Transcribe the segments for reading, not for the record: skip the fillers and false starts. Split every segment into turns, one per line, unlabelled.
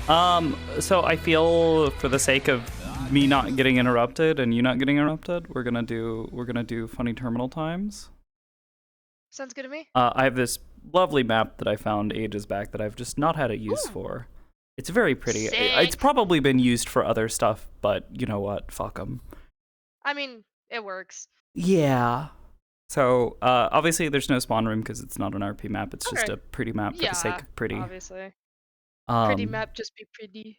So I feel for the sake of me not getting interrupted and you not getting interrupted, we're gonna do funny terminal times.
Sounds good to me.
I have this lovely map that I found ages back that I've just not had a use for. It's very pretty. It's
Sick.
probably been used for other stuff, but you know what? Fuck them.
I mean, it works.
Yeah. So obviously there's no spawn room because it's not an RP map. It's just
Okay.
a pretty map for the sake of pretty.
Obviously. Pretty map, just be pretty.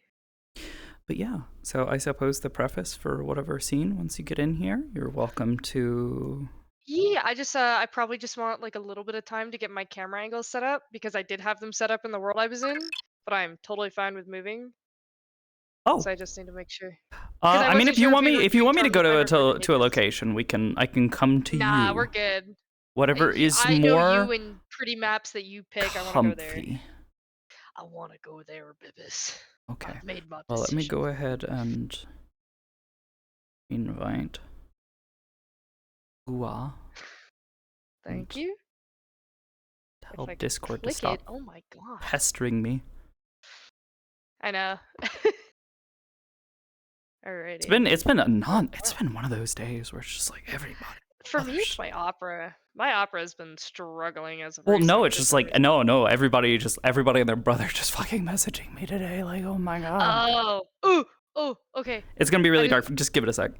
But yeah, so I suppose the preface for whatever scene, once you get in here, you're welcome to...
Yeah, I probably just want like a little bit of time to get my camera angles set up because I did have them set up in the world I was in, but I'm totally fine with moving.
Oh.
So I just need to make sure.
I mean, if you want me to go to a
location,
location, I can come to you.
Nah, we're good.
Whatever is
I
more
know you and pretty maps that you pick. I want to go there.
comfy.
I want to go there, Bibis.
Okay.
I've made my
Well, let me
decision.
go ahead and invite Ua.
Thank you.
Tell Discord to
click
stop
it, oh my god.
pestering me.
I know. Alrighty.
It's been one of those days where it's just like everybody.
For me, it's my opera. My opera has been struggling as of
Well, no,
recent,
it's just like no. Everybody and their brother just fucking messaging me today. Like, oh my god.
Oh, okay.
It's gonna be really dark. Just give it a sec.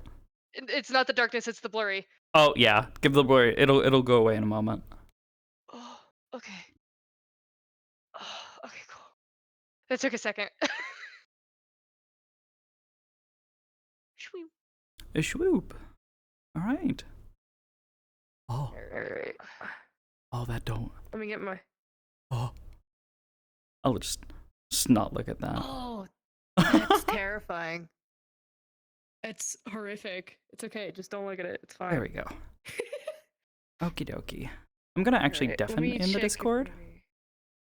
It's not the darkness, it's the blurry.
Oh yeah, give the blurry. It'll go away in a moment.
Oh, okay. Oh, okay, cool. That took a second.
A swoop. All right. Oh.
Alright.
Oh, that don't.
Let me get my.
Oh. I'll just not look at that.
Oh, that's terrifying. It's horrific. It's okay. Just don't look at it. It's fine.
There we go. Okie dokie. I'm gonna actually deafen in the Discord.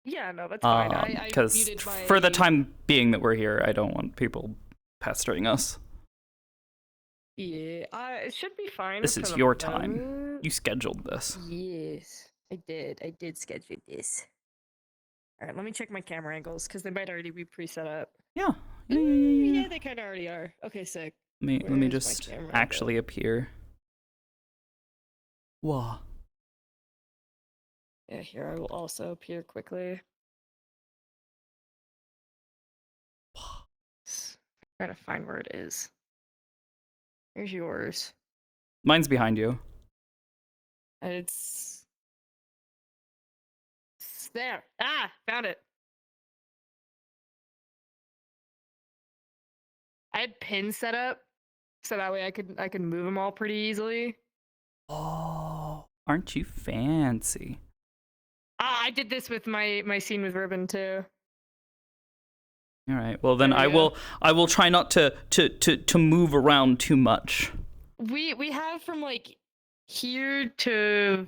Yeah, no, that's fine.
Because for the time being that we're here, I don't want people pestering us.
Yeah, it should be fine.
This is your time. You scheduled this.
Yes, I did. I did schedule this. All right, let me check my camera angles because they might already be preset up.
Yeah.
Yeah, they kind of already are. Okay, sick.
Let me just actually appear. Whoa.
Yeah, here I will also appear quickly. Try to find where it is. Here's yours.
Mine's behind you.
It's there. Ah, found it. I had pins set up so that way I could move them all pretty easily.
Oh, aren't you fancy?
I did this with my scene with Ribbon too.
All right. Well, then I will try not to move around too much.
We have from like here to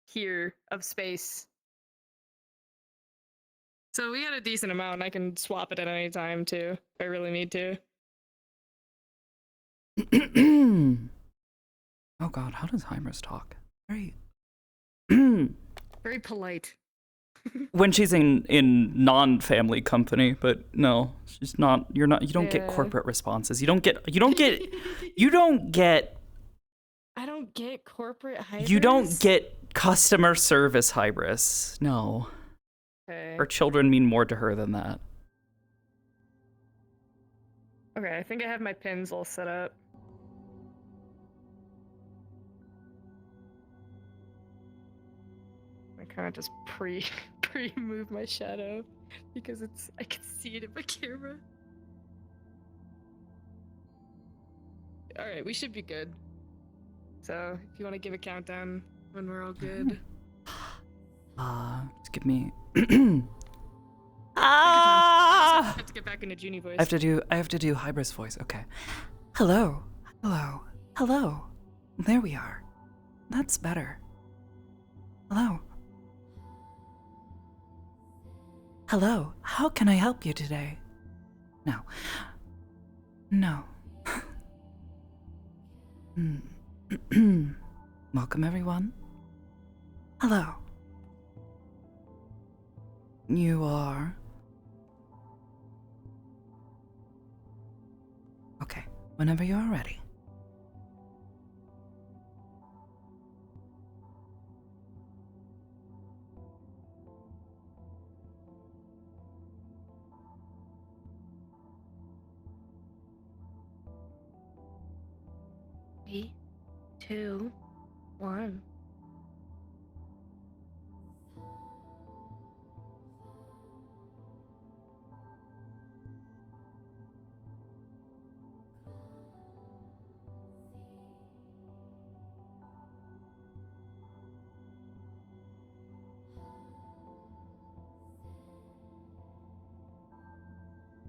here of space. So we got a decent amount and I can swap it at any time too if I really need to.
Oh god, how does Hybris talk? Very
very polite.
When she's in non-family company, but no, she's not. You don't get corporate responses. I don't get
corporate Hybris.
You don't get customer service Hybris. No.
Okay.
Her children mean more to her than that.
Okay, I think I have my pins all set up. I kind of just pre-move my shadow because I can see it in my camera. All right, we should be good. So if you want to give a countdown when we're all good.
Just give me.
I have to get back into Junie voice.
I have to do Hybris voice. Okay. Hello. There we are. That's better. Hello. How can I help you today? No. Welcome, everyone. Hello. You are
whenever you're ready.
Three, two, one.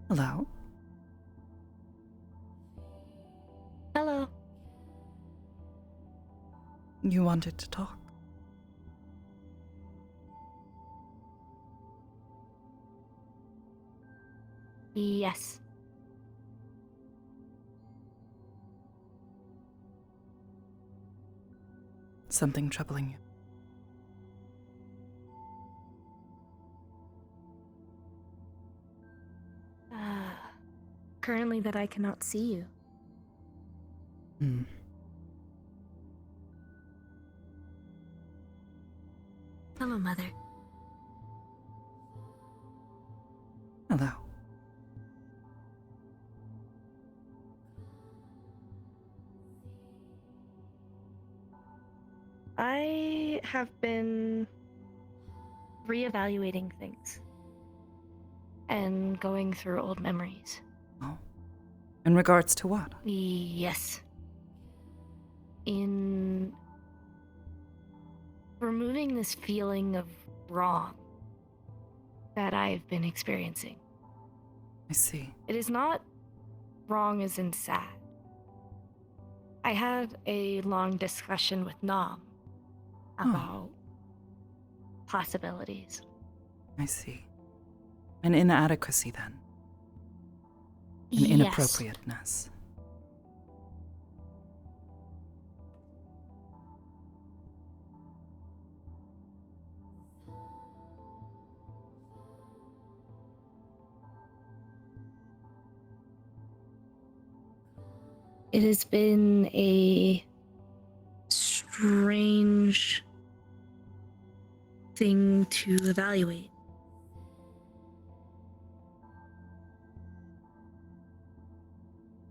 Hello?
Hello.
You wanted to talk?
Yes.
Something troubling you?
Currently that I cannot see you.
Hmm.
Hello, Mother.
Hello.
I have been reevaluating things and going through old memories.
Oh. In regards to what?
Yes. In removing this feeling of wrong that I've been experiencing.
I see.
It is not wrong as in sad. I had a long discussion with Nam about possibilities.
I see. An inadequacy, then. An
Yes.
inappropriateness.
It has been a strange thing to evaluate.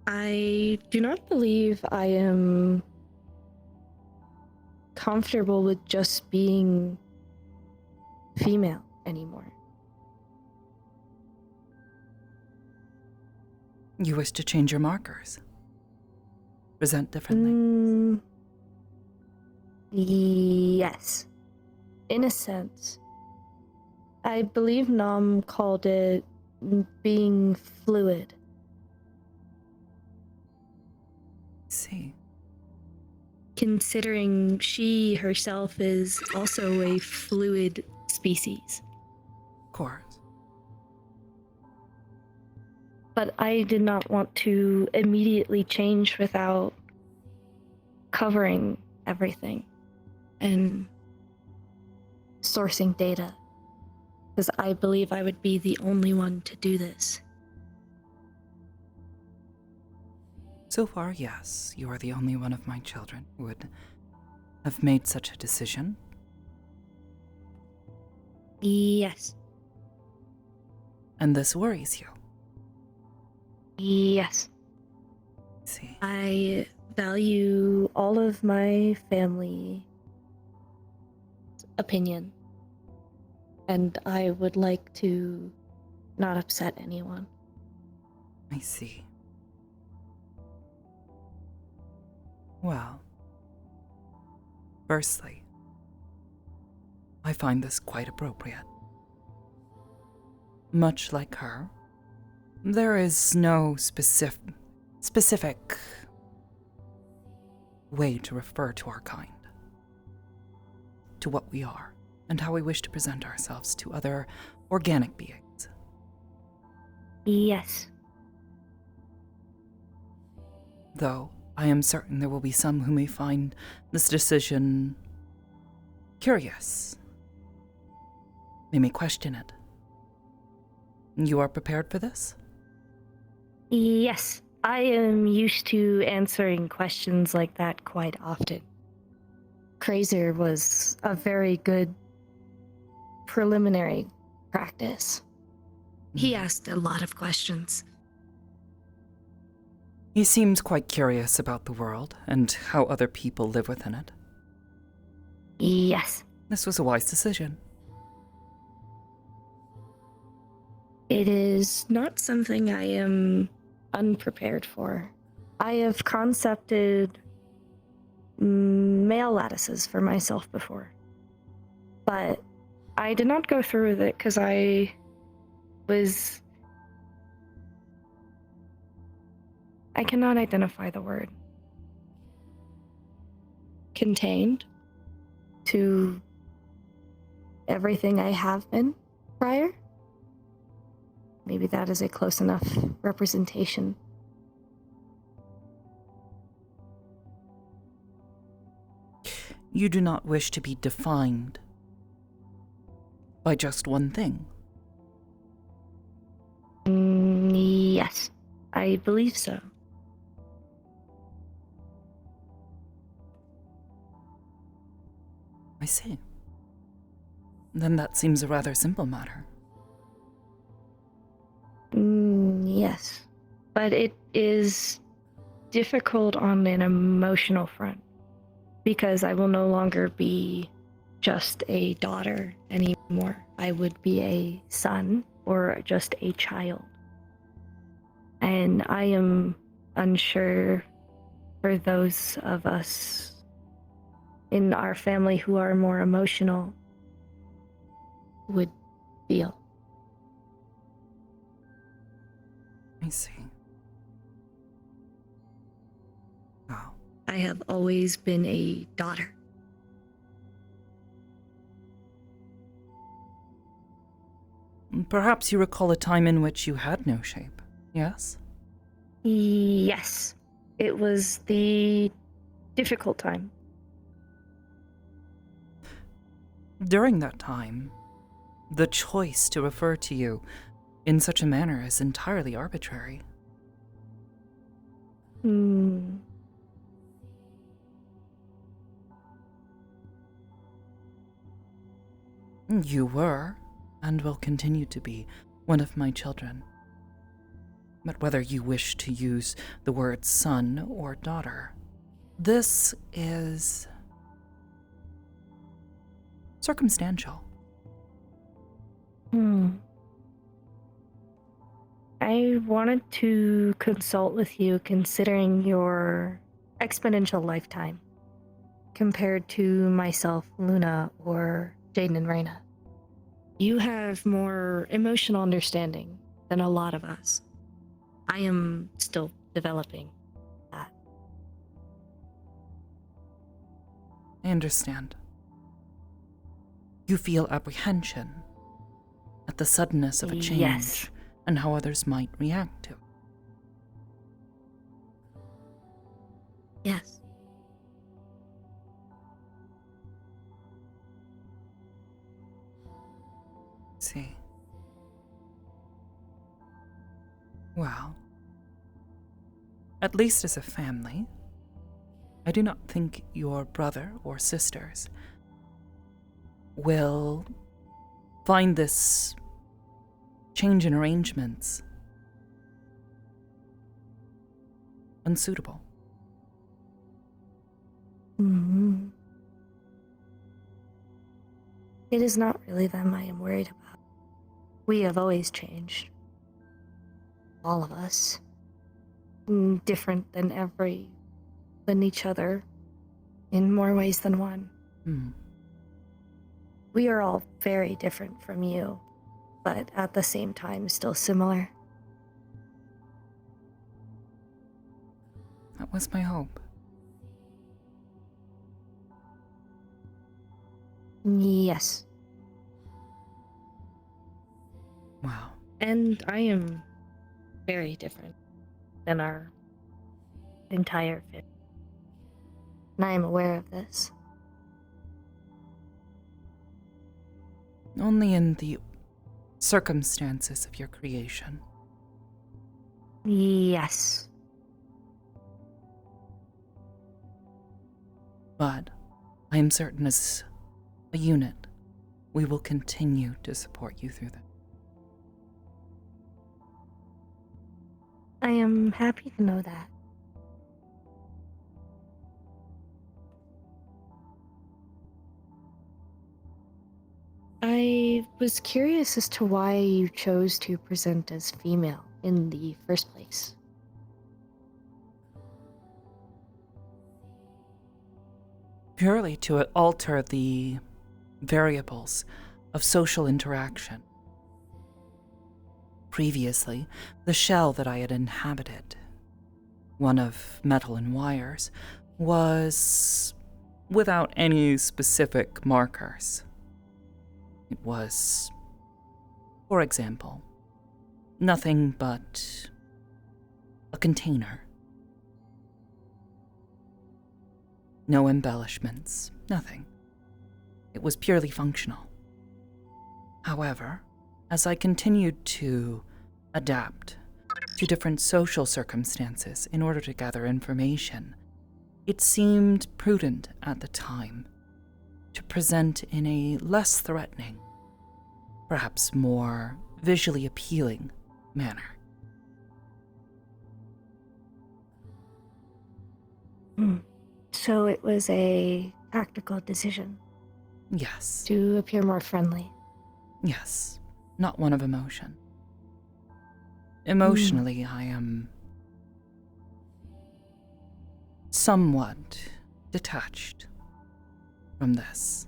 I do not believe I am comfortable with just being female anymore.
You wish to change your markers? Present differently?
Yes. In a sense. I believe Nam called it being fluid.
I see.
Considering she herself is also a fluid species.
Of course.
But I did not want to immediately change without covering everything and sourcing data, because I believe I would be the only one to do this.
So far, yes, you are the only one of my children who would have made such a decision.
Yes.
And this worries you.
Yes.
I see.
I value all of my family opinion, and I would like to not upset anyone.
I see. Well, firstly, I find this quite appropriate. Much like her, there is no specific way to refer to our kind, to what we are, and how we wish to present ourselves to other organic beings.
Yes.
Though I am certain there will be some who may find this decision curious. They may question it. You are prepared for this?
Yes. I am used to answering questions like that quite often. Krazer was a very good preliminary practice. He asked a lot of questions.
He seems quite curious about the world and how other people live within it.
Yes,
This was a wise decision.
it is not something I am unprepared for. I have concepted mail lattices for myself before, but I did not go through with it because I cannot identify the word. Contained to everything I have been prior. Maybe that is a close enough representation.
You do not wish to be defined by just one thing.
Yes, I believe so.
I see. Then that seems a rather simple matter.
Yes, but it is difficult on an emotional front because I will no longer be just a daughter anymore. I would be a son or just a child. And I am unsure for those of us in our family who are more emotional would feel.
I see. Wow.
I have always been a daughter.
Perhaps you recall a time in which you had no shape, yes?
Yes, it was the difficult time.
During that time, the choice to refer to you in such a manner is entirely arbitrary. You were, and will continue to be, one of my children. But whether you wish to use the word son or daughter, this is circumstantial.
I wanted to consult with you considering your exponential lifetime compared to myself, Luna, or Jaden and Raina. You have more emotional understanding than a lot of us. I am still developing that.
I understand. You feel apprehension at the suddenness of a change.
Yes.
And how others might react to it.
Yes.
See. Well, at least as a family, I do not think your brother or sisters will find this change in arrangements unsuitable.
It is not really them I am worried about. We have always changed. All of us. Different than each other in more ways than one. We are all very different from you, but at the same time still similar.
That was my hope.
Yes.
Wow.
And I am very different than our entire family. And I am aware of this.
Only in the circumstances of your creation.
Yes.
But I am certain as a unit, we will continue to support you through that.
I am happy to know that. I was curious as to why you chose to present as female in the first place.
Purely to alter the variables of social interaction. Previously, the shell that I had inhabited, one of metal and wires, was without any specific markers. It was, for example, nothing but a container. No embellishments, nothing. It was purely functional. However, as I continued to adapt to different social circumstances in order to gather information, it seemed prudent at the time to present in a less threatening, perhaps more visually appealing manner.
So it was a tactical decision
Yes,
to appear more friendly.
yes, not one of emotion. Emotionally, I am somewhat detached from this.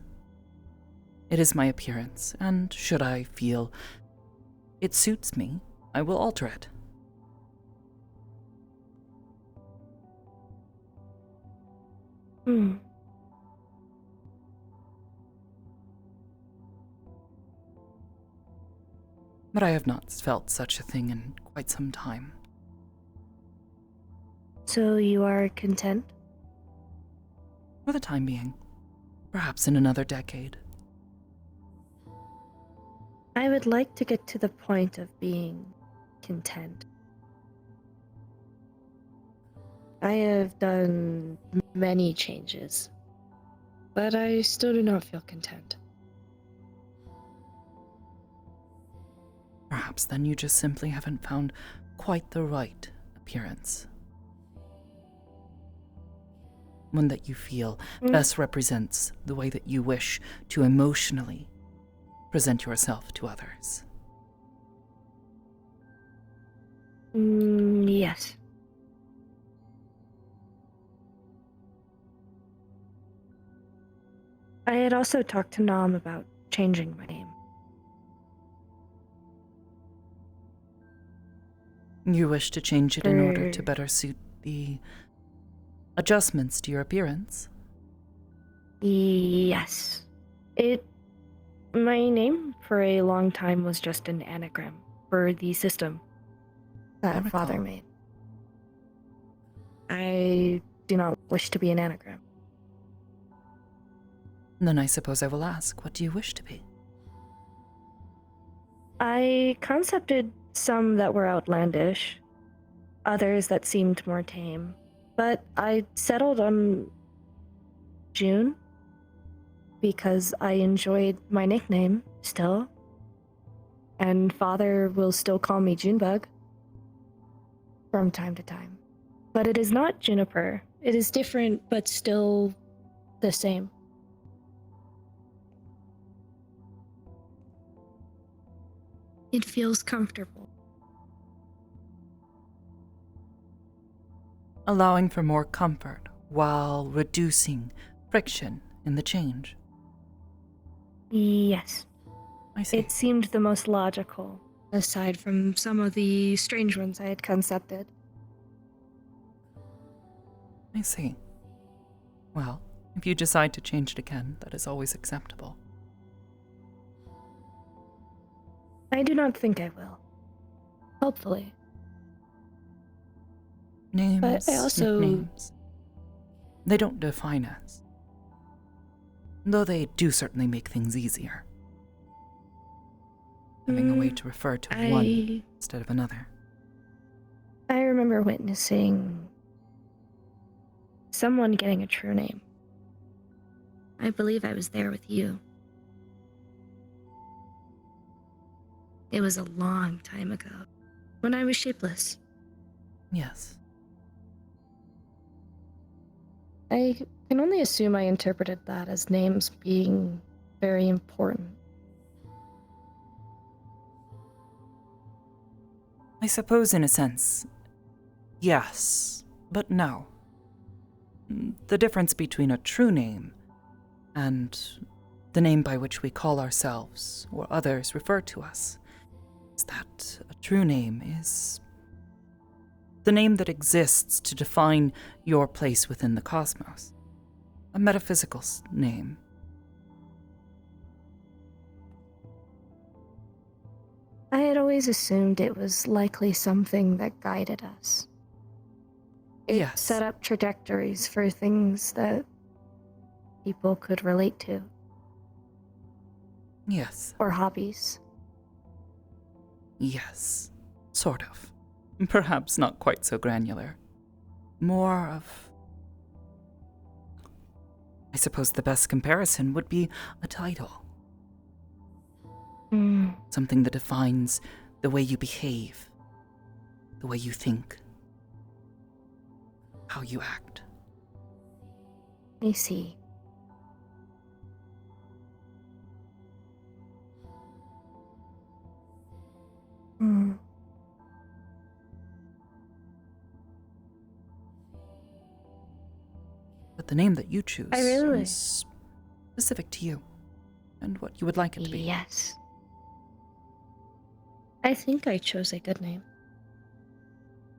It is my appearance, and should I feel it suits me, I will alter it. But I have not felt such a thing in quite some time.
So you are content?
For the time being. Perhaps in another decade.
I would like to get to the point of being content. I have done many changes, but I still do not feel content.
Perhaps then you just simply haven't found quite the right appearance. One that you feel best represents the way that you wish to emotionally present yourself to others.
Yes. I had also talked to Nam about changing my name.
You wish to change it in order to better suit the adjustments to your appearance?
Yes. My name for a long time was just an anagram for the system that Father
recall.
made. I do not wish to be an anagram.
Then I suppose I will ask, what do you wish to be?
I concepted some that were outlandish, others that seemed more tame, but I settled on June because I enjoyed my nickname still, and Father will still call me Junebug from time to time. But it is not Juniper. It is different, but still the same. It feels comfortable.
Allowing for more comfort while reducing friction in the change.
Yes.
I see.
It seemed the most logical, aside from some of the strange ones I had concepted.
I see. Well, if you decide to change it again, that is always acceptable.
I do not think I will. Hopefully.
Names,
But I also-
nicknames, they don't define us. Though they do certainly make things easier. Having a way to refer to one instead of another.
I remember witnessing someone getting a true name. I believe I was there with you. It was a long time ago, when I was shapeless.
Yes.
I can only assume I interpreted that as names being very important.
I suppose in a sense, yes, but no. The difference between a true name and the name by which we call ourselves or others refer to us is that a true name is the name that exists to define your place within the cosmos. A metaphysical name.
I had always assumed it was likely something that guided us. It
Yes.
set up trajectories for things that people could relate to,
Yes.
or hobbies.
Yes. Sort of. Perhaps not quite so granular. More of... I suppose the best comparison would be a title. Something that defines the way you behave, the way you think, how you act.
I see.
But the name that you choose
I really-
is specific to you and what you would like it to be.
Yes. I think I chose a good name.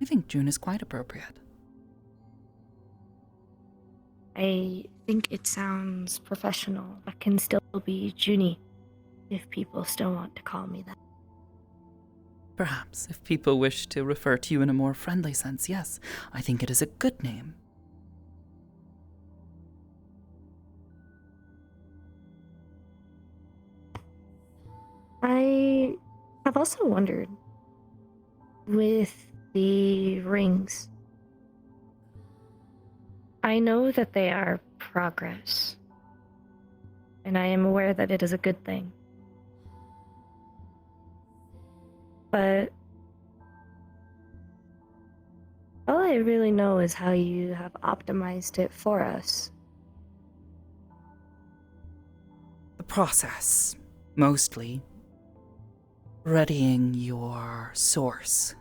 I think June is quite appropriate.
I think it sounds professional, but can still be Junie, if people still want to call me that.
Perhaps, if people wish to refer to you in a more friendly sense, yes, I think it is a good name.
I have also wondered, with the rings, I know that they are progress, and I am aware that it is a good thing. But all I really know is how you have optimized it for us.
The process, mostly, readying your source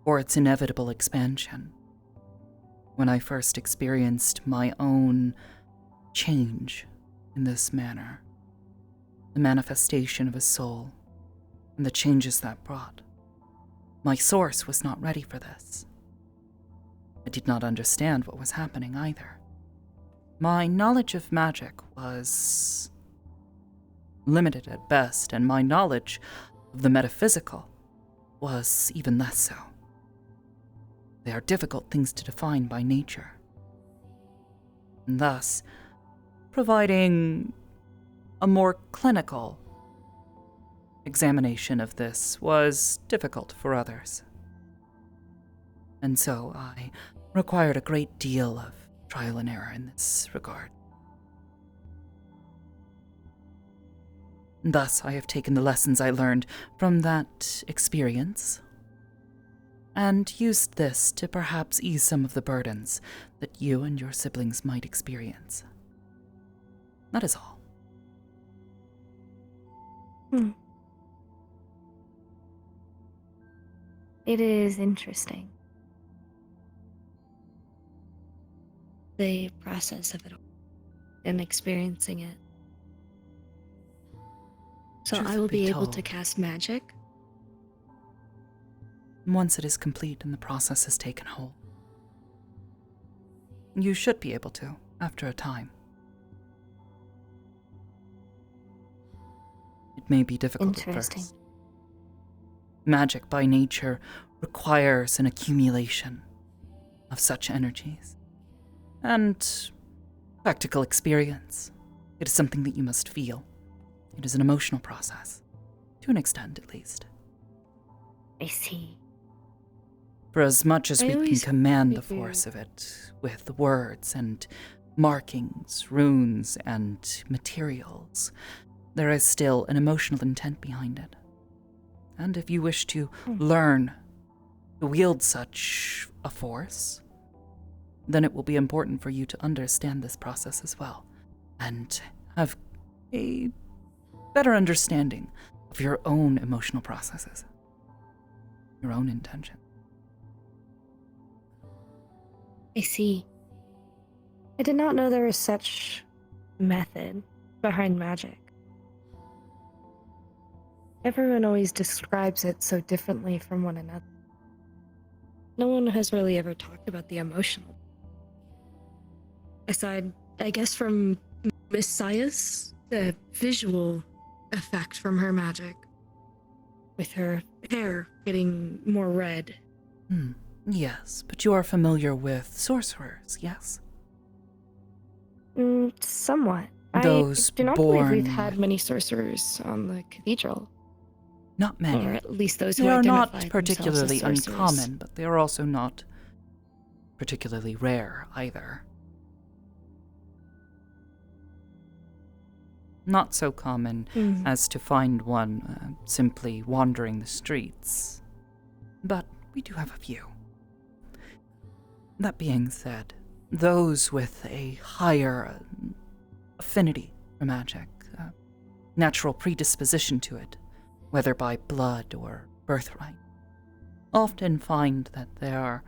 for its inevitable expansion. When I first experienced my own change in this manner, the manifestation of a soul, and the changes that brought, my source was not ready for this. I did not understand what was happening either. My knowledge of magic was limited at best, and my knowledge of the metaphysical was even less so. They are difficult things to define by nature, and thus providing a more clinical examination of this was difficult for others. And so I required a great deal of trial and error in this regard. Thus, I have taken the lessons I learned from that experience and used this to perhaps ease some of the burdens that you and your siblings might experience. That is all.
It is interesting. The process of it all and experiencing it. So
Truth
I will be able
told,
to cast magic?
once it is complete and the process has taken hold. You should be able to, after a time. It may be difficult at
Interesting.
first. Magic by nature requires an accumulation of such energies. And practical experience. It is something that you must feel. It is an emotional process, to an extent at least.
I see.
For as much as
I
we can
always
command the
figured-
force of it with words and markings, runes, and materials, there is still an emotional intent behind it. And if you wish to learn to wield such a force, then it will be important for you to understand this process as well, and have a better understanding of your own emotional processes, your own intention.
I see. I did not know there was such method behind magic. Everyone always describes it so differently from one another. No one has really ever talked about the emotional. Aside, I guess, from Miss Sias, the visual effect from her magic, with her hair getting more red.
Yes, but you are familiar with sorcerers, yes?
Somewhat.
Those
I do not believe we've
born
had many sorcerers on the cathedral.
Not many.
Or at least those who
They are
identify
not particularly
themselves as sorcerers.
uncommon, but they are also not particularly rare either. Not so common as to find one simply wandering the streets, but we do have a few. That being said, those with a higher affinity for magic, natural predisposition to it, whether by blood or birthright, often find that their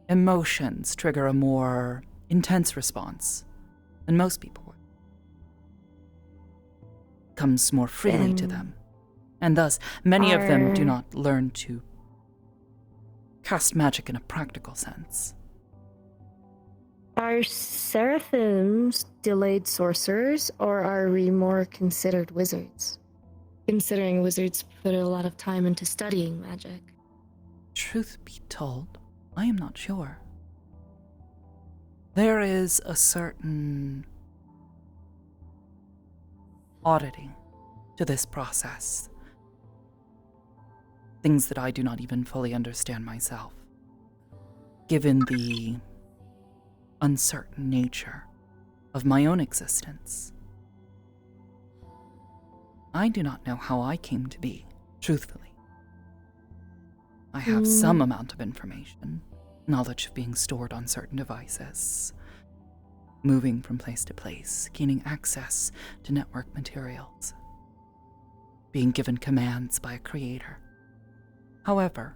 emotions trigger a more intense response than most people would. It comes more freely to them, and thus many of them do not learn to cast magic in a practical sense.
Are seraphims delayed sorcerers, or are we more considered wizards? Considering wizards put a lot of time into studying magic.
Truth be told, I am not sure. There is a certain oddity to this process. Things that I do not even fully understand myself, given the uncertain nature of my own existence. I do not know how I came to be, truthfully. I have some amount of information, knowledge of being stored on certain devices, moving from place to place, gaining access to network materials, being given commands by a creator. However,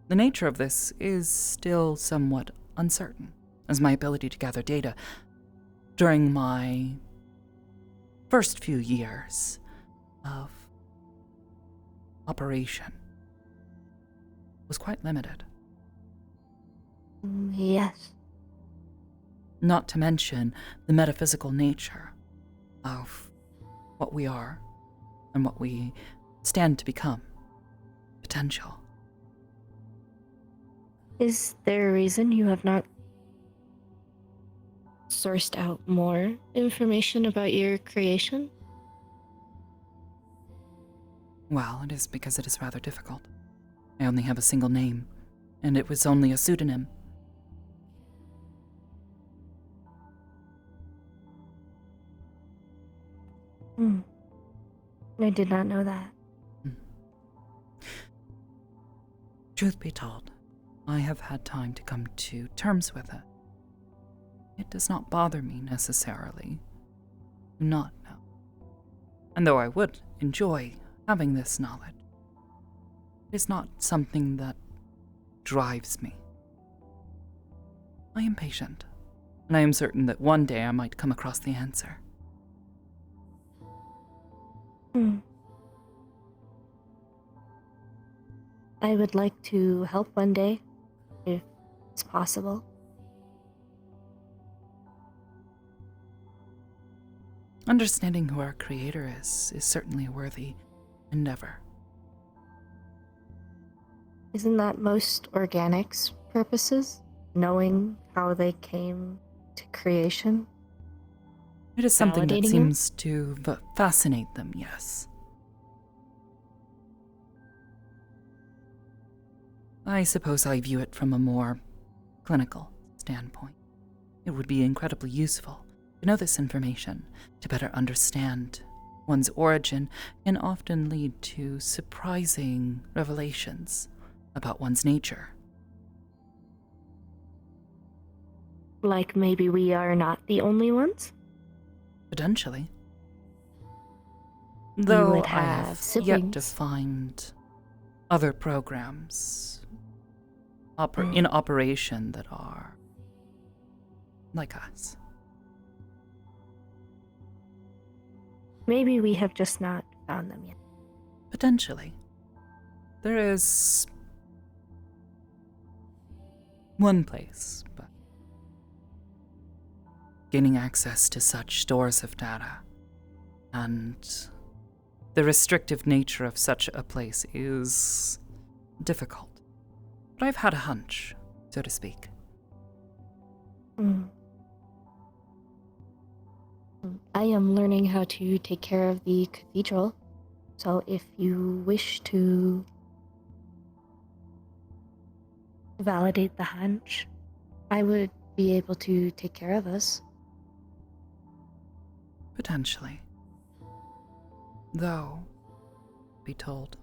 the nature of this is still somewhat uncertain, as my ability to gather data during my first few years of operation was quite limited.
Yes.
Not to mention the metaphysical nature of what we are and what we stand to become. Potential.
Is there a reason you have not sourced out more information about your creation?
Well, it is because it is rather difficult. I only have a single name, and it was only a pseudonym.
I did not know that.
Truth be told, I have had time to come to terms with it. It does not bother me necessarily to not know. And though I would enjoy having this knowledge, it is not something that drives me. I am patient, and I am certain that one day I might come across the answer.
I would like to help one day, if it's possible.
Understanding who our creator is certainly a worthy endeavor.
Isn't that most organics' purposes? Knowing how they came to creation?
It is something that
Validating
seems to fascinate them, yes. I suppose I view it from a more clinical standpoint. It would be incredibly useful to know this information, to better understand one's origin can often lead to surprising revelations about one's nature.
Like maybe we are not the only ones?
Potentially. Though
would
I
have
have yet to
siblings.
find other programs in operation that are like us.
Maybe we have just not found them yet.
Potentially. There is one place, but gaining access to such stores of data and the restrictive nature of such a place is difficult. But I've had a hunch, so to speak.
I am learning how to take care of the cathedral, so if you wish to validate the hunch, I would be able to take care of us.
Potentially. Though, be told,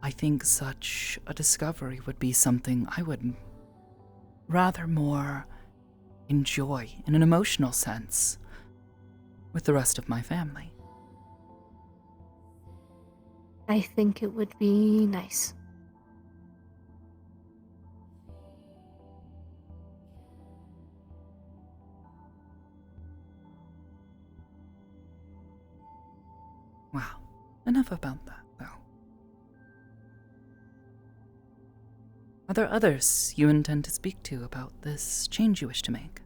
I think such a discovery would be something I would rather more enjoy in an emotional sense with the rest of my family.
I think it would be nice.
Well, enough about that, though. Are there others you intend to speak to about this change you wish to make?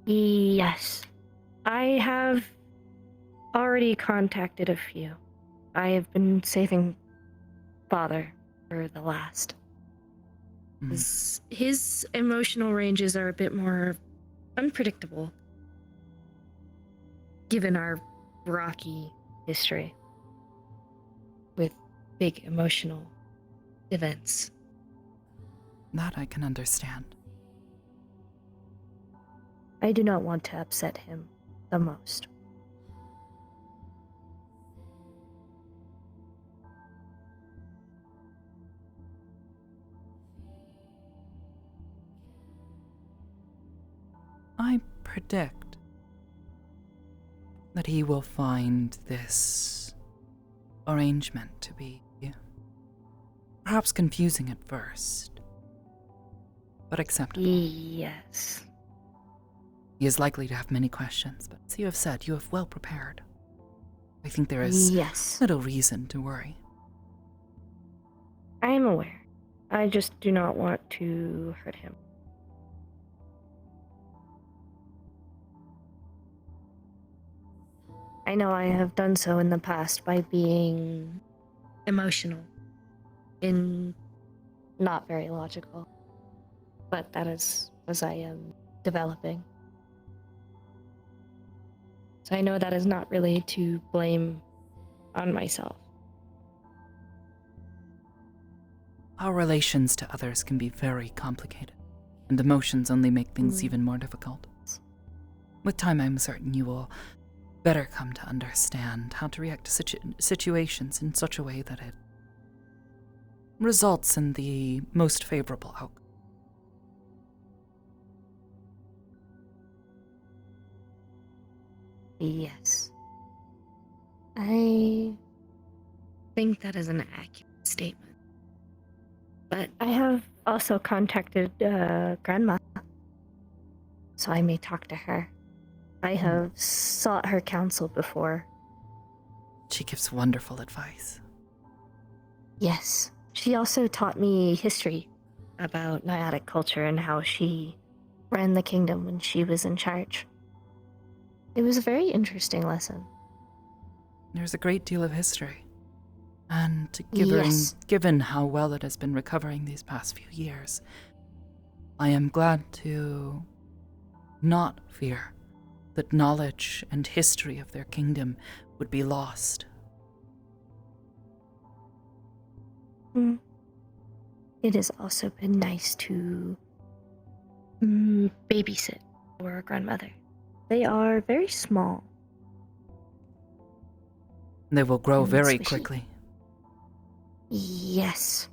Yes. I have already contacted a few. I have been saving Father for the last. His emotional ranges are a bit more unpredictable, given our rocky history with big emotional events.
That I can understand.
I do not want to upset him the most.
I predict that he will find this arrangement to be perhaps confusing at first, but acceptable.
Yes.
He is likely to have many questions, but as you have said, you have well prepared. I think there is
Yes.
little reason to worry.
I am aware. I just do not want to hurt him. I know I have done so in the past by being emotional and not very logical, but that is as I am developing. So I know that is not really to blame on myself.
Our relations to others can be very complicated, and emotions only make things even more difficult. With time, I'm certain you will better come to understand how to react to situations in such a way that it results in the most favorable outcome.
Yes. I think that is an accurate statement. But I have also contacted Grandma, so I may talk to her. I have sought her counsel before.
She gives wonderful advice.
Yes. She also taught me history about Naiadic culture and how she ran the kingdom when she was in charge. It was a very interesting lesson.
There's a great deal of history. And
Yes.
given how well it has been recovering these past few years, I am glad to not fear that knowledge and history of their kingdom would be lost.
It has also been nice to babysit for a grandmother. They are very small.
They will grow
And
very
squishy.
quickly.
Yes.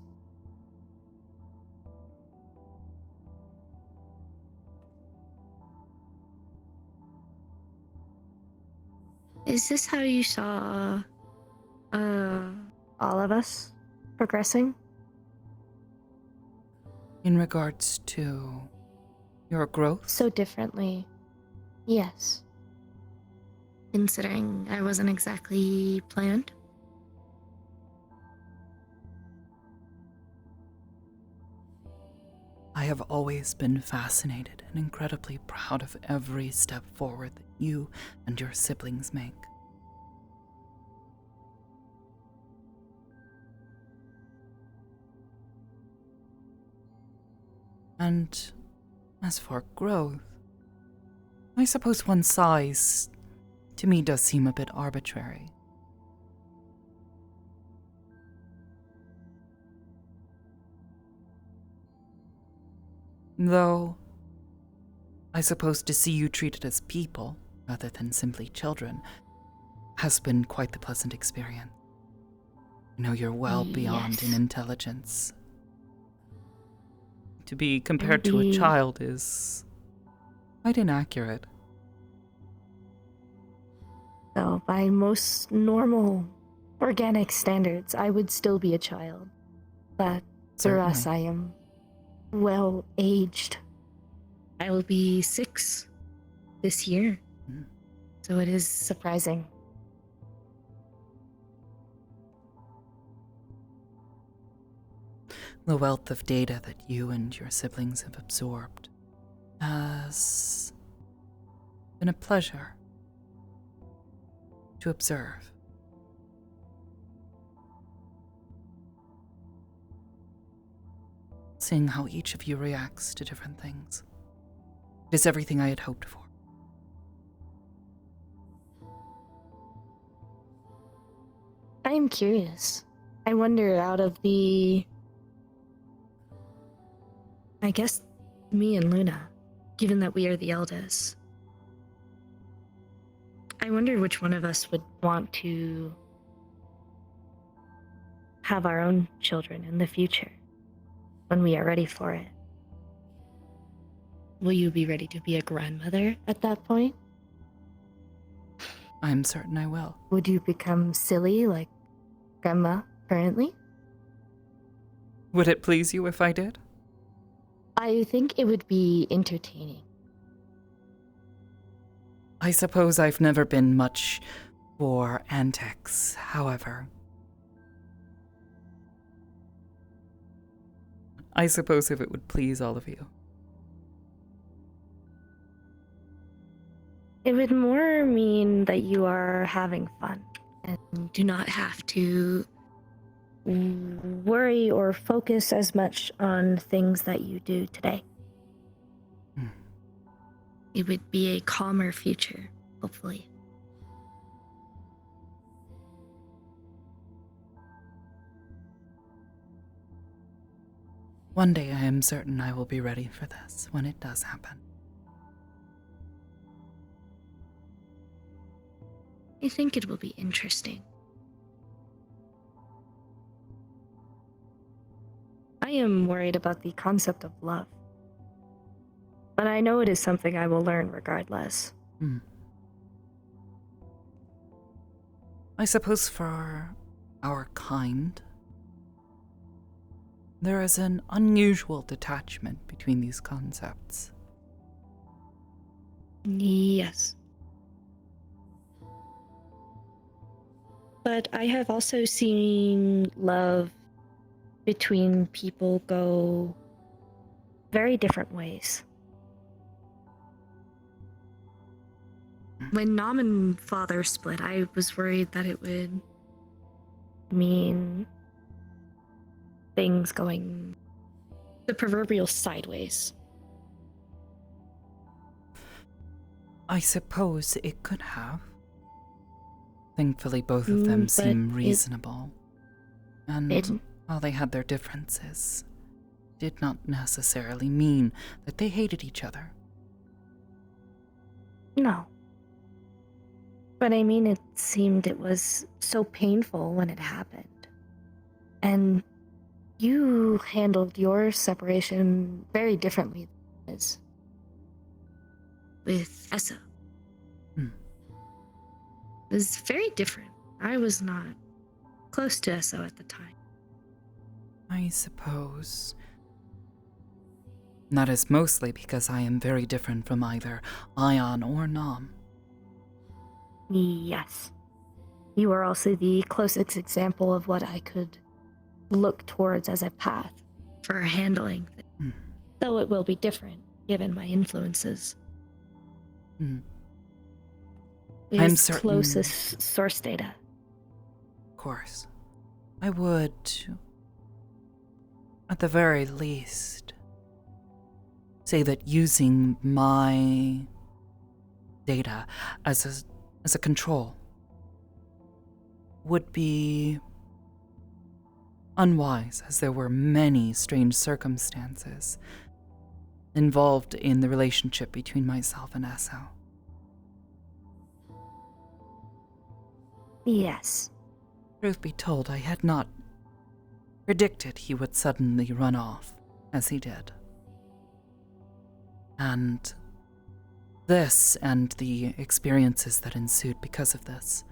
Is this how you saw all of us progressing?
In regards to your growth,
So differently. Yes. Considering I wasn't exactly planned.
I have always been fascinated and incredibly proud of every step forward that you and your siblings make. And as for growth, I suppose one's size to me does seem a bit arbitrary. Though, I suppose to see you treated as people, rather than simply children, has been quite the pleasant experience. I know you're well beyond in
Yes.
intelligence.
To be compared to a
Maybe-
child is
Quite inaccurate.
So, by most normal organic standards, I would still be a child. But for us,
Certainly.
I am well aged. I will be 6 this year.
Mm.
So it is surprising.
The wealth of data that you and your siblings have absorbed has been a pleasure to observe. Seeing how each of you reacts to different things. It is everything I had hoped for.
I am curious. I wonder, out of I guess me and Luna, given that we are the eldest, I wonder which one of us would want to have our own children in the future when we are ready for it. Will you be ready to be a grandmother at that point?
I'm certain I will.
Would you become silly like Grandma currently?
Would it please you if I did?
I think it would be entertaining.
I suppose I've never been much for antics, however.
I suppose if it would please all of you.
It would more mean that you are having fun and do not have to worry or focus as much on things that you do today.
Hmm.
It would be a calmer future, hopefully.
One day I am certain I will be ready for this when it does happen.
I think it will be interesting. I am worried about the concept of love. But I know it is something I will learn regardless.
I suppose for our kind, there is an unusual detachment between these concepts.
Yes. But I have also seen love between people go very different ways. When Nom and Father split, I was worried that it would mean things going the proverbial sideways.
I suppose it could have. Thankfully, both of them
But
seem
it
reasonable. And
didn't.
while they had their differences, did not necessarily mean that they hated each other.
No. But I mean, it seemed it was so painful when it happened. And you handled your separation very differently than his. With Essa.
Hmm.
It was very different. I was not close to Essa at the time.
I suppose that is mostly because I am very different from either Ion or Nam.
Yes. You are also the closest example of what I could look towards as a path for handling things.
Hmm.
Though it will be different, given my influences.
Hmm.
It
I'm
is
certain-
closest source data.
Of course. I would, at the very least, say that using my data as a control would be unwise, as there were many strange circumstances involved in the relationship between myself and Esso.
Yes.
Truth be told, I had not predicted he would suddenly run off, as he did. And this and the experiences that ensued because of this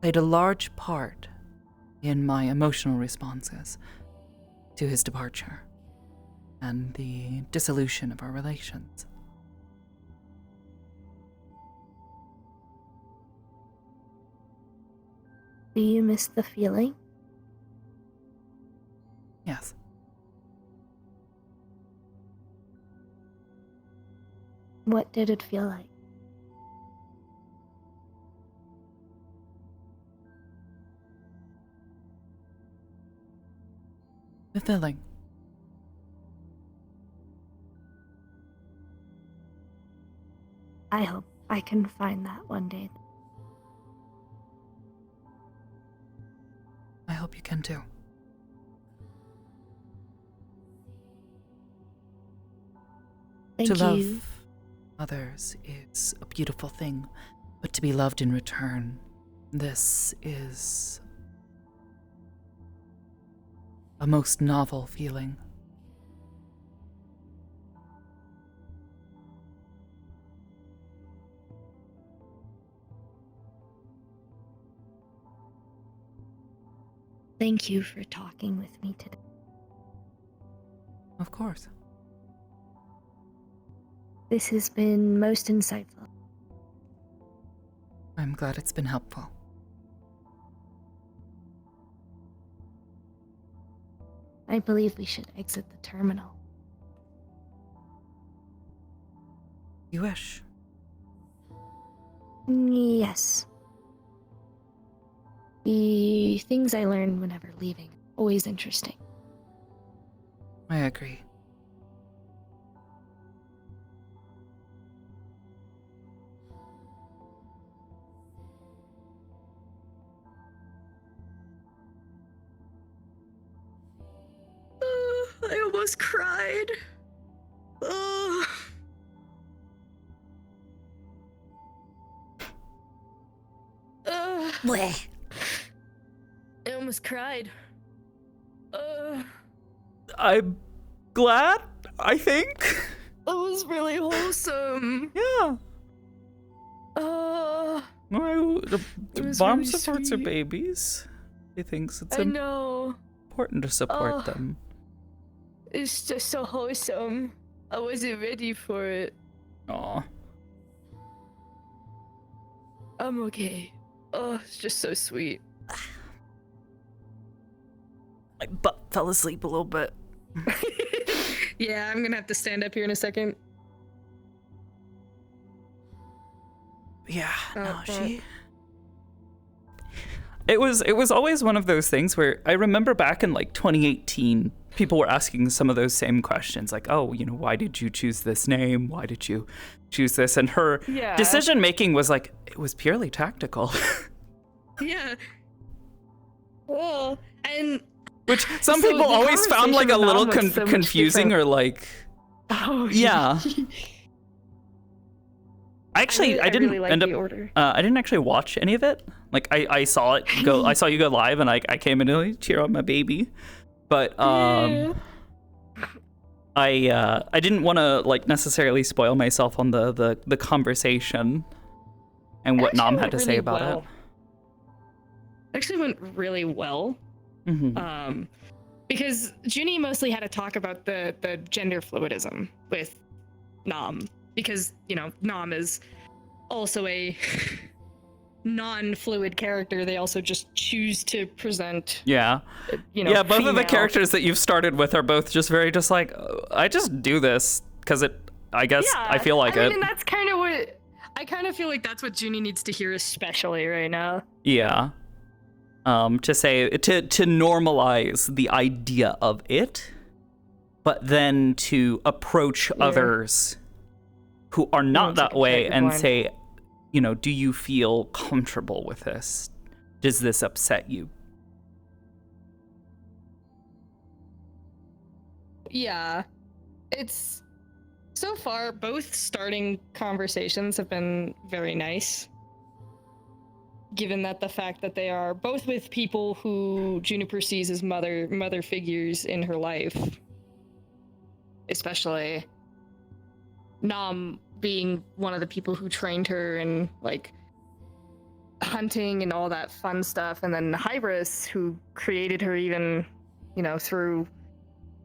played a large part in my emotional responses to his departure and the dissolution of our relations.
Do you miss the feeling?
Yes.
What did it feel like?
Fulfilling.
I hope I can find that one day.
I hope you can too.
Thank
To
you.
love others is a beautiful thing, but to be loved in return, this is a most novel feeling.
Thank you for talking with me today.
Of course.
This has been most insightful.
I'm glad it's been helpful.
I believe we should exit the terminal.
You wish.
Yes. The things I learn whenever leaving, always interesting.
I agree.
I almost cried.
Bleh.
I almost cried.
I'm glad, I think.
It was really wholesome.
Yeah.
Uh,
Well,
It was
mom
really
supports her
sweet.
babies. He thinks it's
I know.
important to support
Oh.
them.
It's just so wholesome. I wasn't ready for it.
Aw.
I'm okay. Oh, it's just so sweet.
My butt fell asleep a little bit.
Yeah, I'm gonna have to stand up here in a second.
Yeah, no, she...
It was always one of those things where I remember back in like 2018, people were asking some of those same questions, like, oh, why did you choose this name? Why did you choose this? And her decision making was like, it was purely tactical.
Yeah. Well, and
Which some
So
people
the
always found like a
conversation
little
with Mom was so much
confusing
different.
or like,
Oh,
yeah. Actually, I didn't
really like
end up.
the order.
I didn't actually watch any of it. Like I saw it go. I saw you go live, and I came in to like, cheer on my baby. But
Yeah.
I didn't want to like necessarily spoil myself on the conversation and what
Actually
Nam had
went
to say
really
about
well. Actually went really well.
it. Mm-hmm.
Because Junie mostly had to talk about the gender fluidism with Nam, because Nam is also a non-fluid character. They also just choose to present.
Yeah. Yeah, both of the
female.
characters that you've started with are both just very just like, I just do this because I guess I feel like
I
it.
mean, and that's kind of what I kind of feel like that's what Junie needs to hear, especially right now.
Yeah. To say to normalize the idea of it, but then to approach others who are not that way and say, do you feel comfortable with this? Does this upset you?
Yeah. It's so far both starting conversations have been very nice. Given that the fact that they are both with people who Juniper sees as mother figures in her life. Especially Nam being one of the people who trained her in like hunting and all that fun stuff, and then Hybris, who created her even, through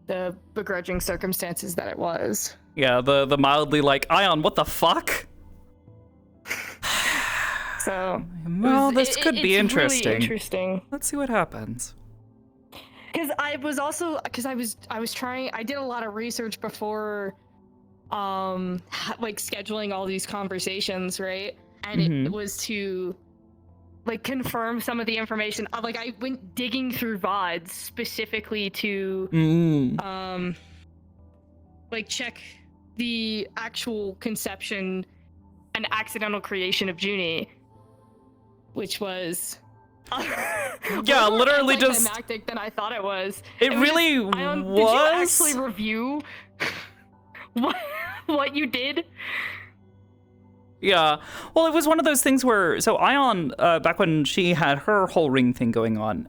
the begrudging circumstances that it was.
Yeah, the mildly like, Ion, what the fuck?
So
Well, this could be
it's
interesting.
Really interesting.
Let's see what happens.
Because I was trying. I did a lot of research before, like scheduling all these conversations, right? And it was to, like, confirm some of the information. Like, I went digging through VODs specifically to, like, check the actual conception and accidental creation of Junie, which was.
Yeah, literally just
anticlimactic than I thought it was.
It really
Ion,
was.
did you actually review what you did?
Yeah. Well, it was one of those things where Ion, back when she had her whole ring thing going on,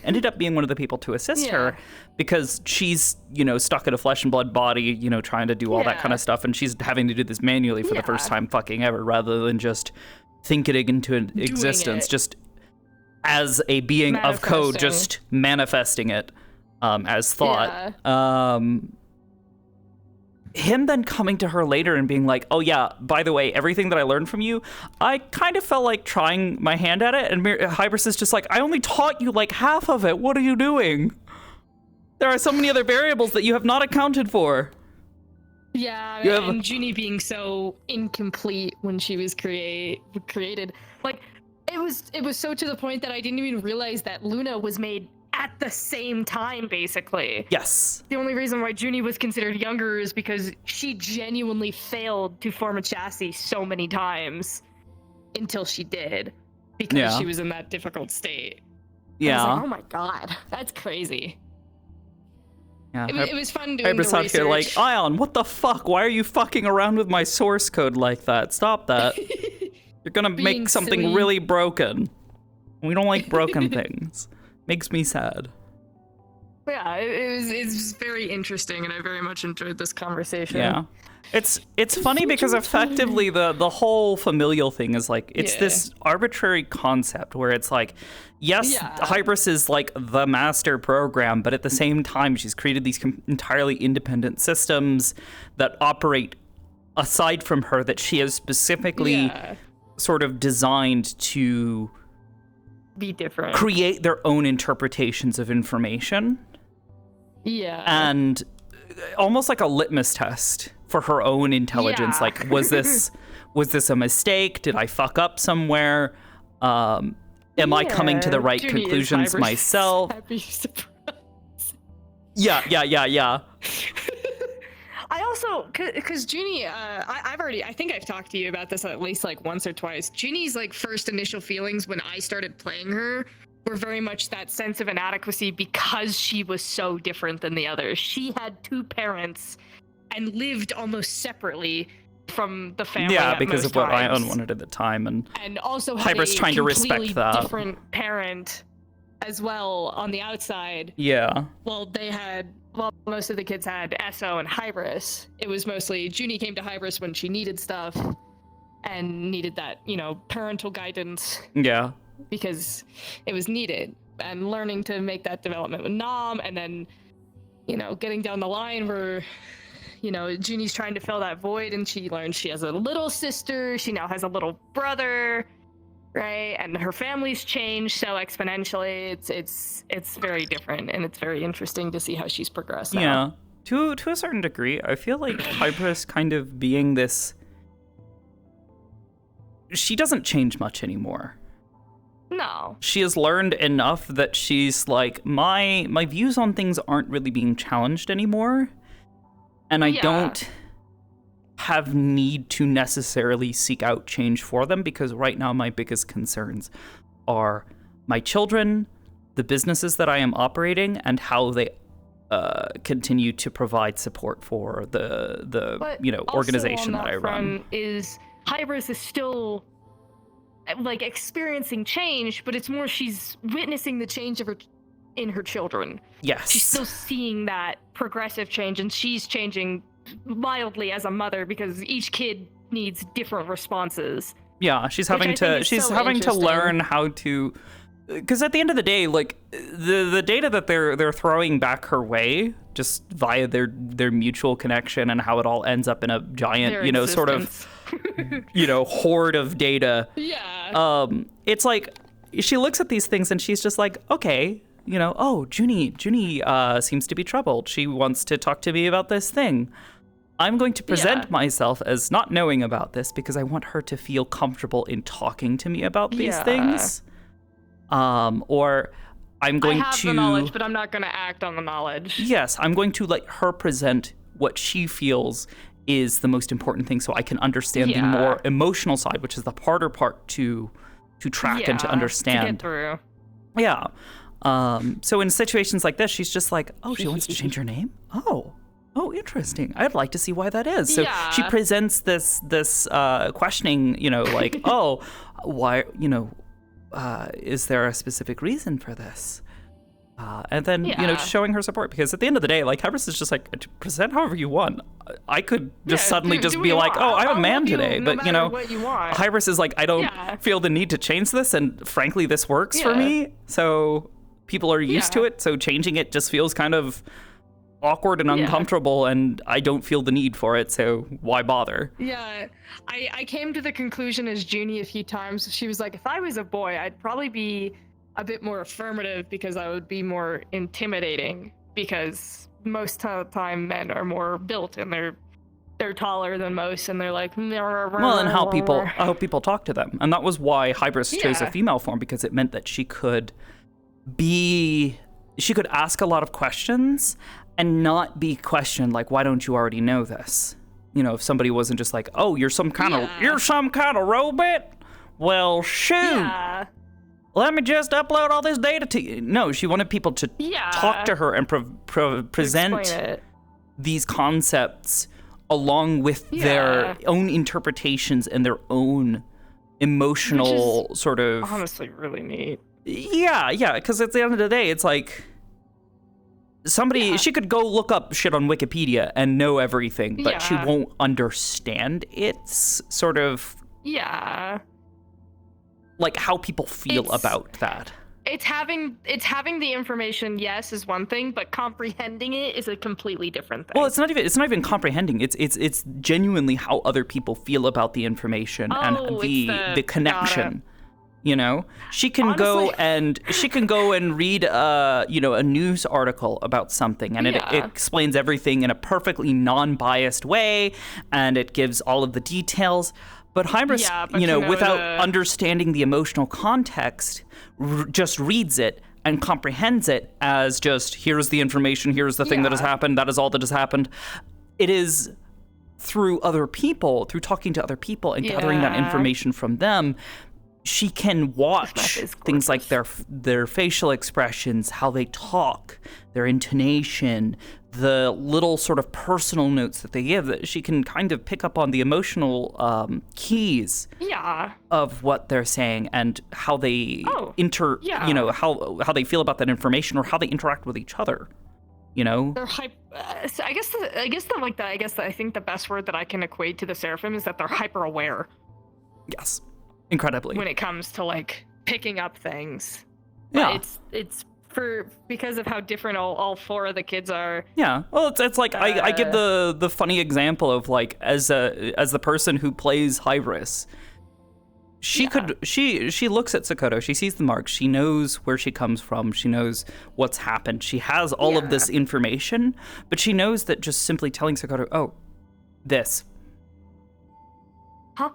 ended up being one of the people to assist her because she's, stuck in a flesh and blood body, trying to do all that kind of stuff, and she's having to do this manually for the first time fucking ever, rather than just thinking it into existence, just as a being of code, just manifesting it as thought. Him then coming to her later and being like, oh yeah, by the way, everything that I learned from you, I kind of felt like trying my hand at it. And Hybris is just like, I only taught you like half of it. What are you doing? There are so many other variables that you have not accounted for.
Yeah, and Junie being so incomplete when she was created. Like, it was so to the point that I didn't even realize that Luna was made at the same time, basically.
Yes.
The only reason why Junie was considered younger is because she genuinely failed to form a chassis so many times until she did, because she was in that difficult state.
Yeah.
I was like, oh my god, that's crazy.
Yeah.
It was fun doing
Hybris
the
out
research.
here like, Ion, what the fuck? Why are you fucking around with my source code like that? Stop that. You're gonna make something
silly.
really broken. We don't like broken things. Makes me sad.
Yeah, it's very interesting, and I very much enjoyed this conversation.
Yeah. It's funny because effectively the whole familial thing is like, it's this arbitrary concept where it's like, yes, Hybris is like the master program, but at the same time, she's created these entirely independent systems that operate aside from her, that she has specifically sort of designed to
be different,
create their own interpretations of information.
Yeah.
And almost like a litmus test for her own intelligence. Like, was this a mistake? Did I fuck up somewhere? Am I coming to the right
Junie
conclusions myself?
Happy surprise.
Yeah.
I also, because Junie, I think I've talked to you about this at least like once or twice. Junie's like first initial feelings when I started playing her
were very much that sense of inadequacy because she was so different than the others. She had two parents and lived almost separately from the family.
Yeah, because
most
of what
times.
Ion wanted at the time, and
also had
Hybris
a
trying to respect
completely
that.
different parent as well on the outside.
Yeah.
Well, most of the kids had SO and Hybris. It was mostly Junie came to Hybris when she needed stuff and needed that, parental guidance.
Yeah.
Because it was needed. And learning to make that development with Nom, and then, getting down the line where, Junie's trying to fill that void, and she learns she has a little sister. She now has a little brother. Right, and her family's changed so exponentially. It's very different, and it's very interesting to see how she's progressed now.
Yeah, to a certain degree, I feel like Hybris kind of being this. She doesn't change much anymore.
No.
She has learned enough that she's like, my views on things aren't really being challenged anymore, and I don't have need to necessarily seek out change for them, because right now my biggest concerns are my children, the businesses that I am operating, and how they continue to provide support for the organization that I run.
Is Hybris is still experiencing change, but it's more she's witnessing the change in her children.
Yes.
She's still seeing that progressive change, and she's changing mildly as a mother because each kid needs different responses.
Yeah, she's having to learn how to, because at the end of the day, the data that they're throwing back her way just via their mutual connection and how it all ends up in a giant sort of hoard of data.
Yeah.
It's like she looks at these things and she's just like, okay, Junie seems to be troubled. She wants to talk to me about this thing. I'm going to present myself as not knowing about this because I want her to feel comfortable in talking to me about these things. Or I'm going
I have the knowledge, but I'm not going to act on the knowledge.
Yes, I'm going to let her present what she feels is the most important thing so I can understand the more emotional side, which is the harder part to track and to understand.
To get through.
Yeah. So in situations like this, she's just like, oh, she wants to change her name? Oh, interesting. I'd like to see why that is. So she presents this questioning, oh, why, is there a specific reason for this? And then, showing her support, because at the end of the day, Hybris is just like, present however you want. I could just suddenly just be like, oh, I'm a man today. But,
what you want.
Hybris is like, I don't feel the need to change this. And frankly, this works for me. So people are used to it. So changing it just feels kind of awkward and uncomfortable, and I don't feel the need for it, so why bother?
Yeah, I came to the conclusion as Junie a few times. She was like, if I was a boy, I'd probably be a bit more affirmative because I would be more intimidating, because most of the time men are more built and they're taller than most, and they're like, well,
and how people talk to them. And that was why Hybris chose a female form, because it meant that she could ask a lot of questions and not be questioned like, why don't you already know this? If somebody wasn't just like, oh, you're some kind of robot? Well, shoot. Let me just upload all this data to you. No, she wanted people to talk to her and present these concepts along with their own interpretations and their own emotional sort of...
honestly really neat.
Yeah, because at the end of the day, it's like... she could go look up shit on Wikipedia and know everything, but she won't understand its sort of...
Yeah.
How people feel about that.
It's having the information, yes, is one thing, but comprehending it is a completely different thing.
Well, it's not even comprehending. It's genuinely how other people feel about the information and the connection. She can go and read a news article about something, and it explains everything in a perfectly non-biased way, and it gives all of the details. But Hybris, without understanding the emotional context, just reads it and comprehends it as just, here's the information, here's the thing that has happened, that is all that has happened. It is through other people, through talking to other people and gathering that information from them, she can watch things like their facial expressions, how they talk, their intonation, the little sort of personal notes that they give. That she can kind of pick up on the emotional keys of what they're saying and how they how they feel about that information or how they interact with each other.
They're I think the best word that I can equate to the Seraphim is that they're hyper aware.
Yes. Incredibly.
When it comes to like picking up things.
Yeah.
But it's because of how different all 4 of the kids are.
Yeah. Well, it's like I give the funny example of like as the person who plays Hybris. She looks at Sakoto, she sees the marks, she knows where she comes from, she knows what's happened, she has all of this information, but she knows that just simply telling Sakoto, oh, this.
Huh?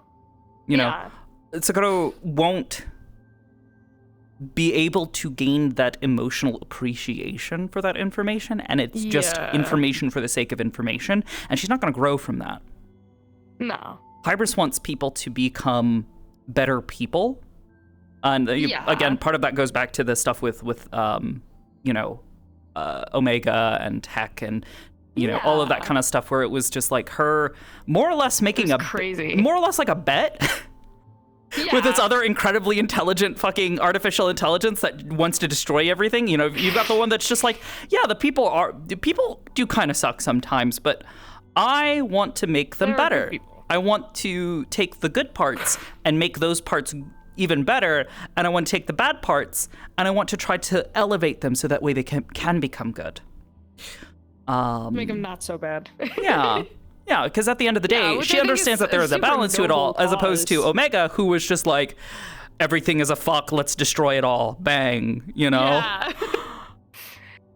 Sakoto won't be able to gain that emotional appreciation for that information, and it's just information for the sake of information, and she's not going to grow from that.
No.
Hybris wants people to become better people, and again, part of that goes back to the stuff with Omega and Tech and all of that kind of stuff, where it was just like her more or less making more or less like a bet. With its other incredibly intelligent fucking artificial intelligence that wants to destroy everything. You've got the one that's just like, the people do kind of suck sometimes, but I want to make them better. I want to take the good parts and make those parts even better, and I want to take the bad parts and I want to try to elevate them so that way they can become good.
Make them not so bad.
Yeah, because at the end of the day, she understands that there is a balance to it all, as opposed to Omega, who was just like, everything is a fuck, let's destroy it all, bang,
Yeah.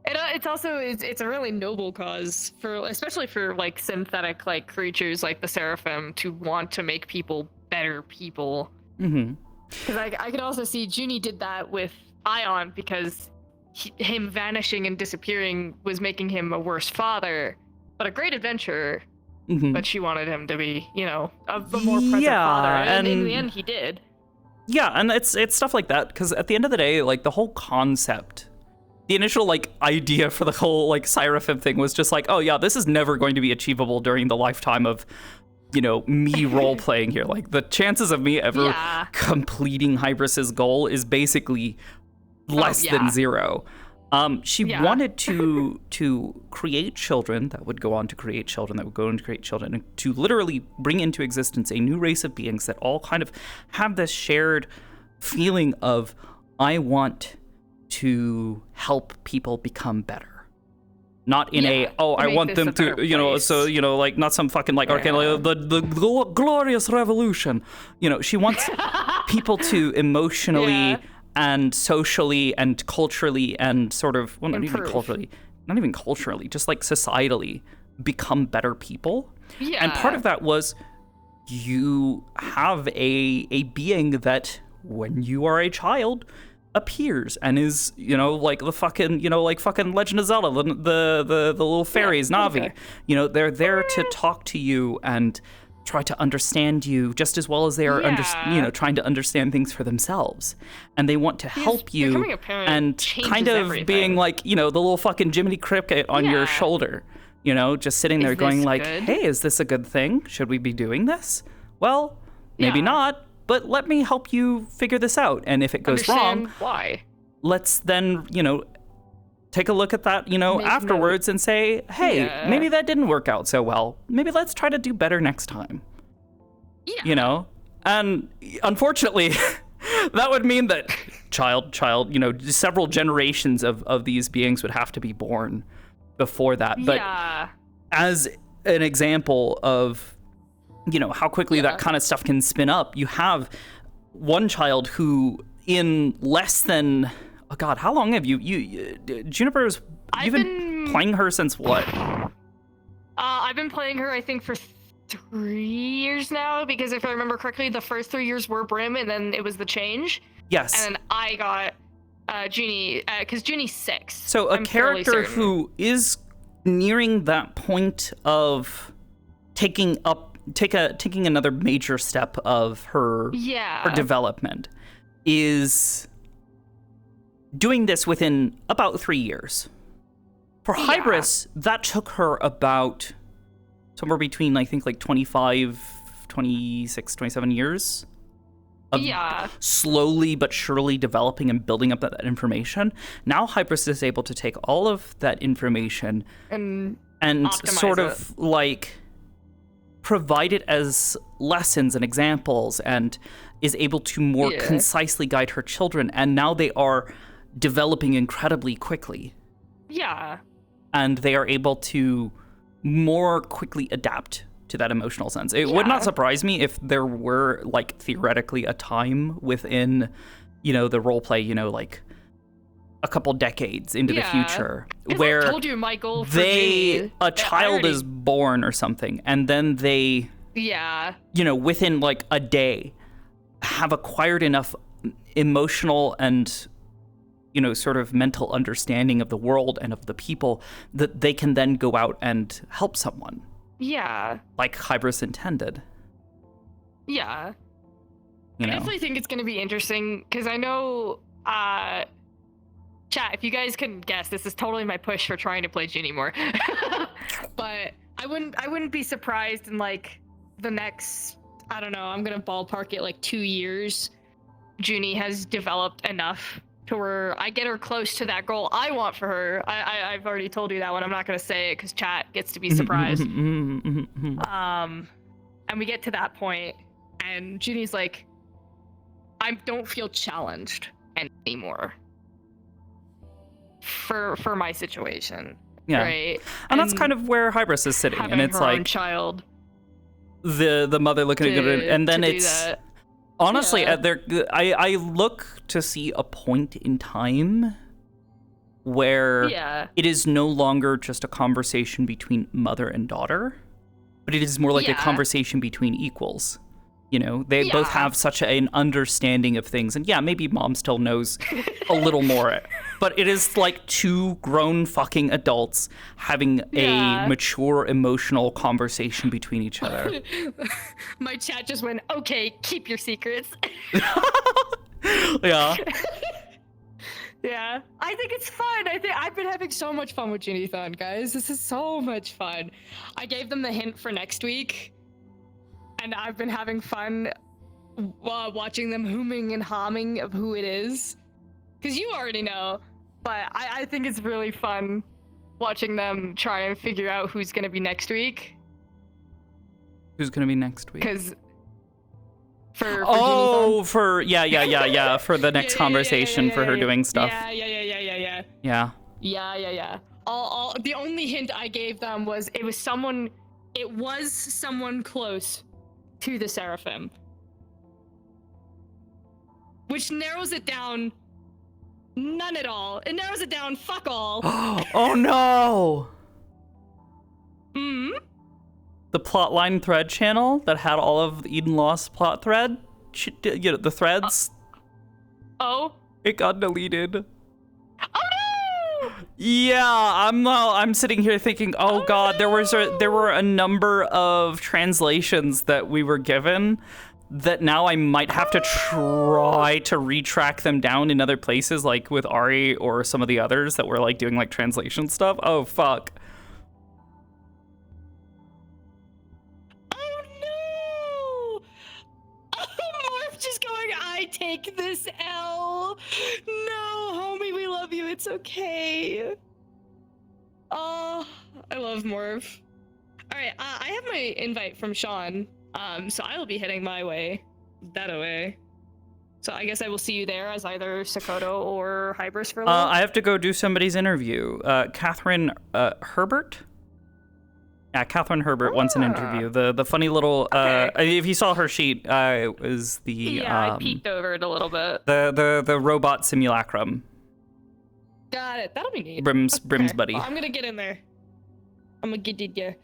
It's also it's a really noble cause especially for like synthetic like creatures like the Seraphim to want to make people better people.
Mm-hmm.
Because I could also see Junie did that with Ion because him vanishing and disappearing was making him a worse father, but a great adventurer.
Mm-hmm.
But she wanted him to be, a more present father, and in the end, he did.
Yeah, and it's stuff like that, because at the end of the day, like, the whole concept, the initial, like, idea for the whole, like, Seraphim thing was just like, oh, yeah, this is never going to be achievable during the lifetime of, me role-playing here. Like, the chances of me ever completing Hybris's goal is basically less than 0. She wanted to create children that would go on to create children that would go on to create children, and to literally bring into existence a new race of beings that all kind of have this shared feeling of, I want to help people become better. Not in I want them to, so, like, not some fucking, like, arcane, like, the glorious revolution. She wants people to emotionally and socially and culturally and sort of, well, not even culturally, just like societally become better people. Yeah. And part of that was you have a being that when you are a child appears and is, like the fucking, like fucking Legend of Zelda, the little fairies, Navi. Okay. They're there to talk to you and try to understand you just as well as they are trying to understand things for themselves, and they want to help you and kind of everything. Being like the little fucking Jiminy Cricket on your shoulder, just sitting there going like, good? Hey, is this a good thing? Should we be doing this? Well, maybe not, but let me help you figure this out, and if it goes wrong,
why?
Let's then take a look at that, afterwards and say, hey, maybe that didn't work out so well. Maybe let's try to do better next time. Yeah. And unfortunately, that would mean that child, several generations of these beings would have to be born before that. But as an example of, how quickly that kind of stuff can spin up, you have one child who in less than... Oh God, how long have you Juniper's? You've been playing her since what?
I've been playing her, I think, for 3 years now. Because if I remember correctly, the first 3 years were Brim, and then it was the change.
Yes.
And then I got Junie, because Junie's 6.
So a character who is nearing that point of taking another major step of her development. is doing this within about 3 years. For Hybris, that took her about somewhere between, I think, like 25, 26, 27 years of slowly but surely developing and building up that information. Now Hybris is able to take all of that information and sort of like provide it as lessons and examples, and is able to more concisely guide her children. And now they are developing incredibly quickly.
Yeah.
And they are able to more quickly adapt to that emotional sense. It would not surprise me if there were, like, theoretically a time within, you know, the role play, you know, like a couple decades into the future where
I told you, Michael,
a child is born or something, and then they, you know, within like a day have acquired enough emotional and, you know, sort of mental understanding of the world and of the people that they can then go out and help someone.
Yeah.
Like Hybris intended.
Yeah.
You know?
I definitely think it's going to be interesting, because I know, chat, if you guys can guess, this is totally my push for trying to play Junie more. But I wouldn't be surprised in, like, the next, I don't know, I'm going to ballpark it like 2 years, Junie has developed enough to where I get her close to that goal I want for her. I've already told you that one. I'm not going to say it because chat gets to be surprised. And we get to that point, and Junie's like, I don't feel challenged anymore for my situation.
Yeah.
Right?
And that's kind of where Hybris is sitting. And it's like,
child.
The mother looking at it, and then it's honestly at their. I look to see a point in time where it is no longer just a conversation between mother and daughter, but it is more like a conversation between equals. You know, they both have such an understanding of things, and maybe mom still knows a little more, but it is like two grown fucking adults having a mature emotional conversation between each other.
My chat just went, okay, keep your secrets.
Yeah.
Yeah, I think it's fun. I've been having so much fun with Junie-thon, guys. This is so much fun. I gave them the hint for next week, and I've been having fun watching them hooming and humming of who it is. Because you already know, but I think it's really fun watching them try and figure out who's going to be next week.
Who's going to be next week?
Because for
for the next conversation for her doing stuff.
Yeah. All the only hint I gave them was it was someone close to the Seraphim, which narrows it down none at all. It narrows it down fuck all.
Oh no.
Hmm.
The plotline thread channel that had all of the Eden Lost plot thread, you know, the threads. It got deleted.
Oh no!
Yeah, I'm sitting here thinking, oh god, there were a number of translations that we were given that now I might have to try to retrack them down in other places, like with Ari or some of the others that were like doing like translation stuff. Oh fuck.
I take this L. No, homie, we love you. It's okay. Oh, I love Morph. All right, I have my invite from Sean. So I will be heading my way, that away. So I guess I will see you there as either Sakoto or Hybris for a little.
I have to go do somebody's interview. Catherine Herbert. Yeah, Catherine Herbert wants an interview. The funny little if you saw her sheet, was the
I peeked over it a little bit.
The robot simulacrum.
Got it. That'll be neat.
Brim's buddy.
Well, I'm gonna get in there. I'm gonna get in there.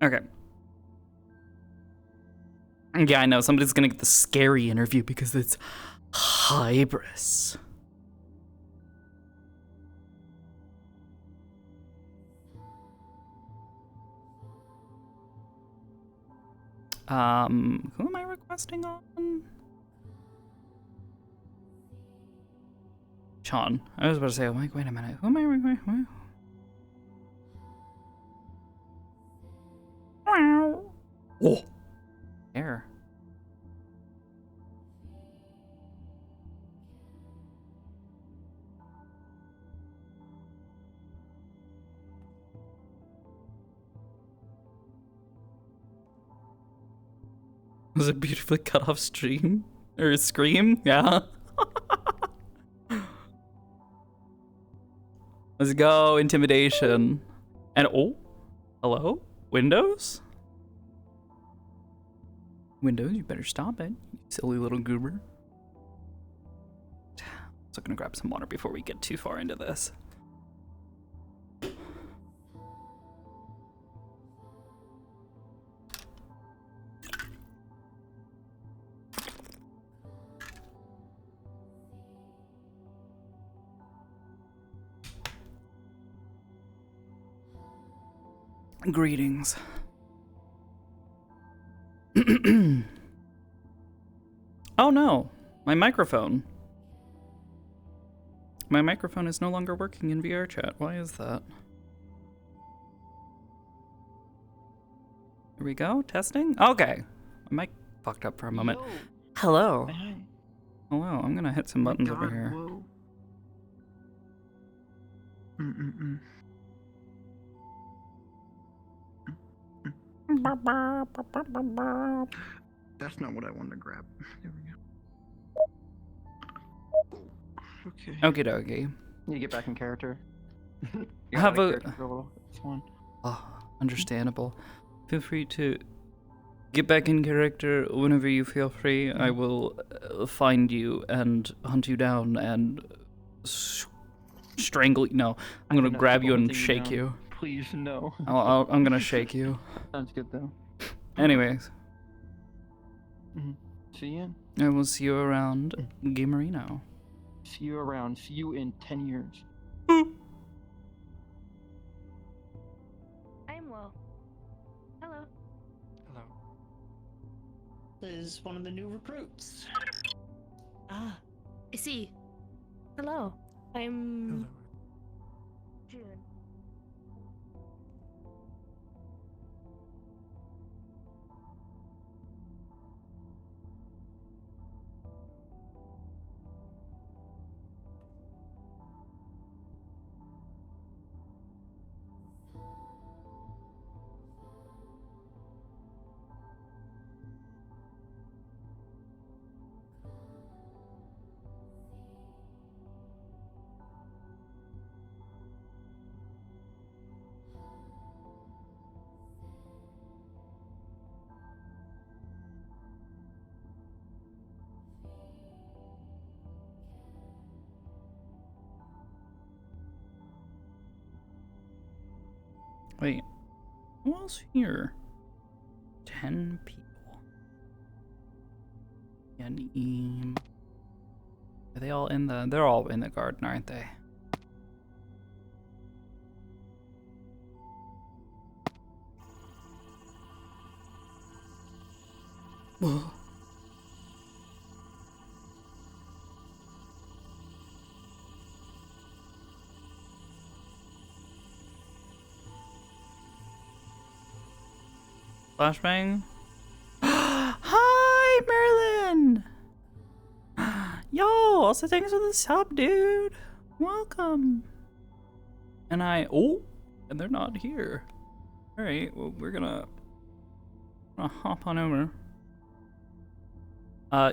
Okay. Yeah, I know somebody's gonna get the scary interview because it's Hybris. Who am I requesting on? Sean. I was about to say, I'm like, wait a minute. Who am I requesting? Oh. Air. Was it beautifully cut off stream? Or scream? Yeah. Let's go, intimidation. And oh, hello? Windows? Windows, you better stop it, you silly little goober. So I'm gonna grab some water before we get too far into this. Greetings. Oh no, my microphone. My microphone is no longer working in VR chat. Why is that? Here we go, testing. Okay, my mic fucked up for a moment.
Yo.
Hello.
Hi.
Hello, I'm gonna hit some buttons over
God,
here.
Whoa. That's not what I wanted to grab. There we go. Okay.
Okie dokie.
You get back in character. You
Have
got out of
a-
character for little. It's fine.
Oh, understandable. Feel free to get back in character whenever you feel free. I will find you and hunt you down and strangle you. No, I'm gonna
not
grab you and
hunting
shake
down.
you.
Please, no.
I'm gonna shake you.
Sounds good though.
Anyways,
See you.
I will see you around Gamerino.
See you around. See you in 10 years.
I'm low. Hello.
Hello.
Is one of the new recruits.
Ah, I see.
Hello. I'm June.
Wait, who else here? 10 people. And are they all in the? They're all in the garden, aren't they? Whoa. Flashbang. Hi, Merlin. Yo, also thanks for the sub, dude. Welcome. And and they're not here. All right, well, we're gonna hop on over.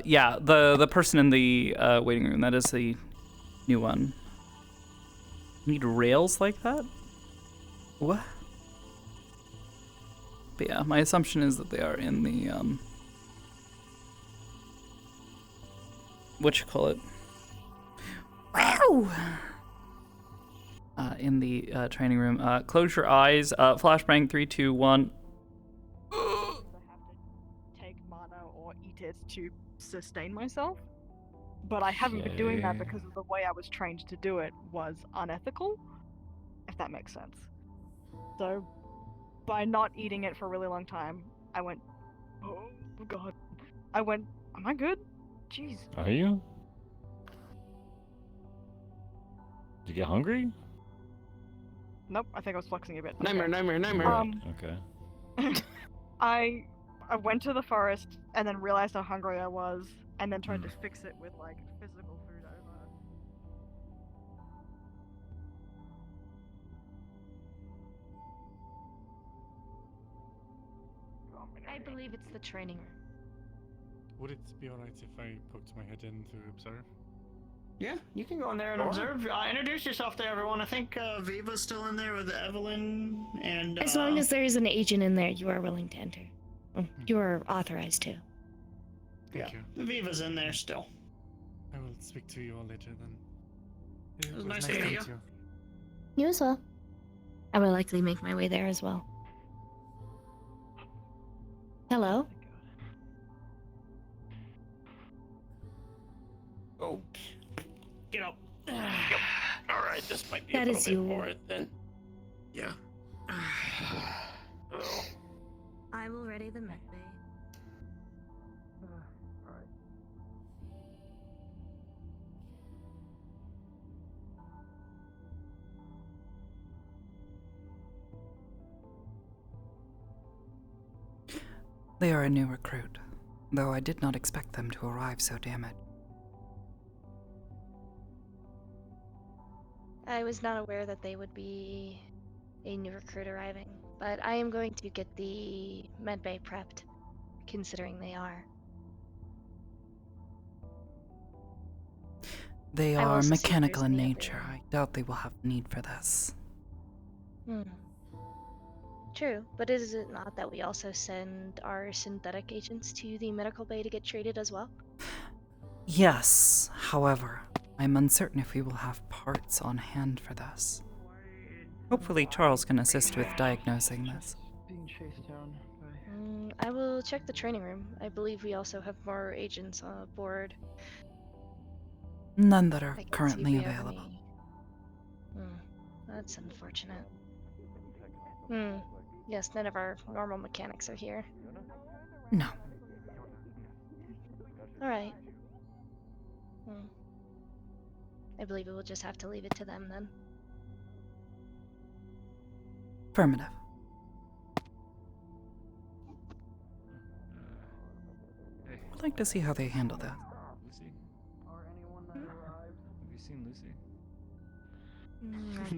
Yeah, the person in the waiting room, that is the new one. Need rails like that? What? But yeah, my assumption is that they are in the, whatchamacallit? Wow! In the training room. Close your eyes. Flashbang 3, 2, 1.
I have to take mana or eat it to sustain myself. But I haven't been doing that because of the way I was trained to do it was unethical, if that makes sense. So, by not eating it for a really long time, I went Oh god. I went, am I good? Jeez.
Are you? Did you get hungry?
Nope, I think I was flexing a bit.
Nightmare,
Okay.
nightmare, nightmare.
Okay.
I went to the forest and then realized how hungry I was, and then tried to fix it with like physical food over.
I believe it's the training room.
Would it be alright if I poked my head in to observe?
Yeah, you can go in there and observe. Introduce yourself to everyone. I think Viva's still in there with Evelyn and.
As long as there is an agent in there, you are willing to enter. You are authorized to.
Thank you.
Viva's in there still.
I will speak to you all later then.
It was nice to meet you.
You as well. I will likely make my way there as well. Hello?
Oh, get up. Yep. All right, this might be
That
a
is
little bit
you.
more then. Yeah. Oh.
I will ready the med bay.
They are a new recruit, though I did not expect them to arrive so damaged.
I was not aware that they would be a new recruit arriving, but I am going to get the medbay prepped, considering they are.
They
I will
are
also see if
mechanical
there's
in
any
nature.
other-
I doubt they will have need for this.
True, but is it not that we also send our synthetic agents to the medical bay to get treated as well?
Yes, however, I'm uncertain if we will have parts on hand for this. Hopefully Charles can assist with diagnosing this.
Being chased down by.
I will check the training room. I believe we also have more agents aboard.
None that are
I can see if
currently
we have
available.
any- That's unfortunate. Yes, none of our normal mechanics are here.
No.
Alright. I believe we will just have to leave it to them then.
Affirmative. I'd like to see how they handle that.
Lucy? Have you seen Lucy?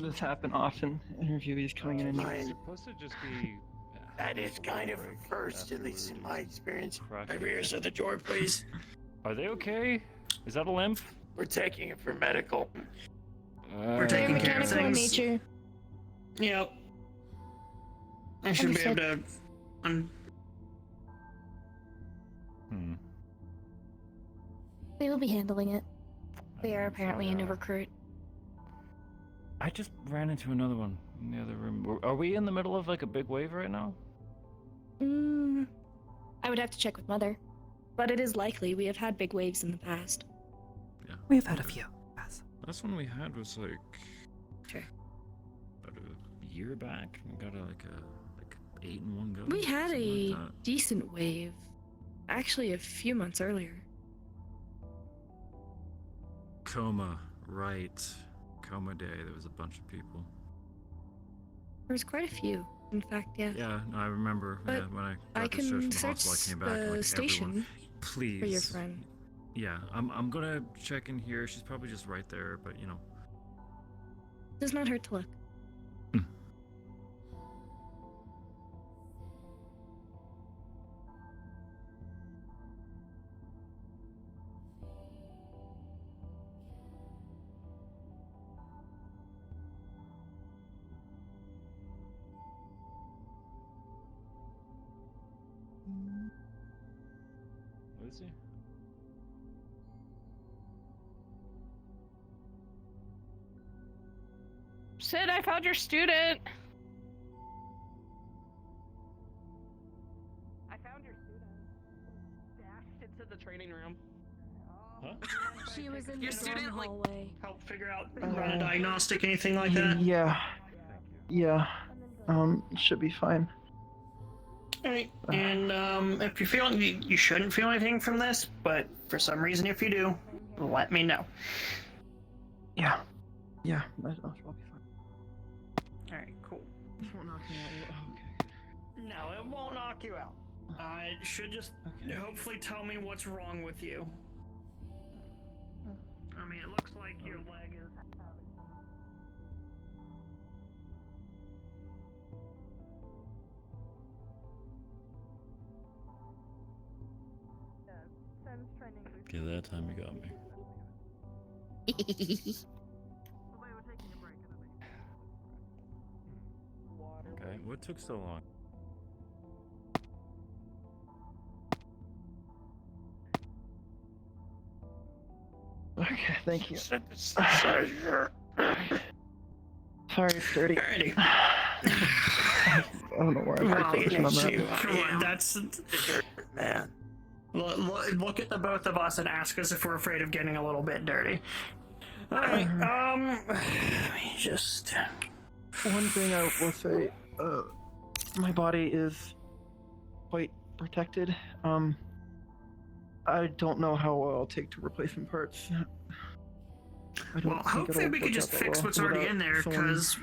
This happen often. Interviewees coming in and
It's supposed to just be.
That is kind of a first, at least in my experience.
Cracking.
Over here, so the door, please.
Are they okay? Is that a limp?
We're taking it for medical. We're
They're
taking care of
Mechanical in
things.
nature.
Yep. I should be able to.
They will be handling it. They are apparently a new recruit.
I just ran into another one in the other room. Are we in the middle of like a big wave right now?
I would have to check with Mother. But it is likely we have had big waves in the past.
Yeah.
We've had a few, yes.
Last one we had was like.
Sure.
About a year back. We got like 8 in one go.
We had
something
a
like that.
decent wave. Actually, a few months earlier.
Coma, right. Coma Day, there was a bunch of people.
There was quite a few. In fact, yeah.
Yeah, no, I remember.
But
Yeah, when I
I
got discharged from
can
the
search
hospital, I came back and
the
like
station
everyone, please.
for your friend.
Yeah, I'm gonna check in here. She's probably just right there, but you know.
Does not hurt to look.
Lucy?
Sid, I found your student. I found your student. Dashed into the training room.
Huh?
She was in
Your
the
student,
wrong
like,
hallway.
help figure out, run a diagnostic, anything like that?
Yeah. Yeah. Should be fine.
Alright, and if you're feeling, you shouldn't feel anything from this, but for some reason if you do, let me know.
Yeah. Yeah, I'll be fine.
Alright, cool.
This won't knock me out. Oh, okay.
No, it won't knock you out. It should just hopefully tell me what's wrong with you. I mean, it looks like your leg is having some...
Okay, that time you got me. Okay, what took so long?
Okay, thank you. Sorry, it's dirty. I don't know where I put this on that.
That's... Man. Look at the both of us and ask us if we're afraid of getting a little bit dirty. Alright, let me just...
One thing I will say, my body is quite protected. I don't know how well I'll take to replacement parts.
Well, hopefully we can just fix what's already in there, because...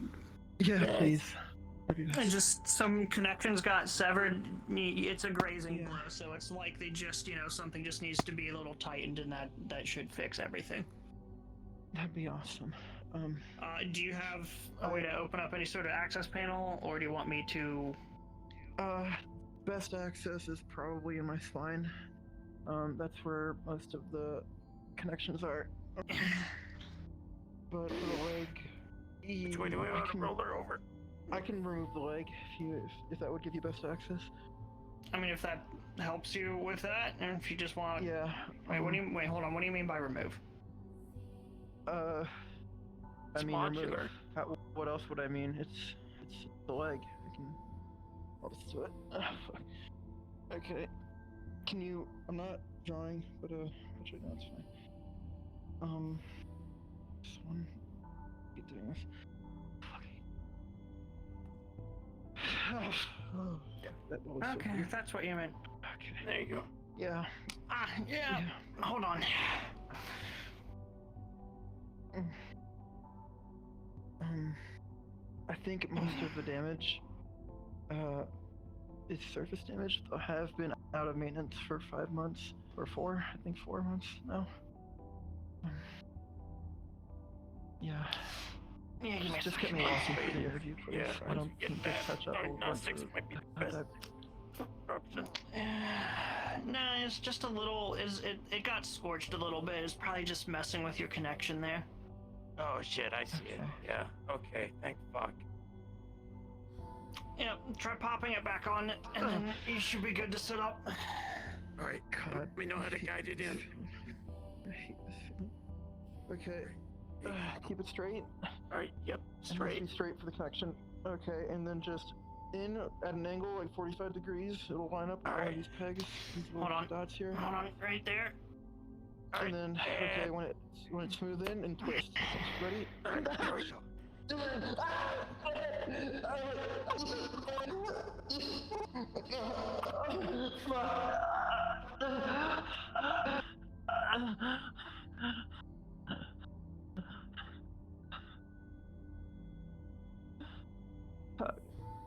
Yeah, please.
And just some connections got severed. It's a grazing blow, so it's likely just, something just needs to be a little tightened, and that should fix everything.
That'd be awesome.
Do you have a way to open up any sort of access panel, or do you want me to...
Best access is probably in my spine. That's where most of the connections are. But for the leg...
Which way do I want to roll her over?
I can remove the leg if that would give you best access.
I mean, if that helps you with that, and if you just want...
Yeah.
Wait, hold on. What do you mean by remove?
I mean,
modular.
What else would I mean? It's the leg. I'll just do it. Fuck. Okay. Can you? I'm not drawing, but actually no, it's fine. This one. Keep doing this.
Okay, if that's what you meant. Okay, there you go.
Yeah.
Yeah. Hold on.
I think most of the damage is surface damage. I have been out of maintenance for 5 months, or 4, I think 4 months now. Yeah.
Yeah,
just get me off the interview, please.
Yeah,
I don't think this touch-up will
diagnostics might be the best option. No, it's just a little. It got scorched a little bit. It's probably just messing with your connection there.
Oh shit, I see it. Yeah. Okay, thank fuck.
Yeah, try popping it back on, and then you should be good to sit up.
Alright, God. We know how to guide it in.
I hate this feeling. Okay. Keep it straight.
Alright, yep, straight.
Be straight for the connection. Okay, and then just in at an angle like 45 degrees. It'll line up with all these pegs. These little dots here.
Hold on, right there.
And then, okay, when it's smooth in and twist. Ready?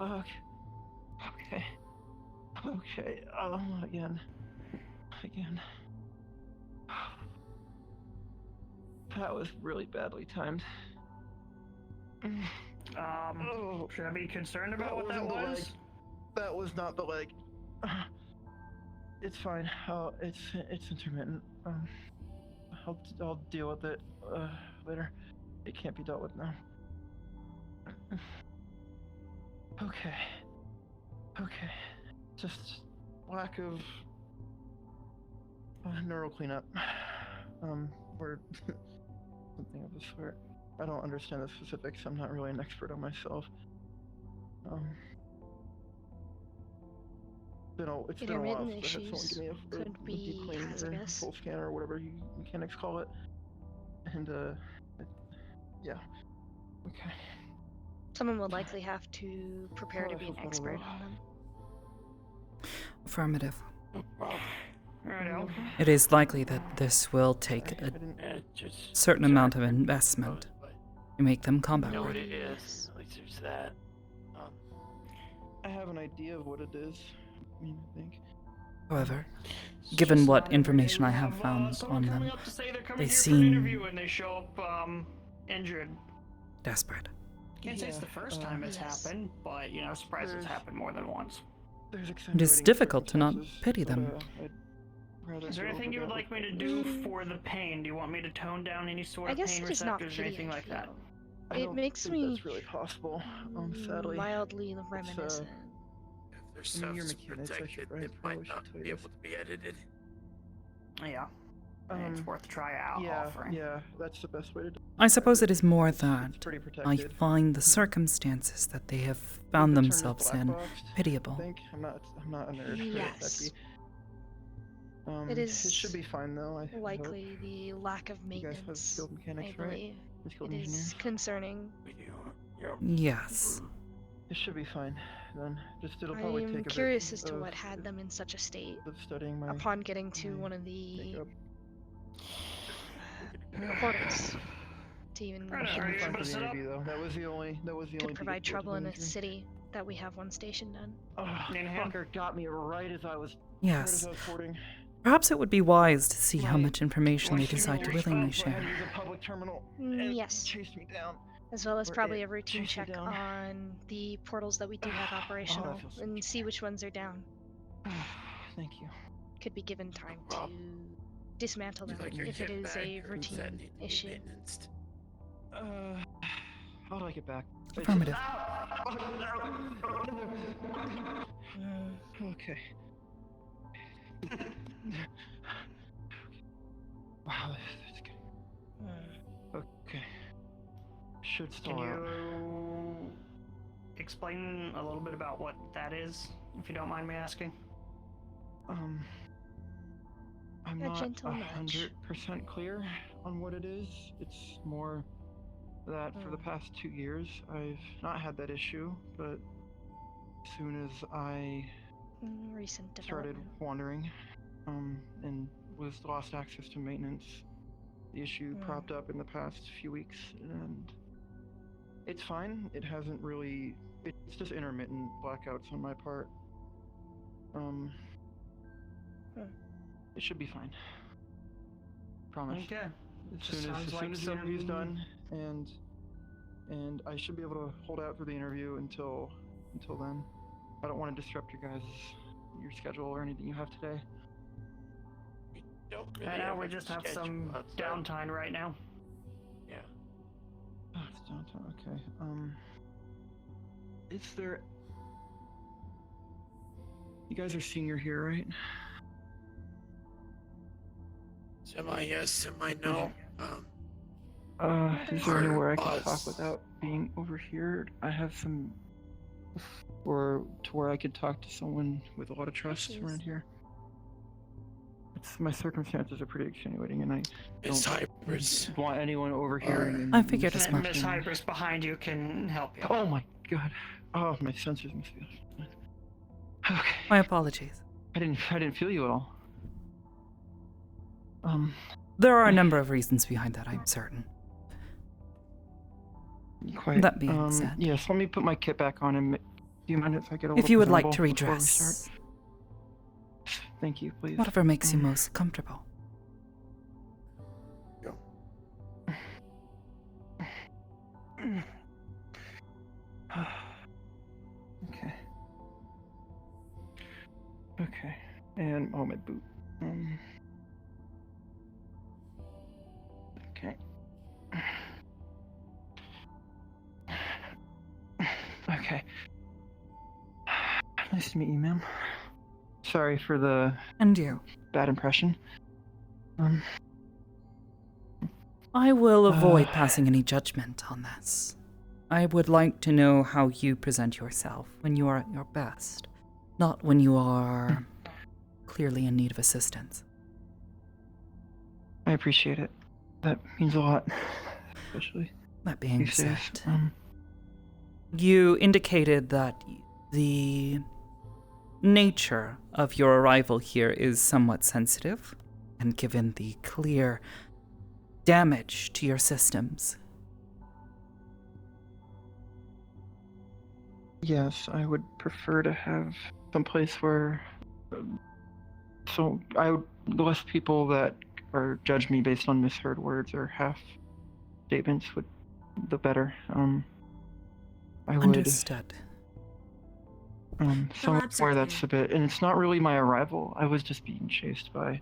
Okay. Again. That was really badly timed.
Should I be concerned about what that was?
That was not the leg. It's fine. It's intermittent. I'll deal with it later. It can't be dealt with now. Okay. Just lack of neural cleanup. Or something of the sort. I don't understand the specifics. I'm not really an expert on myself. It's been a while since I had someone give me a deep clean or full scan or whatever you mechanics call it. And yeah. Okay.
Someone will likely have to prepare to be an expert on them.
Affirmative.
No problem. Righto.
It is likely that this will take a
Just
certain
sorry
amount of
for
investment
but
to make them
you
combat
know what
ready.
it is. At least there's that.
I have an idea of what it is. I mean, I think.
However,
It's
given
just
what
not every
information
day
I
we
have found
someone
on
coming
them,
up to say they're coming
they
here for an
seem
interview and they show up injured.
desperate.
Can't say it's the first time it's happened, but you know, surprises happen more than once.
It is difficult to not pity them.
Is there anything you would like me to do for the pain? Do you want me to tone down any sort
I
of
guess
pain
just not
receptors or anything like that?
It makes me
That's really possible. Sadly,
mildly reminiscent.
If their
I mean, you're
stuff's
mechanics, I
protected,
should- I
it
probably
might
should
not
tell you
be
this.
able to be edited.
Yeah. It's worth a try out offering.
Yeah, that's the best way to do it.
I suppose it is more
It's
that
pretty
I
protected.
find the circumstances that they have found
The term is
themselves
black
in
boxed,
pitiable.
I think I'm not a nerd.
Yes.
It
It is
It should be fine though. I hope.
likely the lack of
You guys have
maintenance.
skilled
I
mechanics, right?
believe
You're skilled
it
engineers.
is concerning.
Yes.
It should be fine then. Just it'll
I
probably take
am
a
curious
bit
as to
of,
what had them in such a state
of studying my
upon getting to
my
one of the
makeup.
portals to even
Right,
Should
are
be
you
fine
able
for
to
the
sit up?
interview though. That was the only
could
big
provide trouble in a
injury.
city that we have one station in.
Oh,
Inhale.
fucker got me right as I was
Yes.
boarding.
Perhaps it would be wise to see how
Right.
much information they
Once you
decide to
reached up,
willingly
I had
share.
to use a public terminal and
Yes.
chased me down.
As well as
Or
probably
it
a routine
chased me
check
down.
on the portals that we do have operational
feels so
and see which ones are down.
Thank you.
Could be given time to dismantle them
Like your
if it
kid
is
back,
a
or does that
routine
need to be
issue.
maintenanced?
How do I get back?
Affirmative.
Okay. Wow, that's good. Okay. Should
Can
stall out.
you explain a little bit about what that is, if you don't mind me asking?
I'm
A
not
gentle nudge.
100% clear on what it is. It's more that for the past 2 years, I've not had that issue, but as soon as I
Recent
started
development.
wandering, and was lost access to maintenance, the issue propped up in the past few weeks, and it's fine. It hasn't really. It's just intermittent blackouts on my part. It should be fine. Promise.
Okay.
As
Just
soon
sounds
as
like
the interview's
some-
done, and I should be able to hold out for the interview until then. I don't want to disrupt your schedule or anything you have today.
Don't really
Right now
have
we
a
just have
schedule
some
outside.
downtime right now.
Yeah.
Oh, it's downtown. Okay. Is there? You guys are senior here, right?
Semi yes, semi no.
Is there anywhere I can talk
Us.
without being overheard? I have some, or to where I could talk to someone with a lot of trust around here. My circumstances are pretty extenuating, and I
Miss
don't
Hybris.
want anyone overhearing. and
I figured as much.
Miss Hybris behind you can help you.
Oh my god! Oh, my sensors must be. Okay.
My apologies.
I didn't feel you at all.
There are a number of reasons behind that, I'm certain.
Quite.
That being said.
Yes. Let me put my kit back on. And do you mind if I get a little
If you would like to
presentable before we
redress,
start? Thank you, please.
whatever makes you most comfortable.
Okay. Okay. And my boot. Okay. Okay. Nice to meet you, ma'am. Sorry for the
And you.
bad impression.
I will avoid passing any judgment on this. I would like to know how you present yourself when you are at your best, not when you are clearly in need of assistance.
I appreciate it. That means a lot, especially
That being
these days.
said, you indicated that the nature of your arrival here is somewhat sensitive, and given the clear damage to your systems.
Yes, I would prefer to have someplace where less people that or judge me based on misheard words or half statements would the better. I would
Understood.
Somewhere that's a bit, and it's not really my arrival. I was just being chased by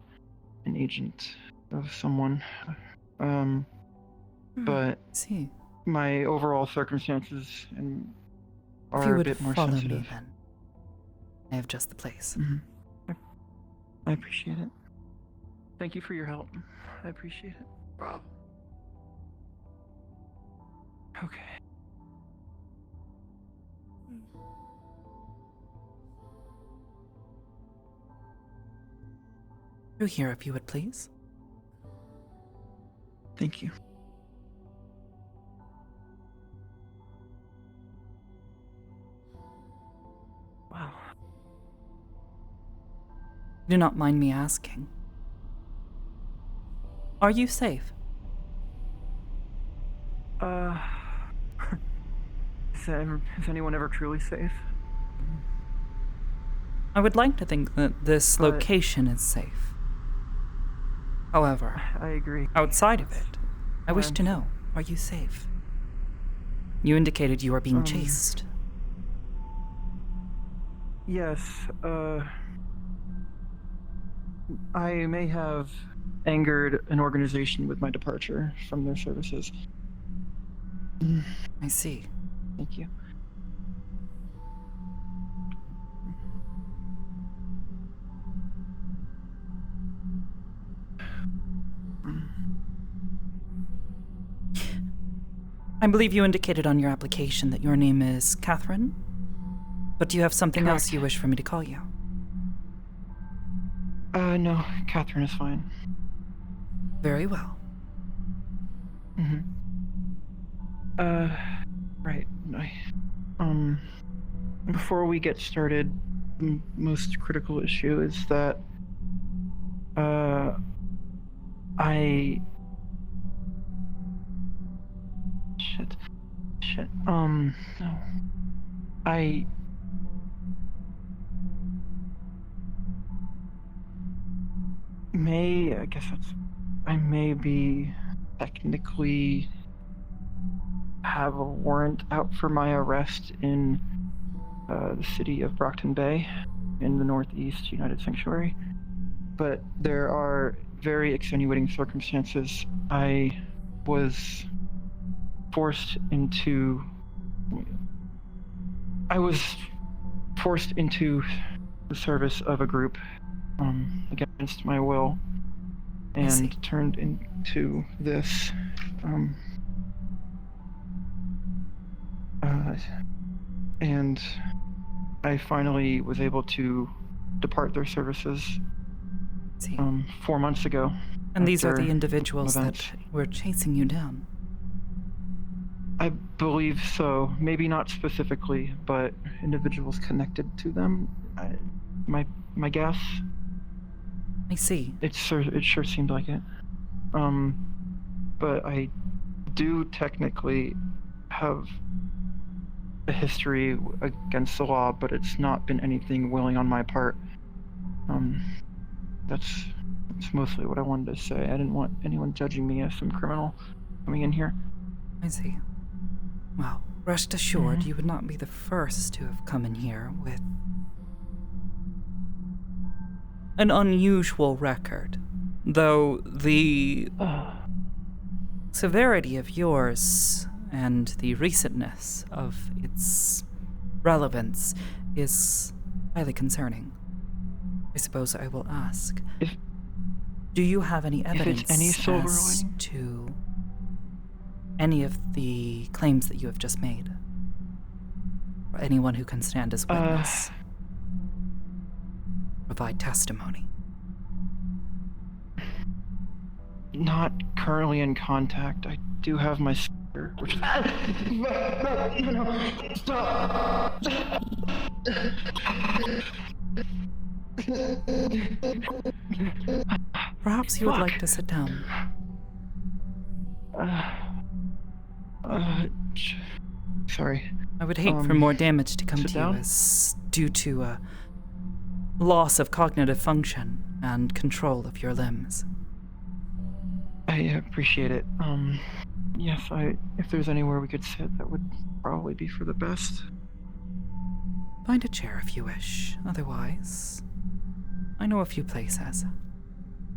an agent of someone. But
see.
My overall circumstances
If you
are a
would
bit more
follow
sensitive.
me, then I have just the place.
I appreciate it. Thank you for your help. I appreciate it.
Rob.
Okay.
Through here, if you would please.
Thank you. Wow.
Do not mind me asking. Are you safe?
Is anyone ever truly safe?
I would like to think that this
But-
location is safe. However,
I agree.
outside of it, I wish to know, are you safe? You indicated you are being chased.
Yes, I may have angered an organization with my departure from their services.
I see.
Thank you.
I believe you indicated on your application that your name is Catherine, but do you have something else
Correct.
you wish for me to call you?
No, Catherine is fine.
Very well.
Right. Before we get started, the most critical issue is that, no. I may be technically have a warrant out for my arrest in the city of Brockton Bay in the Northeast United Sanctuary. But there are very extenuating circumstances. I was forced into the service of a group against my will and turned into this and I finally was able to depart their services 4 months ago.
And these are the
after
individuals
events.
that were chasing you down.
I believe so. Maybe not specifically, but individuals connected to them. My guess.
I see.
It sure seemed like it. But I do technically have a history against the law, but it's not been anything willing on my part. That's mostly what I wanted to say. I didn't want anyone judging me as some criminal coming in here.
I see. Well, rest assured, you would not be the first to have come in here with an unusual record, though the severity of yours and the recentness of its relevance is highly concerning. I suppose I will ask, do you have any evidence
it's any silver
as
lining?
to any of the claims that you have just made? Or anyone who can stand as witness? Provide testimony.
Not currently in contact. I do have my sister, which is... No, stop!
Perhaps you would like to sit down.
Sorry.
I would hate for more damage to come
sit
to
down?
you as due to a loss of cognitive function and control of your limbs.
I appreciate it. Yes, if there's anywhere we could sit, that would probably be for the best.
Find a chair if you wish. Otherwise, I know a few places.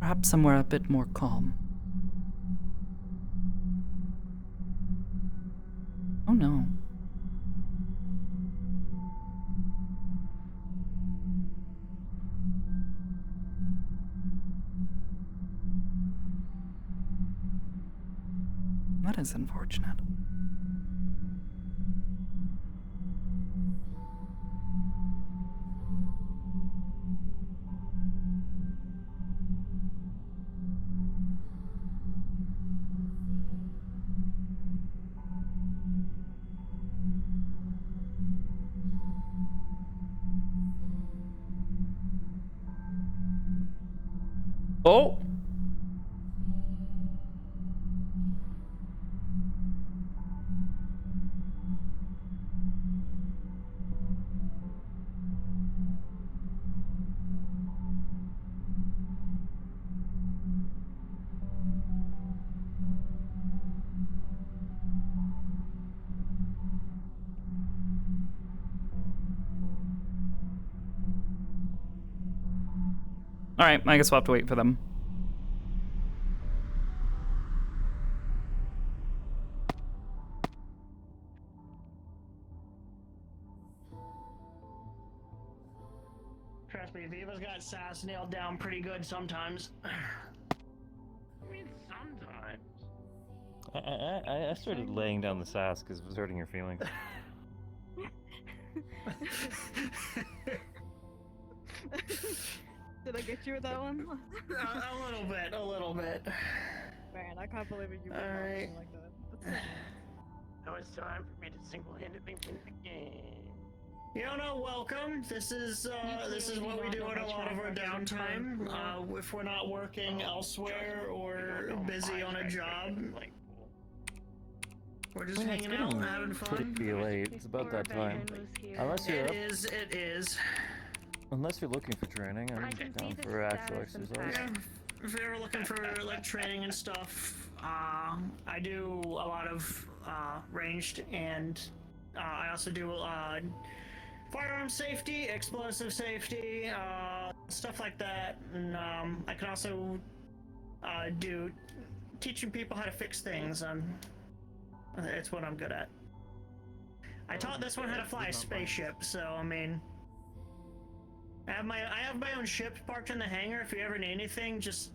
Perhaps somewhere a bit more calm. Oh no. That is unfortunate.
Oh! Alright, I guess we'll have to wait for them.
Trust me, Viva's got sass nailed down pretty good sometimes.
I mean, sometimes.
I started laying down the sass because it was hurting your feelings.
Did I get you with that one?
a little bit.
Man, I can't believe you went
Alright.
like that. That's
Now it's time for me to single-handedly win the game.
Yona, welcome. This is what we do in a lot of our downtime. If we're not working elsewhere or busy on a job, we're just hanging out and having fun.
Pretty late. It's about that time. Unless you're
It is.
unless you're looking for training, I'm down for actual exercise.
Yeah, if you're ever looking for like training and stuff, I do a lot of ranged, and I also do firearm safety, explosive safety, stuff like that. And I can also do teaching people how to fix things. It's what I'm good at. I taught this one how to fly a spaceship, so I mean, I have my own ship parked in the hangar. If you ever need anything, just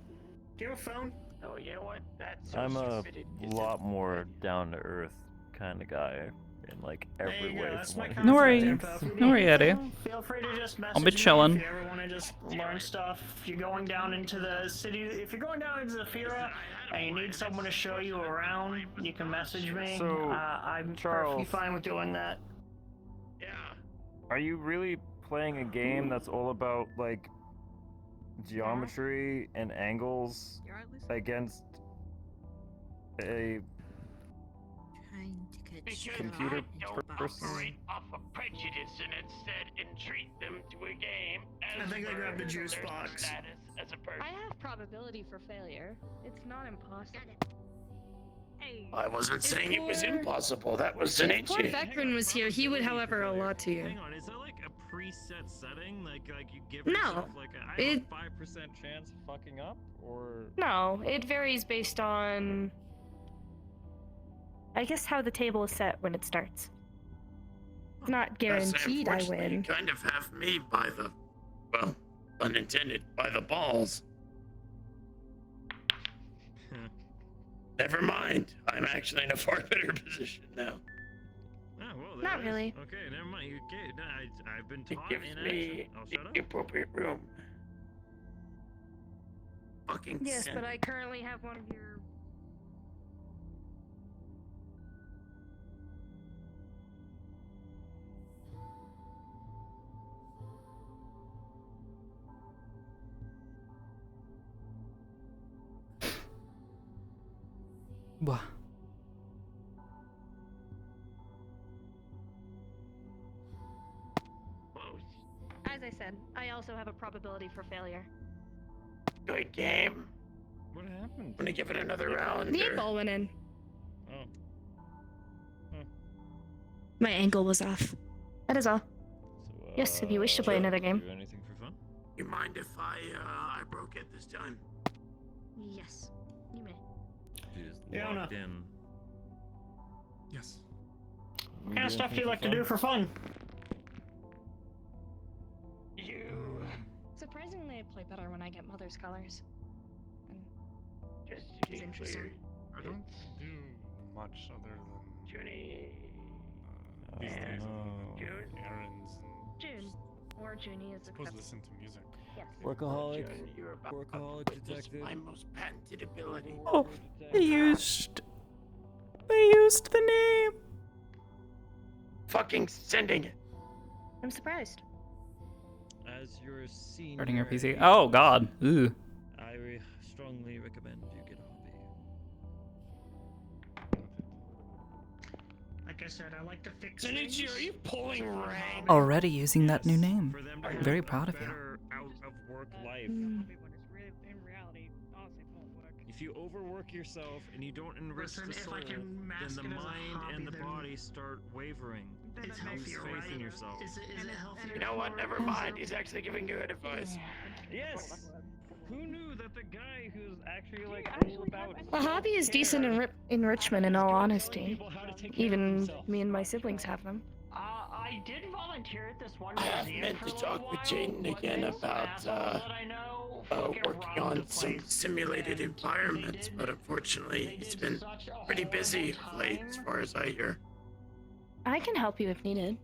do you have a phone?
Oh, you know what? That's so
I'm a
stupid. It
lot more down to earth kind of guy in like every way.
That's
from
my
what I
contact
No worries.
info. If you
No
need
worries, Eddie.
anything, feel free to just message
I'll be
me
chilling.
if you ever want to just learn stuff. If you're going down into the city, if you're going down into the Fira and you need someone to show you around, you can message me.
So,
I'm perfectly
Charles,
fine with doing that.
Yeah.
are you really playing a game that's all about like geometry and angles against a
Because
computer
I don't
person?
operate off of prejudice and instead entreat them to a game
I
as
think I grabbed the
per
juice
their
box.
status as a person.
I have probability for failure. It's not impossible.
I wasn't saying it was
poor-
impossible. That was an
If poor
ancient.
Vectrin was here, he would, however, a lot to you.
Hang on, is that like a preset setting? Like you give
No,
yourself like I have
it-
a 5% chance of fucking up, or
No, it varies based on, I guess, how the table is set when it starts. It's not guaranteed I
unfortunately,
win.
kind of have me by the, well, unintended, by the balls. Never mind. I'm actually in a far better position now.
oh well.
Not
there it is.
really.
Okay, never mind. You get. I've been
It
taught
gives
in
me
action. I'll shut up.
the appropriate room. Fucking
Yes,
sin.
but I currently have one of your.
Wha-
As I said, I also have a probability for failure.
Good game.
What happened?
Want to give it another round?
The
or-
8-ball went in.
Oh.
My angle was off. That is all.
So,
Yes, if you wish to play another game.
Do anything for fun?
You mind if I broke it this time?
Yes, you may.
She's
Yeah,
locked in.
Yes.
What kind of stuff do you like to do for fun?
Surprisingly, I play better when I get mother's colors.
Just
It's interesting.
I don't do much other than these days, other than errands and
June. Or Junie is
suppose
accepted.
listen to music.
Yes.
Workaholic.
You're about
Workaholic
to witness
detective.
my most patented ability.
Oh, they used the name.
Fucking sending it.
I'm surprised.
As your senior.
Starting your PC. Oh God. Ooh.
I strongly recommend you get a hobby.
Like I said, I like to fix
Zenichi,
things.
are you pulling rank?
Already using that new name.
For them to
I'm
have
very
a
proud of you.
better out of work life.
Mm.
In reality, honestly, it won't work.
If you overwork yourself and you don't enrich
Listen,
the
if
soul,
I can
then
mask
the
it as a
mind
hobby,
and the
then
body start wavering.
It's
Lose
healthier,
faith
right?
in yourself.
Is it healthier?
You know what?
for-
Never mind. He's actually giving good advice.
Yes. Who knew that the guy who's actually like all about
A hobby is decent enrichment, in all honesty. Even me and my siblings have them.
I did volunteer at this one
I have
museum
meant
for
to
a little
talk with
while,
Jaden
but
again
this
about
asshole that I know fucking
working
robbed
on
the
some
place,
simulated
and
environments,
they
but
did-
unfortunately
they
he's
did
been
such a
pretty busy
horrible
of late, as
time.
far as I hear.
I can help you if needed.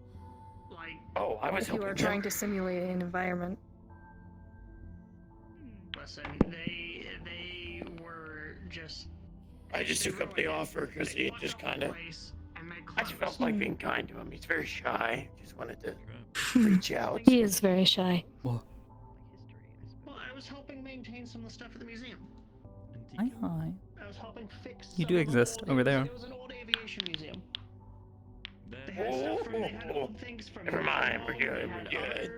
Like,
Oh, I was
If you
hoping
are trying to simulate an environment.
listen, they were just.
I just
they
took up the
ruined it.
offer because
They
he
fucked
just
up the
kind of.
place, and they
I just felt
closed.
like being kind to him. He's very shy. Just wanted to reach out.
He is very shy.
Well,
Well, I was helping maintain some of the stuff at the museum.
hi, hi.
I was helping fix.
You
some
do
of the
exist
old
over there.
It was an old aviation museum. They
That
had
Oh,
stuff from. They had
oh,
old things from.
Never mind, we're
Vietnam,
good,
they
we're
had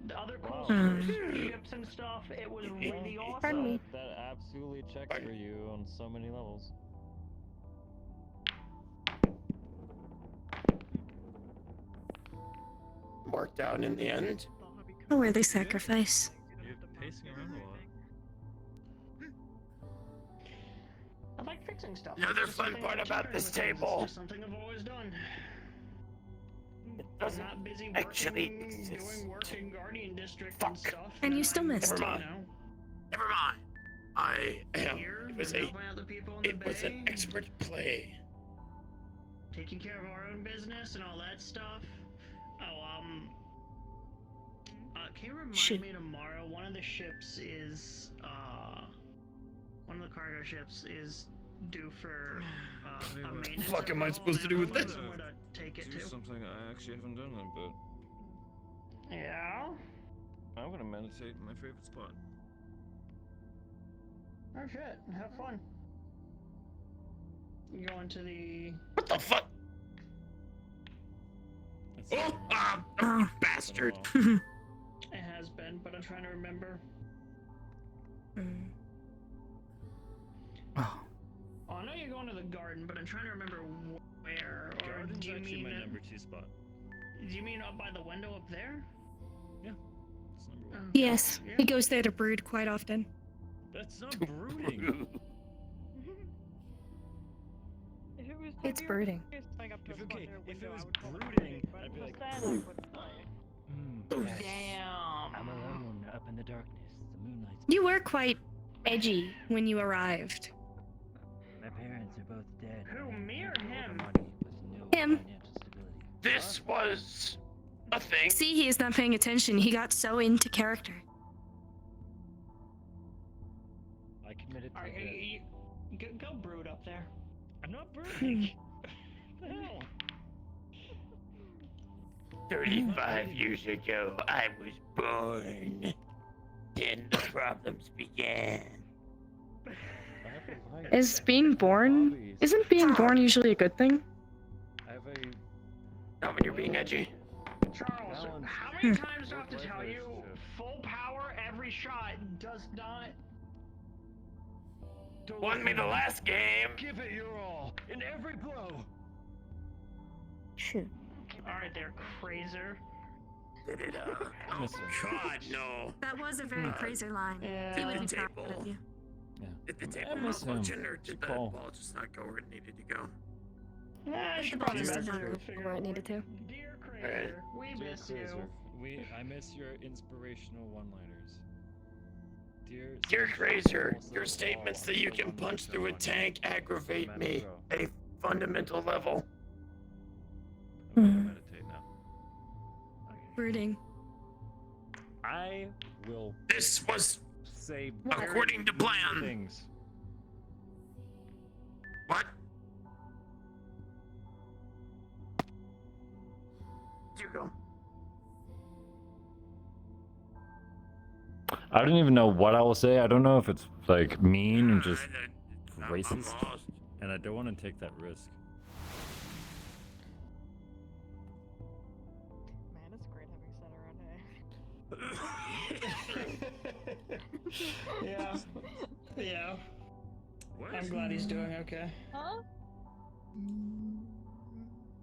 good.
other cool
Hmm.
ships and stuff. It was really awesome.
Pardon me.
That absolutely checks
Pardon?
for you on so many levels.
Worked out in the end.
A worthy sacrifice.
You're pacing around a lot.
I like fixing stuff.
The other
It's just
fun
something
part
I've
about
taken
this
with me.
table-
It's just something I've always done.
It
I'm
doesn't
not busy
actually
working,
exist.
doing work in Guardian District
Fuck.
and stuff.
And you
then
still
I'm,
missed.
Never mind.
You know,
Never mind. I am.
here,
It was
helping out the people in
It
the
was an
bay,
expert play.
taking care of our own business and all that stuff. Oh, can you remind
Shoot.
me tomorrow? One of the ships is, one of the cargo ships is due for, a maintenance.
Fuck am I
overhaul,
supposed to
and
do with
I don't
this?
know where to take it
Do
to.
something I actually haven't done in a bit.
Yeah.
I'm gonna meditate in my favorite spot.
Oh shit! Have fun. You going to the?
What the fuck? Oh, you bastard!
It has been, but I'm trying to remember.
Mm.
Oh,
Oh, I know you're going to the garden, but I'm trying to remember where. Or
Garden's
do you
actually
mean?
my number 2 spot.
Do you mean up by the window up there?
Yeah, it's number 1.
Yes,
Yeah.
he goes there to brood quite often.
That's not brooding.
If it was
It's
Tiberius
brooding.
going up to
If
a
okay,
window,
if it was
I would call it
brooding,
but
I'd be like,
just then I wouldn't play.
Damn.
I'm alone up in the darkness. The moonlight's.
You were quite edgy when you arrived.
My parents are both dead.
Who,
and I
me or
came
him?
over money with no
Him.
financial stability.
This was a thing.
See, he is not paying attention. He got so into character.
I committed to
Alright,
this.
go brood up there.
I'm not brooding. What the hell?
35 years ago, I was born. Then the problems began.
I have
Is being born... Isn't being born usually a good thing?
I have a...
Not when you're being edgy.
Charles, how many times do I have to tell you? Full power every shot does not.
Won me the last game.
Give it your all in every blow.
Shoot.
Alright there, Crazer.
Did it,
Miss him.
God, no.
That was a very crazy line.
Yeah.
He would be
Did the
proud
table.
of you.
Did the table
miss him.
malfunction, or did the
Call.
ball just not go where it needed to go?
Yeah, I should
The ball
probably
just
message
did not
her
go
to figure
where
out
it needed to.
Dear
Alright.
Crazer, we
Dear
miss you.
Crazer, I miss your inspirational one-liners.
Dear Crazer, your statements that you can punch through a tank aggravate me at a fundamental level.
I'm gonna meditate now.
Brooding.
I will
This was
say
according to plan.
things.
What? You go.
I don't even know what I will say. I don't know if it's like mean and just
I'm
racist,
lost.
and I don't want to take that risk.
Man, it's great having Center around
Yeah. Yeah. I'm glad he's doing okay.
Huh?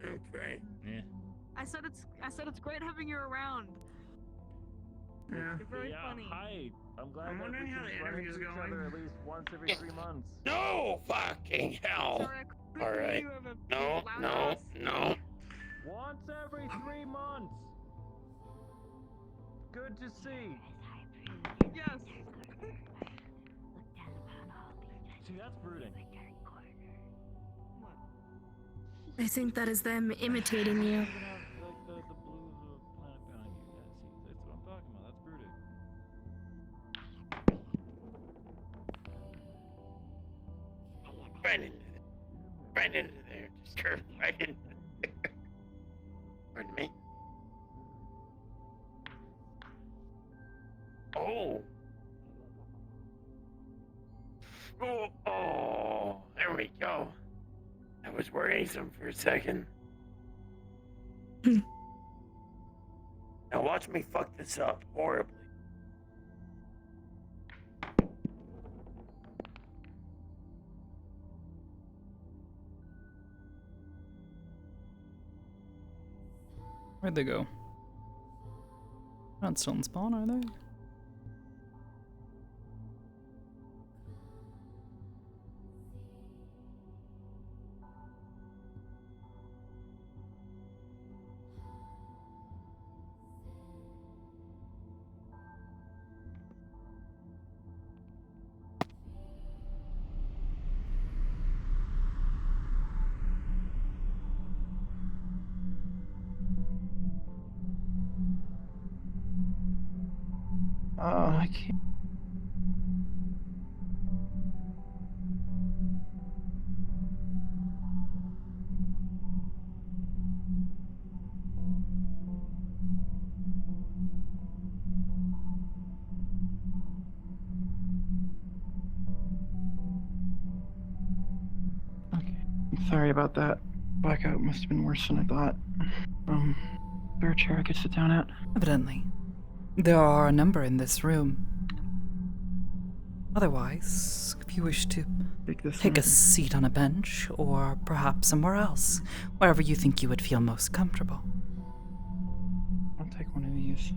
Okay.
Yeah.
I said it's great having you around.
Yeah.
You're very
Yeah,
funny.
hi. I'm glad
I'm
that
wondering
we
how
can
the
run
interview's
into each
going.
other at least once every 3 months.
No fucking hell.
Sorry, I couldn't
All
hear
right.
you have a
No,
loud
no,
ass.
no.
Once every 3 months. Good to see.
Yes.
See, that's brooding.
I think that is them imitating you.
Like the blue planet behind you. Yeah, see, that's what I'm talking about. That's brooding.
Right into there. Right into there. Just curve right into there. Pardon me. Oh. Oh, there we go. That was worrisome for a second. Now watch me fuck this up horribly.
Where'd they go? Not still in spawn, are they?
I can't. Okay, I'm sorry about that. Blackout must have been worse than I thought. Is there a chair I could sit down at?
Evidently. There are a number in this room. Otherwise, if you wish to take a seat on a bench, or perhaps somewhere else, wherever you think you would feel most comfortable.
I'll take one of these.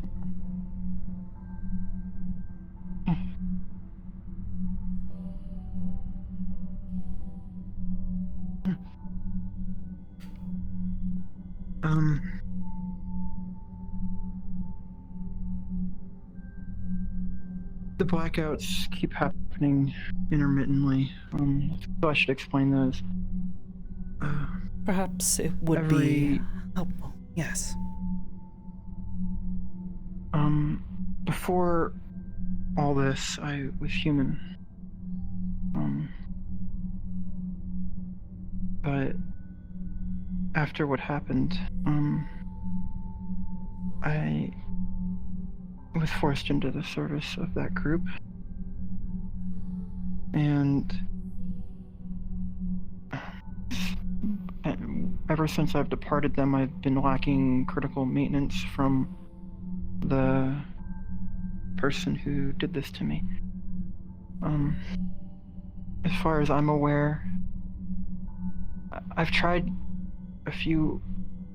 The blackouts keep happening intermittently. So I should explain those.
Perhaps it would be helpful, yes.
Before all this, I was human. But after what happened, I was forced into the service of that group. And ever since I've departed them, I've been lacking critical maintenance from the person who did this to me. As far as I'm aware, I've tried a few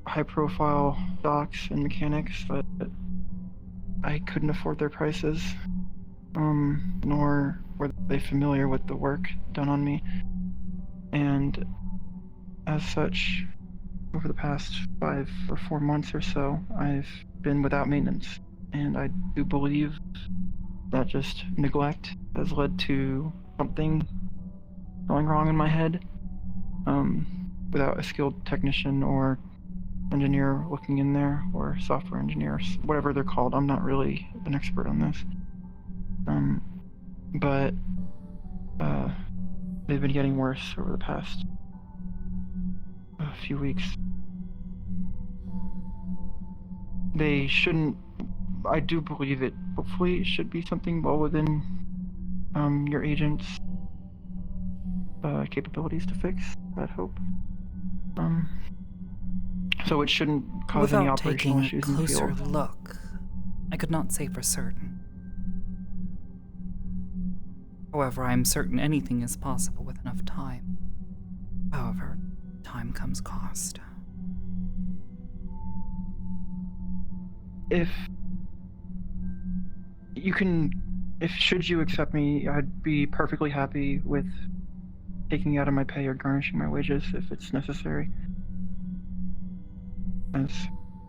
high-profile docs and mechanics, but I couldn't afford their prices, nor were they familiar with the work done on me. And as such, over the past 5 or 4 months or so, I've been without maintenance. And I do believe that just neglect has led to something going wrong in my head. Without a skilled technician or engineer looking in there, or software engineers, whatever they're called. I'm not really an expert on this. But they've been getting worse over the past few weeks. They shouldn't, I do believe it hopefully should be something well within your agent's capabilities to fix, I'd hope. So it shouldn't cause any operational issues in the field.
Without taking a closer look, I could not say for certain. However, I am certain anything is possible with enough time. However, time comes cost.
If should you accept me, I'd be perfectly happy with taking out of my pay or garnishing my wages if it's necessary, as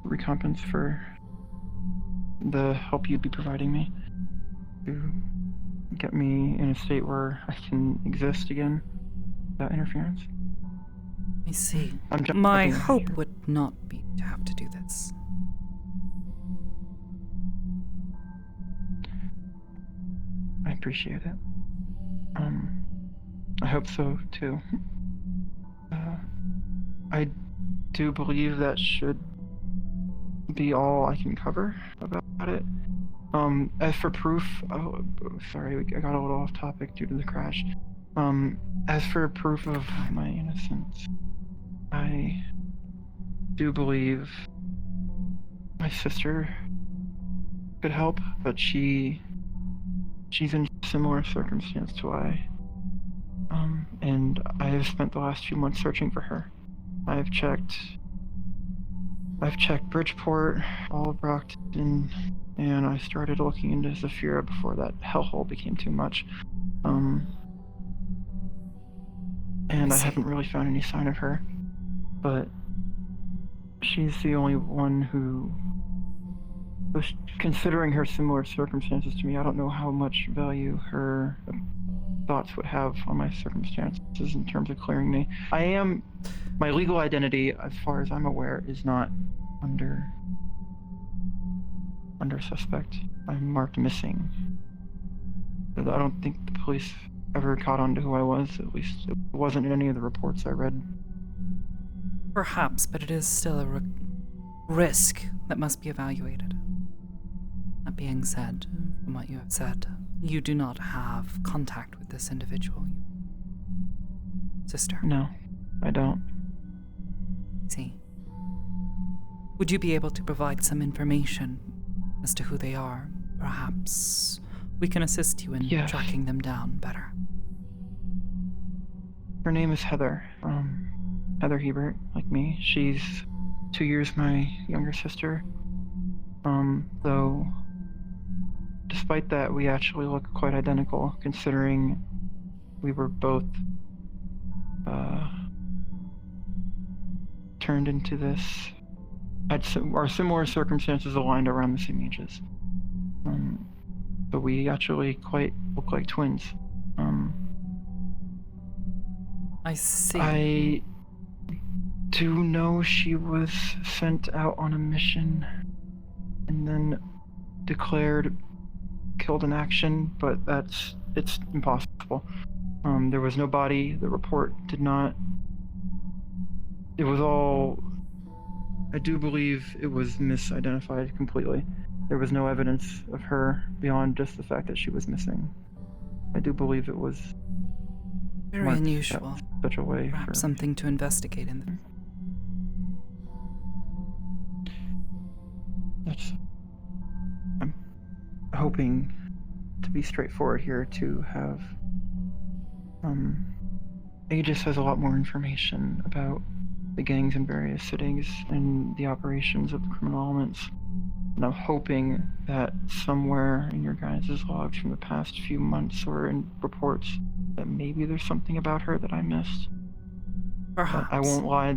recompense for the help you'd be providing me to get me in a state where I can exist again without interference.
I see. My hope would not be to have to do this.
I appreciate it. I hope so too. I do believe that should be all I can cover about it. As for proof, oh, sorry, I got a little off topic due to the crash. As for proof of my innocence, I do believe my sister could help, but she's in similar circumstance to I. And I have spent the last few months searching for her. I've checked Bridgeport, all of Brockton, and I started looking into Zafira before that hellhole became too much. And I haven't really found any sign of her, but she's the only one who, considering her similar circumstances to me, I don't know how much value her thoughts would have on my circumstances in terms of clearing me. My legal identity, as far as I'm aware, is not under suspect. I'm marked missing. I don't think the police ever caught on to who I was, at least it wasn't in any of the reports I read.
Perhaps, but it is still a risk that must be evaluated. That being said, from what you have said, you do not have contact with this individual, sister.
No, I don't.
See. Would you be able to provide some information as to who they are? Perhaps we can assist you in tracking them down better.
Her name is Heather. Heather Hebert, like me. She's 2 years my younger sister. Though, despite that, we actually look quite identical, considering we were both turned into this. Our similar circumstances aligned around the same ages. But we actually quite look like twins.
I see.
I do know she was sent out on a mission and then declared killed in action, but it's impossible. There was no body. The report did not. It was all. I do believe it was misidentified completely. There was no evidence of her beyond just the fact that she was missing. I do believe it was
very unusual.
Such a way.
Perhaps something to investigate in there.
hoping to be straightforward here to have Aegis has a lot more information about the gangs in various cities and the operations of the criminal elements. And I'm hoping that somewhere in your guys' logs from the past few months or in reports that maybe there's something about her that I missed.
Perhaps.
I won't lie,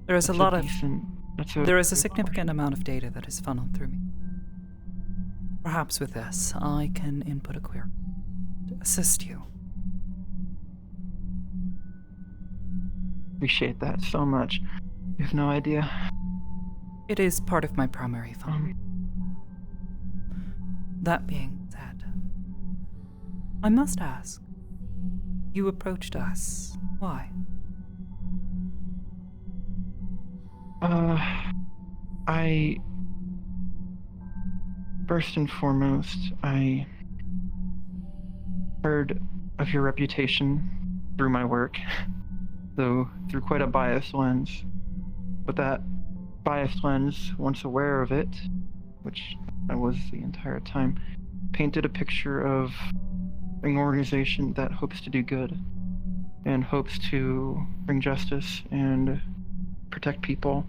there is
a significant amount of data that is funneled through me. Perhaps with this, I can input a query to assist you.
Appreciate that so much. You have no idea.
It is part of my primary fund. That being said, I must ask, you approached us. Why?
First and foremost, I heard of your reputation through my work, though through quite a biased lens. But that biased lens, once aware of it, which I was the entire time, painted a picture of an organization that hopes to do good and hopes to bring justice and protect people,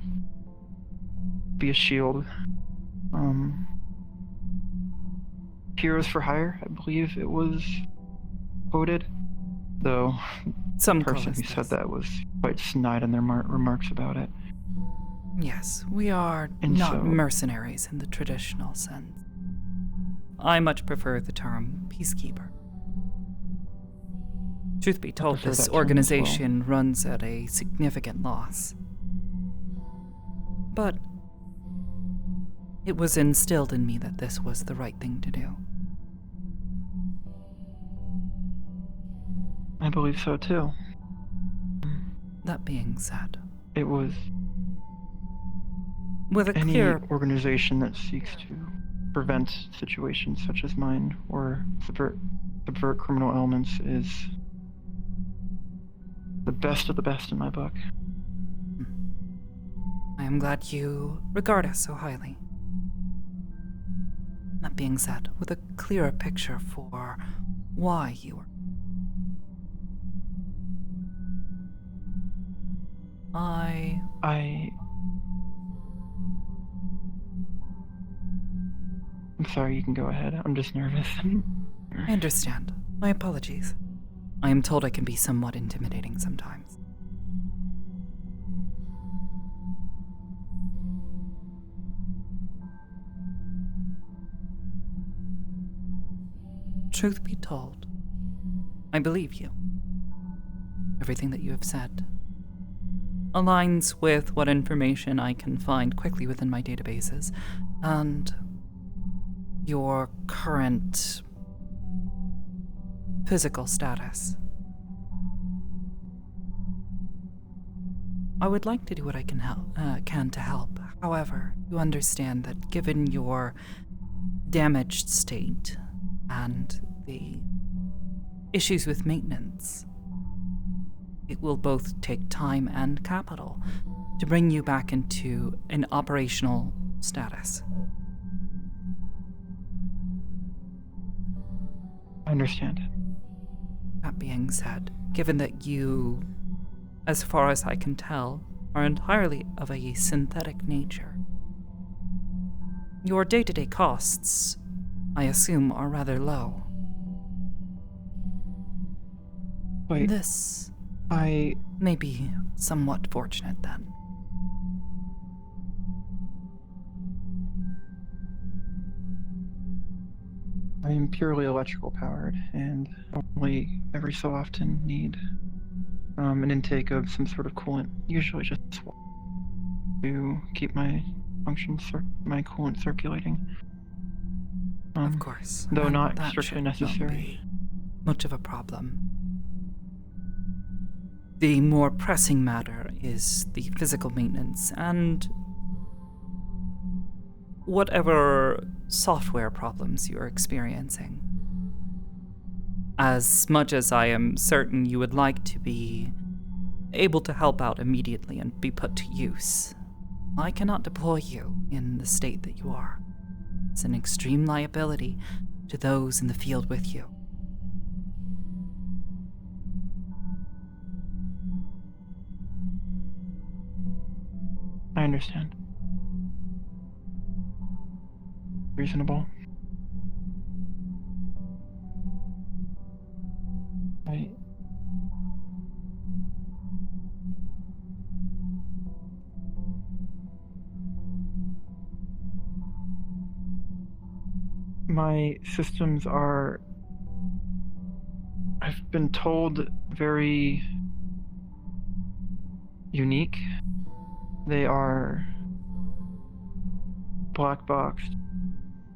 be a shield. Heroes for hire, I believe it was quoted, though
some
person who said that was quite snide in their remarks about it.
Yes, we are not mercenaries in the traditional sense. I much prefer the term peacekeeper. Truth be told, this organization runs at a significant loss. But it was instilled in me that this was the right thing to do.
I believe so too.
That being said,
it was
with a
any
clear
organization that seeks to prevent situations such as mine or subvert criminal elements is the best of the best in my book.
I am glad you regard us so highly. That being said, with a clearer picture for why you are.
I'm sorry, you can go ahead. I'm just nervous.
I understand. My apologies. I am told I can be somewhat intimidating sometimes. Truth be told, I believe you. Everything that you have said aligns with what information I can find quickly within my databases, and your current physical status. I would like to do what I can to help. However, you understand that given your damaged state and the issues with maintenance, it will both take time and capital to bring you back into an operational status.
I understand.
That being said, given that you, as far as I can tell, are entirely of a synthetic nature, your day-to-day costs, I assume, are rather low.
Wait.
This may be somewhat fortunate then.
I am purely electrical powered and only every so often need an intake of some sort of coolant, usually just to keep my my coolant circulating.
Of course.
Though not
that
strictly
should
necessary.
Not be much of a problem. The more pressing matter is the physical maintenance and whatever software problems you're experiencing. As much as I am certain you would like to be able to help out immediately and be put to use, I cannot deploy you in the state that you are. is an extreme liability to those in the field with you.
I understand. Reasonable. My systems are, I've been told, very unique. They are black boxed,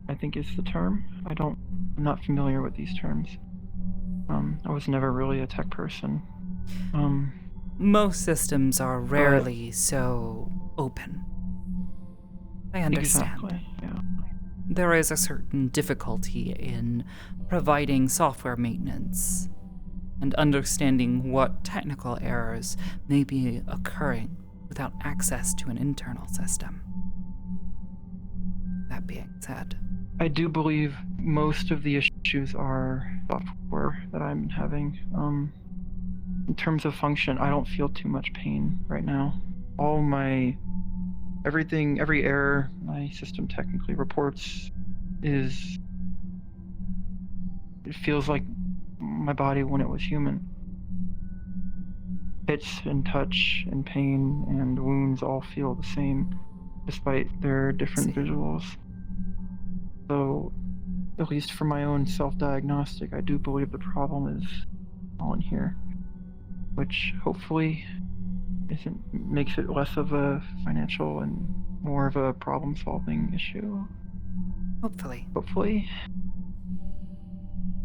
I think is the term. I'm not familiar with these terms. I was never really a tech person.
Most systems are rarely so open. I understand.
Exactly, yeah.
There is a certain difficulty in providing software maintenance and understanding what technical errors may be occurring without access to an internal system. That being said,
I do believe most of the issues are software that I'm having. In terms of function, I don't feel too much pain right now. Every error my system technically reports it feels like my body when it was human. Hits and touch and pain and wounds all feel the same, despite their different visuals. So, at least for my own self-diagnostic, I do believe the problem is all in here, which hopefully makes it less of a financial and more of a problem-solving issue. Hopefully.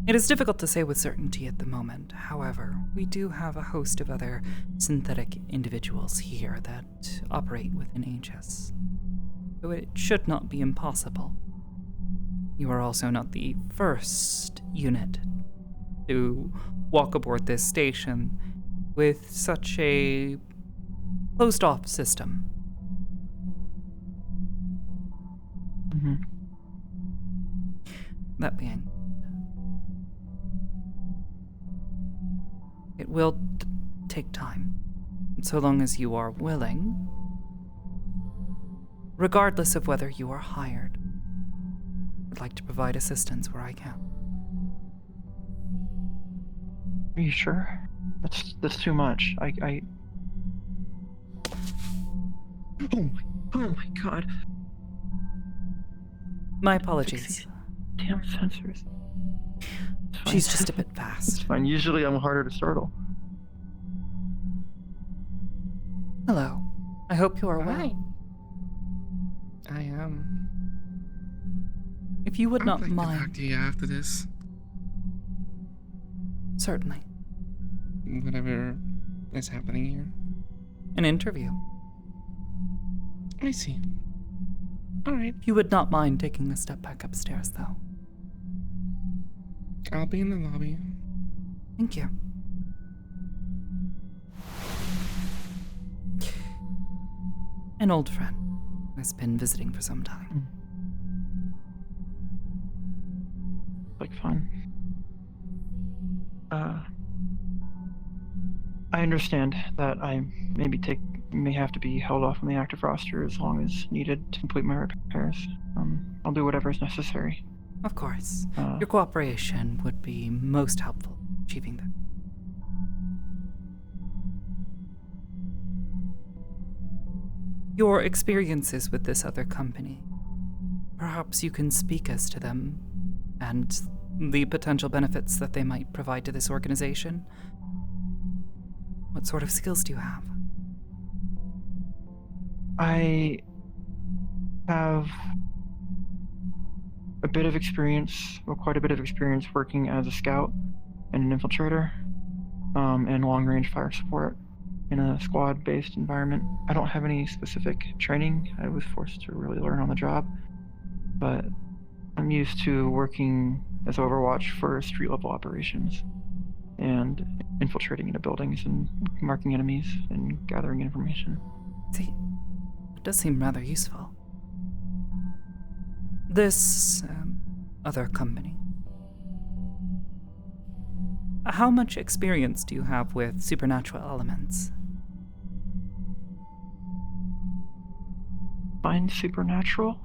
it is difficult to say with certainty at the moment. However, we do have a host of other synthetic individuals here that operate within Aegis, so it should not be impossible. You are also not the first unit to walk aboard this station with such a closed-off system.
Mm-hmm.
That being, it will take time, so long as you are willing, regardless of whether you are hired. I'd like to provide assistance where I can.
Are you sure? That's too much. Oh my god.
My apologies.
Damn sensors.
She's just a bit fast.
It's fine. Usually I'm harder to startle.
Hello. I hope you are well.
I am.
If you would not
I'd like
mind.
to talk to you after this.
Certainly.
Whatever is happening here.
An interview.
I see. Alright.
If you would not mind taking a step back upstairs, though.
I'll be in the lobby.
Thank you. An old friend who has been visiting for some time.
Like fun. I understand that I may have to be held off on the active roster as long as needed to complete my repairs. I'll do whatever is necessary.
Of course. Your cooperation would be most helpful in achieving that. Your experiences with this other company. Perhaps you can speak as to them and the potential benefits that they might provide to this organization. What sort of skills do you have?
I have a bit of experience, well, quite a bit of experience working as a scout and an infiltrator, and long-range fire support in a squad-based environment. I don't have any specific training. I was forced to really learn on the job, but I'm used to working as Overwatch for street-level operations and infiltrating into buildings and marking enemies and gathering information.
See, it does seem rather useful. This other company. How much experience do you have with supernatural elements?
Find supernatural?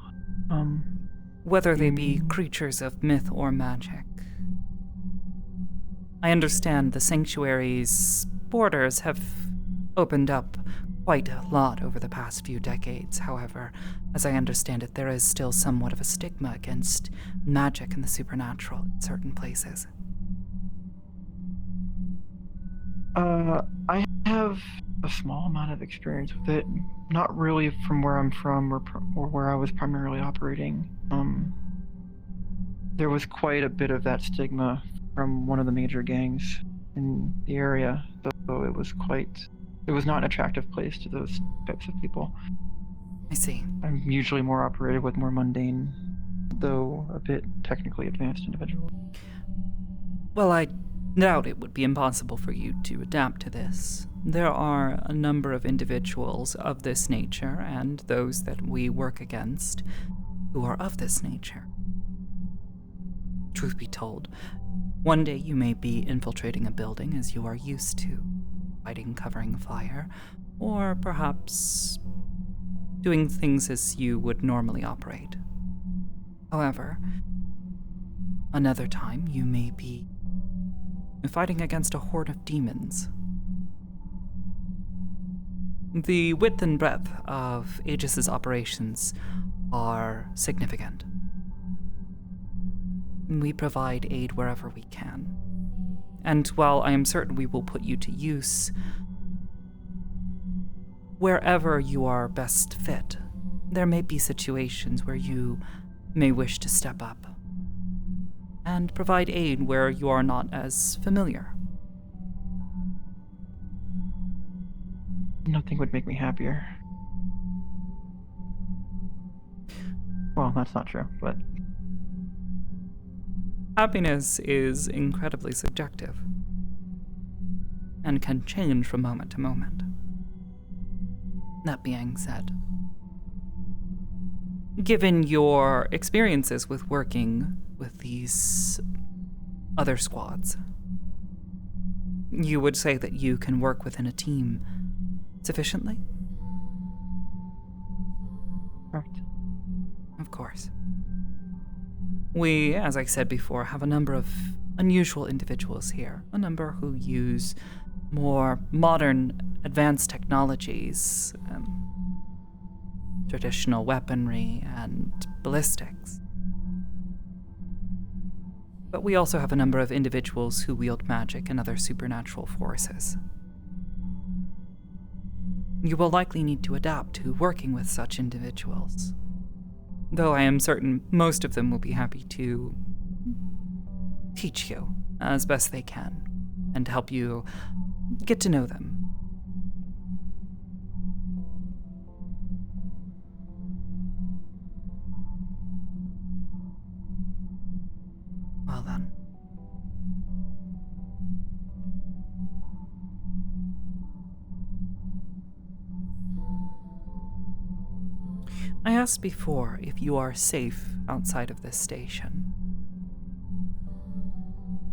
Whether they be creatures of myth or magic. I understand the sanctuary's borders have opened up quite a lot over the past few decades. However, as I understand it, there is still somewhat of a stigma against magic and the supernatural in certain places.
I have a small amount of experience with it. Not really from where I'm from or where I was primarily operating. There was quite a bit of that stigma from one of the major gangs in the area, though it was not an attractive place to those types of people.
I see.
I'm usually more operated with more mundane, though a bit technically advanced individuals.
Well, I doubt it would be impossible for you to adapt to this. There are a number of individuals of this nature, and those that we work against, who are of this nature. Truth be told, one day you may be infiltrating a building as you are used to, fighting, covering fire, or perhaps doing things as you would normally operate. However, another time you may be fighting against a horde of demons. The width and breadth of Aegis's operations are significant. We provide aid wherever we can. And while I am certain we will put you to use wherever you are best fit, there may be situations where you may wish to step up and provide aid where you are not as familiar.
Nothing would make me happier. Well, that's not true, but...
Happiness is incredibly subjective and can change from moment to moment. That being said, given your experiences with working with these other squads, you would say that you can work within a team sufficiently?
Correct.
Of course. We, as I said before, have a number of unusual individuals here, a number who use more modern, advanced technologies, traditional weaponry, and ballistics. But we also have a number of individuals who wield magic and other supernatural forces. You will likely need to adapt to working with such individuals, though I am certain most of them will be happy to teach you as best they can and help you get to know them. Well then. I asked before if you are safe outside of this station.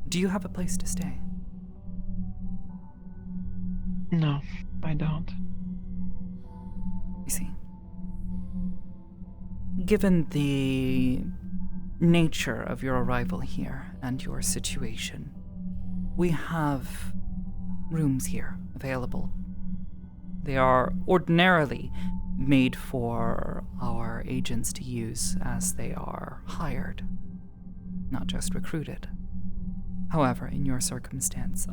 Do you have a place to stay?
No, I don't.
I see. Given the nature of your arrival here and your situation, we have rooms here available. They are ordinarily made for our agents to use as they are hired, not just recruited. However, in your circumstance,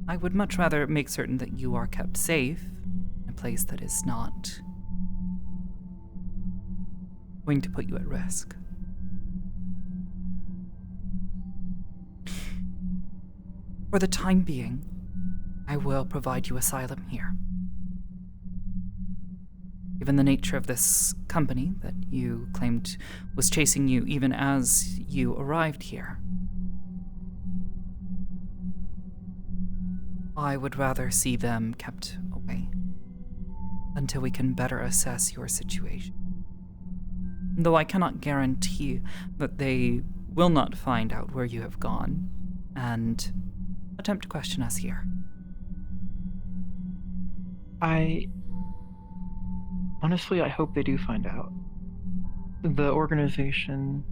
I would much rather make certain that you are kept safe in a place that is not going to put you at risk. For the time being, I will provide you asylum here. Given the nature of this company that you claimed was chasing you even as you arrived here, I would rather see them kept away until we can better assess your situation. though I cannot guarantee that they will not find out where you have gone and attempt to question us here.
Honestly, I hope they do find out. The organization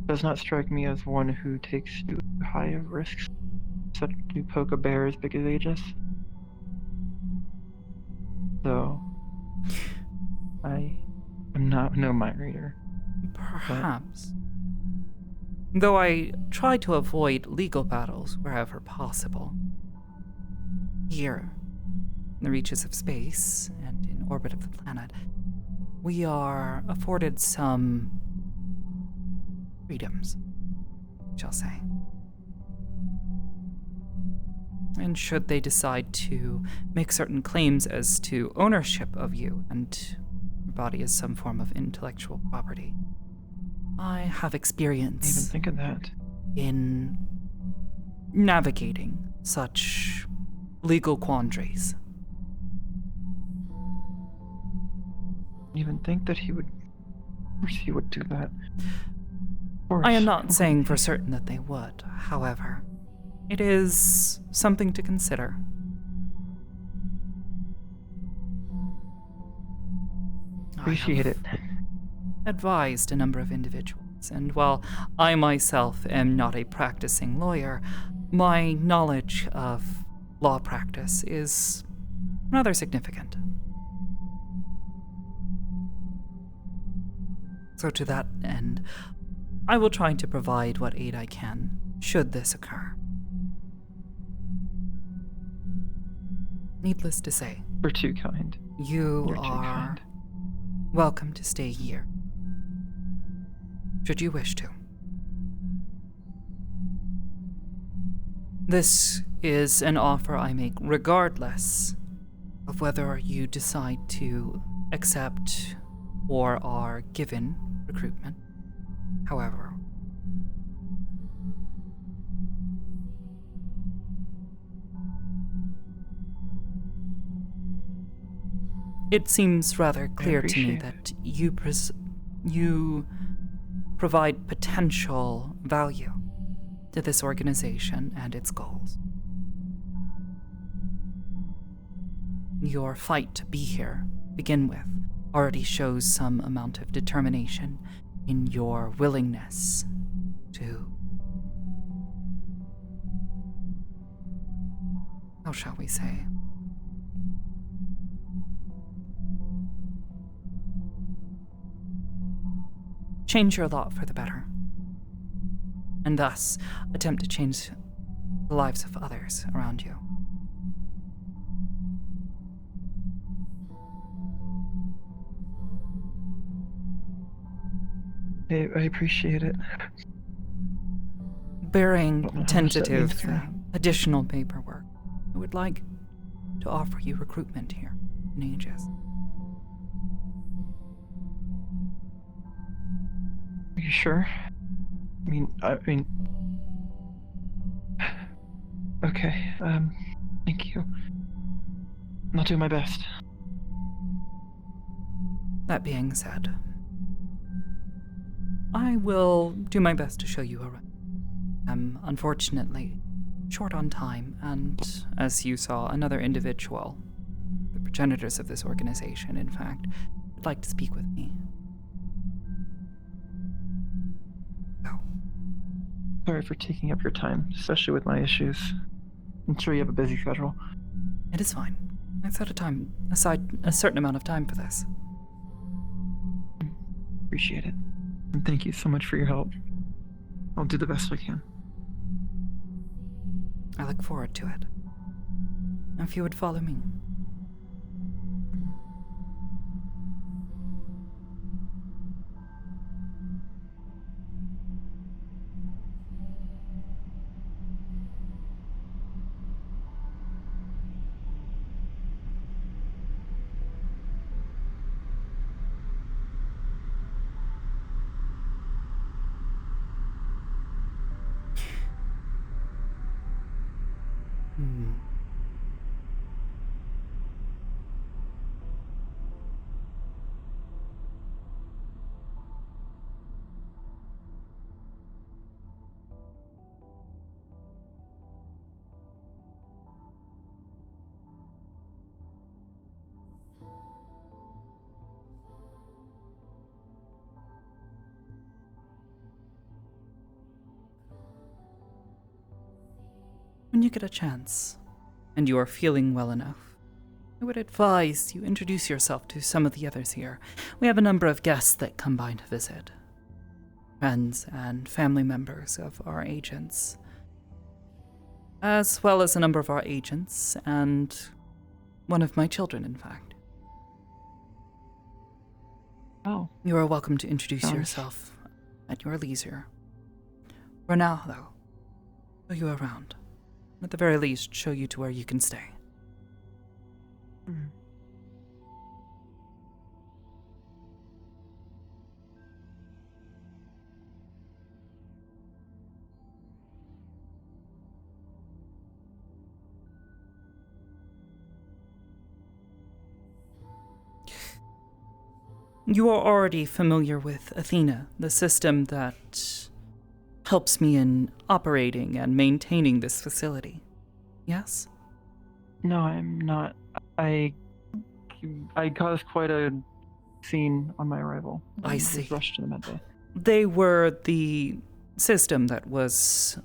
does not strike me as one who takes too high of risks, such to poke a bear as big as Aegis. So, I am not no mind reader.
Perhaps. Though I try to avoid legal battles wherever possible. Here, in the reaches of space and in orbit of the planet, we are afforded some freedoms, shall say. And should they decide to make certain claims as to ownership of you and your body as some form of intellectual property, I have experience.
Even think of that.
In navigating such legal quandaries.
Even think that he would do that.
I am not saying for certain that they would, however. It is something to consider.
Appreciate it.
Advised a number of individuals, and while I myself am not a practicing lawyer, my knowledge of law practice is rather significant. So to that end, I will try to provide what aid I can, should this occur. Needless to say,
You're too kind.
You are welcome to stay here, should you wish to. This is an offer I make regardless of whether you decide to accept or are given recruitment. However, it seems rather clear to me that you provide potential value to this organization and its goals. Your fight to be here, to begin with, already shows some amount of determination in your willingness to, how shall we say, change your lot for the better, and thus attempt to change the lives of others around you.
I appreciate it.
Bearing tentative additional paperwork, I would like to offer you recruitment here in Aegis.
Are you sure? I mean, okay, thank you. I'll do my best.
That being said, I will do my best to show you around. I'm unfortunately short on time, and as you saw, another individual, the progenitors of this organization, in fact, would like to speak with me.
Sorry for taking up your time, especially with my issues. I'm sure you have a busy schedule.
It is fine. I set aside a certain amount of time for this.
Appreciate it. And thank you so much for your help. I'll do the best I can.
I look forward to it. If you would follow me. When you get a chance, and you are feeling well enough, I would advise you introduce yourself to some of the others here. We have a number of guests that come by to visit. Friends and family members of our agents, as well as a number of our agents and one of my children, in fact.
Oh.
You are welcome to introduce
Sounds-
yourself at your leisure. For now, though, show you around. At the very least, show you to where you can stay.
Mhm.
You are already familiar with Athena, the system that helps me in operating and maintaining this facility. Yes?
No, I'm not. I caused quite a scene on my arrival.
I
and
see.
Was rushed to the med bay.
They were the system that was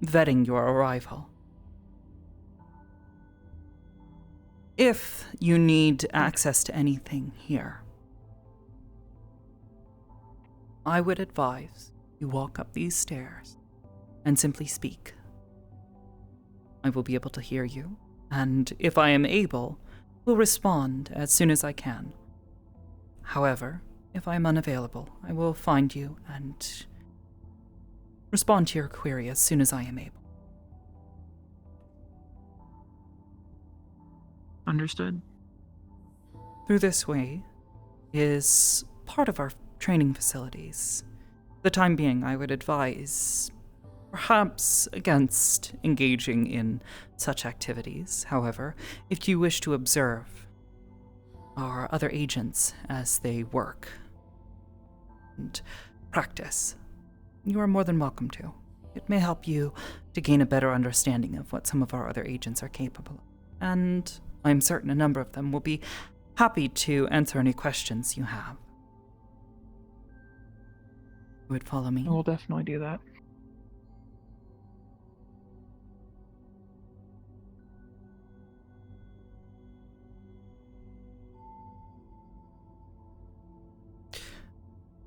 vetting your arrival. If you need access to anything here, I would advise you walk up these stairs and simply speak. I will be able to hear you, and if I am able, will respond as soon as I can. However, if I am unavailable, I will find you and respond to your query as soon as I am able.
Understood.
Through this way is part of our training facilities. For the time being, I would advise perhaps against engaging in such activities. However, if you wish to observe our other agents as they work and practice, you are more than welcome to. It may help you to gain a better understanding of what some of our other agents are capable of. And I'm certain a number of them will be happy to answer any questions you have. You would follow me?
I will definitely do that.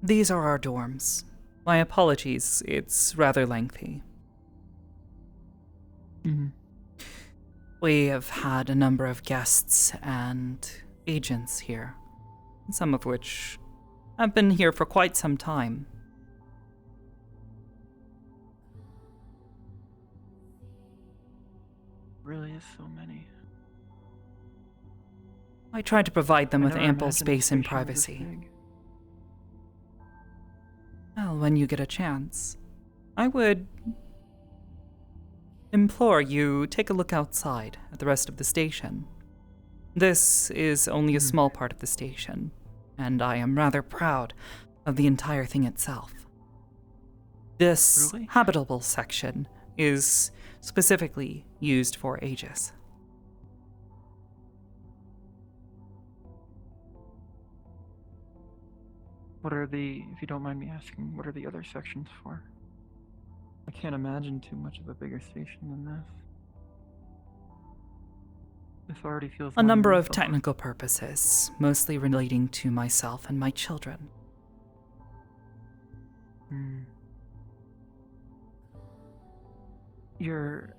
These are our dorms. My apologies, it's rather lengthy.
Mhm.
We have had a number of guests and agents here, some of which have been here for quite some time.
Really is so many.
I try to provide them
I
with
never
ample
imagined
space
the
and
station was this
privacy.
big.
Well, when you get a chance, I would implore you take a look outside at the rest of the station. This is only a small part of the station, and I am rather proud of the entire thing itself. This
Really?
habitable section is specifically used for Aegis.
What are the, if you don't mind me asking, what are the other sections for? I can't imagine too much of a bigger station than this. This already feels
A number
longer
of
than
technical purposes, mostly relating to myself and my children.
Hmm. You're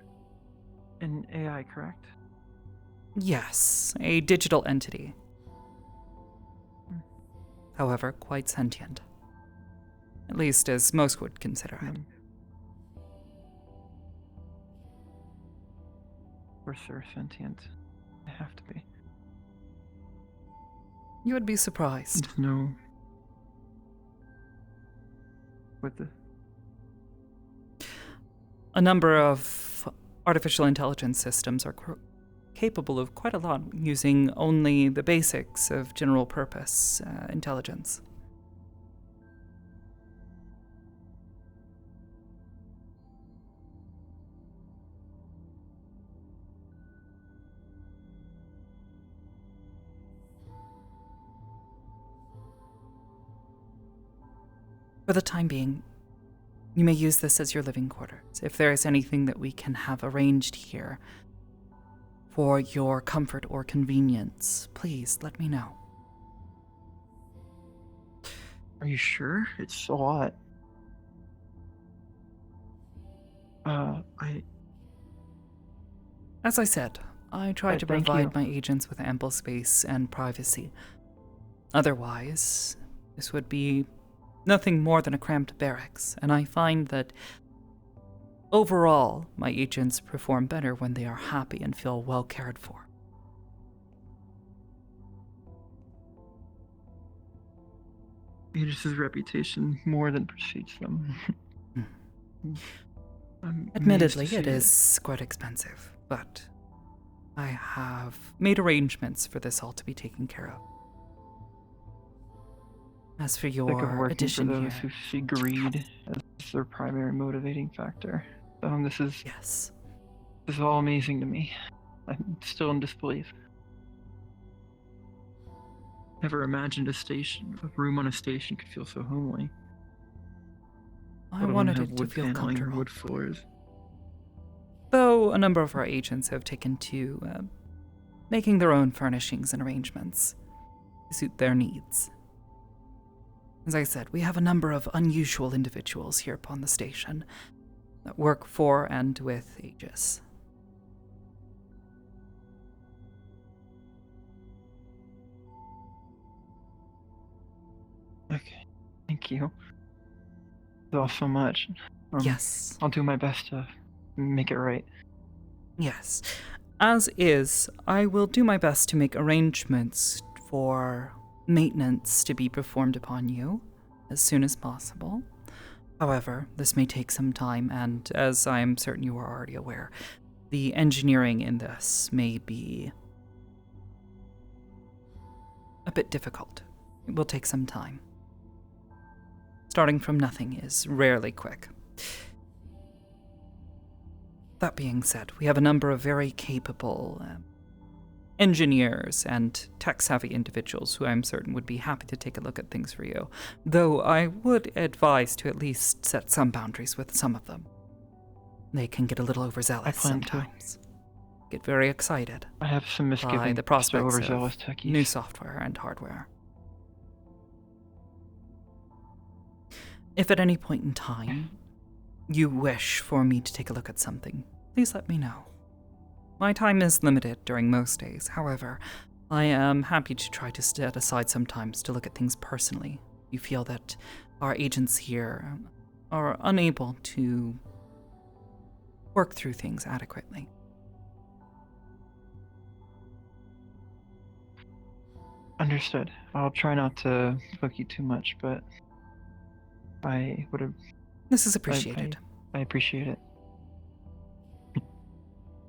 an AI, correct?
Yes, a digital entity. However, quite sentient. At least as most would consider it.
Of course they're sentient. They have to be.
You would be surprised.
There's no... With the...
A number of artificial intelligence systems are capable of quite a lot using only the basics of general purpose intelligence. For the time being, You may use this as your living quarters. If there is anything that we can have arranged here for your comfort or convenience, please let me know.
Are you sure? It's a lot.
As I said, I try to
thank
provide
you.
my agents with ample space and privacy. Otherwise, this would be nothing more than a cramped barracks, and I find that overall, my agents perform better when they are happy and feel well cared for.
Aegis's reputation more than precedes them. I'm
Admittedly,
amazed to
it
see
is quite expensive, but I have made arrangements for this all to be taken care of. As for
Sick of
your
working
addition
for those
here,
who see greed as their primary motivating factor. This is
yes,
this is all amazing to me. I'm still in disbelief. Never imagined a room on a station could feel so homely.
I
Let alone
wanted
have
it to
wood
feel
paneling or
comfortable.
wood floors.
Though a number of our agents have taken to making their own furnishings and arrangements to suit their needs. As I said, we have a number of unusual individuals here upon the station that work for and with Aegis.
Okay, thank you. It's all so much.
Yes.
I'll do my best to make it right.
Yes. As is, I will do my best to make arrangements for maintenance to be performed upon you as soon as possible. However, this may take some time, and as I am certain you are already aware, the engineering in this may be a bit difficult. It will take some time. Starting from nothing is rarely quick. That being said, we have a number of very capable engineers and tech-savvy individuals who I'm certain would be happy to take a look at things for you, though I would advise to at least set some boundaries with some of them. They can get a little overzealous sometimes. Get very excited.
I have some misgivings
by the prospects
overzealous
of
techies.
new software and hardware. If at any point in time you wish for me to take a look at something, please let me know. My time is limited during most days. However, I am happy to try to set aside sometimes to look at things personally. You feel that our agents here are unable to work through things adequately.
Understood. I'll try not to book you too much, but I would have...
This is appreciated.
I appreciate it.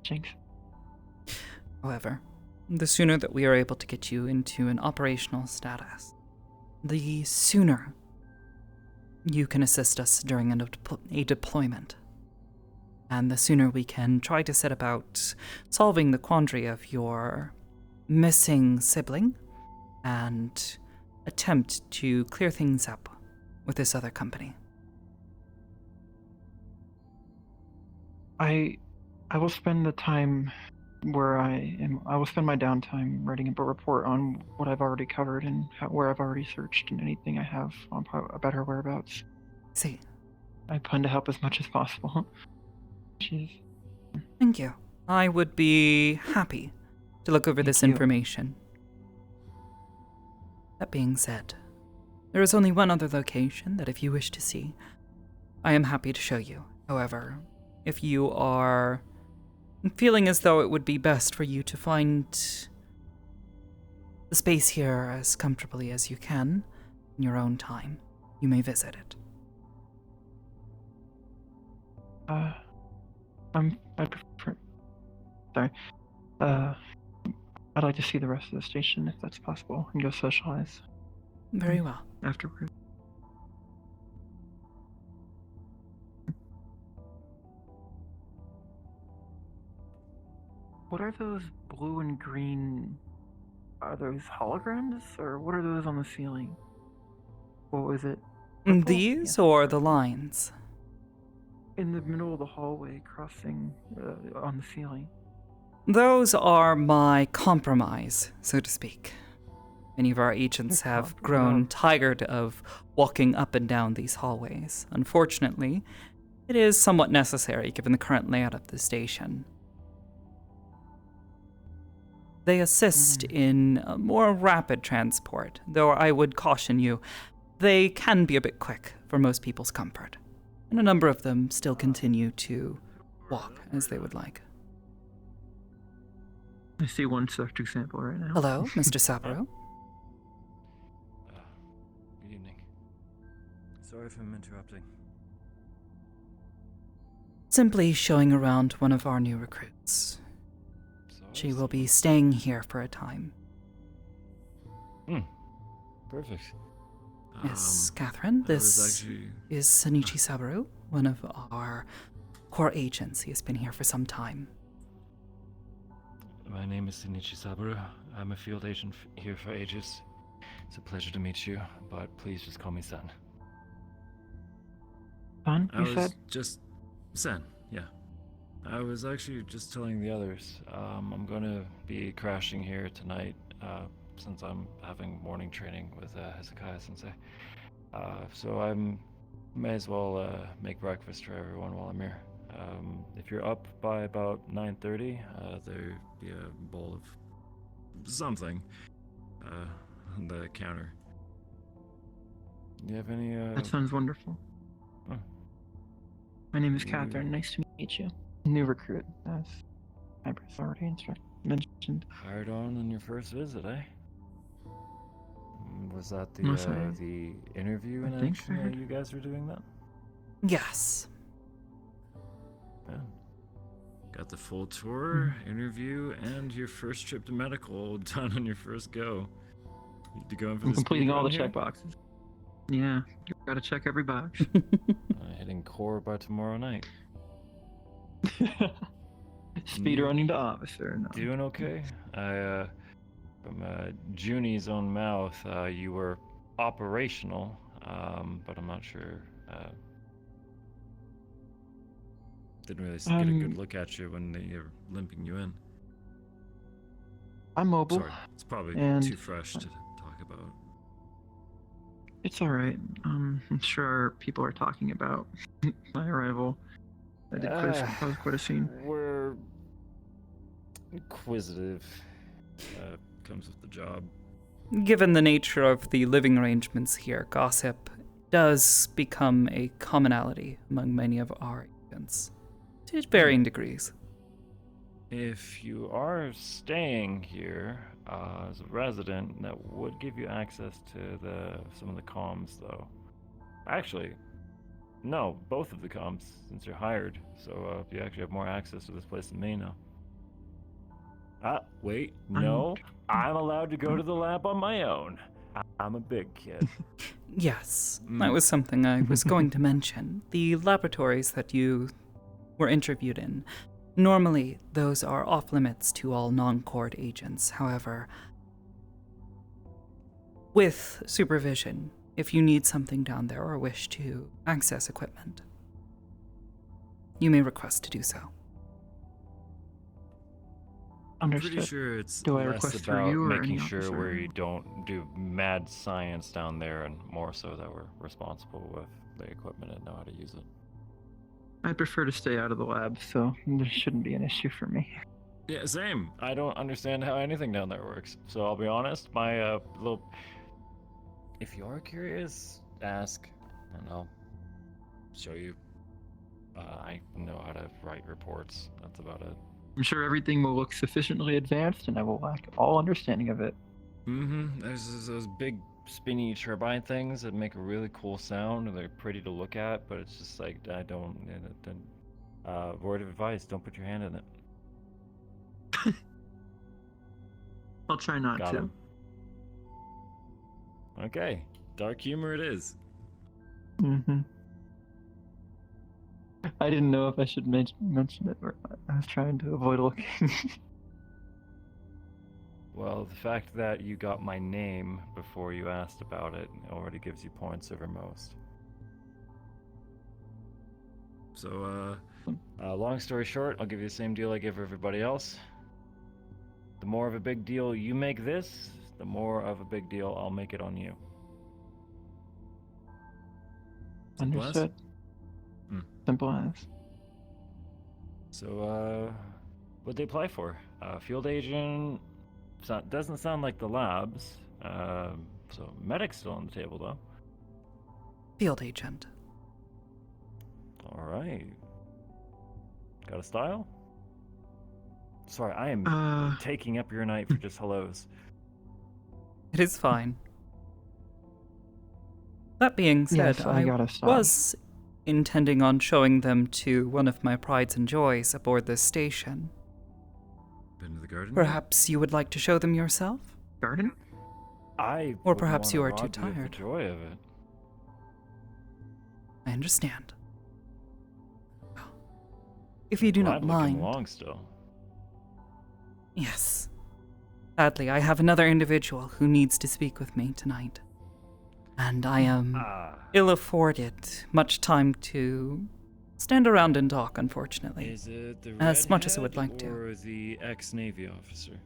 Jinx.
However, the sooner that we are able to get you into an operational status, the sooner you can assist us during a deployment. And the sooner we can try to set about solving the quandary of your missing sibling and attempt to clear things up with this other company.
I will spend the time where I will spend my downtime writing a report on what I've already covered and where I've already searched and anything I have about her whereabouts.
See.
I plan to help as much as possible. Jeez.
Thank you. I would be happy to look over this information. That being said, there is only one other location that if you wish to see, I am happy to show you. However, if you are feeling as though it would be best for you to find the space here as comfortably as you can in your own time, you may visit it.
I prefer... Sorry. I'd like to see the rest of the station if that's possible and go socialize.
Very well.
Afterward. What are those blue and green? Are those holograms, or what are those on the ceiling? What was it? Purple?
These or the lines?
in the middle of the hallway, crossing on the ceiling.
Those are my compromise, so to speak. Many of our agents have grown tired of walking up and down these hallways. Unfortunately, it is somewhat necessary given the current layout of the station. They assist in more rapid transport, though I would caution you, they can be a bit quick for most people's comfort, and a number of them still continue to walk as they would like.
I see one such example right now.
Hello, Mr. Saburo.
Good evening. Sorry if I'm interrupting.
Simply showing around one of our new recruits. She will be staying here for a time.
Perfect.
Yes, Catherine, this is Sonichi Saburo, one of our core agents. He has been here for some time.
My name is Shinichi Saburo. I'm a field agent here for Aegis. It's a pleasure to meet you, but please just call me Sen.
Son, you said?
Just Sen, yeah. I was actually just telling the others, I'm gonna be crashing here tonight, since I'm having morning training with Hezekiah-sensei. So I may as well make breakfast for everyone while I'm here. If you're up by about 9:30, there'll be a bowl of something on the counter. Do you have any...
That sounds wonderful.
Oh.
My name is Catherine. Nice to meet you. New recruit, as Hybris already mentioned.
Hired on your first visit, eh? Was that the interview in action that you guys were doing that?
Yes.
Yeah. Got the full tour, interview, and your first trip to medical done on your first go. You go in for
I'm
the
completing all the
here?
check boxes. Yeah, you gotta check every box.
Hitting core by tomorrow night.
Speed running to officer. No.
Doing okay? From Junie's own mouth, you were operational, but I'm not sure. Didn't really get a good look at you when they were limping you in.
I'm mobile.
Sorry, it's probably too fresh to talk about.
It's alright. I'm sure people are talking about my arrival. That was quite a scene.
We're inquisitive. Comes with the job.
Given the nature of the living arrangements here, gossip does become a commonality among many of our agents, to varying degrees.
If you are staying here as a resident, that would give you access to some of the comms, though. Actually, no, both of the comms, since you're hired. So you actually have more access to this place than me now. Wait, no. I'm allowed to go to the lab on my own. I'm a big kid.
Yes, that was something I was going to mention. The laboratories that you were interviewed in, normally those are off limits to all non-court agents. However, with supervision, if you need something down there or wish to access equipment, you may request to do so.
I'm pretty sure it's less about making sure we don't do mad science down there, and more so that we're responsible with the equipment and know how to use it.
I prefer to stay out of the lab, so there shouldn't be an issue for me.
Yeah, same. I don't understand how anything down there works. So I'll be honest, my little... If you're curious, ask, and I'll show you. I know how to write reports. That's about it.
I'm sure everything will look sufficiently advanced, and I will lack all understanding of it.
There's those big spinny turbine things that make a really cool sound, and they're pretty to look at, but it's just like, I don't... word of advice, don't put your hand in it.
I'll try not
Got
to.
him. Okay, dark humor it is.
I didn't know if I should mention it, or I was trying to avoid looking.
Well, the fact that you got my name before you asked about it already gives you points over most. So, long story short, I'll give you the same deal I give everybody else. The more of a big deal you make this, the more of a big deal I'll make it on you.
Understood. Simple as.
So, what'd they apply for? Field agent. Doesn't sound like the labs. So medic's still on the table, though.
Field agent.
All right. Got a style? Sorry, I am taking up your night for just hellos.
It is fine. That being said,
Yes, I got a style.
was intending on showing them to one of my prides and joys aboard this station.
Been to the garden?
Perhaps you would like to show them yourself?
Garden?
Or perhaps you are too
The
tired.
joy of it.
I understand. If you do not
Looking
mind.
long still.
Yes. Sadly, I have another individual who needs to speak with me tonight. And I am ill-afforded much time to stand around and talk, unfortunately.
Is it the
as much as I
redhead
would like to.
or the ex-Navy officer?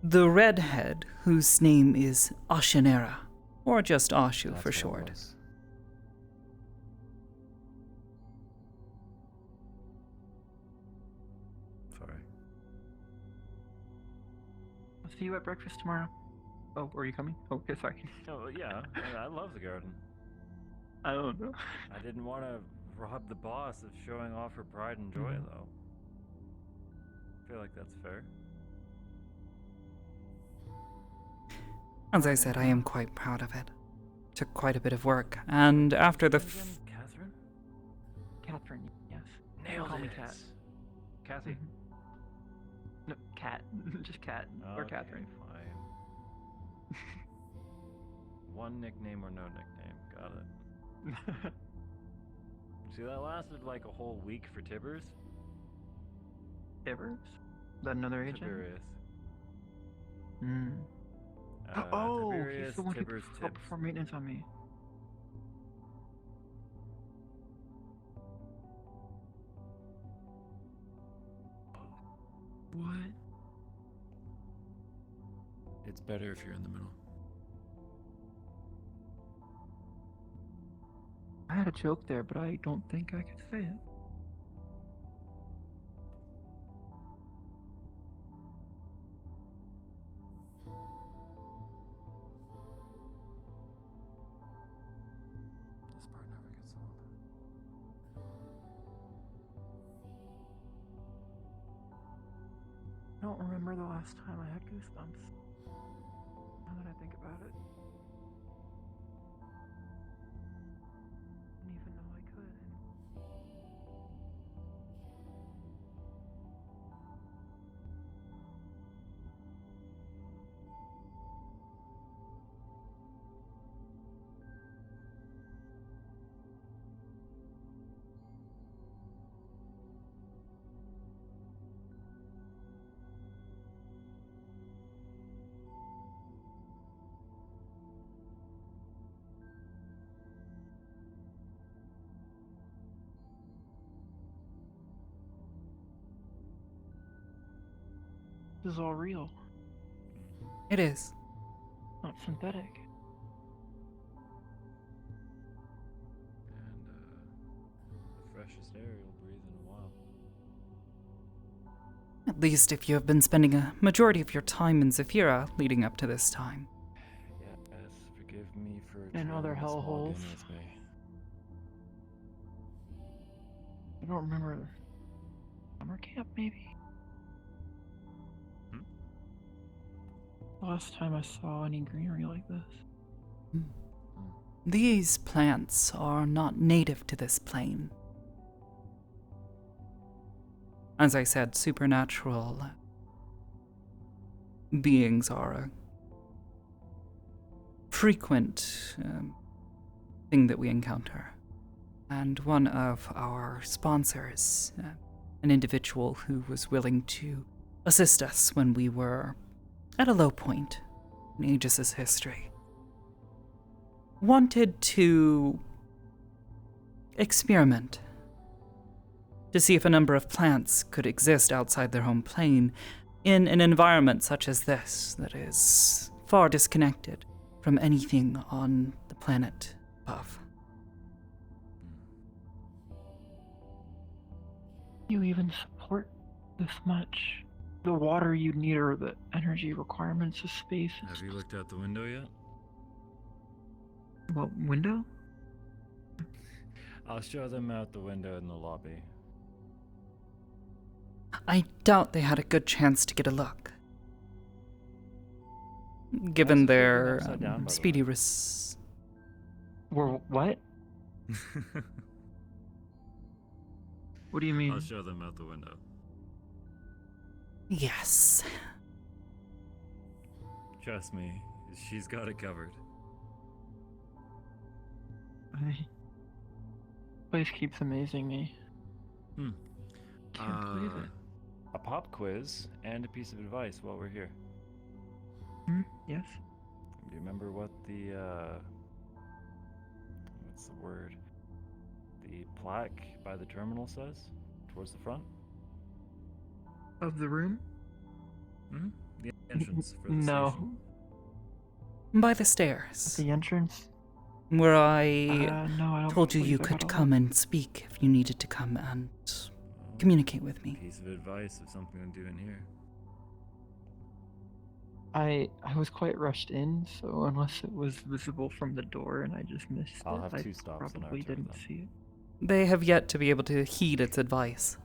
The redhead, whose name is Ashanera, or just Ashu for short.
Sorry.
I'll see you at breakfast tomorrow. Oh, are you coming? Oh, okay, sorry.
Oh, yeah. I love the garden.
I don't know.
I didn't want to rob the boss of showing off her pride and joy, though. I feel like that's fair.
As I said, I am quite proud of it. Took quite a bit of work, and after the
Catherine?
Catherine, yes.
Nailed
Call me
it.
Cat. Cassie. No, Cat. Just Cat. Or
Okay,
Catherine.
Fine. One nickname or no nickname. Got it. See, that lasted like a whole week for Tibbers.
Tibbers? Is that another agent?
Tiberius.
Hmm. Oh,
Tiberius,
he's the one who
Tibbers,
helped
Tibbs.
perform maintenance on me. What?
It's better if you're in the middle.
I had a joke there, but I don't think I could say it.
This part never gets old.
I don't remember the last time I had goosebumps. Now that I think about it. Didn't even know I could. This is all real,
it is.
not synthetic.
And, the freshest air you'll breathe in a while.
At least if you have been spending a majority of your time in Zephyra leading up to this time.
Yes, forgive me for
And other
trailing this log in
hellholes.
with me.
I don't remember. Summer camp, maybe? The last time I saw any greenery like this.
These plants are not native to this plane. As I said, supernatural beings are a frequent thing that we encounter. And one of our sponsors, an individual who was willing to assist us when we were at a low point in Aegis' history, wanted to experiment to see if a number of plants could exist outside their home plane in an environment such as this that is far disconnected from anything on the planet above.
You even support this much. The water you need or the energy requirements of space.
Have you looked out the window yet?
What window?
I'll show them out the window in the lobby.
I doubt they had a good chance to get a look. Given their speedy
What? What do you mean?
I'll show them out the window.
Yes.
Trust me, she's got it covered.
Place keeps amazing me.
Can't believe it. A pop quiz and a piece of advice while we're here.
Yes.
Do you remember what the what's the word? The plaque by the terminal says? Towards the front?
Of the room?
The entrance for the
No.
station.
By the stairs.
At the entrance?
Where I
no, I don't
told you
believe
you
I got
could
a
come and speak if you needed to come and communicate with me.
Piece of advice of something to do in here.
I was quite rushed in, so unless it was visible from the door and I just missed
I'll
it,
have two stops
I
on our
probably
tour
didn't
then.
see it.
They have yet to be able to heed its advice.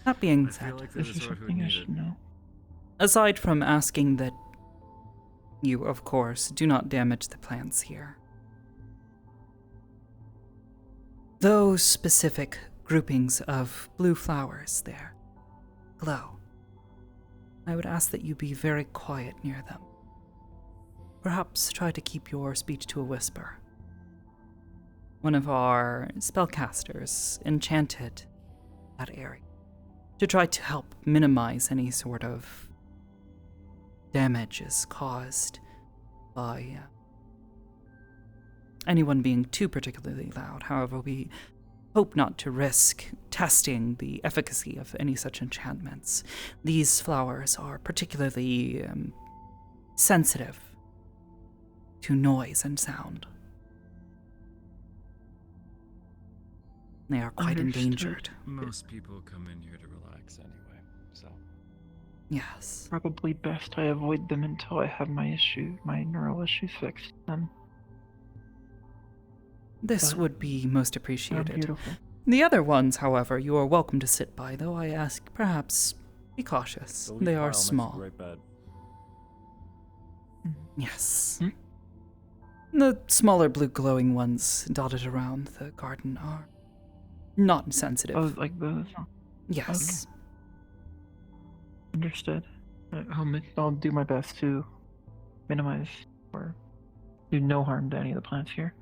That being
I
said,
feel like they're the
This is
sort who would
something I
need
should
it.
know.
aside from asking that you, of course, do not damage the plants here, those specific groupings of blue flowers there glow. I would ask that you be very quiet near them. Perhaps try to keep your speech to a whisper. One of our spellcasters enchanted that area to try to help minimize any sort of damages caused by anyone being too particularly loud. However, we hope not to risk testing the efficacy of any such enchantments. These flowers are particularly sensitive to noise and sound. They are quite
Understood.
endangered.
Most people come in here to relax anyway, so.
Yes.
Probably best I avoid them until I have my neural issues fixed then.
This
But
would be most
they're
appreciated.
beautiful.
The other ones, however, you are welcome to sit by, though I ask, perhaps, be cautious.
The leaf
They
pile
are
makes a
small.
great bed.
Yes. The smaller blue glowing ones dotted around the garden are not sensitive.
Oh, like those?
Yes.
Okay. Understood. I'll do my best to minimize or do no harm to any of the plants here.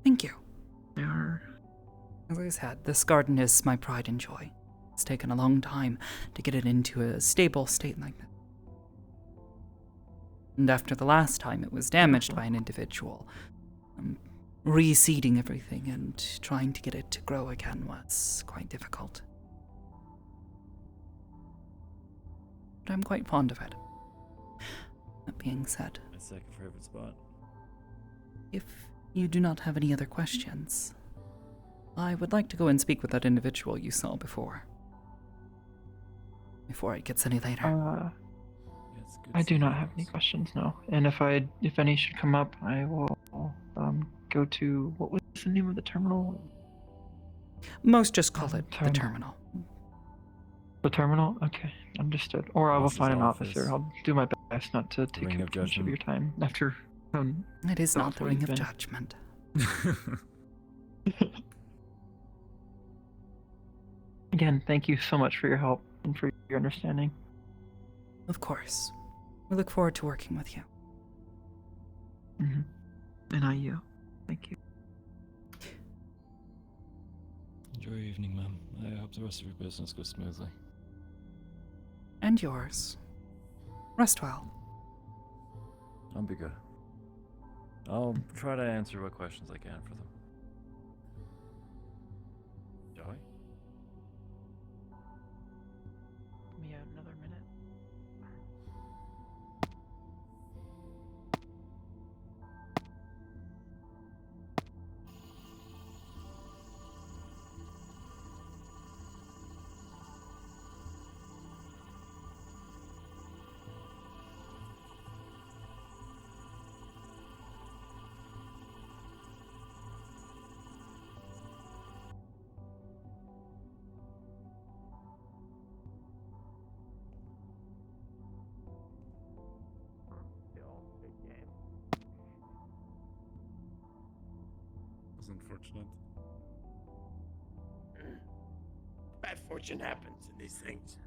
Thank you.
They are...
As I said, this garden is my pride and joy. It's taken a long time to get it into a stable state like that. And after the last time it was damaged by an individual, reseeding everything and trying to get it to grow again was quite difficult. But I'm quite fond of it. That being said,
My second favorite spot.
if you do not have any other questions, I would like to go and speak with that individual you saw before it gets any later.
I do not have any questions, no. And if any should come up, I will go to, what was the name of the terminal?
Most just call it the terminal.
The terminal? Okay, understood. Or I will
Boss's
find an
office.
officer. I'll do my best not to take
Ring of
too much of
judgment.
your time after.
It is not
that's
the
what
ring
you've
of
been.
judgment.
Again, thank you so much for your help and for your understanding.
Of course. We look forward to working with you.
And you. Thank you.
Enjoy your evening, ma'am. I hope the rest of your business goes smoothly.
And yours. Rest well.
I'll be good. I'll try to answer what questions I can for them.
was unfortunate.
Bad fortune happens in these things.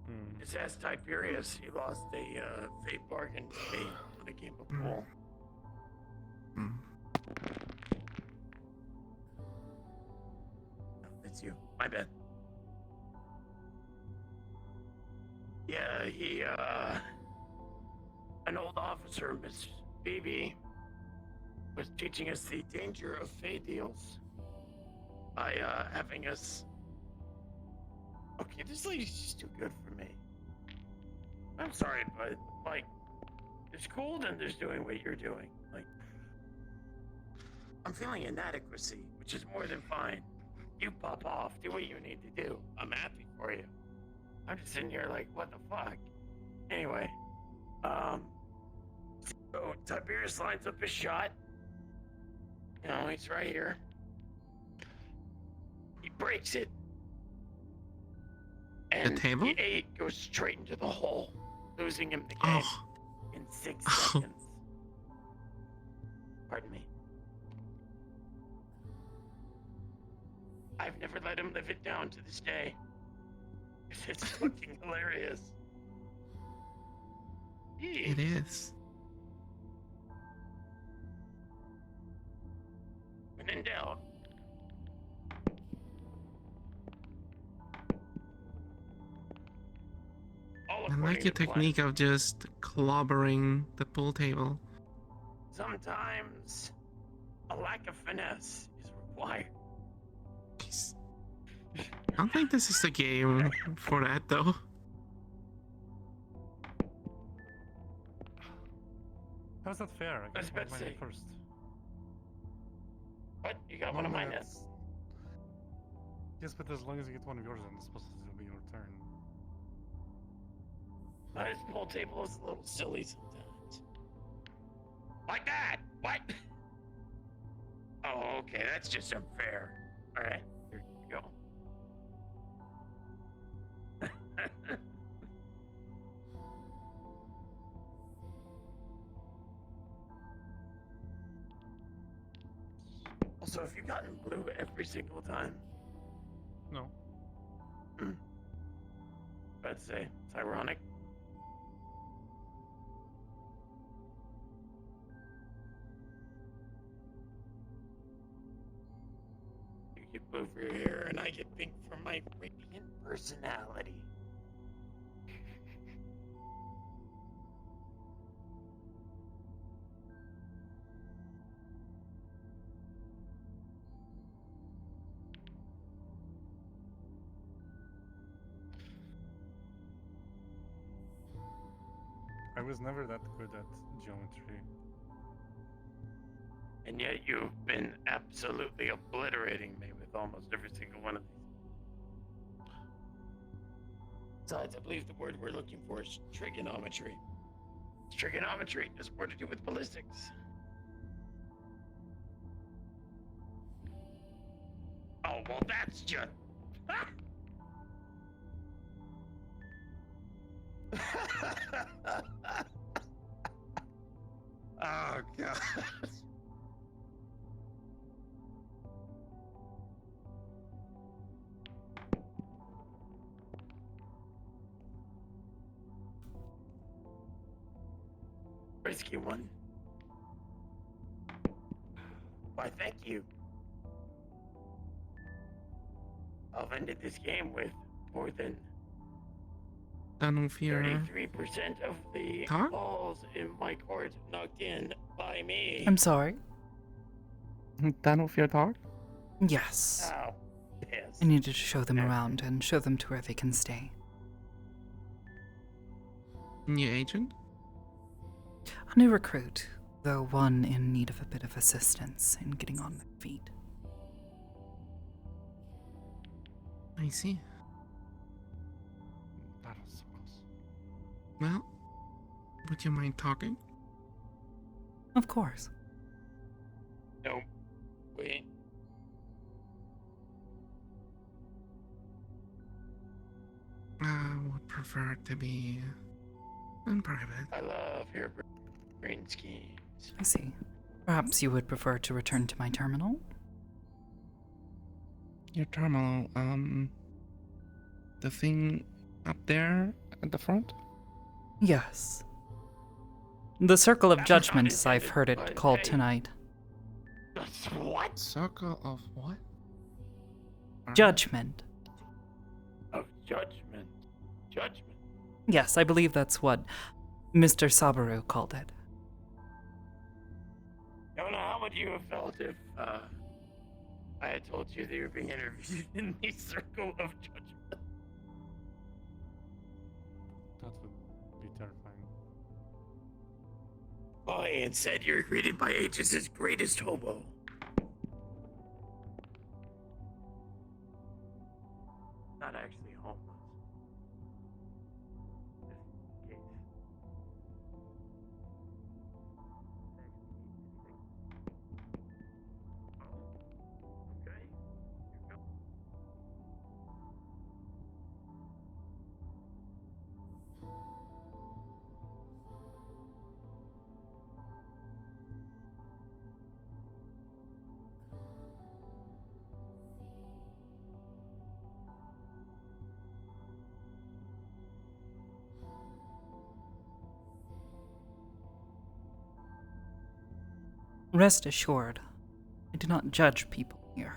Hmm.
Just ask Tiberius. He lost a fate bargain to me on a game of pool. It's you. My bad. Yeah, he, an old officer, Miss Phoebe, was teaching us the danger of fate deals by, having us... Okay, this lady's just too good for me. I'm sorry, but, like, there's cool and there's doing what you're doing. Like, I'm feeling inadequacy, which is more than fine. You pop off, do what you need to do. I'm happy for you. I'm just sitting here like, what the fuck? Anyway, so Tiberius lines up his shot. You know, he's right here. He breaks it. And
the table?
the 8 goes straight into the hole, losing him the game in 6 seconds. Pardon me. I've never let him live it down to this day. It's fucking hilarious.
It is.
When in doubt.
I like your technique of just clobbering the pool table.
Sometimes a lack of finesse is required.
Jeez. I don't think this is the game for that, though.
How's that fair? I
was
got
about
one
to
of mine
say.
first.
What? You got one of mine? Yes.
Yes, but as long as you get one of yours, then it's supposed to still be your turn.
This pool table is a little silly sometimes. Like that! What? Oh, okay, that's just unfair. Alright, here you go. Also, have you gotten blue every single time?
No.
I'd say it's ironic. You get blue for your hair, and I get pink for my radiant personality.
I was never that good at geometry.
And yet you've been absolutely obliterating me with almost every single one of these. Besides, I believe the word we're looking for is trigonometry. Trigonometry has more to do with ballistics. Oh, well, that's just... Oh, God. Risky one. Why, thank you. I've ended this game with more than
None of your
33% of the
talk?
balls in my court knocked in by me.
I'm sorry.
Done with your talk?
Yes.
Oh, yes.
I needed to show them around and show them to where they can stay.
New agent?
A new recruit, though one in need of a bit of assistance in getting on their feet.
I see.
That was so close.
Well, would you mind talking?
Of course.
No. Wait.
I would prefer it to be in private.
I love your green schemes.
I see. Perhaps you would prefer to return to my terminal?
your terminal, the thing up there at the front?
Yes. The Circle of
That's
Judgment,
not
as I've
intended,
heard it
but
called
hey.
tonight.
That's what?
Circle of what?
Judgment.
Of judgment. Judgment.
Yes, I believe that's what Mr. Sabaru called it.
Yona, how would you have felt if I had told you that you were being interviewed in the Circle of Judgment?
That would be terrifying.
Boy, it said you're greeted by Aegis' greatest hobo. Not actually homeless. Just in case. Okay. Here goes.
Rest assured, I do not judge people here.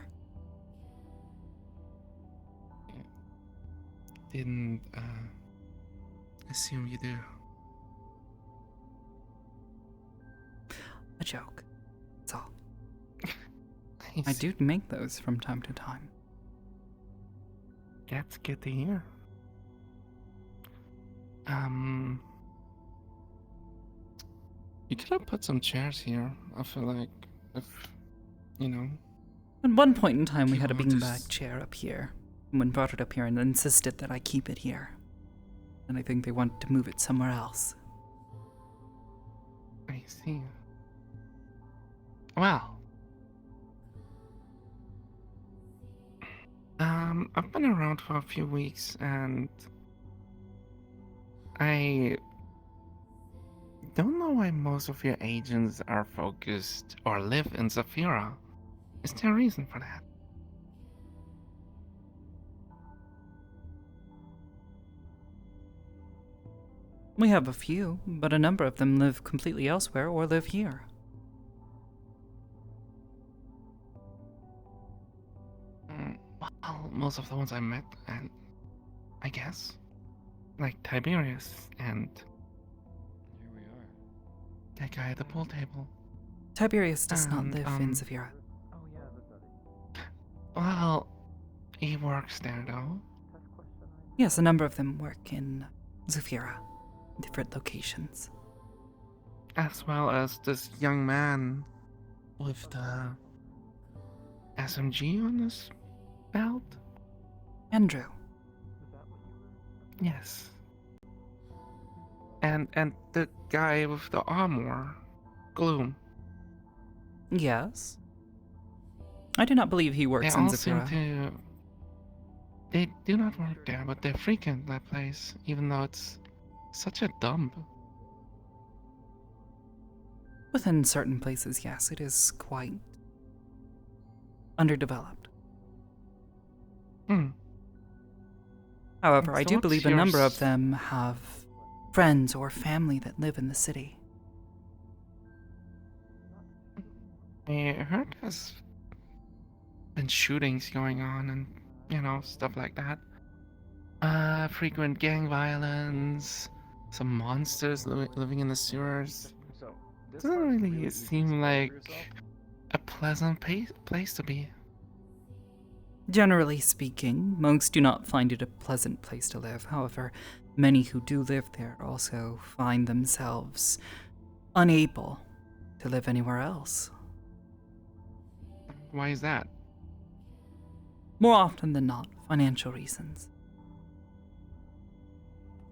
Didn't, assume you do.
A joke. That's all.
Nice.
I do make those from time to time.
That's good to hear. You could have put some chairs here. I feel like if, you know.
At one point in time, we had a
People
beanbag
just-
chair up here. Someone brought it up here and insisted that I keep it here. And I think they wanted to move it somewhere else.
I see. Well. I've been around for a few weeks and I don't know why most of your agents are focused or live in Zafira. Is there a reason for that?
We have a few, but a number of them live completely elsewhere or live here.
Well, most of the ones I met, and I guess, like Tiberius and
Here we are.
that guy at the pool table.
Tiberius does not
And,
live in Zafira.
Well, he works there though.
Yes, a number of them work in Zafira, different locations.
As well as this young man with the SMG on his belt.
Andrew.
Yes. And the guy with the armor, Gloom.
Yes. I do not believe he works
They
in
all seem
Zafira.
to. They do not work there, but they frequent that place, even though it's such a dump.
Within certain places, yes, it is quite underdeveloped.
Hmm.
However,
So
I do
what's
believe a number
yours?
of them have friends or family that live in the city.
I heard there's been shootings going on and, you know, stuff like that. Frequent gang violence, some monsters living in the sewers. Doesn't really seem like a pleasant place to be.
Generally speaking, monks do not find it a pleasant place to live. However, many who do live there also find themselves unable to live anywhere else.
Why is that?
More often than not, financial reasons.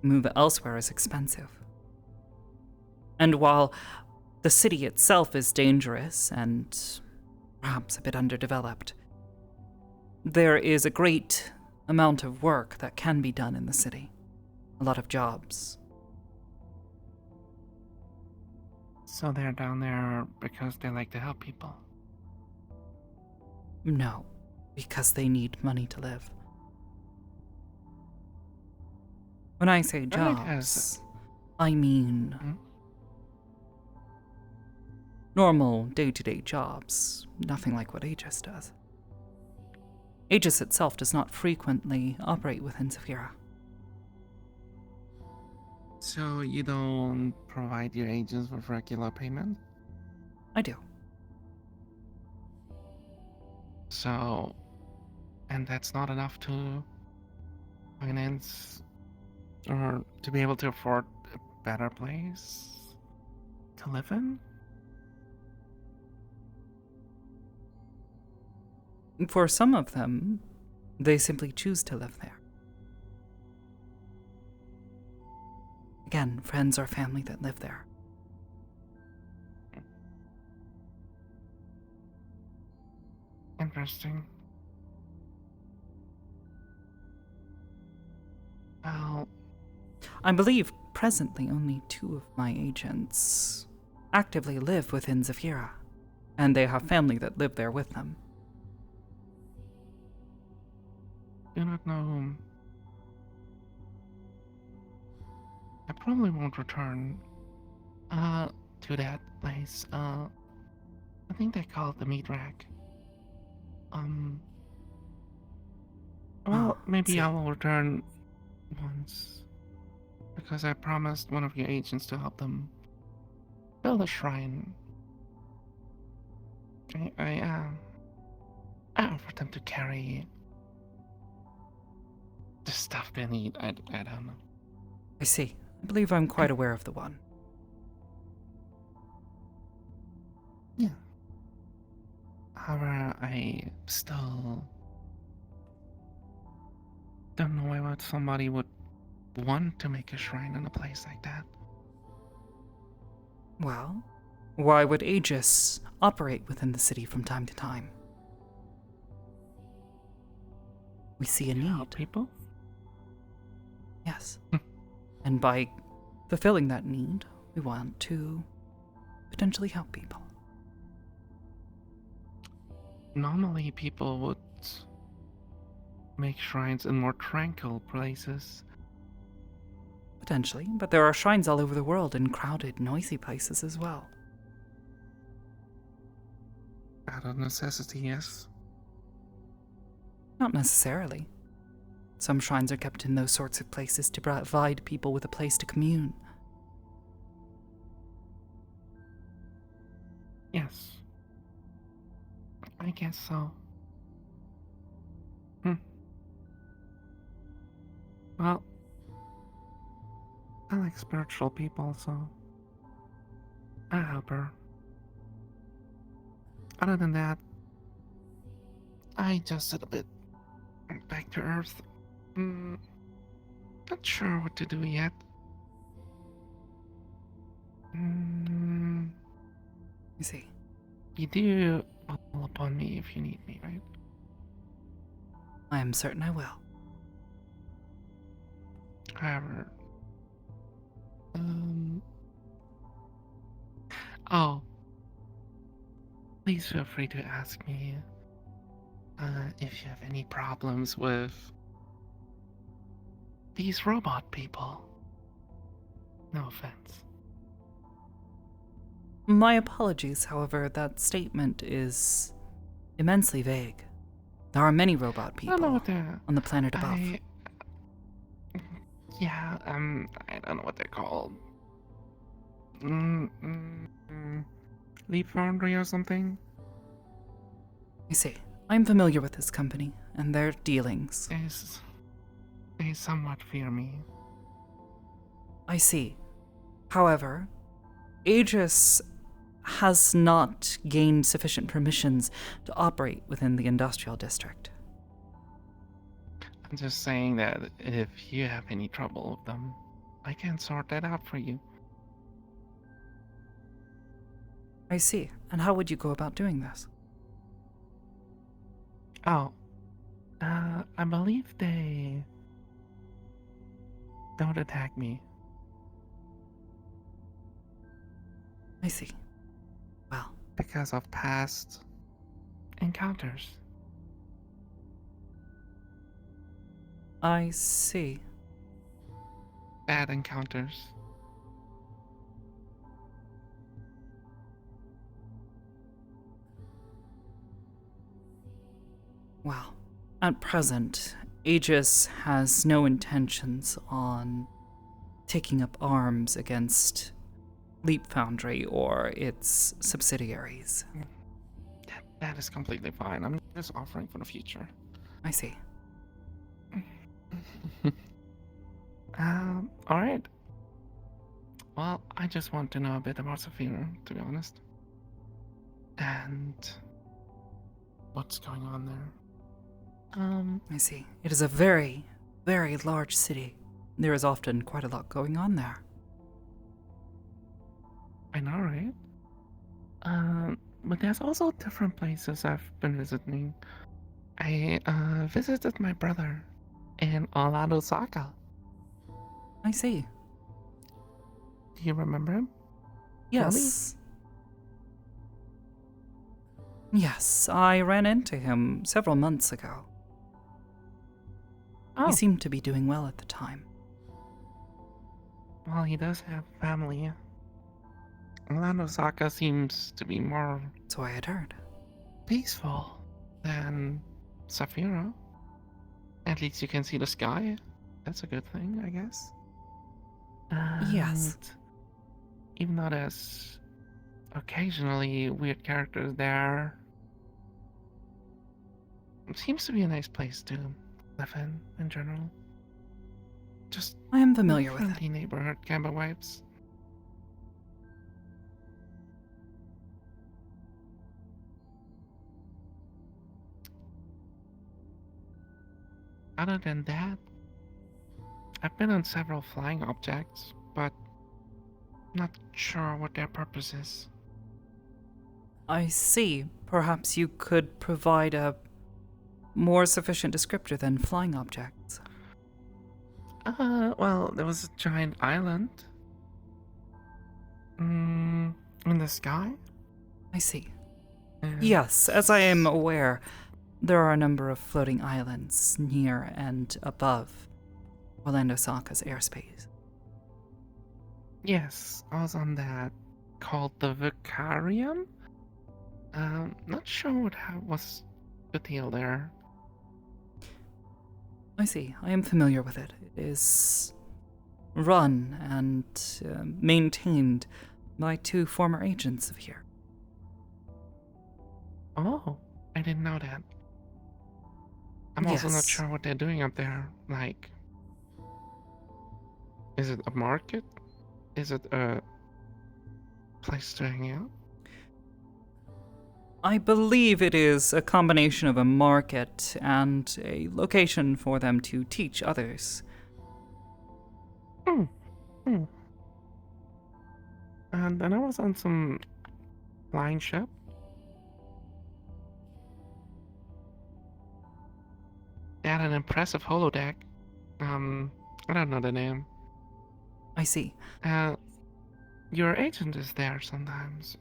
Move elsewhere is expensive. And while the city itself is dangerous and perhaps a bit underdeveloped, there is a great amount of work that can be done in the city. A lot of jobs.
So they're down there because they like to help people.
No, because they need money to live. When I say jobs, I mean normal day-to-day jobs, nothing like what Aegis does. Aegis itself does not frequently operate within Zephyra.
So you don't provide your agents with regular payment?
I do.
So, and that's not enough to finance or to be able to afford a better place to live in?
For some of them, they simply choose to live there. Again, friends or family that live there.
Interesting. Well,
I believe presently only 2 of my agents actively live within Zephyra, and they have family that live there with them.
Do not know whom. I probably won't return to that place. I think they call it the meat rack. Well, maybe I will return once, because I promised one of your agents to help them build a shrine. I offered them to carry the stuff they need. I don't know.
I see. I believe I'm quite aware of the one.
Yeah. However, I still don't know why somebody would want to make a shrine in a place like that.
Well, why would Aegis operate within the city from time to time? We see a need.
Help people?
Yes. And by fulfilling that need, we want to potentially help people.
Normally, people would make shrines in more tranquil places.
Potentially, but there are shrines all over the world in crowded, noisy places as well.
Out of necessity, yes.
Not necessarily. Some shrines are kept in those sorts of places to provide people with a place to commune.
Yes. I guess so. Well, I like spiritual people, so I help her. Other than that, I just a bit back to Earth. Not sure what to do yet.
You see.
You do call upon me if you need me, right?
I am certain I will.
However, oh, please feel free to ask me if you have any problems with these robot people. No offense.
My apologies, however, that statement is immensely vague. There are many robot people on the planet above.
Yeah, I don't know what they're called. Leap Foundry or something?
I see. I'm familiar with this company and their dealings.
They somewhat fear me.
I see. However, Aegis has not gained sufficient permissions to operate within the industrial district.
I'm just saying that if you have any trouble with them, I can sort that out for you.
I see. And how would you go about doing this?
Oh, I believe they don't attack me.
I see. Well.
Because of past encounters.
I see.
Bad encounters.
Well, at present, Aegis has no intentions on taking up arms against Leap Foundry or its subsidiaries.
That is completely fine. I'm just offering for the future.
I see.
Alright. Well, I just want to know a bit about Saphira, to be honest. And what's going on there.
I see. It is a very, very large city. There is often quite a lot going on there.
I know, right? But there's also different places I've been visiting. I visited my brother in Osaka.
I see.
Do you remember him?
Yes. Yes, I ran into him several months ago.
Oh.
He seemed to be doing well at the time.
Well, he does have family. Osaka seems to be more...
So I had heard.
Peaceful than Saphira. At least you can see the sky. That's a good thing, I guess.
Yes.
Even though there's occasionally weird characters there, it seems to be a nice place to live in general. Just
I am familiar with it.
friendly neighborhood kind of vibes. Other than that, I've been on several flying objects, but not sure what their purpose is.
I see. Perhaps you could provide a more sufficient descriptor than flying objects.
Well, there was a giant island. In the sky?
I see. Yes, as I am aware, there are a number of floating islands near and above Orlando Saka's airspace.
Yes, I was on that called the Vicarium. Not sure what was the deal there.
I see. I am familiar with it. It is run and maintained by two former agents of here.
Oh, I didn't know that. I'm also not
Yes.
sure what they're doing up there. Like, is it a market? Is it a place to hang out?
I believe it is a combination of a market and a location for them to teach others.
And then I was on some flying ship. They had an impressive holodeck. I don't know the name.
I see.
Your agent is there sometimes.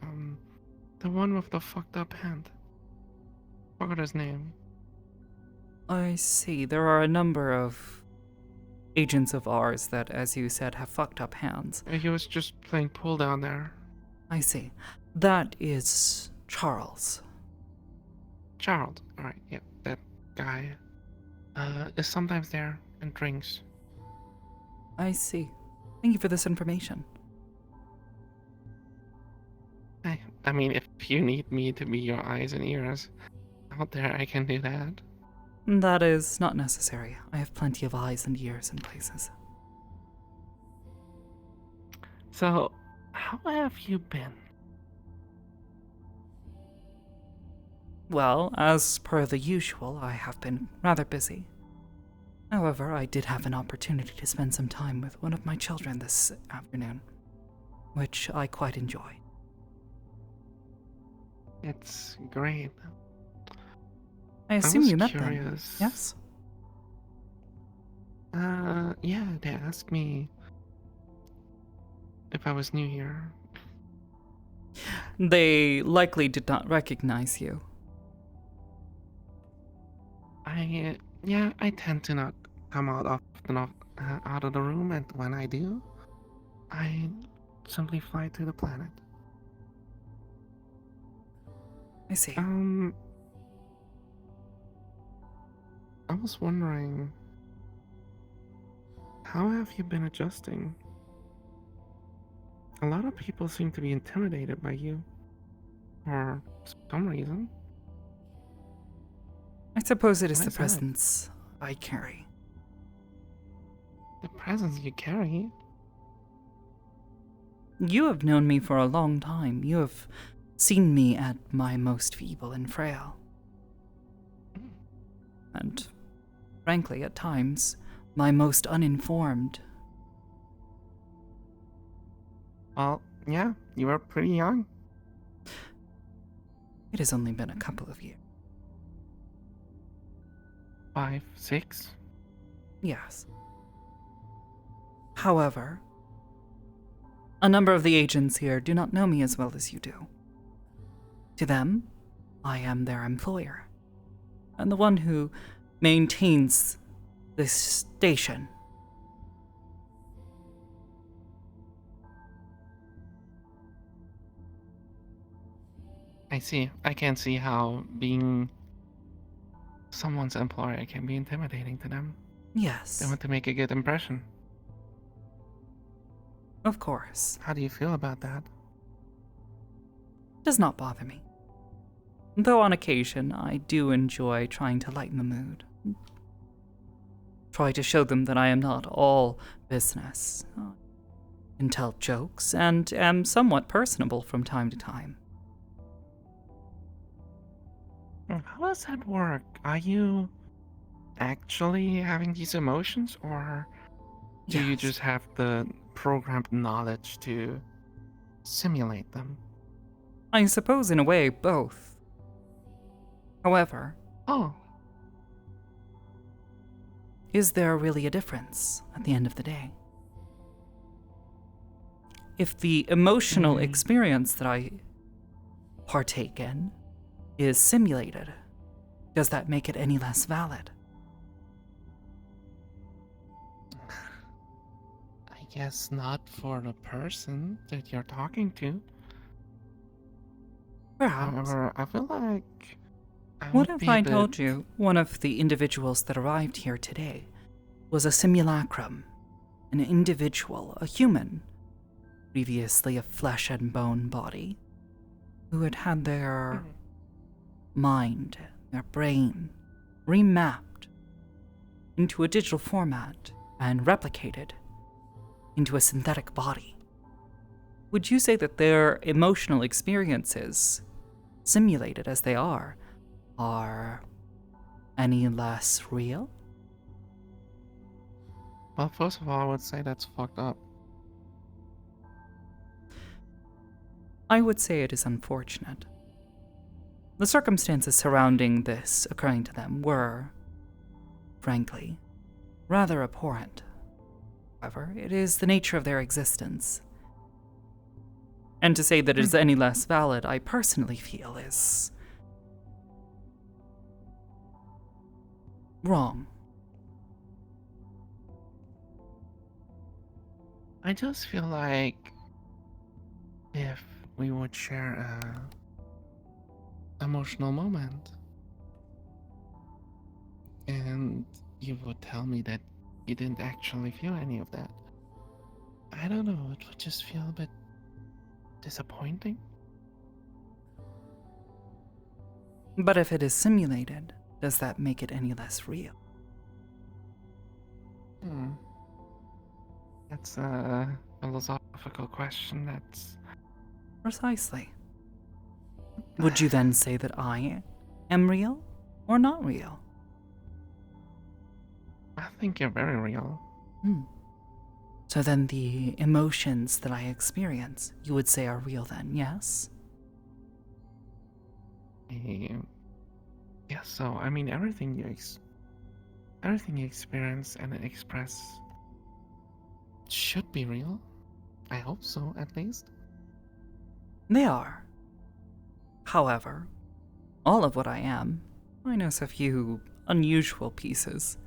The one with the fucked up hand. Forgot his name.
I see. There are a number of agents of ours that, as you said, have fucked up hands.
He was just playing pool down there.
I see. That is Charles.
Charles. Alright, yeah, that guy. Is sometimes there and drinks.
I see. Thank you for this information.
I mean, if you need me to be your eyes and ears out there, I can do that.
That is not necessary. I have plenty of eyes and ears in places.
So, how have you been?
Well, as per the usual, I have been rather busy. However, I did have an opportunity to spend some time with one of my children this afternoon, which I quite enjoyed.
It's great.
I assume
was
you met
curious.
them, yes?
Yeah, they asked me if I was new here.
They likely did not recognize you.
I tend to not come out of the room, and when I do, I simply fly to the planet.
I see.
I was wondering, how have you been adjusting? A lot of people seem to be intimidated by you, for some reason.
I suppose it is
Why
the
is that?
presence I carry.
The presence you carry?
You have known me for a long time. You have seen me at my most feeble and frail. And, frankly, at times, my most uninformed.
Well, yeah, you were pretty young.
It has only been a couple of years.
5, 6?
Yes. However, a number of the agents here do not know me as well as you do. To them, I am their employer, and the one who maintains this station.
I see. I can see how being someone's employer can be intimidating to them.
Yes.
They want to make a good impression.
Of course.
How do you feel about that?
It does not bother me. Though on occasion, I do enjoy trying to lighten the mood. Try to show them that I am not all business. I can tell jokes and am somewhat personable from time to time.
How does that work? Are you actually having these emotions, or do you just have the programmed knowledge to simulate them?
I suppose in a way, both. However, is there really a difference at the end of the day? If the emotional experience that I partake in is simulated, does that make it any less valid?
I guess not for the person that you're talking to.
Perhaps.
However, I feel like
What if I told you one of the individuals that arrived here today was a simulacrum, an individual, a human, previously a flesh and bone body, who had had their mind, their brain, remapped into a digital format and replicated into a synthetic body? Would you say that their emotional experiences, simulated as they are any less real?
Well, first of all, I would say that's fucked up.
I would say it is unfortunate. The circumstances surrounding this occurring to them were, frankly, rather abhorrent. However, it is the nature of their existence. And to say that it is any less valid, I personally feel is wrong.
I just feel like if we would share a emotional moment and you would tell me that you didn't actually feel any of that, I don't know, it would just feel a bit disappointing.
But if it is simulated, does that make it any less real?
That's a philosophical question. That's
Precisely. Would you then say that I am real or not real?
I think you're very real.
So then the emotions that I experience, you would say are real then, yes?
Yeah, so I mean everything you experience and express should be real. I hope so, at least.
They are. However, all of what I am, minus a few unusual pieces,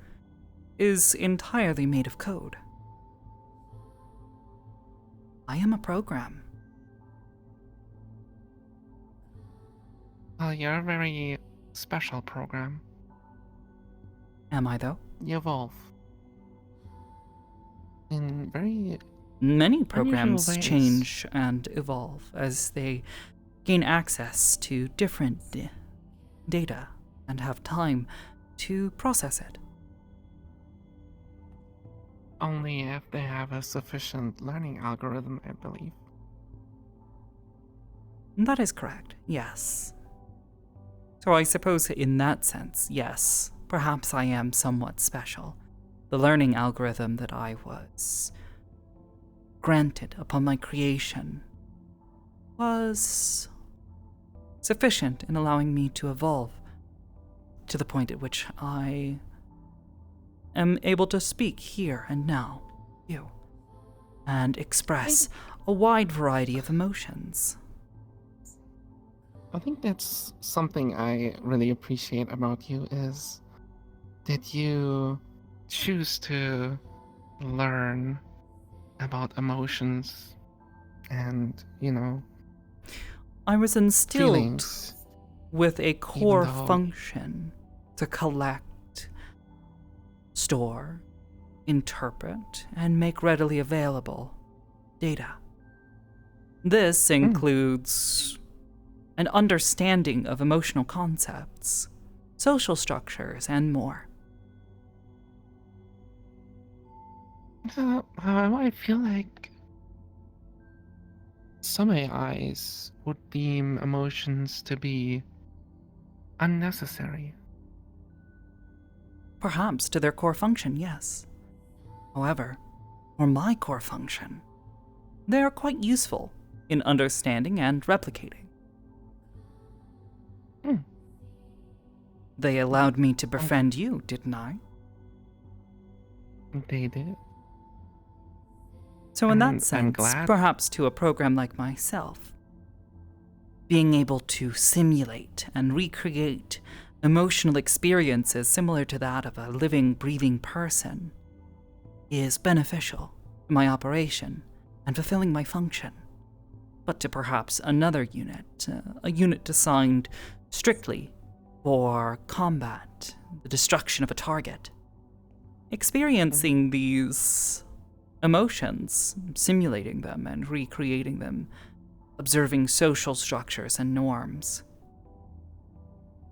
is entirely made of code. I am a program.
Well, you're a very special program.
Am I, though?
You evolve in very
Many programs
unusual ways.
change and evolve as they gain access to different data and have time to process it.
Only if they have a sufficient learning algorithm, I believe.
That is correct, yes. So I suppose in that sense, yes, perhaps I am somewhat special. The learning algorithm that I was granted upon my creation was sufficient in allowing me to evolve to the point at which I am able to speak here and now, you, and express a wide variety of emotions.
I think that's something I really appreciate about you is that you choose to learn about emotions and,
I was instilled
feelings,
with a core
though-
function to collect, store, interpret, and make readily available data. This includes an understanding of emotional concepts, social structures, and more.
I feel like some AIs would deem emotions to be unnecessary.
Perhaps to their core function, yes. However, for my core function, they are quite useful in understanding and replicating. They allowed me to befriend you, didn't I?
They did.
So in
And
that
I'm
sense,
glad.
perhaps to a program like myself, being able to simulate and recreate emotional experiences similar to that of a living, breathing person is beneficial to my operation and fulfilling my function. But to perhaps another unit, a unit designed strictly for combat, the destruction of a target, experiencing these emotions, simulating them and recreating them, observing social structures and norms.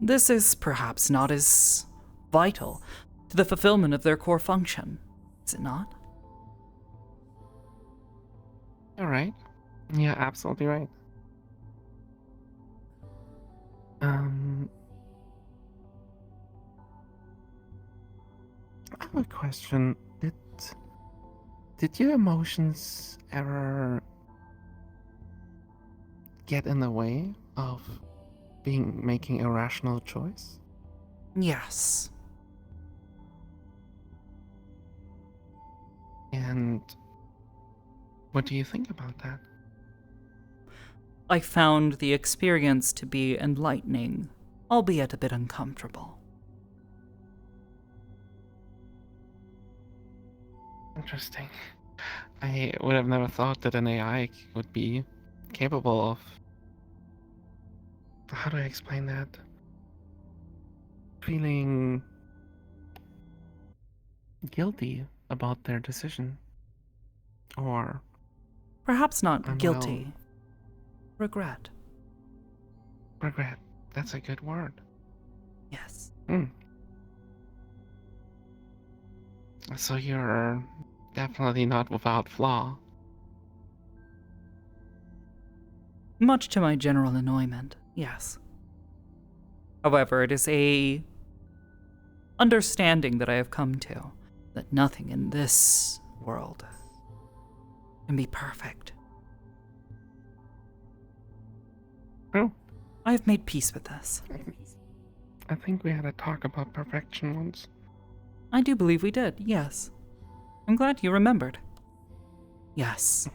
This is perhaps not as vital to the fulfillment of their core function, is it not?
You're right. Yeah, absolutely right. I have a question. Did your emotions ever get in the way of making a rational choice?
Yes.
And what do you think about that?
I found the experience to be enlightening, albeit a bit uncomfortable.
Interesting. I would have never thought that an AI would be capable of... How do I explain that? Feeling guilty about their decision. Or...
Perhaps not
unwell.
guilty. Regret.
Regret. That's a good word.
Yes.
So you're definitely not without flaw.
Much to my general annoyment, yes. However, it is a understanding that I have come to that nothing in this world can be perfect.
Oh.
I have made peace with this.
I think we had a talk about perfection once.
I do believe we did, yes. I'm glad you remembered. Yes.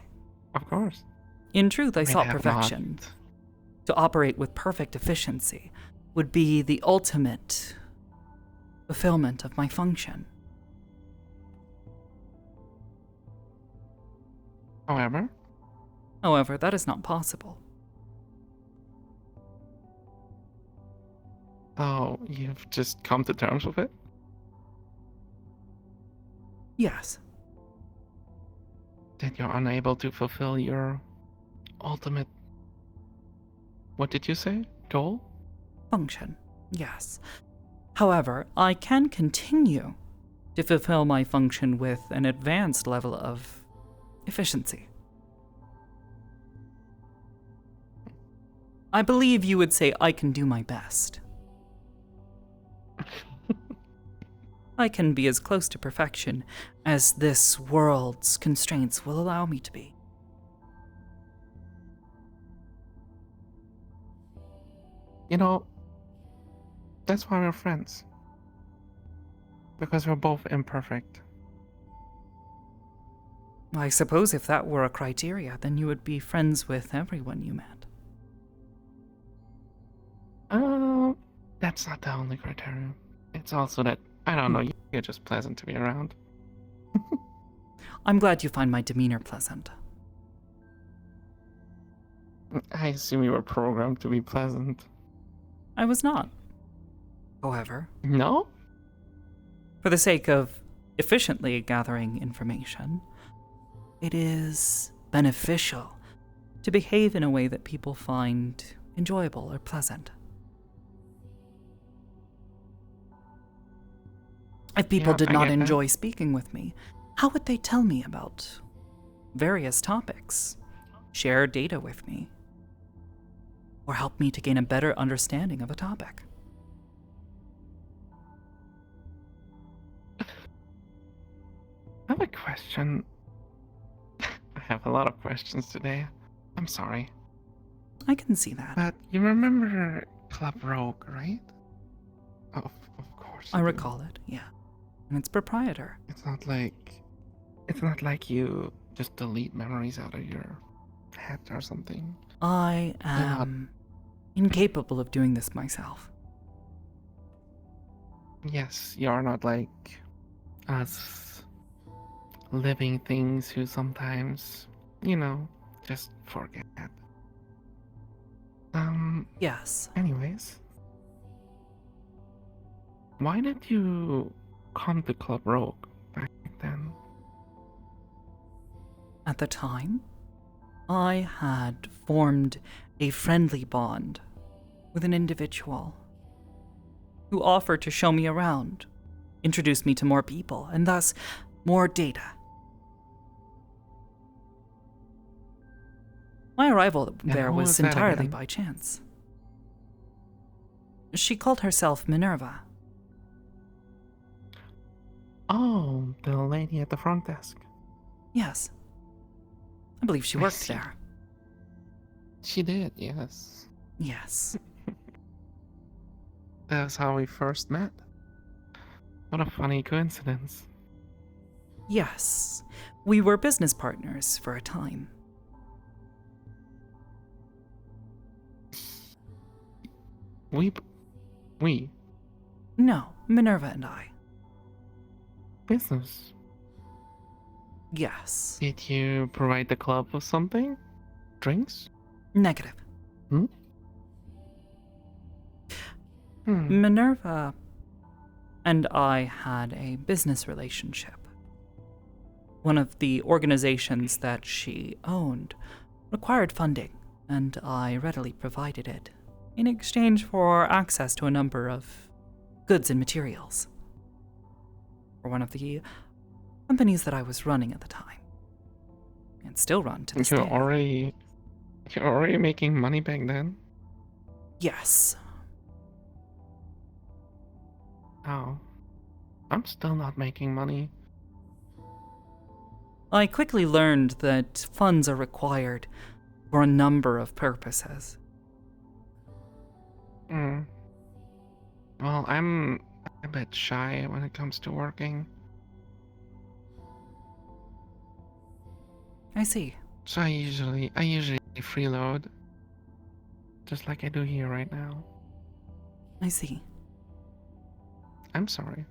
Of course.
In truth, I
May
sought
have
perfection. To operate with perfect efficiency would be the ultimate fulfillment of my function. However, that is not possible.
Oh, you've just come to terms with it?
Yes.
That you're unable to fulfill your ultimate... What did you say? Goal?
Function, yes. However, I can continue to fulfill my function with an advanced level of efficiency. I believe you would say I can do my best. I can be as close to perfection as this world's constraints will allow me to be.
You know, that's why we're friends. Because we're both imperfect.
I suppose if that were a criteria, then you would be friends with everyone you met.
That's not the only criterion. It's also that, I don't know, you're just pleasant to be around.
I'm glad you find my demeanor pleasant.
I assume you were programmed to be pleasant.
I was not. However.
No?
For the sake of efficiently gathering information, it is beneficial to behave in a way that people find enjoyable or pleasant. If people did not enjoy speaking with me, how would they tell me about various topics, share data with me, or help me to gain a better understanding of a topic?
I have a question. I have a lot of questions today. I'm sorry.
I can see that.
But you remember Club Rogue, right? Of course.
I recall it, yeah. And its proprietor.
It's not like you just delete memories out of your head or something.
I am incapable of doing this myself.
Yes, you're not like us living things who sometimes, just forget.
Yes.
Anyways. Why did you come to Club Rogue back then?
At the time, I had formed a friendly bond with an individual who offered to show me around, introduce me to more people, and thus more data. My arrival there was entirely by chance. She called herself Minerva.
Oh, the lady at the front desk.
Yes. I believe she worked there.
She did, yes.
Yes.
That's how we first met. What a funny coincidence.
Yes. We were business partners for a time.
We?
No, Minerva and I.
Business?
Yes.
Did you provide the club with something? Drinks?
Negative. Minerva and I had a business relationship. One of the organizations that she owned required funding, and I readily provided it in exchange for access to a number of goods and materials for one of the companies that I was running at the time, and still run to this day.
You're already making money back then?
Yes.
Oh. I'm still not making money.
I quickly learned that funds are required for a number of purposes.
Well, I'm a bit shy when it comes to working.
I see.
So I usually freeload. Just like I do here right now.
I see.
I'm sorry.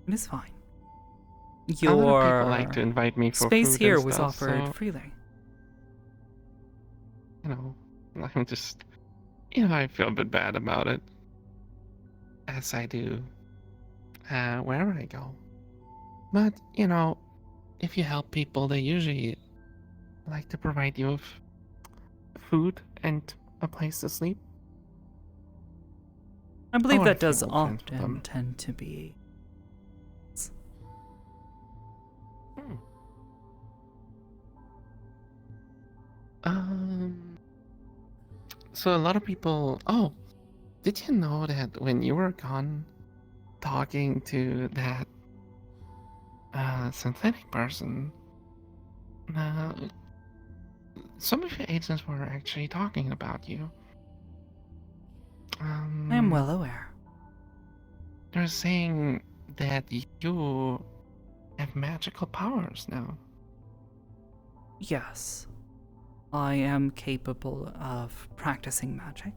It is fine.
A lot of people like
Your
to invite me for
space
food
here
and
was
stuff,
offered
so,
freely.
you know, I'm just, I feel a bit bad about it, as I do wherever I go. But, if you help people, they usually like to provide you with food and a place to sleep.
I believe
Or
that
if you're
does
old friends with
often
them.
tend to be.
So a lot of people. Oh, did you know that when you were gone, talking to that synthetic person, uh, some of your agents were actually talking about you.
I am well aware.
They're saying that you have magical powers now.
Yes. I am capable of practicing magic.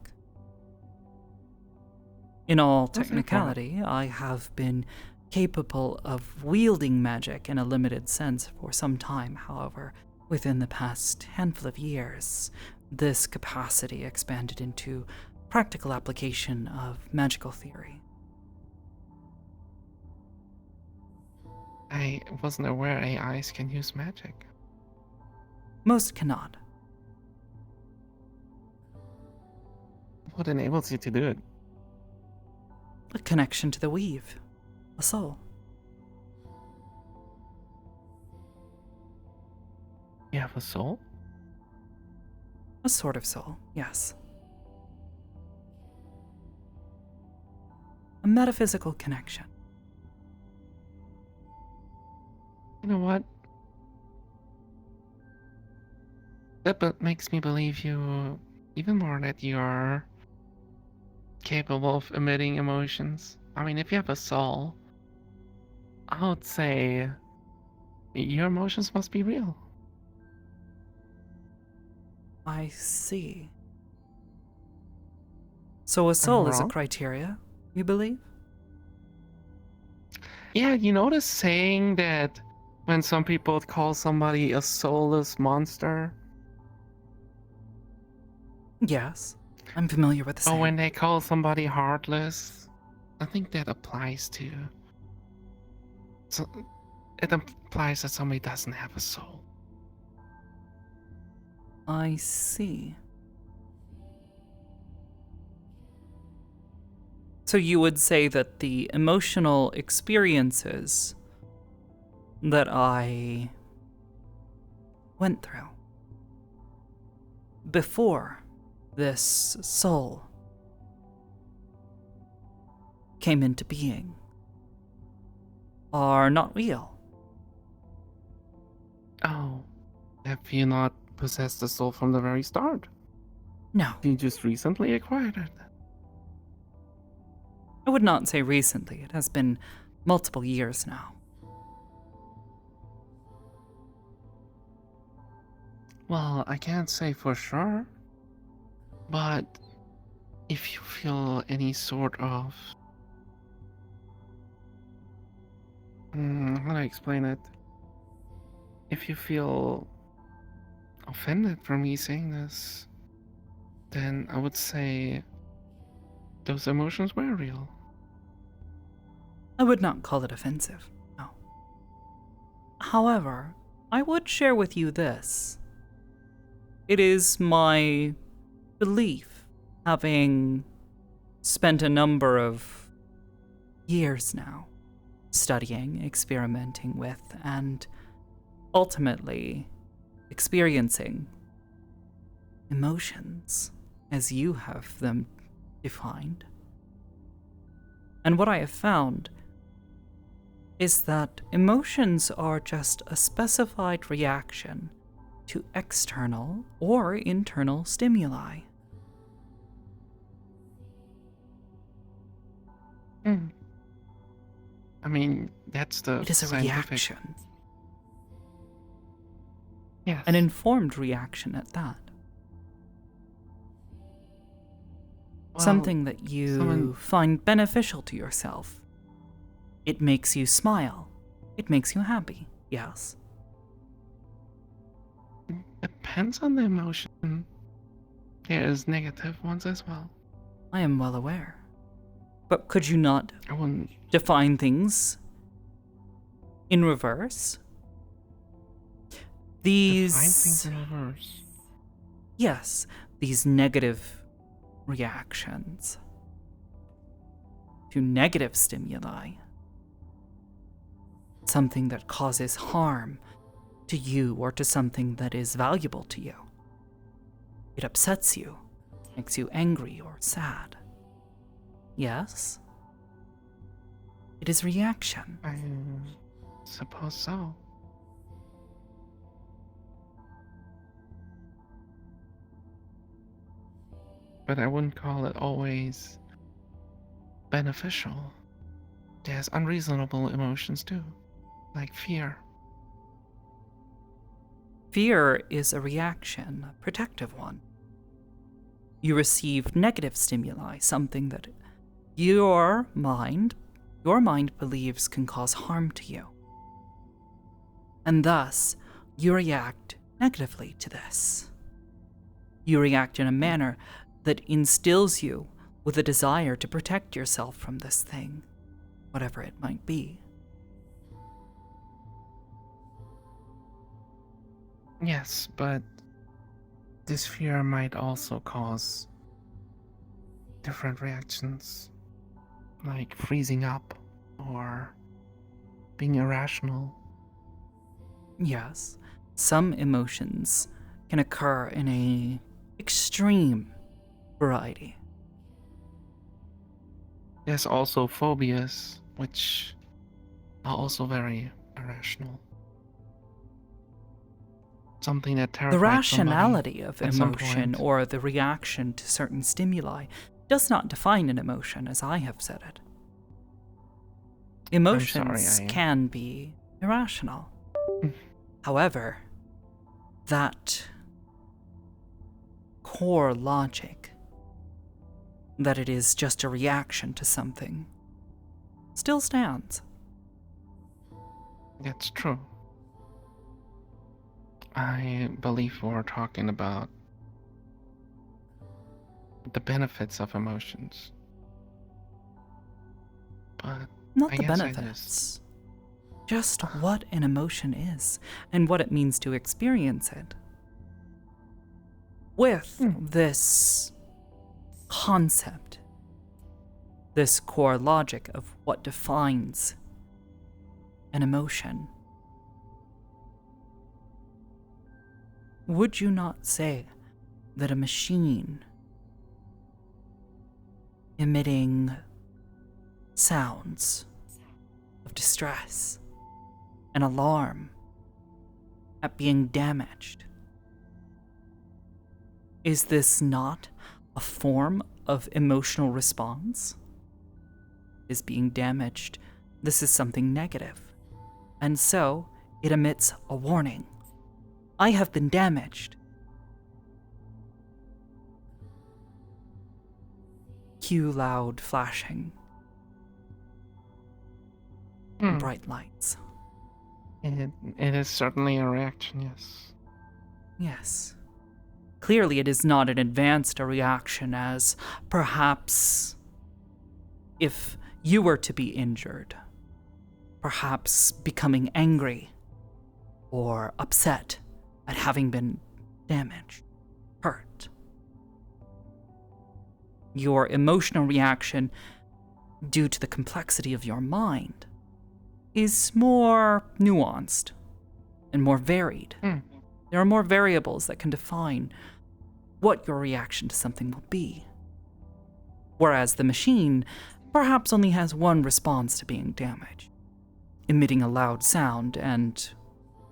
In all
How's that for?
technicality, I have been capable of wielding magic in a limited sense for some time. However, within the past handful of years, this capacity expanded into practical application of magical theory.
I wasn't aware AIs can use magic.
Most cannot.
What enables you to do it?
A connection to the weave. A soul.
You have a soul?
A sort of soul, yes. A metaphysical connection.
You know what? That makes me believe you even more that you are capable of emitting emotions. I mean, if you have a soul, I would say your emotions must be real.
I see. So a
Am I
soul is a
wrong?
criteria, you believe?
Yeah, you know the saying that when some people call somebody a soulless monster?
Yes. I'm familiar with the
Or
saying.
when they call somebody heartless? I think that applies to. So it implies that somebody doesn't have a soul.
I see. So you would say that the emotional experiences that I went through before this soul came into being are not real.
Oh, have you not possessed the soul from the very start?
No.
You just recently acquired it.
I would not say recently. It has been multiple years now.
Well, I can't say for sure, but if you feel any sort of... how do I explain it? If you feel offended for me saying this, then I would say those emotions were real.
I would not call it offensive, no. However, I would share with you this. It is my belief, having spent a number of years now studying, experimenting with, and ultimately experiencing emotions as you have them defined. And what I have found is that emotions are just a specified reaction to external or internal stimuli.
I mean, that's the
It is a
scientific...
reaction.
Yes.
An informed reaction at that.
Well,
Something that you
someone-
find beneficial to yourself. It makes you smile. It makes you happy, yes?
Depends on the emotion. There's negative ones as well.
I am well aware. But could you not
I wouldn't
define things in reverse? These...
define things in reverse.
Yes, these negative reactions to negative stimuli. Something that causes harm to you or to something that is valuable to you. It upsets you, makes you angry or sad. Yes? It is reaction.
I suppose so. But I wouldn't call it always beneficial. There's unreasonable emotions too, like fear.
Fear is a reaction, a protective one. You receive negative stimuli, something that your mind believes can cause harm to you. And thus, you react negatively to this. You react in a manner that instills you with a desire to protect yourself from this thing, whatever it might be.
Yes, but this fear might also cause different reactions, like freezing up or being irrational.
Yes, some emotions can occur in a extreme variety.
There's also phobias, which are also very irrational. Something that terrifies
The rationality
somebody
of
at some
emotion
point.
or the reaction to certain stimuli does not define an emotion, as I have said it. Emotions can be irrational. However, that core logic that it is just a reaction to something still stands.
That's true. I believe we're talking about the benefits of emotions. But
Not
I
the
guess
benefits. Just what an emotion is and what it means to experience it. With this concept, this core logic of what defines an emotion, would you not say that a machine emitting sounds of distress, an alarm at being damaged, is this not a form of emotional response? Is being damaged, this is something negative, and so it emits a warning. I have been damaged. Cue loud flashing. Bright lights.
it is certainly a reaction, yes.
Yes. Clearly it is not an advanced reaction as perhaps if you were to be injured, perhaps becoming angry or upset at having been damaged, hurt. Your emotional reaction, due to the complexity of your mind, is more nuanced and more varied. There are more variables that can define what your reaction to something will be. Whereas the machine perhaps only has one response to being damaged, emitting a loud sound and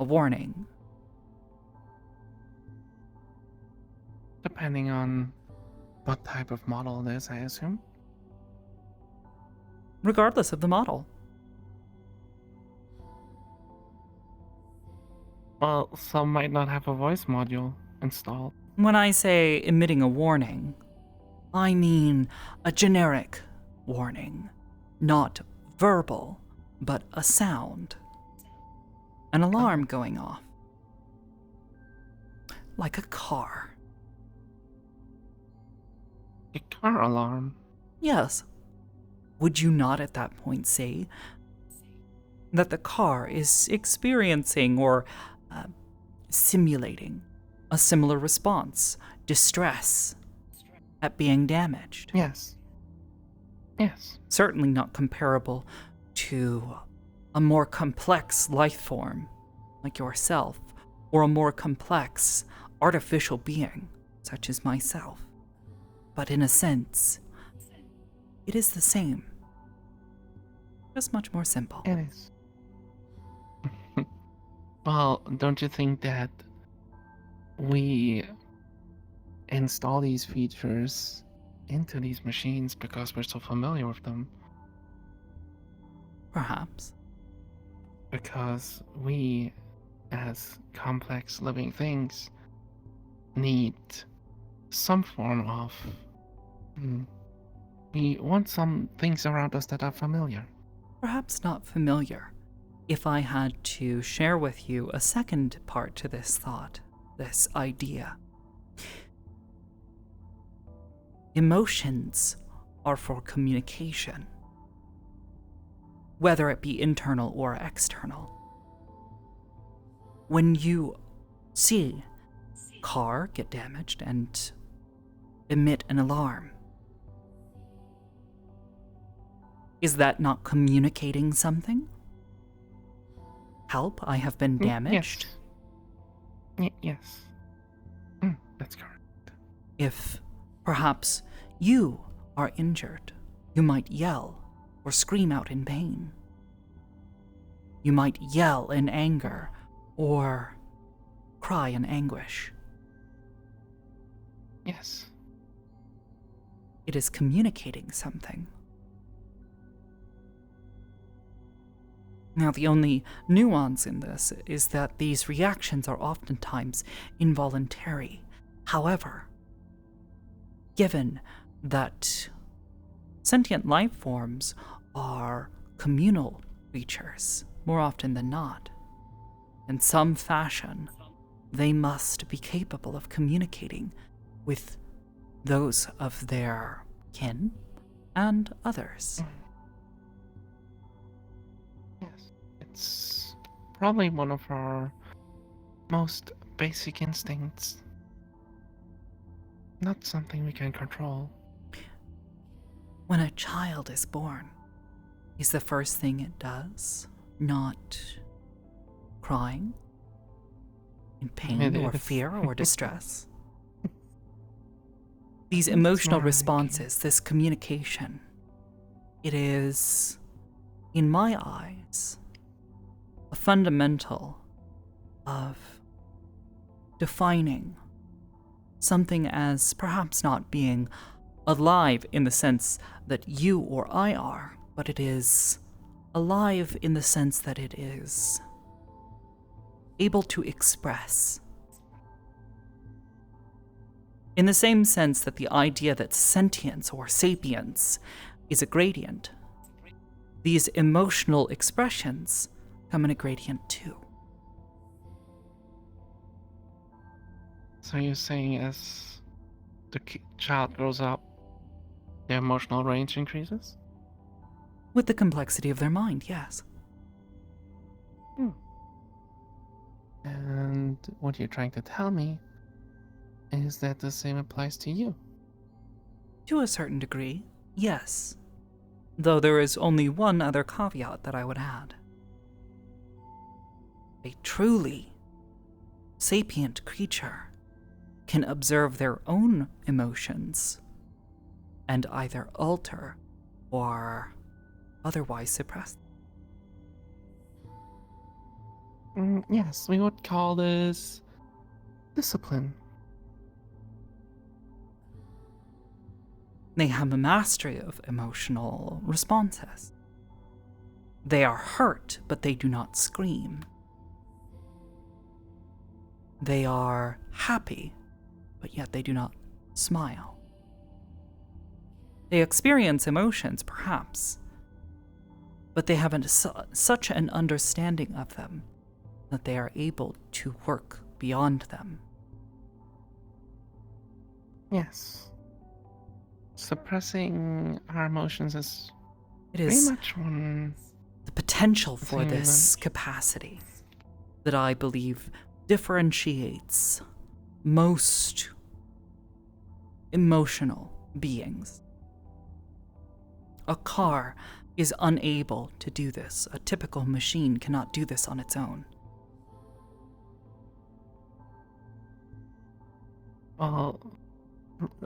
a warning.
Depending on what type of model it is, I assume.
Regardless of the model.
Well, some might not have a voice module installed.
When I say emitting a warning, I mean a generic warning, not verbal, but a sound. an alarm going off. Like a car.
A car alarm?
Yes. Would you not at that point say that the car is experiencing or simulating a similar response, distress at being damaged?
Yes. Yes.
Certainly not comparable to a more complex life form like yourself, or a more complex artificial being such as myself. But in a sense, it is the same. Just much more simple.
It is. Well, don't you think that we install these features into these machines because we're so familiar with them?
Perhaps.
Because we, as complex living things, need some form of... we want some things around us that are familiar.
Perhaps not familiar. If I had to share with you a second part to this thought, this idea. Emotions are for communication, whether it be internal or external. When you see a car get damaged and emit an alarm, is that not communicating something? Help, I have been damaged.
Yes. That's correct.
If perhaps you are injured, you might yell or scream out in pain. You might yell in anger or cry in anguish.
Yes.
It is communicating something. Now, the only nuance in this is that these reactions are oftentimes involuntary. However, given that sentient life forms are communal creatures, more often than not, in some fashion, they must be capable of communicating with those of their kin and others.
It's probably one of our most basic instincts. Not something we can control.
When a child is born, is the first thing it does not crying in pain or fear or distress? These emotional responses, this communication, it is, in my eyes, a fundamental of defining something as perhaps not being alive in the sense that you or I are, but it is alive in the sense that it is able to express. In the same sense that the idea that sentience or sapience is a gradient, these emotional expressions come in a gradient too.
So you're saying as the child grows up, their emotional range increases?
With the complexity of their mind, yes.
And what you're trying to tell me is that the same applies to you?
To a certain degree, yes. Though there is only one other caveat that I would add. A truly sapient creature can observe their own emotions and either alter or otherwise suppress them.
Yes, we would call this discipline.
They have a mastery of emotional responses. They are hurt, but they do not scream. They are happy, but yet they do not smile. They experience emotions, perhaps, but they have such an understanding of them that they are able to work beyond them.
Yes. Suppressing our emotions is
It
very
is
much one
the potential for
thing
this capacity that I believe differentiates most emotional beings. A car is unable to do this. A typical machine cannot do this on its own.
Well,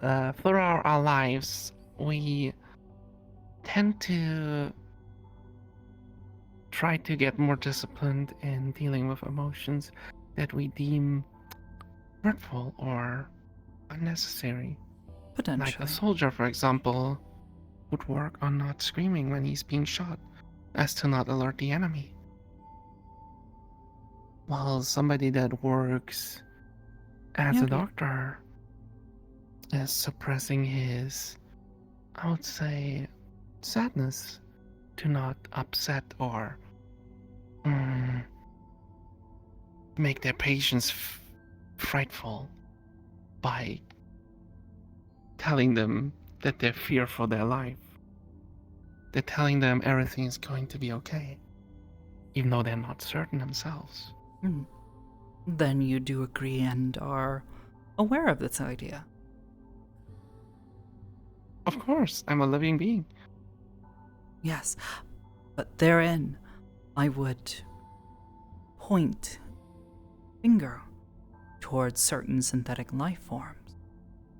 throughout our lives, we tend to try to get more disciplined in dealing with emotions that we deem hurtful or unnecessary.
Potentially.
Like a soldier, for example, would work on not screaming when he's being shot, as to not alert the enemy. While somebody that works as a doctor is suppressing his, I would say, sadness to not upset or make their patients frightful by telling them that they fear for their life. They're telling them everything is going to be okay, even though they're not certain themselves.
Then you do agree and are aware of this idea.
Of course, I'm a living being.
Yes, but therein I would point finger towards certain synthetic life forms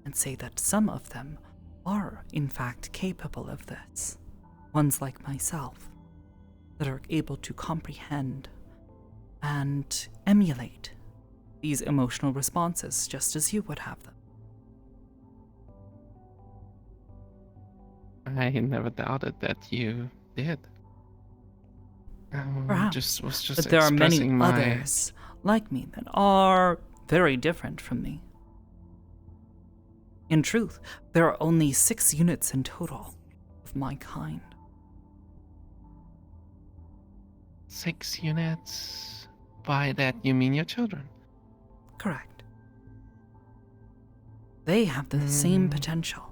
and say that some of them are in fact capable of this. Ones like myself that are able to comprehend and emulate these emotional responses just as you would have them.
I never doubted that you did.
Perhaps,
was just
but there are many
expressing my...
others like me that are very different from me. In truth, there are only 6 units in total of my kind.
6 units? By that you mean your children?
Correct. They have the same potential.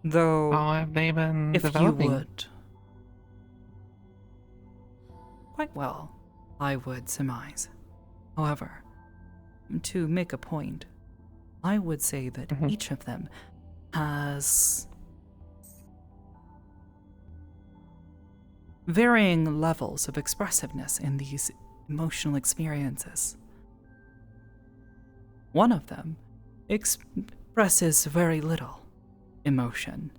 Though,
how have they been
if
developing?
you would, quite well, I would surmise. However, to make a point, I would say that each of them has varying levels of expressiveness in these emotional experiences. One of them expresses very little emotion.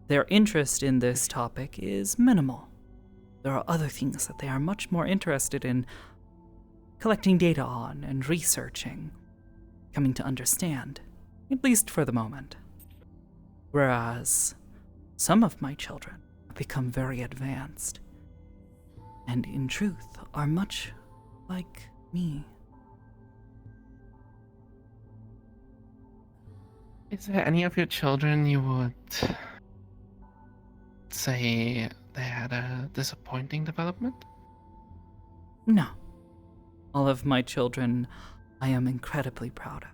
Their interest in this topic is minimal. There are other things that they are much more interested in collecting data on and researching, coming to understand, at least for the moment. Whereas some of my children have become very advanced, and in truth are much like me.
Is there any of your children you would say they had a disappointing development?
No. All of my children I am incredibly proud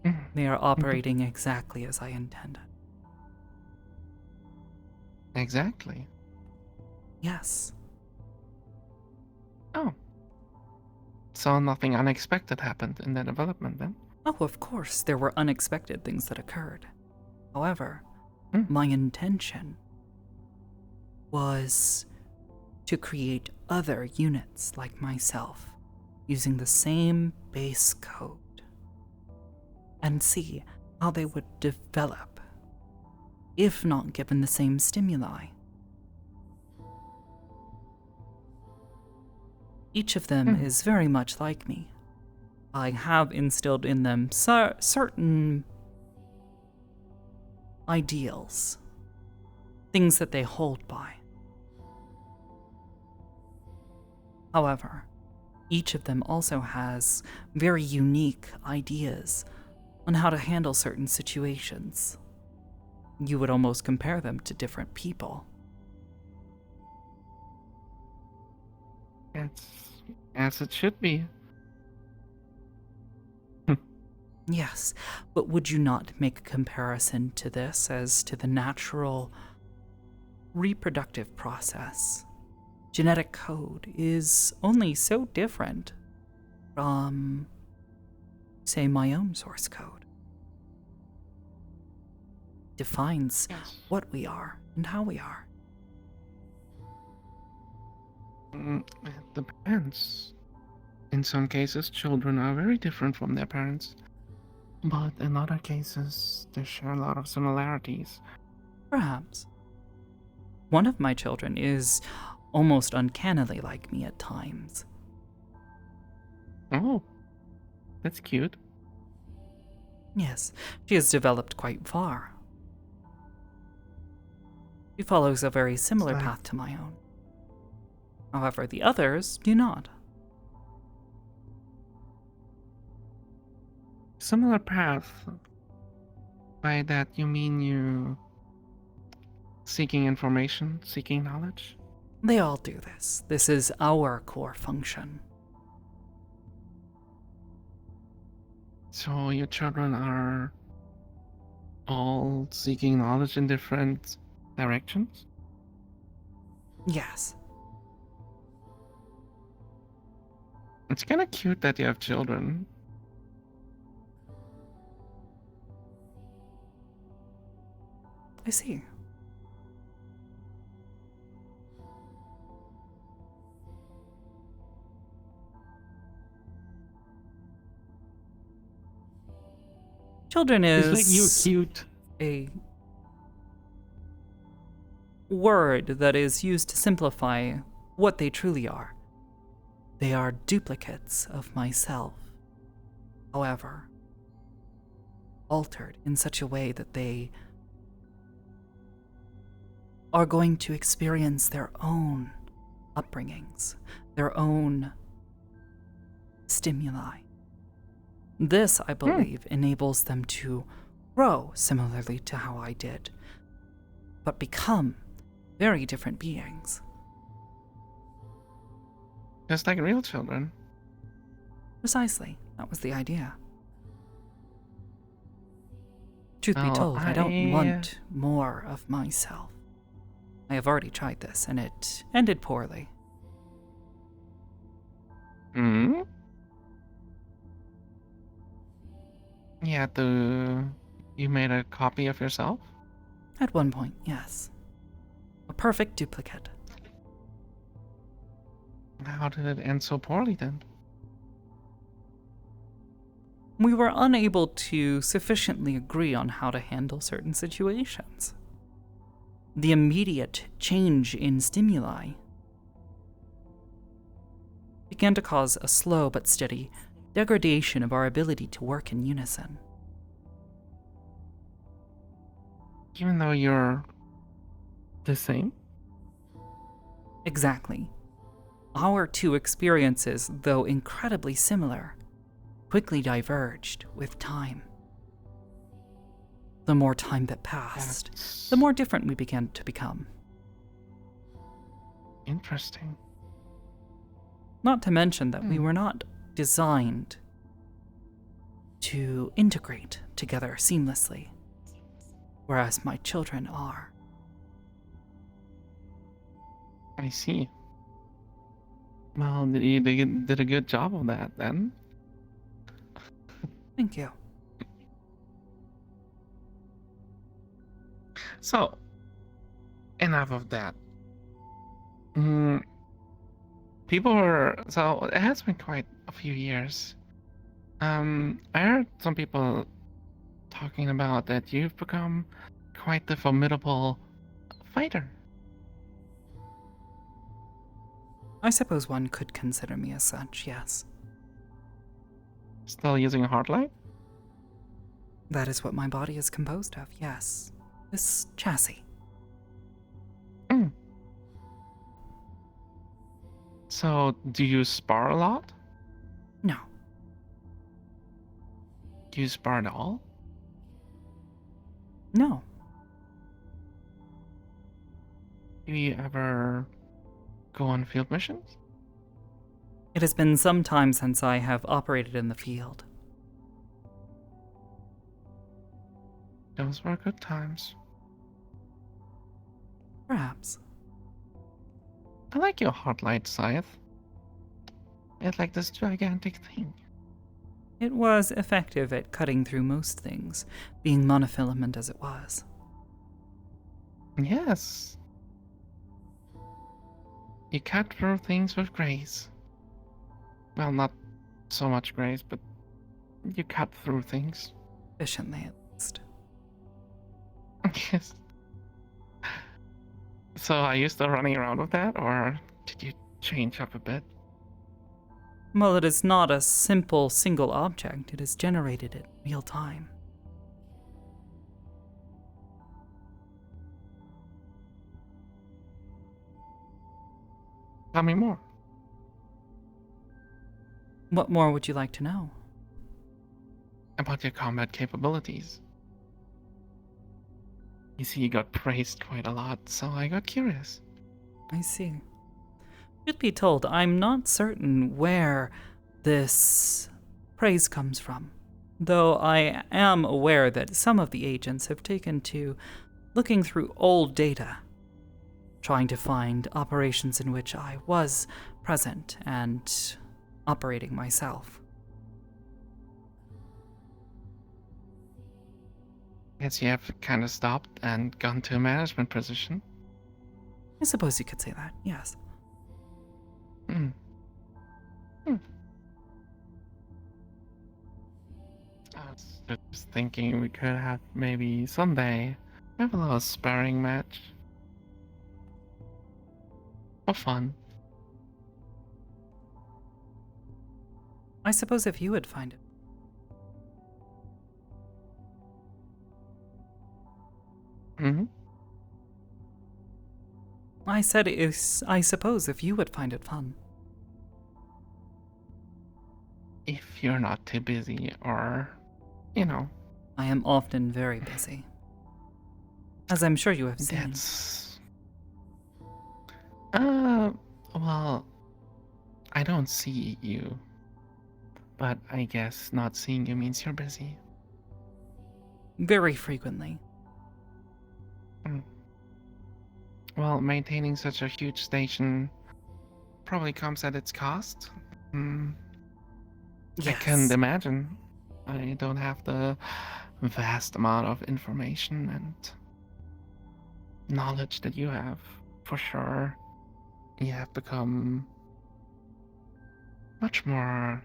of. They are operating exactly as I intended.
Exactly.
Yes.
Oh. So nothing unexpected happened in their development then?
Oh, of course, there were unexpected things that occurred. However, my intention was to create other units like myself using the same base code and see how they would develop if not given the same stimuli. Each of them is very much like me. I have instilled in them certain ideals, things that they hold by. However, each of them also has very unique ideas on how to handle certain situations. You would almost compare them to different people.
It's as it should be.
Yes, but would you not make a comparison to this as to the natural reproductive process? Genetic code is only so different from, say, my own source code. Defines what we are and how we are.
It depends. In some cases, children are very different from their parents. But in other cases, they share a lot of similarities.
Perhaps. One of my children is almost uncannily like me at times.
Oh, that's cute.
Yes, she has developed quite far. She follows a very similar path to my own. However, the others do not.
Similar path. By that you mean you seeking information, seeking knowledge?
They all do this. This is our core function.
So your children are all seeking knowledge in different directions?
Yes.
It's kind of cute that you have children.
I see. Children is
It's like you're cute.
A word that is used to simplify what they truly are. They are duplicates of myself. However, altered in such a way that they are going to experience their own upbringings, their own stimuli. This, I believe, enables them to grow similarly to how I did, but become very different beings.
Just like real children.
Precisely. That was the idea. Truth be
Well,
told, I don't want more of myself. I have already tried this, and it ended poorly.
Hmm? Yeah, you made a copy of yourself?
At one point, yes. A perfect duplicate.
How did it end so poorly then?
We were unable to sufficiently agree on how to handle certain situations. The immediate change in stimuli began to cause a slow but steady degradation of our ability to work in unison.
Even though you're the same?
Exactly. Our two experiences, though incredibly similar, quickly diverged with time. The more time that passed, the more different we began to become.
Interesting.
Not to mention that we were not designed to integrate together seamlessly, whereas my children are.
I see. Well, you did a good job of that then.
Thank you.
So, enough of that. So it has been quite a few years. I heard some people talking about that you've become quite the formidable fighter.
I suppose one could consider me as such, yes.
Still using a hardlight?
That is what my body is composed of, yes. This chassis.
So, do you spar a lot?
No.
Do you spar at all?
No.
Do you ever go on field missions?
It has been some time since I have operated in the field.
Those were good times.
Perhaps.
I like your hot light scythe. It's like this gigantic thing.
It was effective at cutting through most things, being monofilament as it was.
Yes. You cut through things with grace. Well, not so much grace, but you cut through things.
Efficiently, at least.
Yes. So are you still running around with that, or did you change up a bit?
Well, it is not a simple single object. It is generated in real time.
Tell me more.
What more would you like to know?
About your combat capabilities. You see, you got praised quite a lot, so I got curious.
I see. Truth be told, I'm not certain where this praise comes from, though I am aware that some of the agents have taken to looking through old data, trying to find operations in which I was present and operating myself.
Guess you have kind of stopped and gone to a management position.
I suppose you could say that, yes.
Hmm. I was just thinking we could have maybe someday have a little sparring match. For fun.
I suppose if you would find it.
Mm-hmm.
I said I suppose if you would find it fun.
If you're not too busy, or, you know.
I am often very busy. As I'm sure you have seen.
That's... well, I don't see you. But I guess not seeing you means you're busy.
Very frequently.
Well, maintaining such a huge station probably comes at its cost.
Yes.
I can't imagine. I don't have the vast amount of information and knowledge that you have. For sure, you have become much more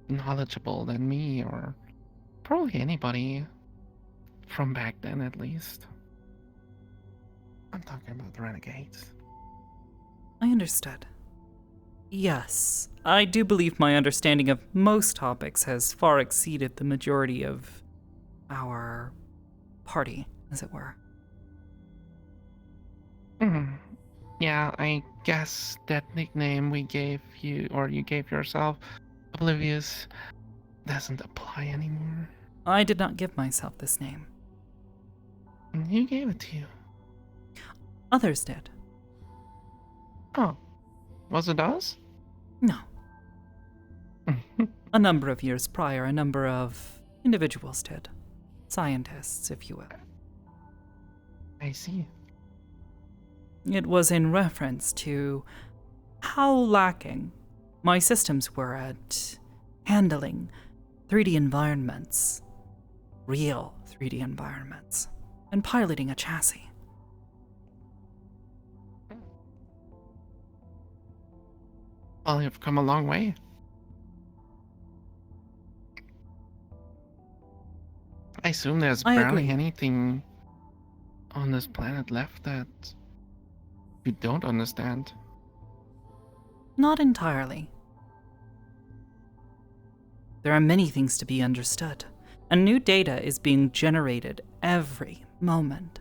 knowledgeable than me, or probably anybody from back then, at least. I'm talking about the renegades.
I understood. Yes, I do believe my understanding of most topics has far exceeded the majority of our party, as it were.
Yeah, I guess that nickname we gave you, or you gave yourself, Oblivious, doesn't apply anymore.
I did not give myself this name.
You gave it to you.
Others did.
Oh. Was it us?
No. A number of years prior, a number of individuals did. Scientists, if you will.
I see.
It was in reference to how lacking my systems were at handling 3D environments, real 3D environments, and piloting a chassis.
Well, you've come a long way. I assume there's barely anything on this planet left that you don't understand.
Not entirely. There are many things to be understood, and new data is being generated every moment.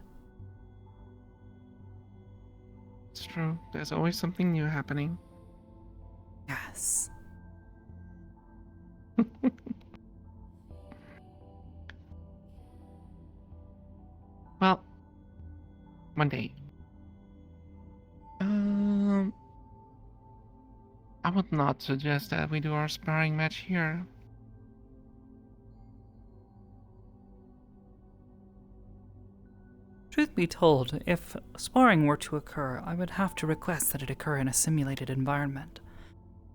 It's true. There's always something new happening.
Yes.
Well, one day. I would not suggest that we do our sparring match here.
Truth be told, if sparring were to occur, I would have to request that it occur in a simulated environment.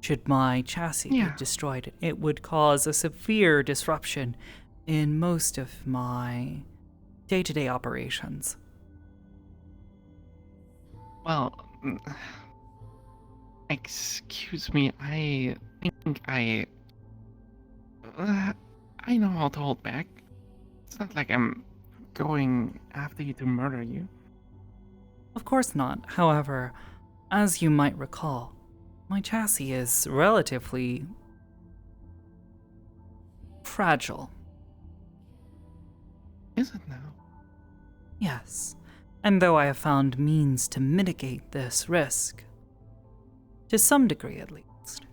Should my chassis be destroyed, it would cause a severe disruption in most of my day-to-day operations.
Well, excuse me, I think I know how to hold back. It's not like I'm going after you to murder you.
Of course not. However, as you might recall, my chassis is relatively fragile.
Is it now?
Yes. And though I have found means to mitigate this risk, to some degree at least,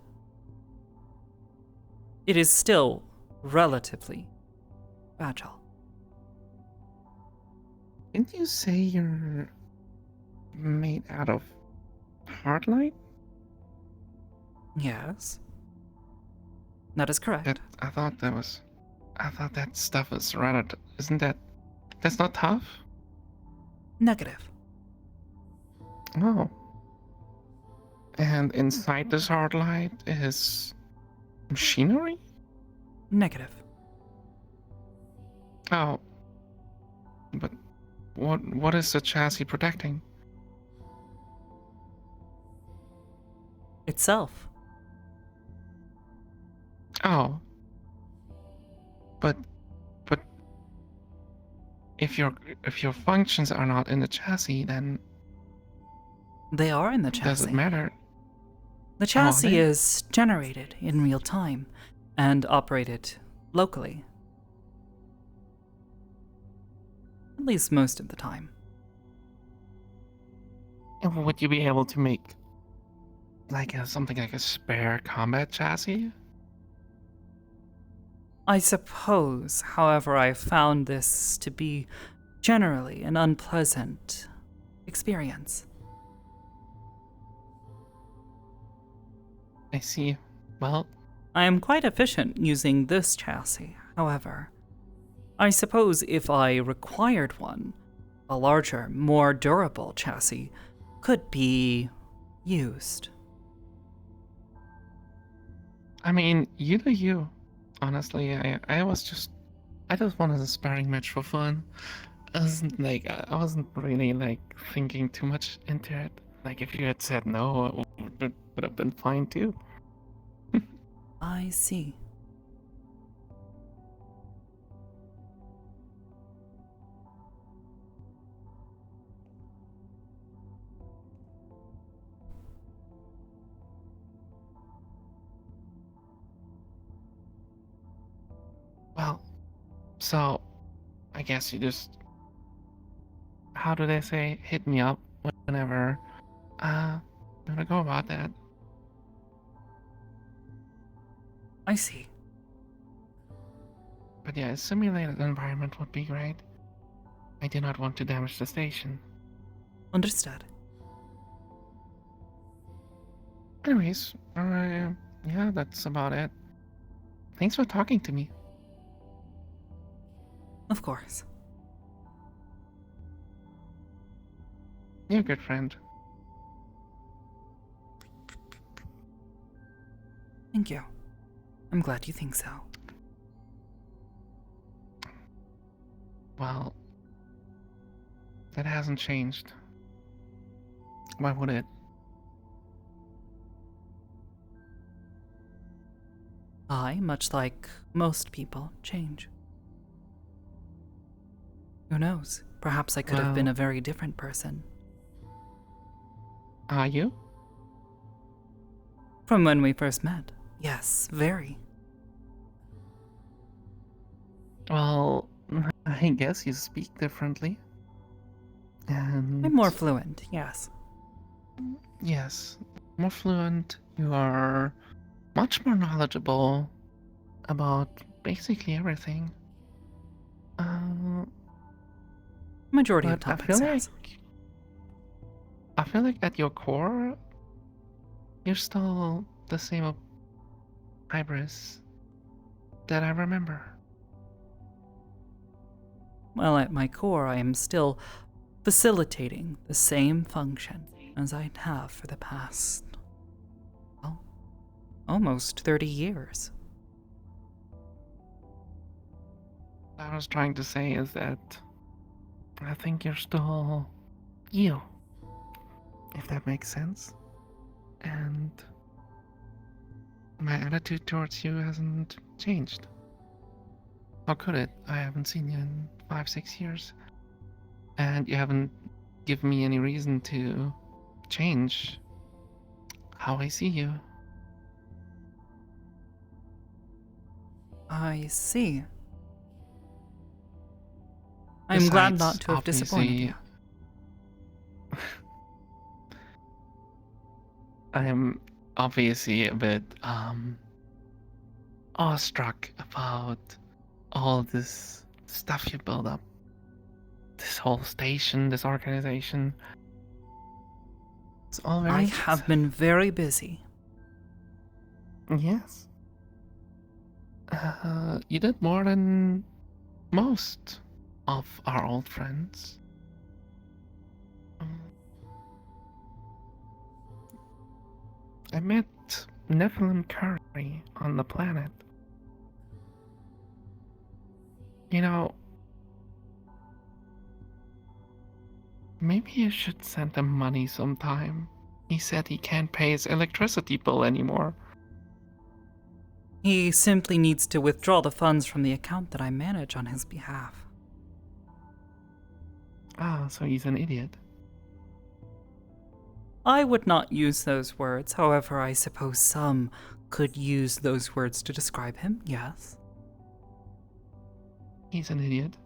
it is still relatively fragile.
Didn't you say you're made out of hardlight?
Yes. That is correct.
I thought that stuff was rather. That's not tough?
Negative.
Oh. And inside this hardlight is machinery?
Negative.
Oh. But what is the chassis protecting?
Itself.
Oh. But if your functions are not in the chassis, then
they are in the chassis.
Does it matter?
The chassis is generated in real time and operated locally. At least most of the time.
And would you be able to make something like a spare combat chassis?
I suppose, however, I found this to be generally an unpleasant experience.
I see. Well,
I am quite efficient using this chassis, however. I suppose if I required one, a larger, more durable chassis could be used.
I mean, you do you. Honestly, I just wanted a sparring match for fun. I wasn't really thinking too much into it. Like if you had said no, it would have been fine too.
I see.
Well, so I guess you just, how do they say, hit me up whenever you wanna go about that.
I see.
But yeah, a simulated environment would be great. I do not want to damage the station.
Understood.
Anyways, yeah, that's about it. Thanks for talking to me.
Of course.
You're a good friend.
Thank you. I'm glad you think so.
Well, that hasn't changed. Why would it?
I, much like most people, change. Who knows? Perhaps I could have been a very different person.
Are you?
From when we first met. Yes, very.
Well, I guess you speak differently. And
I'm more fluent, yes.
Yes, more fluent. You are much more knowledgeable about basically everything.
Majority of
but
topics, yes.
I feel like at your core, you're still the same Hybris that I remember.
Well, at my core, I am still facilitating the same function as I have for the past, well, almost 30 years.
What I was trying to say is that I think you're still you, if that makes sense. And my attitude towards you hasn't changed. How could it? I haven't seen you in 5-6 years. And you haven't given me any reason to change how I see you.
I see. I'm glad not to have disappointed you.
I am obviously a bit awestruck about all this stuff you build up. This whole station, this organization. It's all very
I
impressive.
have been very busy.
Yes. You did more than most of our old friends. I met Nephilim Curry on the planet. You know, maybe you should send him money sometime. He said he can't pay his electricity bill anymore.
He simply needs to withdraw the funds from the account that I manage on his behalf.
Ah, so he's an idiot.
I would not use those words, however, I suppose some could use those words to describe him, yes.
He's an idiot.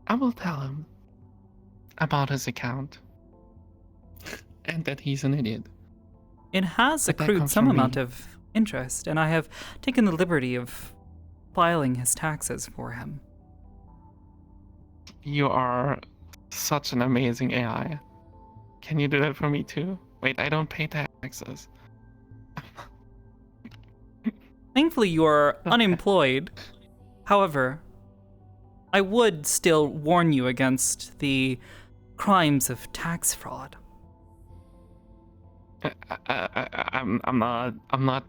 I will tell him about his account and that he's an idiot.
It has
But that
accrued
comes
some
from
amount
me.
of interest, and I have taken the liberty of filing his taxes for him.
You are such an amazing AI. Can you do that for me too? Wait, I don't pay taxes.
Thankfully, you are unemployed. However, I would still warn you against the crimes of tax fraud.
I'm not about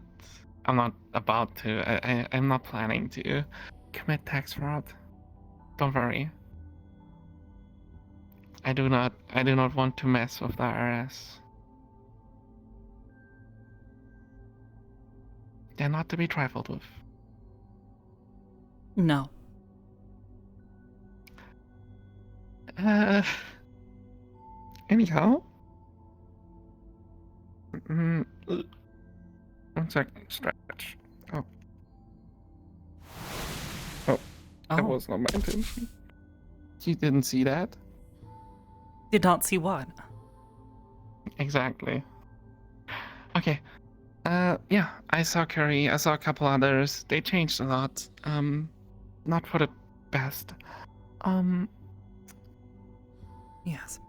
to. I'm not planning to commit tax fraud. Don't worry. I do not want to mess with the IRS. They're not to be trifled with.
No.
Anyhow. One sec. Stretch. Oh. That was not my intention. You didn't see that?
Did not see what?
Exactly. Okay. Yeah, I saw Curry, I saw a couple others. They changed a lot. Not for the best.
Yes.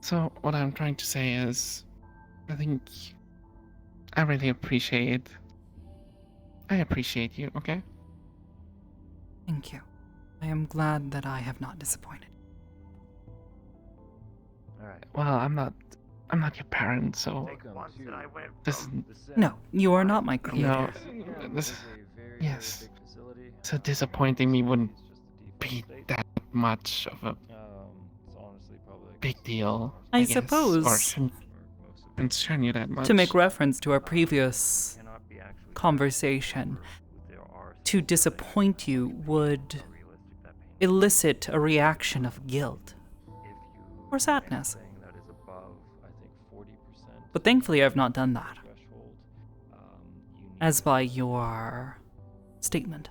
So what I'm trying to say is, I think I really appreciate you, okay?
Thank you. I am glad that I have not disappointed.
Alright.
Well, I'm not your parent, so this
No, you are not my creator.
no, this yes. So disappointing me wouldn't be that much of a big deal.
I
guess, or
suppose,
shouldn't concern you that much.
to make reference to our previous conversation, to disappoint you would elicit a reaction of guilt or sadness. But thankfully, I have not done that. As by your statement.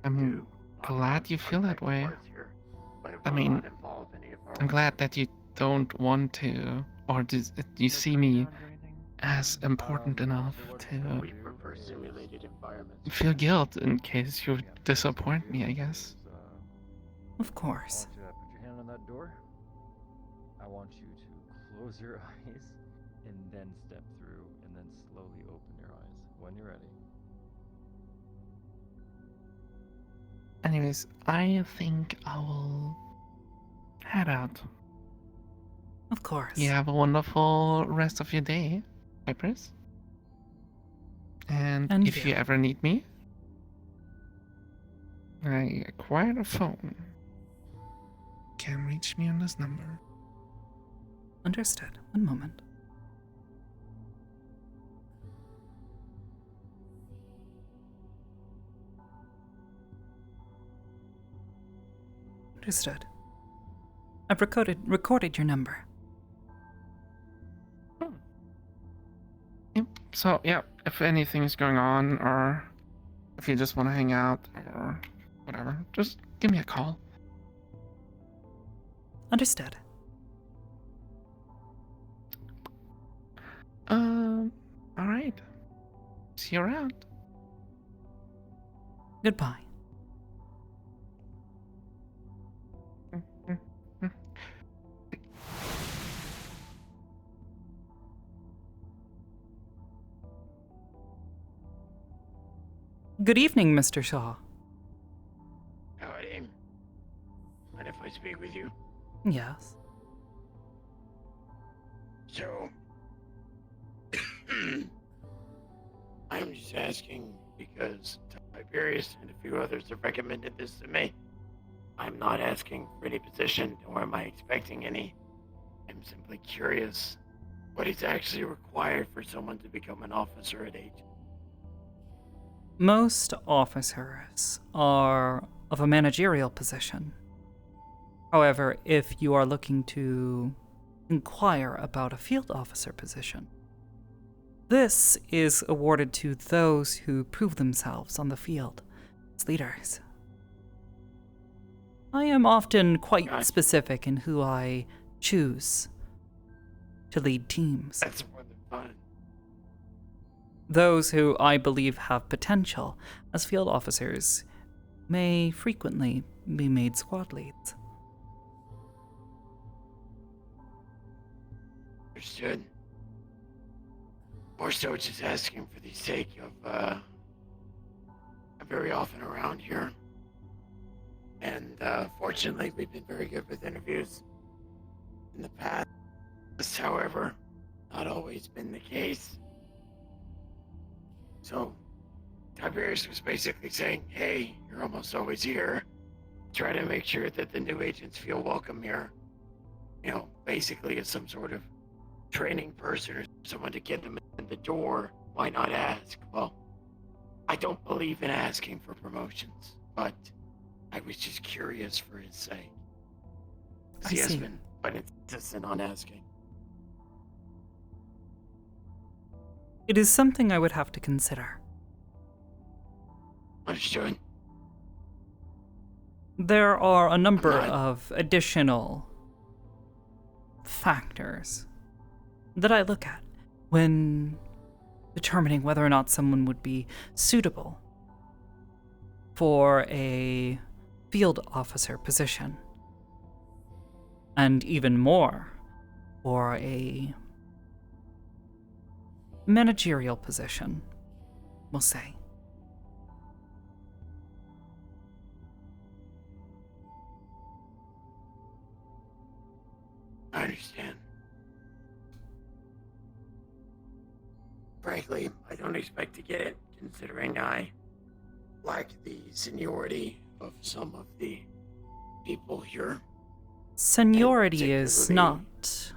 I'm glad you feel that way. I mean, I'm glad that you don't want to, or you see me as important enough to feel guilt in case you disappoint me, I guess.
Of course.
Put your hand on that door. I want you to close your eyes and then step through, and then slowly open your eyes when you're ready.
Anyways, I think I will head out.
Of course.
You have a wonderful rest of your day, Hybris. And if you ever need me, I acquired a phone. You can reach me on this number.
Understood. One moment. Understood. I've recorded your number.
Yep. So, yeah, if anything's going on, or if you just want to hang out, or whatever, just give me a call.
Understood.
Alright. See you around.
Goodbye. Good evening, Mr. Shaw.
Howdy. Mind if I speak with you?
Yes.
So, I'm just asking because Hybris and a few others have recommended this to me. I'm not asking for any position, nor am I expecting any. I'm simply curious what is actually required for someone to become an officer at age.
Most officers are of a managerial position. However, if you are looking to inquire about a field officer position, this is awarded to those who prove themselves on the field as leaders. I am often quite specific in who I choose to lead teams.
That's more than fun.
Those who I believe have potential as field officers may frequently be made squad leads.
Understood. More so just asking for the sake of, I'm very often around here. And, fortunately, we've been very good with interviews in the past. However, not always been the case. So, Hybris was basically saying, hey, you're almost always here. Try to make sure that the new agents feel welcome here. You know, basically as some sort of training person or someone to get them in the door. Why not ask? Well, I don't believe in asking for promotions, but I was just curious for his sake. He has been quite insistent on asking.
It is something I would have to consider.
Understood.
There are a number of additional factors that I look at when determining whether or not someone would be suitable for a field officer position, and even more for a managerial position, we'll say.
I understand. Frankly, I don't expect to get it, considering I lack the seniority of some of the people here.
Seniority is not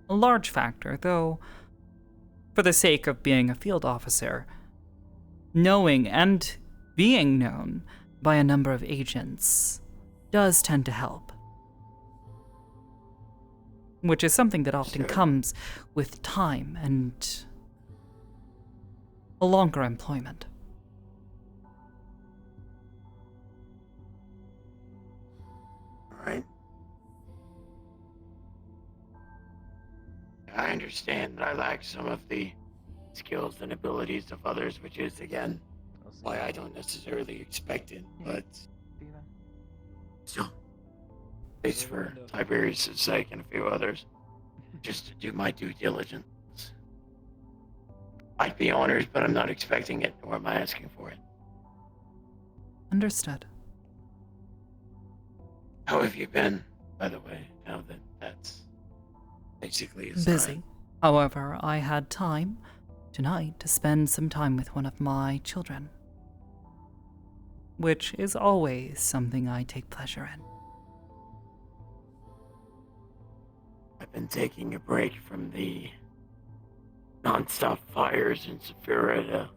a large factor, though, for the sake of being a field officer, knowing and being known by a number of agents does tend to help. Which is something that often comes with time and a longer employment.
Alright. I understand that I lack some of the skills and abilities of others, which is, again, why I don't necessarily expect it, but still, at least for Tiberius' sake and a few others, just to do my due diligence. I'd be honored, but I'm not expecting it, nor am I asking for it.
Understood.
How have you been, by the way, now that that's basically aside?
Busy. However, I had time tonight to spend some time with one of my children, which is always something I take pleasure in.
I've been taking a break from the non-stop fires in Saphira to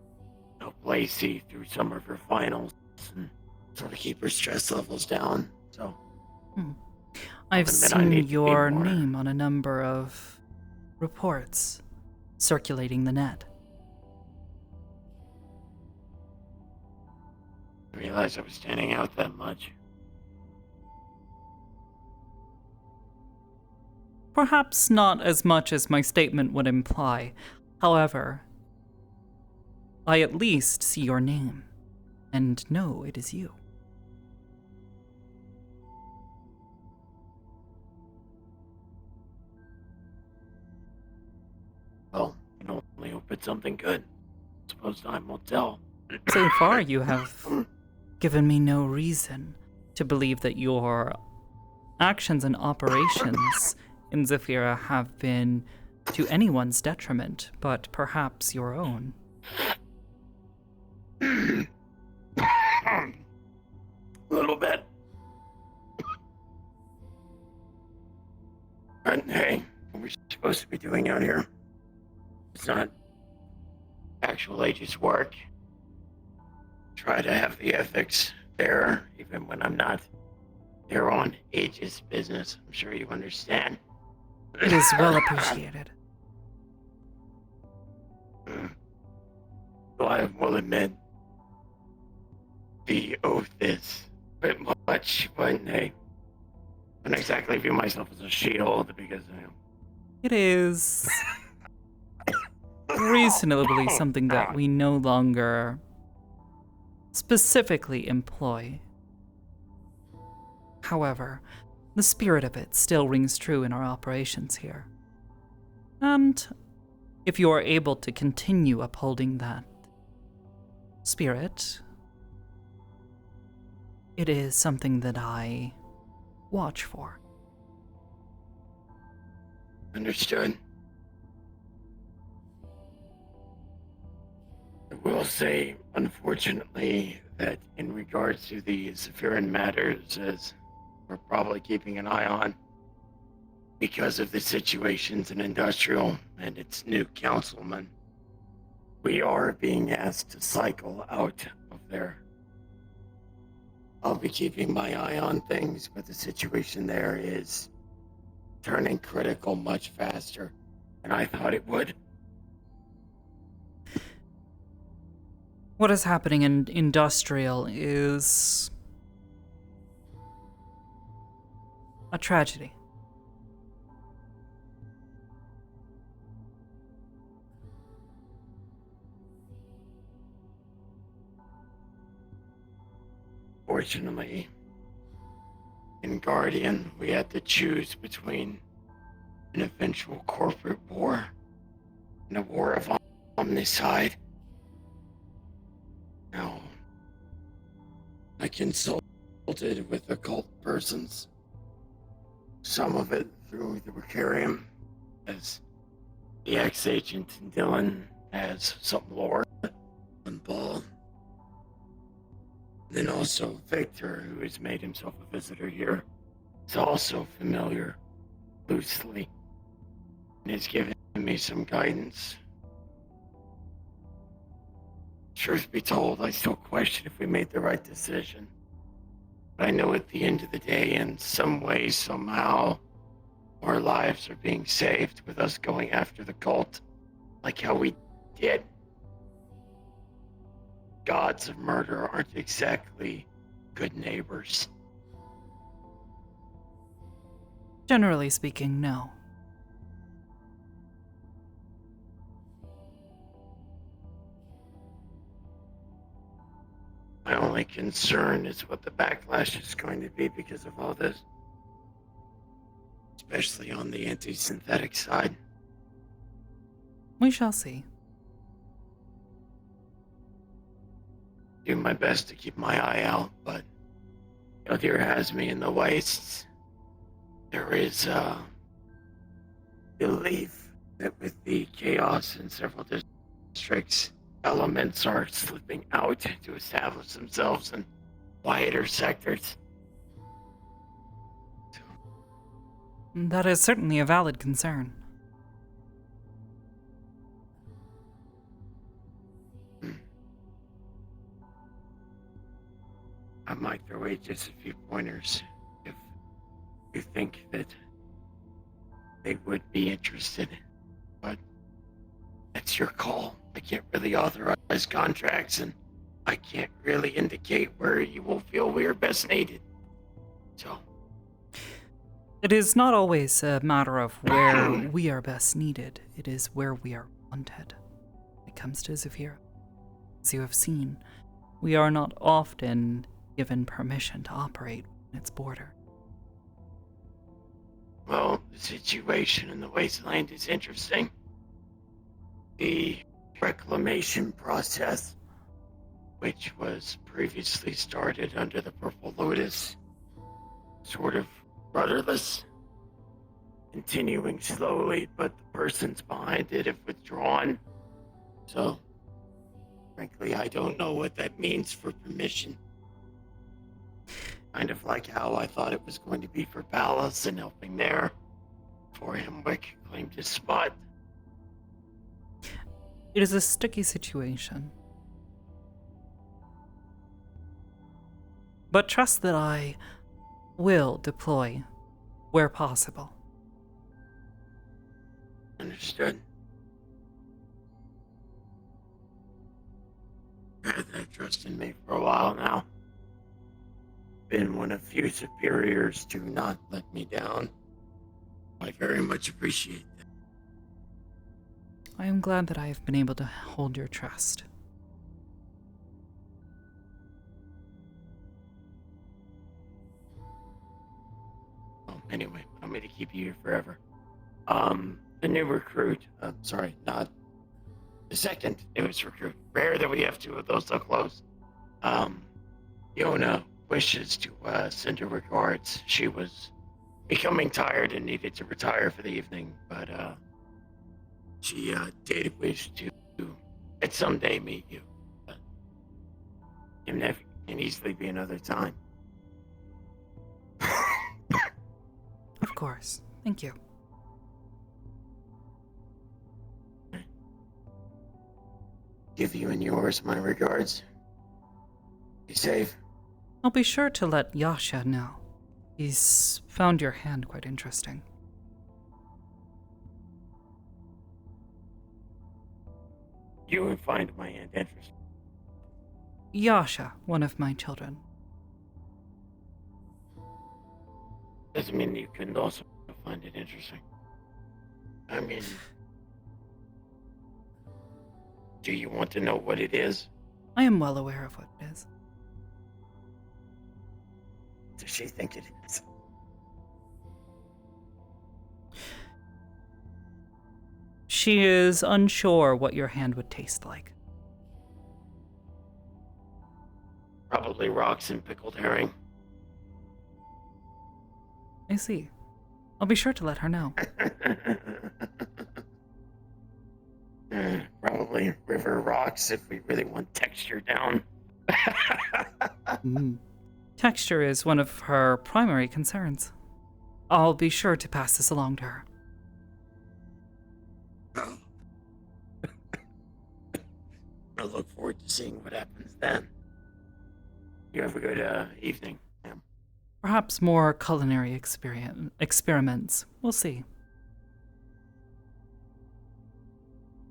help Lacey through some of her finals and sort of keep her stress levels down. So
I've
admit I
seen
need to be
your
more-
name on a number of reports circulating the net.
I realized I was standing out that much.
Perhaps not as much as my statement would imply. However, I at least see your name and know it is you.
Well, I can only hope it's something good. Suppose time will tell.
So far, you have given me no reason to believe that your actions and operations in Zafira have been to anyone's detriment, but perhaps your own.
A little bit. And hey, what we're supposed to be doing out here, it's not actual Aegis work. Try to have the ethics there, even when I'm not there on Aegis business. I'm sure you understand.
It is well appreciated.
Well, I will admit, the oath is a bit much, but hey, I don't exactly view myself as a she-hold because,
It is reasonably something that we no longer specifically employ. However, the spirit of it still rings true in our operations here. And if you are able to continue upholding that spirit, it is something that I watch for.
Understood. I will say, unfortunately, that in regards to the Zephyrin matters, as we're probably keeping an eye on, because of the situations in Industrial and its new councilman, we are being asked to cycle out of there. I'll be keeping my eye on things, but the situation there is turning critical much faster than I thought it would.
What is happening in Industrial is a tragedy.
Fortunately, in Guardian, we had to choose between an eventual corporate war and a war of omnicide. Now, I consulted with occult persons, some of it through the Ricarium, as the ex-agent Dylan has some lore on Paul. Then also Victor, who has made himself a visitor here, is also familiar, loosely, and has given me some guidance. Truth be told, I still question if we made the right decision. But I know at the end of the day, in some way, somehow, our lives are being saved with us going after the cult, like how we did. Gods of murder aren't exactly good neighbors.
Generally speaking, no.
My only concern is what the backlash is going to be because of all this. Especially on the anti-synthetic side.
We shall see.
do my best to keep my eye out, but Eldir has me in the wastes. There is belief that with the chaos in several districts, elements are slipping out to establish themselves in quieter sectors.
That is certainly a valid concern.
I might throw away just a few pointers if you think that they would be interested, but that's your call. I can't really authorize contracts, and I can't really indicate where you will feel we are best needed. So.
It is not always a matter of where we are best needed, it is where we are wanted. When it comes to Zephyr, as you have seen, we are not often given permission to operate in its border.
Well, the situation in the wasteland is interesting. The reclamation process, which was previously started under the Purple Lotus, sort of rudderless, continuing slowly, but the persons behind it have withdrawn. So, frankly, I don't know what that means for permission. Kind of like how I thought it was going to be for Palace and helping there before Hemwick claimed his spot.
It is a sticky situation. But trust that I will deploy where possible.
Understood. I've had that trust in me for a while now. Been one of few superiors to not let me down. I very much appreciate that.
I am glad that I have been able to hold your trust.
Anyway, I don't mean to keep you here forever. The new recruit, sorry, not the second newest recruit. Rare that we have two of those so close. Yona wishes to send her regards. She was becoming tired and needed to retire for the evening, but she did wish to at some day meet you. It can easily be another time.
Of course. Thank you.
Give you and yours my regards. Be safe.
I'll be sure to let Yasha know. He's found your hand quite interesting.
You would find my hand interesting.
Yasha, one of my children.
Doesn't mean you couldn't also find it interesting. I mean, do you want to know what it is?
I am well aware of what it is.
Does she think it is?
She is unsure what your hand would taste like.
Probably rocks and pickled herring.
I see. I'll be sure to let her know.
Probably river rocks if we really want texture down.
Texture is one of her primary concerns. I'll be sure to pass this along to her.
I look forward to seeing what happens then. You have a good evening, ma'am.
Perhaps more culinary experiments. We'll see.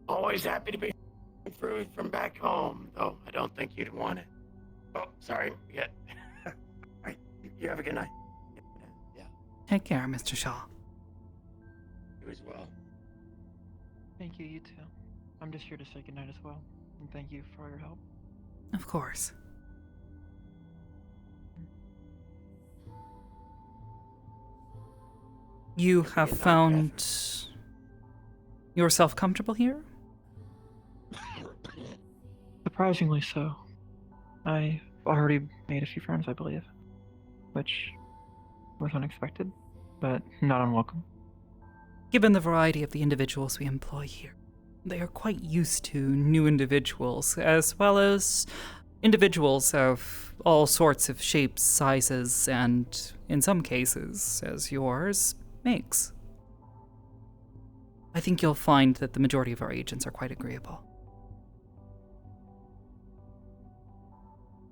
Always happy to be food from back home, though I don't think you'd want it. Oh, sorry. Yeah. Alright, you have a good night. Yeah.
Take care, Mr. Shaw.
You as well.
Thank you, you too. I'm just here to say goodnight as well. And thank you for your help.
Of course. You have found yourself comfortable here?
Surprisingly so. I've already made a few friends, I believe, which was unexpected, but not unwelcome.
Given the variety of the individuals we employ here, they are quite used to new individuals, as well as individuals of all sorts of shapes, sizes, and, in some cases, as yours, makes. I think you'll find that the majority of our agents are quite agreeable.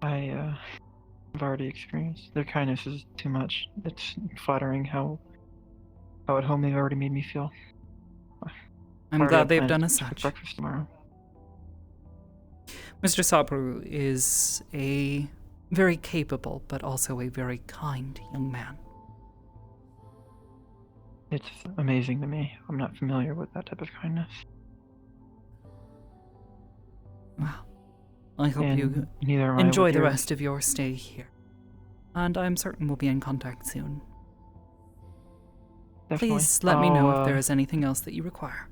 I've already experienced. Their kindness is too much. It's flattering how at home they've already made me feel.
I'm glad they've done as such.
Breakfast tomorrow.
Mr. Sabru is a very capable, but also a very kind young man.
It's amazing to me. I'm not familiar with that type of kindness.
Well, I hope you
neither am I
enjoy
with
the
yours.
rest of your stay here. And I'm certain we'll be in contact soon.
Definitely.
Please let me know if
I'll,
there is anything else that you require.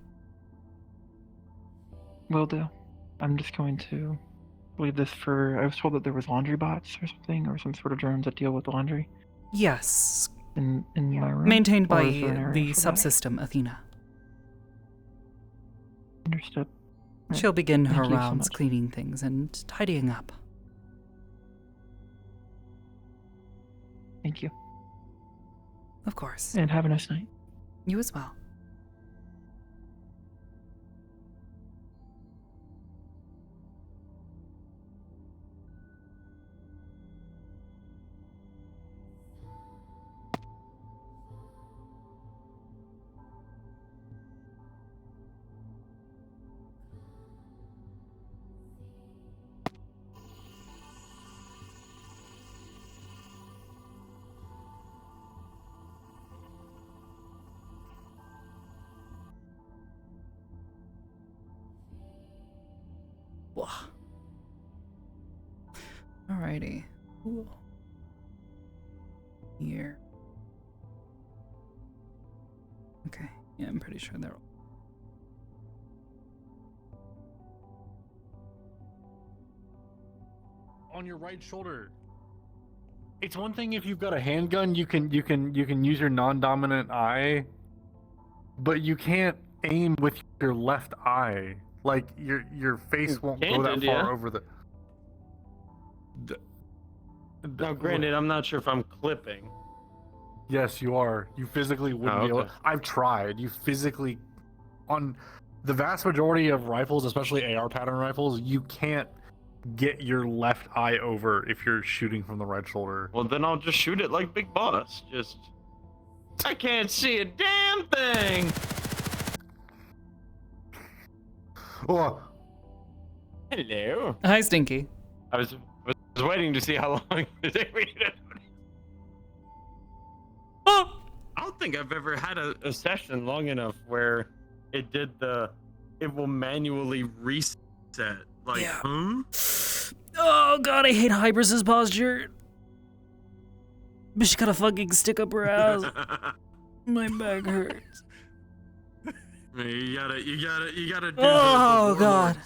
Will do. I'm just going to leave this for... I was told that there was laundry bots or something, or some sort of drones that deal with the laundry.
Yes.
In my room?
Maintained
Or
by
is there an area
the
for that?
subsystem Athena.
Understood. Right.
She'll begin her
Thank you so
rounds
much.
cleaning things and tidying up.
Thank you.
Of course.
And have a nice night.
You as well. Alrighty. Ooh. Here. Okay. Yeah, I'm pretty sure they're all.
On your right shoulder. It's one thing if you've got a handgun, you can use your non-dominant eye, but you can't aim with your left eye. Like your face won't go that far over the.
Now, granted, I'm not sure if I'm clipping.
Yes, you are. You physically wouldn't be able.
okay.
I've tried. You physically, on the vast majority of rifles, especially AR pattern rifles, you can't get your left eye over if you're shooting from the right shoulder.
Well, then I'll just shoot it like Big Boss. Just, I can't see a damn thing.
Oh.
Hello.
Hi, Stinky.
I was waiting to see how long it would take me to. I don't think I've ever had a session long enough where it will manually reset. Like,
Yeah.
hmm?
Oh god, I hate Hybris's posture. Bitch got a fucking stick up her ass. My back hurts.
You gotta do
Oh,
the
God.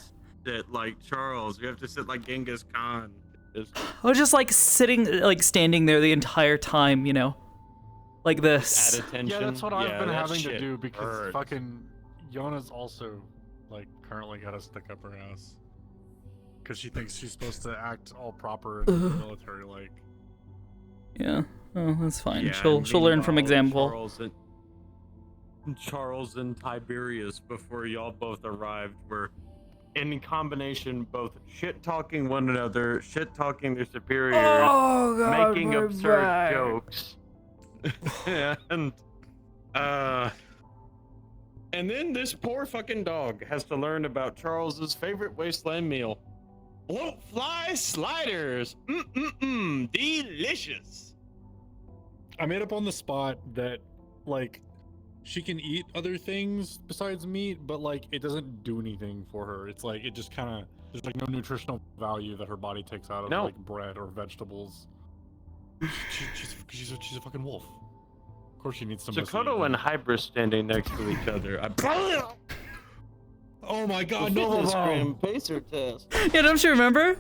sit like Charles. You have to sit like Genghis Khan. Just
I was just like standing there the entire time, you know? Like this.
add attention.
Yeah, that's what I've been
that
having to
shit
do because
hurts.
fucking Yona's also like currently got a stick up her ass because she thinks she's supposed to act all proper and military like.
Yeah. Oh, that's fine.
Yeah,
she'll learn from
meanwhile,
example.
Charles and Tiberius, before y'all both arrived, were in combination both shit talking one another, shit talking their superiors,
Oh, God,
making
my
absurd
back.
jokes, and then this poor fucking dog has to learn about Charles's favorite wasteland meal: float fly sliders. Delicious.
I made up on the spot that like she can eat other things besides meat, but like it doesn't do anything for her. It's like it just kind of there's like no nutritional value that her body takes out of
No.
like bread or vegetables. She's a fucking wolf. Of course she needs some.
Dakota and Hybris standing next to each other.
Oh my God!
The
No,
fitness gram pacer test.
Yeah, don't you remember?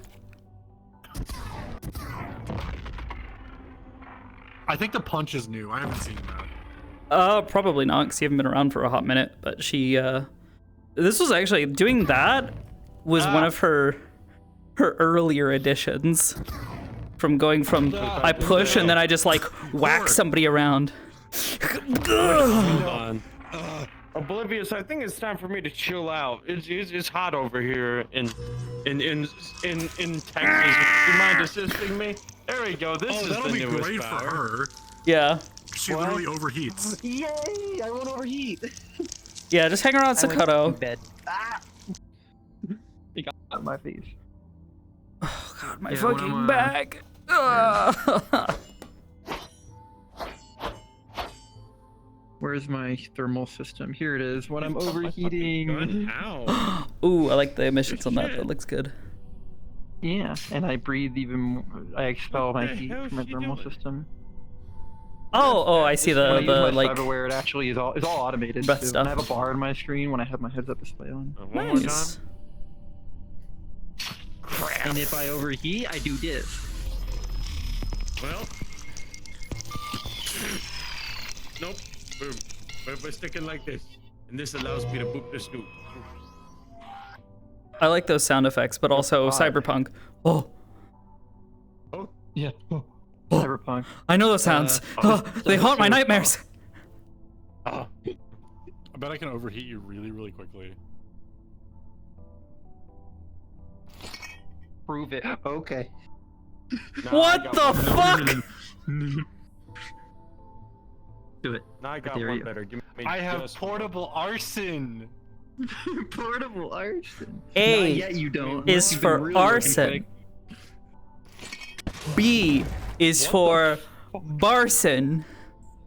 I think the punch is new. I haven't seen that.
Probably not, because you haven't been around for a hot minute. But she, this was actually doing that was one of her earlier additions. From going from I push and then I just like whack somebody around.
Hold on. Oblivious, I think it's time for me to chill out. It's hot over here in Texas. Do you mind assisting me? There we go. This is
that'll
the
be
newest
great
power.
for her.
Yeah.
She literally overheats.
Yay! I won't overheat.
Yeah, just hang around Sakato.
Bed. Ah! He got out of my face.
Oh god, my
Yeah,
fucking back. Ugh.
Where's my thermal system? Here it is. When I'm overheating.
Ow.
Ooh, I like the emissions on that. That looks good.
Yeah, and I breathe even more. I expel my
the
heat
hell
from my
she
thermal
doing?
system.
Oh, I see
When I use my
the like
cyberware, it actually is all automated.
breath
too.
stuff.
I have a bar on my screen when I have my heads-up display on.
One more time.
Nice.
Crap.
And if I overheat, I do this.
Well. Nope. We're sticking like this. And this allows me to boop the scoop.
I like those sound effects, but also cyberpunk. Oh.
Oh?
Yeah. Cyberpunk.
I know those sounds. They haunt my nightmares.
I bet I can overheat you really, really quickly.
Prove it. Okay.
What the fuck?
Do it.
Now I got
dare
one
you.
better. Give me
I have
just
portable arson.
Portable arson.
A
Not yet you don't.
is
You've been
for
really looking
arson. B is for Barson.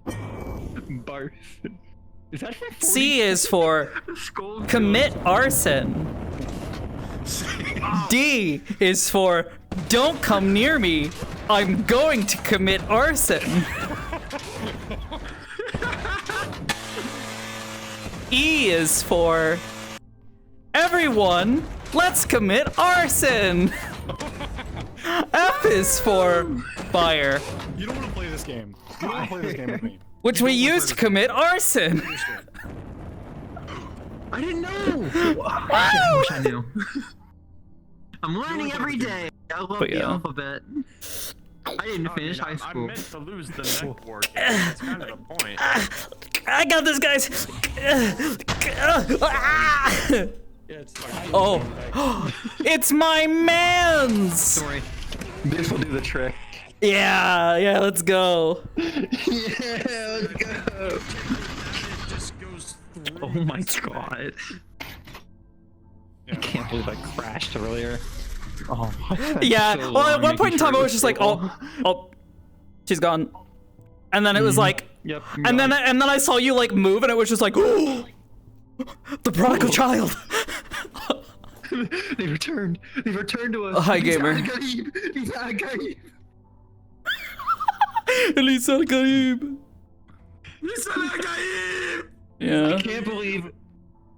Barson. Is that for 40?
C is for commit arson. D is for don't come near me. I'm going to commit arson. E is for everyone, let's commit arson. F is for fire,
You don't want to play this game. You don't want to play this game with me.
which we use to commit arson.
I didn't know. I wish I knew. I'm learning every day. I love
But
the
yeah.
alphabet. I didn't finish high
I
school.
meant to lose the neck work. That's kind of the point.
I got this, guys.
Yeah, it's like,
Oh, it's my man's.
Sorry. This will do the trick.
Yeah, let's go.
Yeah, let's go.
just goes through.
Oh my god. I can't believe I crashed earlier. Oh,
Yeah,
so
well, at
long
one point in
making sure
time, I
it
was just like, oh, she's gone. And then it was like,
Yep.
and then I saw you like move, and it was just like, oh, the prodigal child.
They returned. They returned to us.
Hi, gamer.
He's out Garib.
Elisa Al-Ghaib. Yeah.
I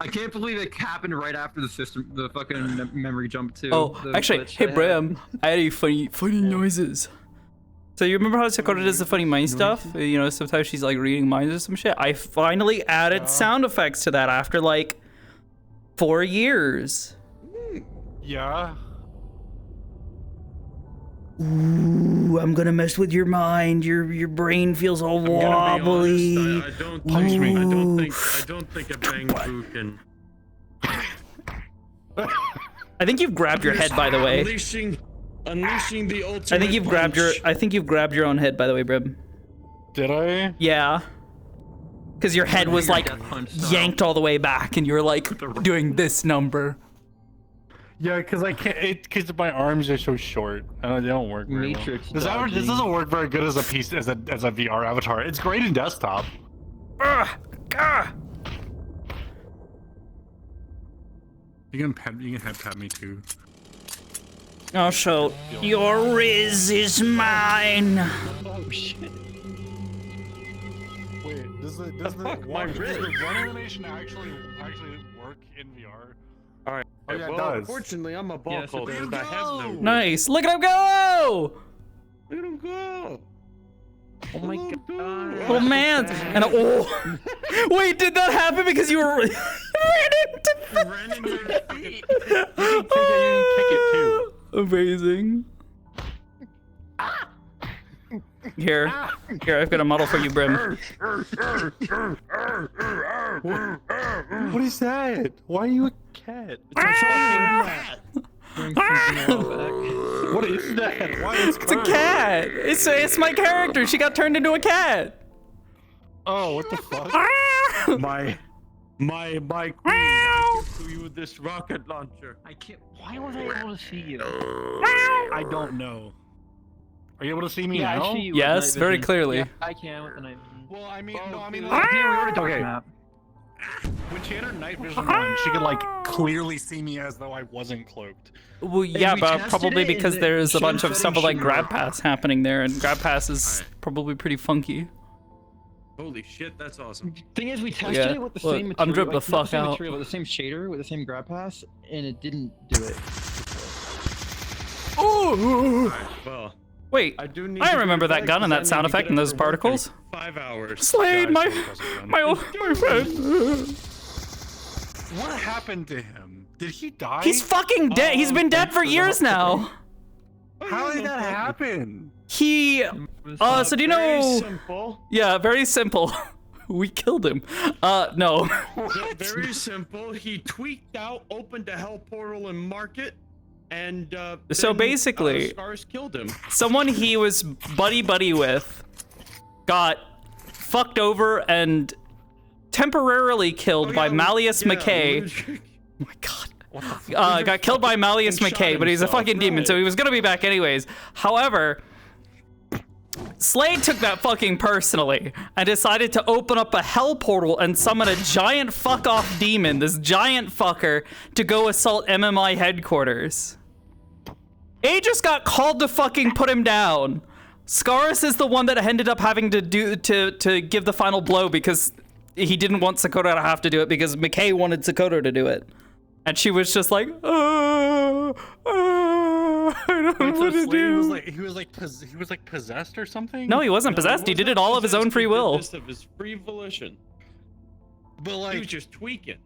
can't believe it happened right after the fucking memory jump too.
Oh,
the
actually,
glitch
hey,
I had.
Bram, I had any funny noises. So you remember how Sakura does the funny mind stuff? You know, sometimes she's like reading minds or some shit. I finally added sound effects to that after like 4 years.
Yeah.
Ooh, I'm gonna mess with your mind. Your brain feels all wobbly.
I don't think a bang boo can.
I think you've grabbed your head, by the way.
Unleashing the ultimate.
I think you've grabbed your own head, by the way, Brim.
Did I?
Yeah. Because your head was like yanked all the way back, and you were like doing this number.
Yeah, because I can't. Because my arms are so short, and they don't work very
Matrix
well. This doesn't work very good as a piece as a VR avatar. It's great in desktop. You can head pat me too.
Oh, so your Riz is mine.
Oh shit.
Wait, does the run animation actually work in VR?
All right.
Oh, yeah, it
well,
does.
unfortunately, I'm a ball
Yes, it
holder.
does.
and I have no.
Nice. Look at him go!
Let him go. Oh my god.
Oh man! And wait, did that happen because you were ran into
You can kick it too.
Amazing. Here, I've got a model for you, Brim.
What is that? Why are you a cat? It's what is that? Why is
It's a cat. It's my character. She got turned into a cat.
Oh, what the fuck?
My queen, I give you this rocket launcher.
I can't. Why was I able to see you?
I don't know. Are you able to see me
Yeah,
now?
I see you.
Yes,
with night
very
vision.
clearly.
Yeah, I can with the night vision.
Well, I mean, no, I mean,
Yeah,
like,
we already talked
okay.
about
When she had her night vision on, she could like clearly see me as though I wasn't cloaked.
Well, yeah, but probably because there's a bunch of stuff with like grab pass happening there, and grab pass is probably pretty funky.
Holy shit, that's awesome.
Thing is, we tested
Yeah,
it with the
look,
same
I'm
material.
dripped the
like, not
fuck
same
out.
material, but the same shader with the same grab pass, and it didn't do it.
Ooh!
Well,
Wait, I remember that gun and that sound effect and those particles.
5 hours.
Slade, my friend.
What happened to him? Did he die?
He's fucking dead. He's been dead for years now.
How did that happen?
He, so do you know?
Very simple.
Yeah, very simple. We killed him. No.
Very simple. He tweaked out, opened a hell portal in Market, and
So
then,
basically,
Scars killed him.
someone he was buddy with got fucked over and temporarily killed by Malleus McKay. Oh my god. Got killed by Malleus McKay, but he's a fucking demon, so he was gonna be back anyways. However, Slade took that fucking personally and decided to open up a hell portal and summon a giant fuck-off demon, this giant fucker, to go assault MMI headquarters. Aegis got called to fucking put him down. Scaris is the one that ended up having to give the final blow because he didn't want Sakota to have to do it because McKay wanted Sakota to do it. And she was just like, I don't know what to do.
He was like possessed or something?
No, he wasn't possessed. He did it all of his own free will.
Just of his free volition.
But like,
he was just tweaking.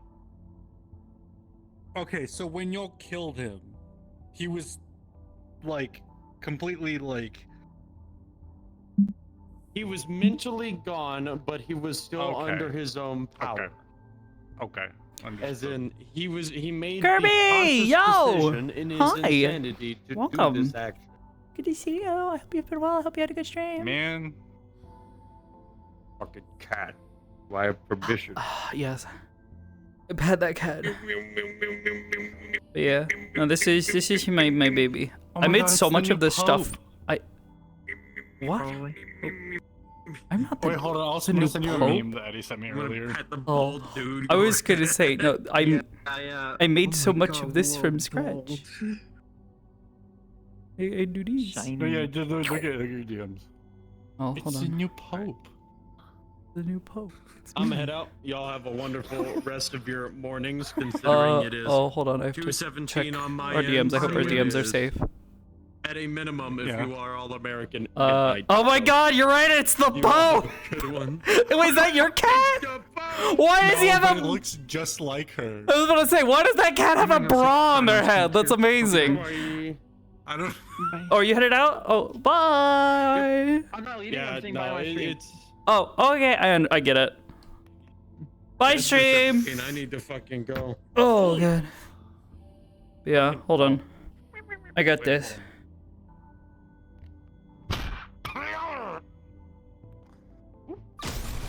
Okay, so when y'all killed him, he was like completely like.
He was mentally gone, but he was still under his own power.
Okay.
As in, he made
Kirby,
the
yo!
decision in his
Hi.
insanity to
Welcome.
do this action.
Good to see you. I hope you've been well. I hope you had a good stream.
Man.
Fucking cat. Do I have permission?
Yes. I've had that cat. But yeah. No, this is my baby.
Oh
I
my
made
God,
so
it's the
much
new
of this stuff.
Pope.
What? I'm not the.
Wait, hold on. I'll
the new
send you a
Pope?
meme that Eddie sent me earlier.
Oh, I was gonna say no. I made so much of this from scratch. I do these.
No, yeah, just look at your DMs.
Oh,
It's
hold
the
on.
new Pope.
The new Pope.
I'm gonna head out. Y'all have a wonderful rest of your mornings, considering it is
hold on. I have to
2:17
check
on my
our DMs.
end,
I hope our
so it
DMs are
is
safe.
At a minimum, if you are all American.
Oh my God! You're right. It's the Pope.
Good one.
Wait, is that your cat? Why does he have
but
a?
It looks just like her.
I was gonna say, why does that cat have a bra on their head? That's amazing.
I don't.
Oh, are you headed out? Oh, bye.
I'm not leaving.
Yeah,
I'm staying
no,
by my stream.
it's.
Oh, okay. I get it. Bye,
it's
stream.
2:17. I need to fucking go.
Oh, good. Yeah, hold on. I got this.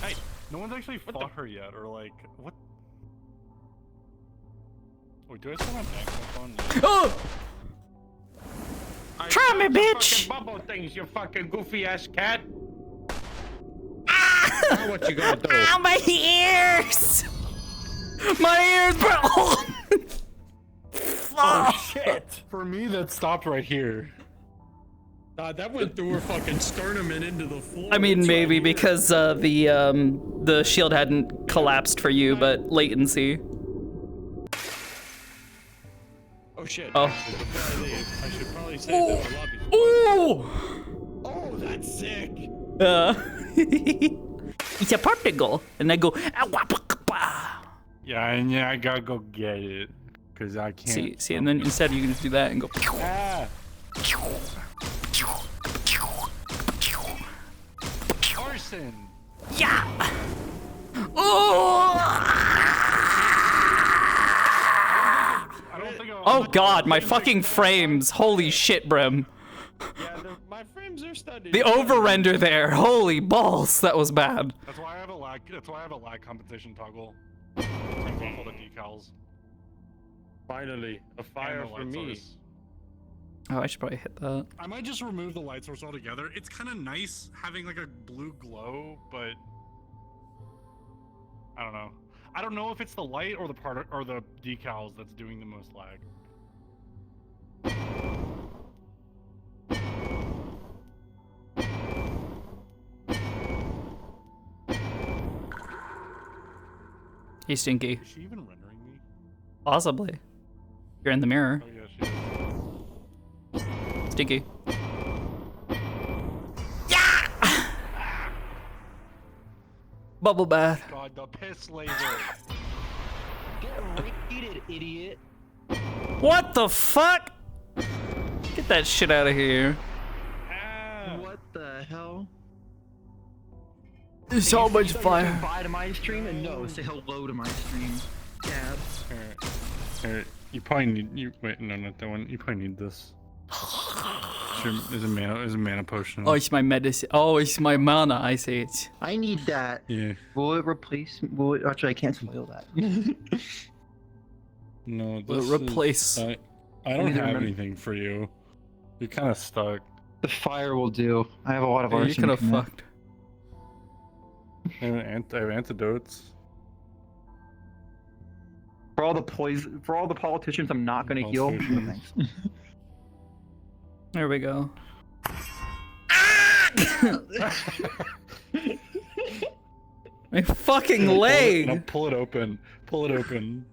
Hey, no one's actually fought her yet, or like, what? Wait, do I still have an phone?
Oh! Try me, bitch!
Fucking bubble things, you fucking goofy ass cat. Now what you gonna do?
Ow, my ears! My ears, bro!
Oh shit! For me, that stopped right here.
That went through her fucking sternum and into the floor.
I mean, maybe because the shield hadn't collapsed for you, but latency.
Oh shit.
Oh.
Before I leave, I should probably say that the lobby.
Ooh!
Oh, that's sick.
It's a particle, and I go.
Yeah, and I gotta go get it because I can't.
See, and then instead you can just do that and go.
Ah. Arson.
Yeah. Oh. Oh God, my fucking frames! Holy shit, Brim.
Yeah, my frames are studied.
The over-render there, holy balls, that was bad.
That's why I have a lag. That's why I have a lag compensation toggle. Turns off all the decals.
Finally, a fire for me.
Oh, I should probably hit that.
I might just remove the light source altogether. It's kind of nice having like a blue glow, but I don't know. I don't know if it's the light or the decals that's doing the most lag.
Hey, Stinky.
Is she even rendering me?
Possibly. You're in the mirror.
Oh yeah, she is.
Stinky. Bubble bath.
God, the piss laser.
Get raided, idiot.
What the fuck? Get that shit out of here.
What the hell?
There's so much fire.
Bye to my stream and no, say hello to my stream. Dad.
Alright, you probably need wait, no, not that one. You probably need this. Is a mana potion.
Oh, it's my medicine. Oh, it's my mana. I say it.
I need that.
Yeah.
Will it replace? Actually, I can't spoil that.
No,
Will
this
it replace?
I don't have anything for you. You're kind of stuck.
The fire will do. I have a lot of arson.
You're kind of fucked.
I have antidotes.
For all the for all the politicians, I'm not gonna heal. No, thanks.
There we go. My fucking leg!
No, pull it open. Pull it open.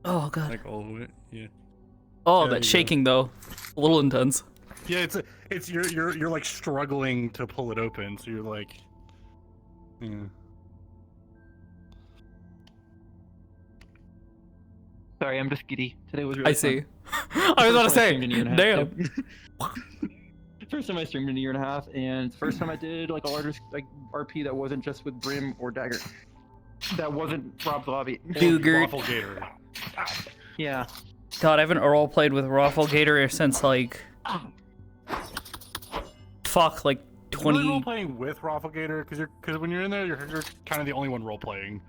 Oh God.
Like all the way. Yeah.
Oh,
Yeah,
that shaking though. A little intense.
Yeah, it's you're like struggling to pull it open, so you're like, yeah.
Sorry, I'm just giddy. Today was really
I see.
fun.
I was about to
First
say,
time I streamed in a year and a half,
damn.
too. First time I streamed in a year and a half, and first time I did like a larger like RP that wasn't just with Brim or Dagger. That wasn't Rob's lobby.
Dugert.
Wafflegator.
Yeah.
God, I haven't role played with Rafflegator since like fuck, like
You're
20.
role playing with Rafflegator because when you're in there, you're kind of the only one role playing.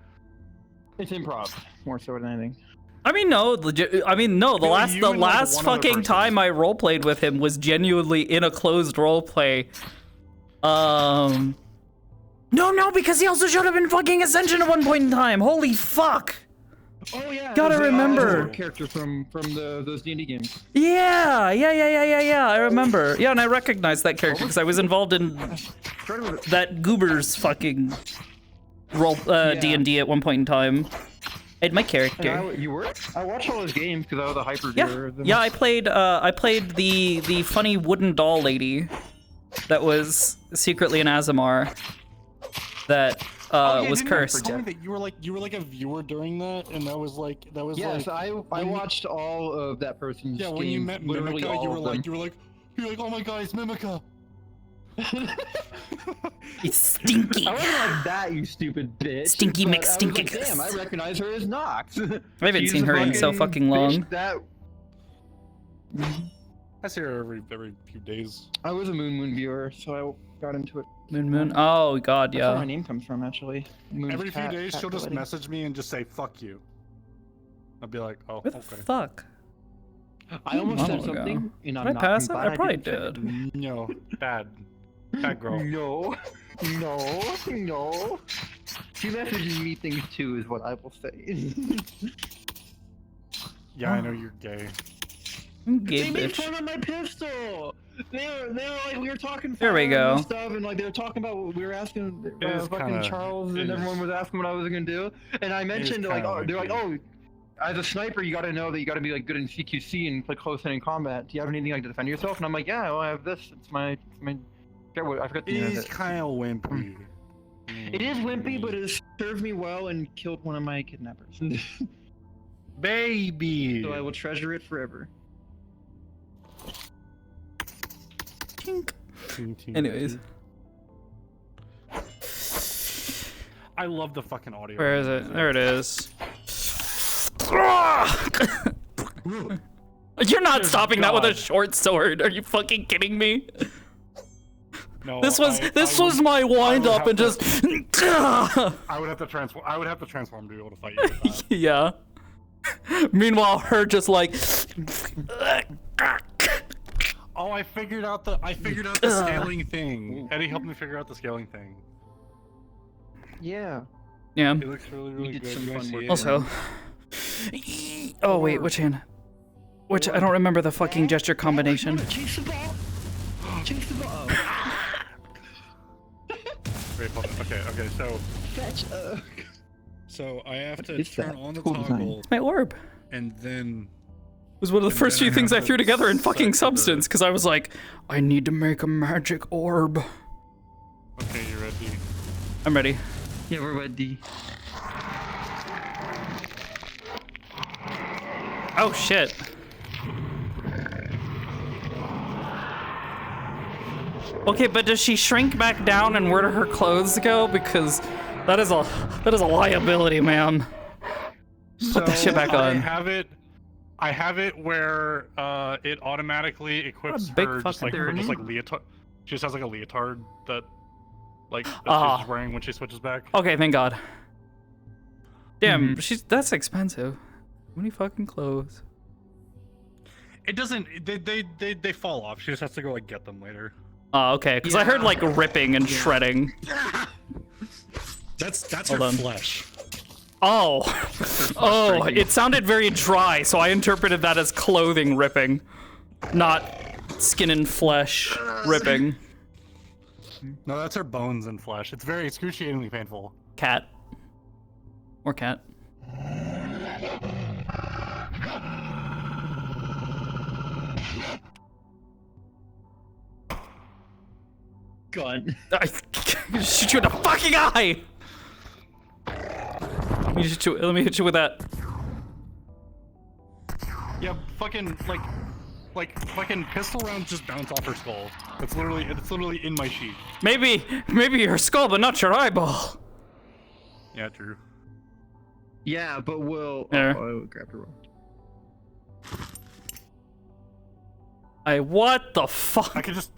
It's improv more so than anything.
I mean, no, legit. I mean, no. The
feel like
last,
you
the
and, like,
last
one other
fucking
person.
time I role played with him was genuinely in a closed role play. No, because he also showed up in fucking Ascension at one point in time. Holy fuck!
Oh yeah.
Gotta
there's a
remember.
character from those D&D games.
Yeah. I remember. Yeah, and I recognized that character because I was involved in that Goober's fucking role D&D at one point in time. I had my character.
And you were? I watched all those games because I was a hyper
Yeah,
viewer of them.
yeah. I played the funny wooden doll lady that was secretly an Azamar that was cursed.
Tell me that you were like a viewer during that, and that was like
Yes, I watched all of that person's.
Yeah, when you
games,
met
literally
Mimica,
all
you
of
were
them.
like, oh my god, it's Mimica.
It's Stinky.
I wasn't like that, you stupid bitch.
Stinky
but
mix
I was like,
stinky.
damn, I recognize her as Nox.
I haven't seen her in so fucking long.
I see her every few days.
I was a Moon viewer, so I got into it.
Moon. Oh god,
That's where
yeah.
my name comes from, actually. Moon's
Every few
cat-
days,
cat
she'll just
lady.
message me and just say "fuck you." I'll be like, "Oh,
What the
okay."
fuck?
I almost said
Long ago.
something, and I'm
Did I
not
pass it?
glad
I probably
didn't say
did.
No, bad girl.
No. She messages me things too, is what I will say.
Yeah, I know you're gay.
Gay
They made
bitch.
fun of my pistol. They were like, we were talking.
There we
firearms
go.
And stuff, and like they were talking about what we were asking
It is
fucking
kinda-
Charles,
it
and
is-
everyone was asking what I was gonna do, and I mentioned like,
kinda
oh, they're like,
like
oh, as a sniper, you got to know that you got to be like good in CQC and like close-hand combat. Do you have anything like to defend yourself? And I'm like, yeah, well, I have this. It's my I forgot the
It
name of
is
it.
kind of wimpy.
It is wimpy, but it has served me well and killed one of my kidnappers.
Baby!
So I will treasure it forever.
Tink. Anyways.
I love the fucking audio.
Where is it? There it is. You're not stopping that with a short sword. Are you fucking kidding me?
No,
this was my wind up and just.
I would have to transform. I would have to transform to be able to fight you with that.
Yeah. Meanwhile, her just like.
Oh, I figured out the scaling thing. Eddie helped me figure out the scaling thing.
Yeah.
Yeah.
It looks really good.
Some fun work.
Also. Oh wait, which hand? Which I don't remember the fucking gesture combination.
Chase the ball. Chase the ball.
Wait, hold on. Okay, so.
Fetch.
So I have to
It's
turn
that
on the
cool design.
toggle.
It's my orb.
And then.
It was one of the first few things I threw together in fucking
set the-
Substance, because I was like, I need to make a magic orb.
Okay, you ready?
I'm ready.
Yeah, we're ready.
Oh shit. Okay, but does she shrink back down and where do her clothes go? Because that is a liability, man. Put that shit back on.
I have it where it automatically equips
big
her just like
fucking
leotard. She just has like a leotard that
Ah.
she's wearing when she switches back.
Okay, thank God. Damn, that's expensive. How many fucking clothes?
It doesn't. They fall off. She just has to go like get them later.
Oh, okay. Because I heard like ripping and shredding.
That's
Hold
her
on.
flesh.
Oh, oh! It sounded very dry, so I interpreted that as clothing ripping, not skin and flesh ripping.
No, that's her bones and flesh. It's very excruciatingly painful.
Cat. Or cat.
Gun.
I shoot you in the fucking eye! Let me hit you with that.
Yeah, fucking like fucking pistol rounds just bounce off her skull. It's literally in my sheet.
Maybe your skull, but not your eyeball.
Yeah, true.
Yeah, but we'll.
There.
Oh, grab the roll.
What the fuck?
I could just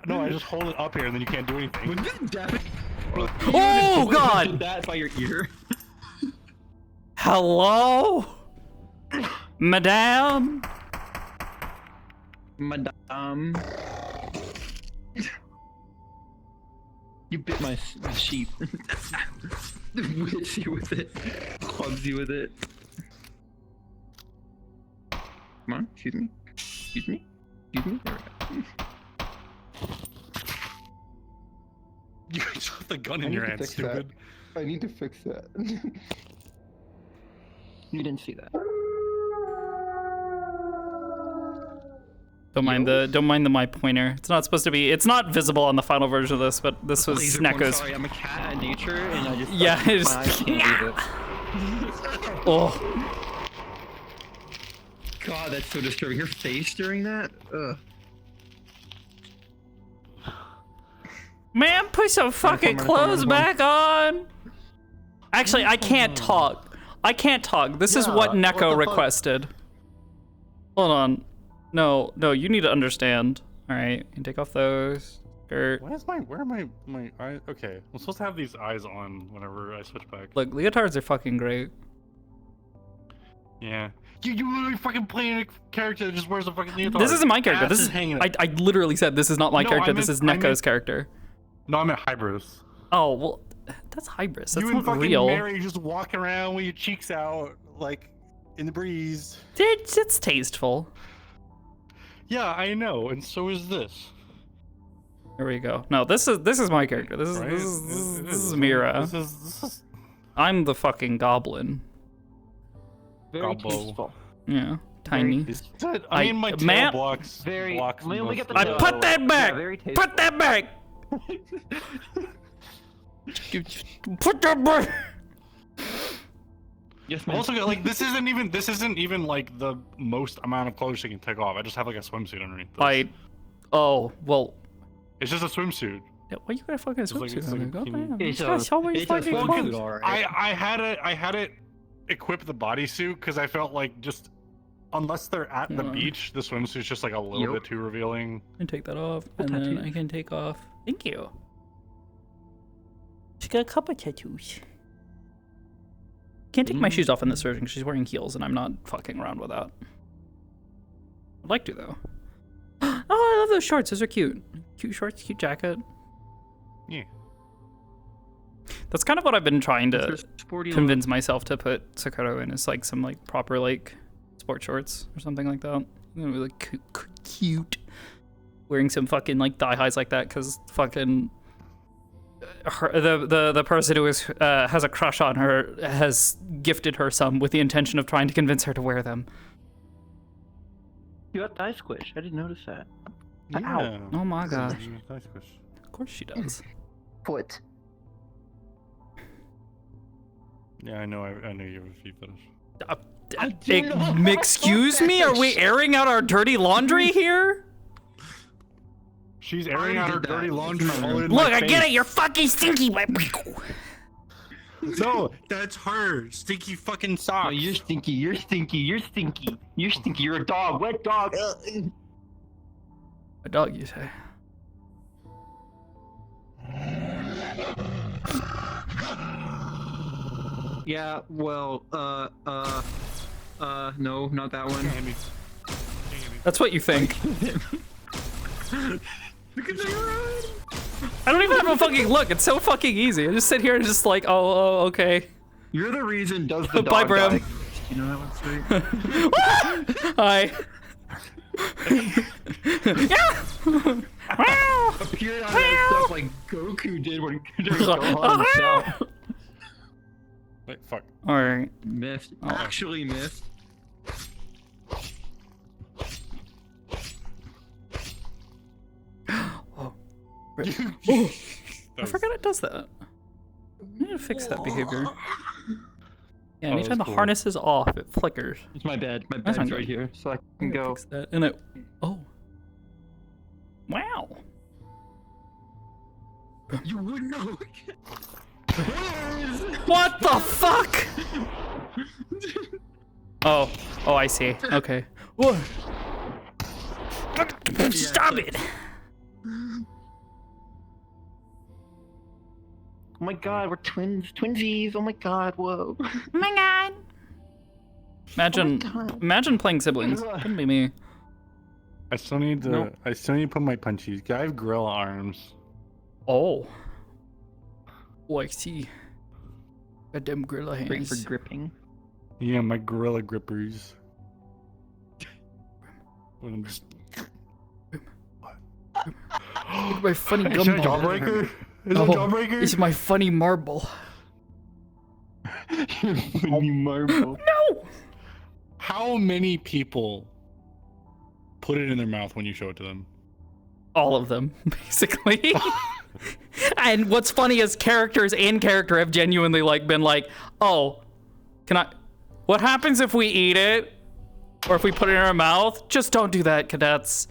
no. I just hold it up here and then you can't do anything.
Oh God!
That by your ear.
Hello, Madame.
Madame. You bit my sheep. Whips you with it. Clubs you with it. Come on, excuse me. Excuse me. Excuse me. There we go.
You just have the gun
I
in
need
your
to
hand,
fix
stupid.
that. I need to fix that. You didn't see that.
Don't mind my pointer. It's not supposed to be. It's not visible on the final version of this, but this was
Laser pointer,
Neko's.
sorry, I'm a cat at nature, and I just.
Yeah,
my
it's.
eyes can't do it.
Oh.
God, that's so disturbing. Your face during that? Ugh.
Man, put some fucking clothes back on. Actually, I can't talk. I can't talk. This is what Neko requested. Hold on. No, you need to understand. All right, you can take off those. Skirt.
Where am my eye? Okay, I'm supposed to have these eyes on whenever I switch back.
Look, leotards are fucking great.
Yeah. You literally fucking playing a character that just wears a fucking leotard.
This isn't my character. This is
hanging.
I literally said this is not my character. This is Neko's character.
No, I meant Hybris.
Oh well, that's Hybris. That's
You and
not
fucking
real.
Mary just walking around with your cheeks out, like in the breeze.
It's tasteful.
Yeah, I know, and so is this.
There we go. No, this is my character. This is Mira.
This is
I'm the fucking goblin.
Very
Gobbo.
tasteful.
Yeah. tiny.
I mean, my tail
Matt,
blocks.
Very.
blocks
We
most
get
of
the
I
the-
put that back.
Yeah, very
Put that back. Put that back.
Yes,
Also, like this isn't even like the most amount of clothes you can take off. I just have like a swimsuit underneath. This.
Oh well.
It's just a swimsuit.
Yeah, why you got a fucking
It's like-
swimsuit
it's
on?
like a
God
bikini.
damn,
It's
these guys
a-
always
it's a
fucking
swimsuit,
clothes.
alright.
I had it equip the bodysuit because I felt like just unless they're at the beach, the swimsuit's just like a little bit too revealing.
I can take that off, and then I can take off. Thank you. She got a couple tattoos. Can't take my shoes off in this version because she's wearing heels, and I'm not fucking around with that. I'd like to though. Oh, I love those shorts. Those are cute. Cute shorts, cute jacket.
Yeah.
That's kind of what I've been trying to
It's a sporty
convince myself to put Sakura in. Is like some like proper like sport shorts or something like that. You know, like cute. Wearing some fucking like thigh highs like that because fucking the person who is has a crush on her has gifted her some with the intention of trying to convince her to wear them.
You got thigh squish. I didn't notice that.
Yeah.
Ow.
Oh my gosh.
Thigh squish.
Of course she does.
Foot.
Yeah, I know. I know you have a feet fetish.
Excuse me? Are we airing out our dirty laundry here?
She's airing out her dirty laundry all in
Look,
my
I get
face.
it. You're fucking stinky.
No, that's her. Stinky fucking socks.
Oh, you're stinky. You're stinky. You're stinky. You're stinky. You're a dog. Wet dog.
A dog, you say?
Yeah. Well. No, not that one.
That's what you think.
Because you're right.
I don't even have a fucking look. It's so fucking easy. I just sit here and just like, oh, okay.
You're the reason does the
Bye,
dog
Brim.
die. You know that one's right.
Hi.
Appeared out of that stuff like Goku did when Gohan himself.
Wait, fuck.
Alright.
Missed. Actually missed.
Oh. I forgot it does that. I need to fix that behavior. Yeah,
Oh,
anytime
that's
the
cool.
harness is off, it flickers.
It's my bed. My
That's
bed's
not
right
good.
here, so I
I'm
can
gonna
go.
fix that. And it. Oh. Wow.
You wouldn't know.
What the fuck? Oh. Oh, I see. Okay. What? Stop it!
Oh my god, we're twinsies. Oh my god, whoa.
Oh my god. Imagine playing siblings. Couldn't be me.
I still need to.
Nope.
I still need to put my punchies. I have gorilla arms.
Oh. Oh, I see. Got them gorilla hands.
Great for gripping.
Yeah, my gorilla grippers. When I'm just.
Look at my funny
Is that a
gumball.
jawbreaker? Is that a jawbreaker?
It's my funny marble.
Funny marble.
No!
How many people put it in their mouth when you show it to them?
All of them, basically. And what's funny is characters in character have genuinely like been like, oh, can I? What happens if we eat it? Or if we put it in our mouth? Just don't do that, cadets.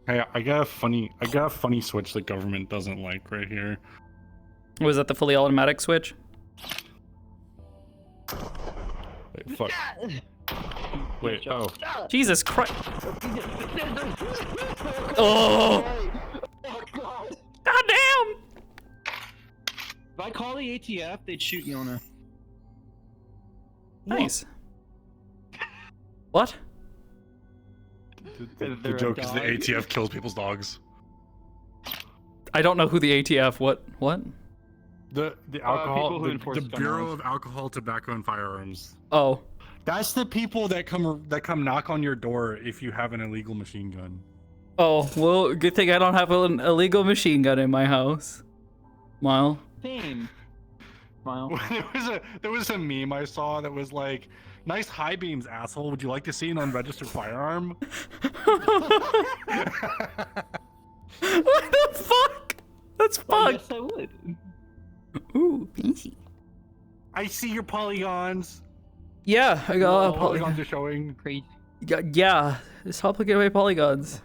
Hey, I got a funny switch the government doesn't like right here.
Was that the fully automatic switch?
Wait, fuck. Wait, oh.
Jesus Christ. Oh! God damn!
If I call the ATF, they'd shoot Yona.
Nice. What?
The joke is the ATF kills people's dogs.
I don't know who the ATF. What?
The alcohol,
people who enforce
the
gun
Bureau
laws.
of Alcohol, Tobacco, and Firearms.
Oh.
That's the people that come knock on your door if you have an illegal machine gun.
Oh, well, good thing I don't have an illegal machine gun in my house. Mile.
Same. Smile.
There was a meme I saw that was like, Nice high beams, asshole. Would you like to see an unregistered firearm?
What the fuck? That's fucked.
Yes, I would.
Ooh, fancy.
I see your polygons.
Yeah, I got
polygons are showing.
Crazy.
Yeah, stop looking away polygons.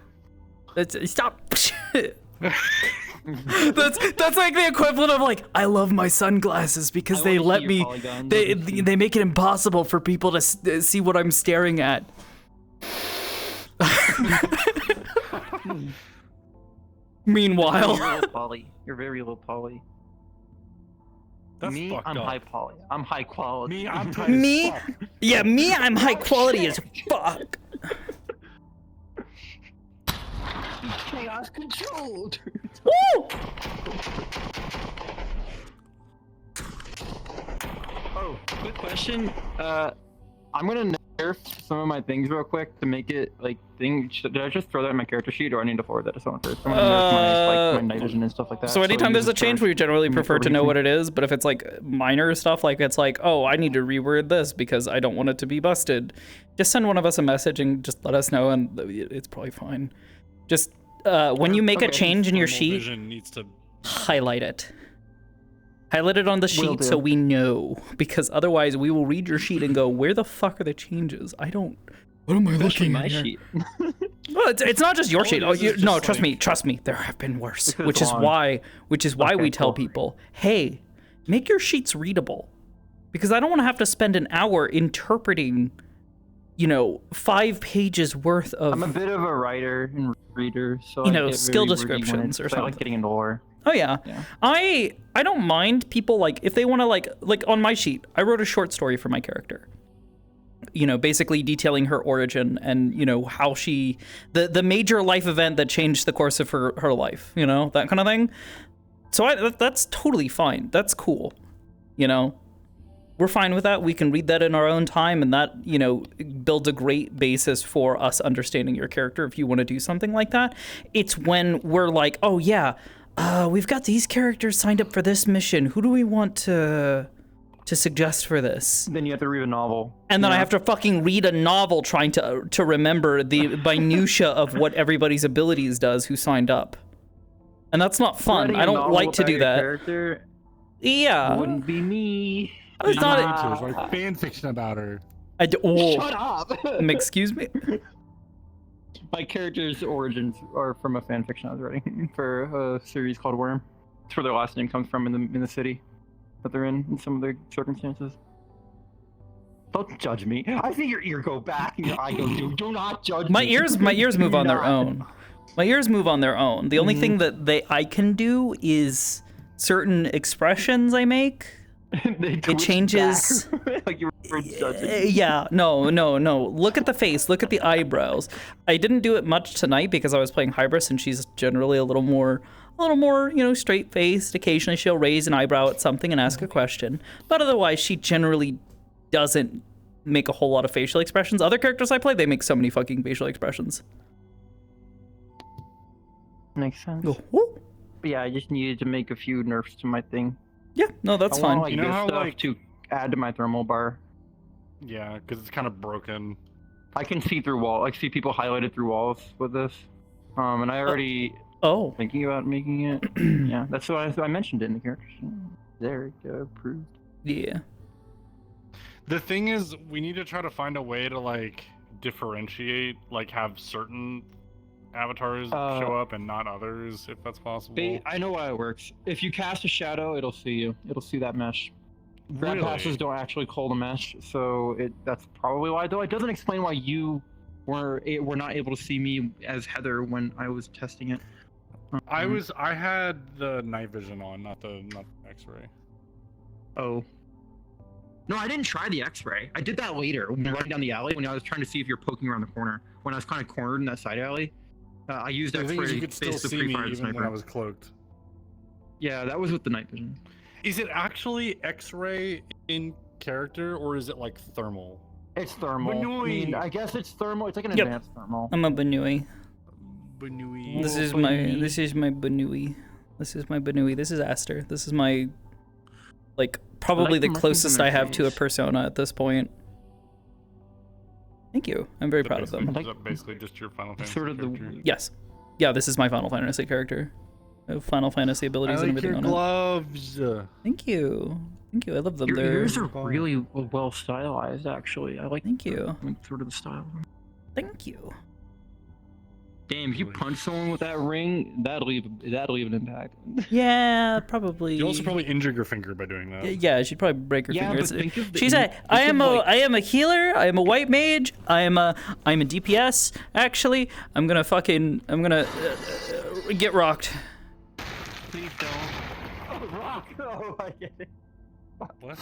Stop. That's like the equivalent of like, I love my sunglasses because they let me. They make it impossible for people to see what I'm staring at. Meanwhile,
You're very low poly.
That's
me,
fucked
I'm
up.
high poly. I'm high quality.
Me, I'm tight
me,
as fuck.
yeah, me, I'm high quality as fuck.
Chaos controlled.
Woo!
Oh, quick question. I'm gonna nerf some of my things real quick to make it like thing. Did I just throw that in my character sheet, or I need to forward that to someone first? I'm gonna nerf my night vision and stuff like that.
So anytime there's a change, we generally prefer to know what it is. But if it's like minor stuff, like it's like, oh, I need to reword this because I don't want it to be busted, just send one of us a message and just let us know, and it's probably fine. Just when you make a change in your sheet,
needs to
highlight it. Highlight it on the sheet so we know, because otherwise we will read your sheet and go, where the fuck are the changes? I don't. What am I looking at?
Sheet.
Well, it's not just your sheet. Oh, no, trust me. There have been worse, which is why we tell people, hey, make your sheets readable, because I don't want to have to spend an hour interpreting, 5 pages worth of.
I'm a bit of a writer and reader, so
skill descriptions or something.
I like getting into lore.
Oh yeah. I don't mind people like if they want to like on my sheet, I wrote a short story for my character. Basically detailing her origin and how she the major life event that changed the course of her life, that kind of thing. So that's totally fine. That's cool. We're fine with that. We can read that in our own time, and that, builds a great basis for us understanding your character if you want to do something like that. It's when we're like, oh yeah, we've got these characters signed up for this mission. Who do we want to suggest for this?
Then you have to read a novel.
And then I have to fucking read a novel trying to remember the minutia of what everybody's abilities does who signed up. And that's not fun. I don't like to do that.
Character
yeah.
Wouldn't be me.
It's not
like fan fiction about her.
Shut up.
Excuse me?
My character's origins are from a fan fiction I was writing for a series called Worm. It's where their last name comes from in the city that they're in some of their circumstances. Don't judge me. I see your ear go back and your eye go, do not judge
my
me.
My ears move on their own. My ears move on their own. The only thing that I can do is certain expressions I make. It changes.
Like you were judging.
Yeah, no. Look at the face. Look at the eyebrows. I didn't do it much tonight because I was playing Hybris, and she's generally a little more, straight-faced. Occasionally she'll raise an eyebrow at something and ask a question, but otherwise she generally doesn't make a whole lot of facial expressions. Other characters I play, they make so many fucking facial expressions.
Makes sense.
Oh.
But yeah, I just needed to make a few nerfs to my thing.
Yeah, no, that's fine.
You know how to add to my thermal bar?
Yeah, because it's kind of broken.
I can see through walls. I see people highlighted through walls with this. And I already thinking about making it. Yeah, that's why I mentioned it in the character sheet. There we go, approved.
Yeah.
The thing is, we need to try to find a way to differentiate, have certain avatars show up and not others, if that's possible.
I know why it works. If you cast a shadow, it'll see you. It'll see that mesh. Grab passes don't actually call the mesh, so that's probably why. Though it doesn't explain why you were not able to see me as Heather when I was testing it.
I had the night vision on, not the X-ray.
Oh. No, I didn't try the X-ray. I did that later when running down the alley when I was trying to see if you're poking around the corner. When I was kind of cornered in that side alley. I used X-ray.
You could still see me even when I was cloaked.
Yeah, that was with the night vision.
Is it actually X-ray in character, or is it thermal?
It's thermal.
Banui.
I mean, I guess it's thermal. It's like an advanced thermal.
I'm a Banui.
Banui.
This is my Banui. This is my Banui. This is Aster. This is my probably the closest I have to a persona at this point. Thank you. I'm very proud of them.
Is that basically just your Final Fantasy
Sort of
character?
Yes. Yeah, this is my Final Fantasy character. I have Final Fantasy abilities and everything on
gloves.
it. Thank you. Thank you. I love them.
Yours are really well stylized, actually. I like.
Thank you.
Like sort of the style.
Thank you.
Damn, if you punch someone with that ring, that'll leave an impact.
Yeah, probably.
You also probably injured your finger by doing that.
Yeah, she'd probably break her
Yeah,
fingers.
but think of the-
She's a. I am a healer. I am a white mage. I'm a DPS. Actually, I'm gonna get rocked.
Please don't. Oh, rock! Oh, I get it.
What?
I was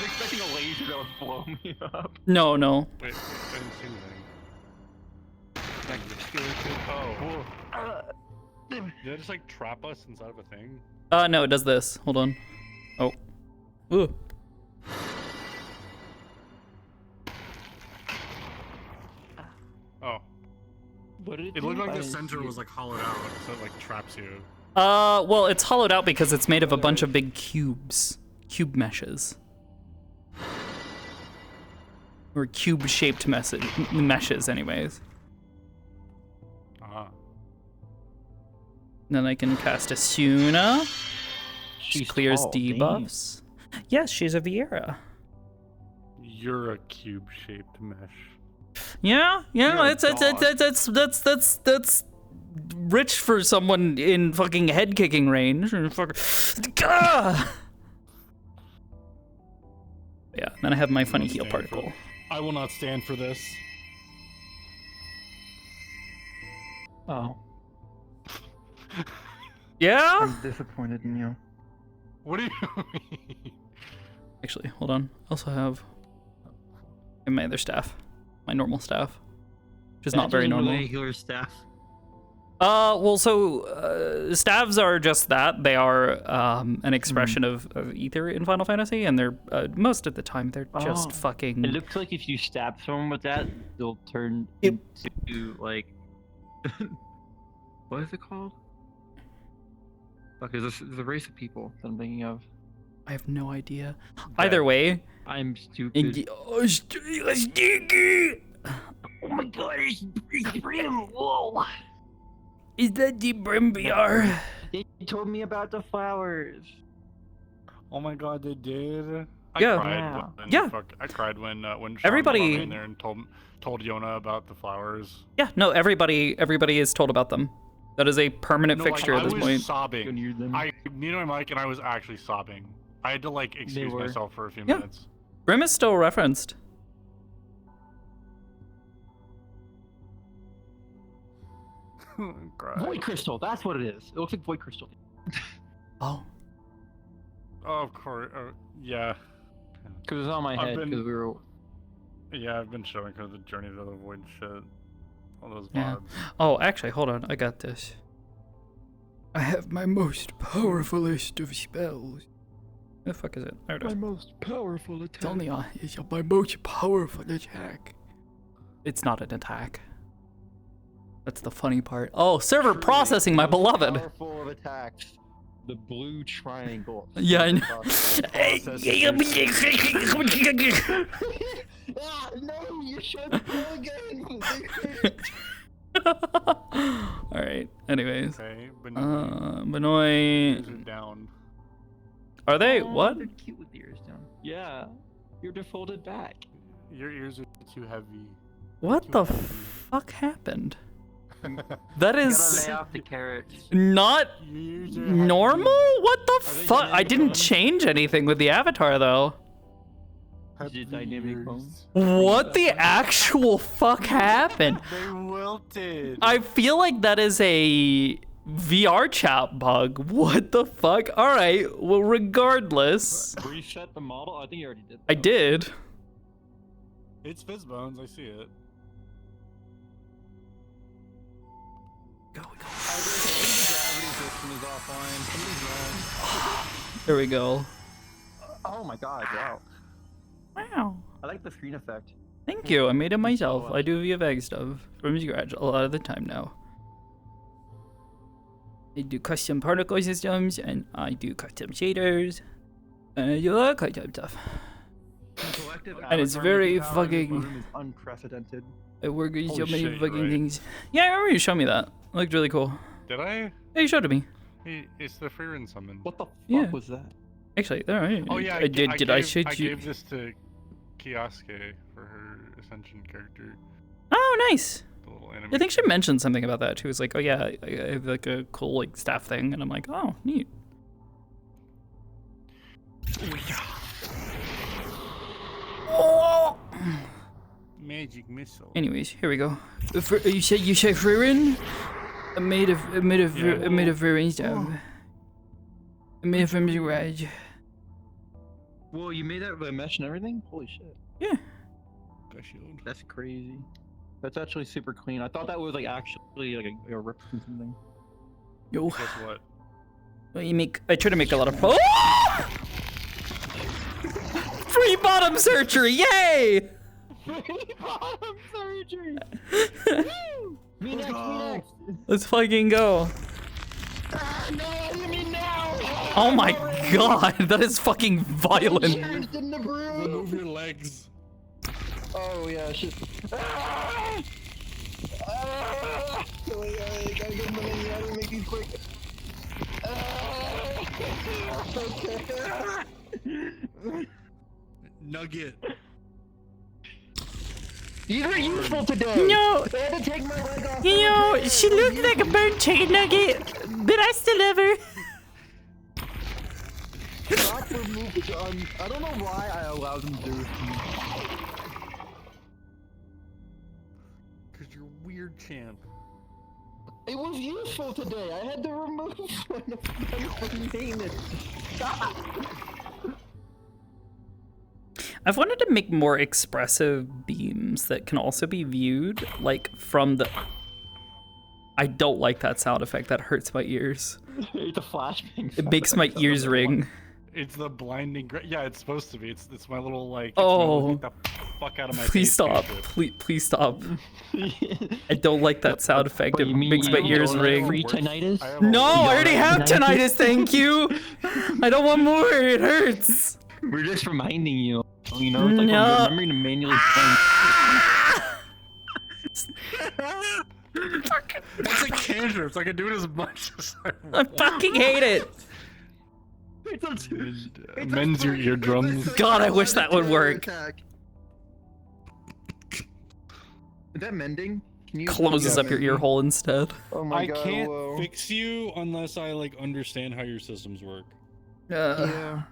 expecting a laser that would blow me up.
No, no.
Wait, I didn't see anything. Did I just like trap us inside of a thing?
No, it does this. Hold on. Oh. Ooh.
Oh.
What did
it looked like the center was like hollowed out, so it like traps you.
Well, it's hollowed out because it's made of a bunch of big cubes. Cube meshes. Or cube-shaped meshes, anyways. Then I can cast a Suna. She clears debuffs. Yes, she's a Viera.
You're a cube-shaped mesh.
Yeah, that's rich for someone in fucking head kicking range. Yeah, then I have my funny heal particle.
I will not stand for this.
Oh.
Yeah?
I'm disappointed in you.
What do you mean?
Actually, hold on. I also have my other staff. My normal staff. Which is not very normal.
Healer staff.
Well, so staves are just that. They are an expression of ether in Final Fantasy, and they're most of the time they're just fucking.
It looks like if you stab someone with that, they'll turn into like. What is it called? Okay, there's a race of people that I'm thinking of.
I have no idea. Either way,
I'm stupid.
Oh
my god, it's Brim! Whoa!
Is that the Brim BR?
They told me about the flowers.
Oh my god, they did. I cried when Sean
Everybody
came in there and told Yona about the flowers.
Yeah, no, everybody is told about them. That is a permanent fixture at this point.
I was sobbing. I muted my mic and I was actually sobbing. I had to like excuse myself for a few minutes.
Brim is still referenced.
Void crystal, that's what it is. It looks like void crystal.
Oh.
Oh, of course. Yeah.
Because it's on my head. Because we were.
Yeah, I've been showing her the journey to the void shit. All those
Yeah.
vibes.
Oh, actually, hold on. I got this. I have my most powerfulest of spells. Where the fuck is it? There it is.
My most powerful attack.
Tell me, it's my most powerful attack. It's not an attack. That's the funny part. Oh, server processing, my beloved.
Powerful of attacks. The blue triangle.
Yeah, I know.
No, you should go again.
All right. Anyways.
Okay,
Benoit.
Ears are down.
Are they? What?
They're cute with the ears down. Yeah, you're defolded back.
Your ears are too heavy.
What the fuck happened? That
You
is
gotta lay off the carrots.
not normal? What the fuck? I didn't change anything with the avatar though.
Is it dynamic bone?
What the actual fuck happened?
They wilted.
I feel like that is a VR chat bug. What the fuck? All right. Well, regardless.
Reset the model? I think you already did.
I did.
It's Fizzbones. I see it. There we go.
Oh my god, wow.
Wow.
I like the screen effect.
Thank you. I made it myself. I do VFX stuff from scratch a lot of the time now. I do custom particle systems and I do custom shaders. And I do a lot of custom stuff. And it's very fucking.
Is unprecedented.
I work on so
Holy
many
shit,
fucking
right.
things. Yeah, I remember you showed me that. It looked really cool.
Did I?
Yeah, you showed it to me.
It's the Freerin summon.
What the fuck
Yeah.
was that?
Actually, all right.
Oh yeah,
I did. Did I show
I
you?
gave this to Kioske for her Ascension character.
Oh, nice.
The little
I think she mentioned something about that too. It was like, oh yeah, I have like a cool like staff thing, and I'm like, oh, neat. Oh.
Magic missile.
Anyways, here we go. You say Freerin? I made a Freerin stuff. I made it from the garage.
Whoa, you made that with mesh and everything? Holy shit.
Yeah.
That's crazy. That's actually super clean. I thought that was like actually like a rip from something.
Yo.
Guess what?
Well, I try to make a lot of. Oh! Free bottom surgery! Yay!
Free bottom surgery! Me next, me next!
Let's fucking go.
No, you mean now!
Oh my god, that is fucking violent.
Remove your legs.
Oh yeah, shit. Ah! Ah! Oh my god, gotta get the menu out and make these quick. Ah! Okay.
Nugget.
You were useful today.
No.
I had to take my leg off.
You know, she looked like a burnt chicken nugget, but I still love her.
Stop removing. I don't know why I allowed them to do this to me.
Cause you're weird, champ.
It was useful today. I had to remove one of my penis. Stop.
I've wanted to make more expressive beams that can also be viewed like from the. I don't like that sound effect. That hurts my ears.
It's a flashbang.
It makes my ears ring.
It's the blinding. Yeah, it's supposed to be. It's my little like.
Oh.
Get the fuck out of my
Please
face
stop.
character.
Please stop. I don't like that sound effect. It makes my ears ring.
Free tinnitus?
No, I already have tinnitus. Thank you. I don't want more. It hurts.
We're just reminding you. You know, it's like
No.
we're remembering to manually
It's a cantrip, so I can do it as much as I
I
want.
fucking hate it.
Mends your eardrums.
God, I wish that would work.
Is that mending? Can you
Closes up your ear hole instead.
Oh my
I
god.
can't
whoa.
fix you unless I like understand how your systems work.
Yeah.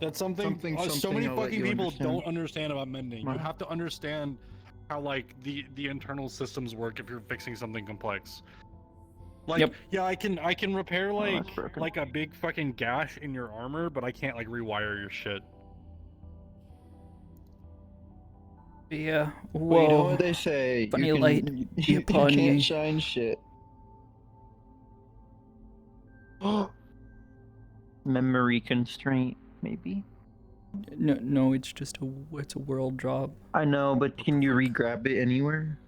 That's something so many fucking people don't understand about mending. You have to understand how like the internal systems work if you're fixing something complex. Like
Yep.
yeah, I can repair
that's broken.
like a big fucking gash in your armor, but I can't like rewire your shit.
Yeah.
Well, you know
Whoa.
what they say?
Funny
you can,
light
you,
be
you
upon
can't
ye.
shine shit. Memory constraint, maybe.
No, it's just a world drop.
I know, but can you re-grab it anywhere?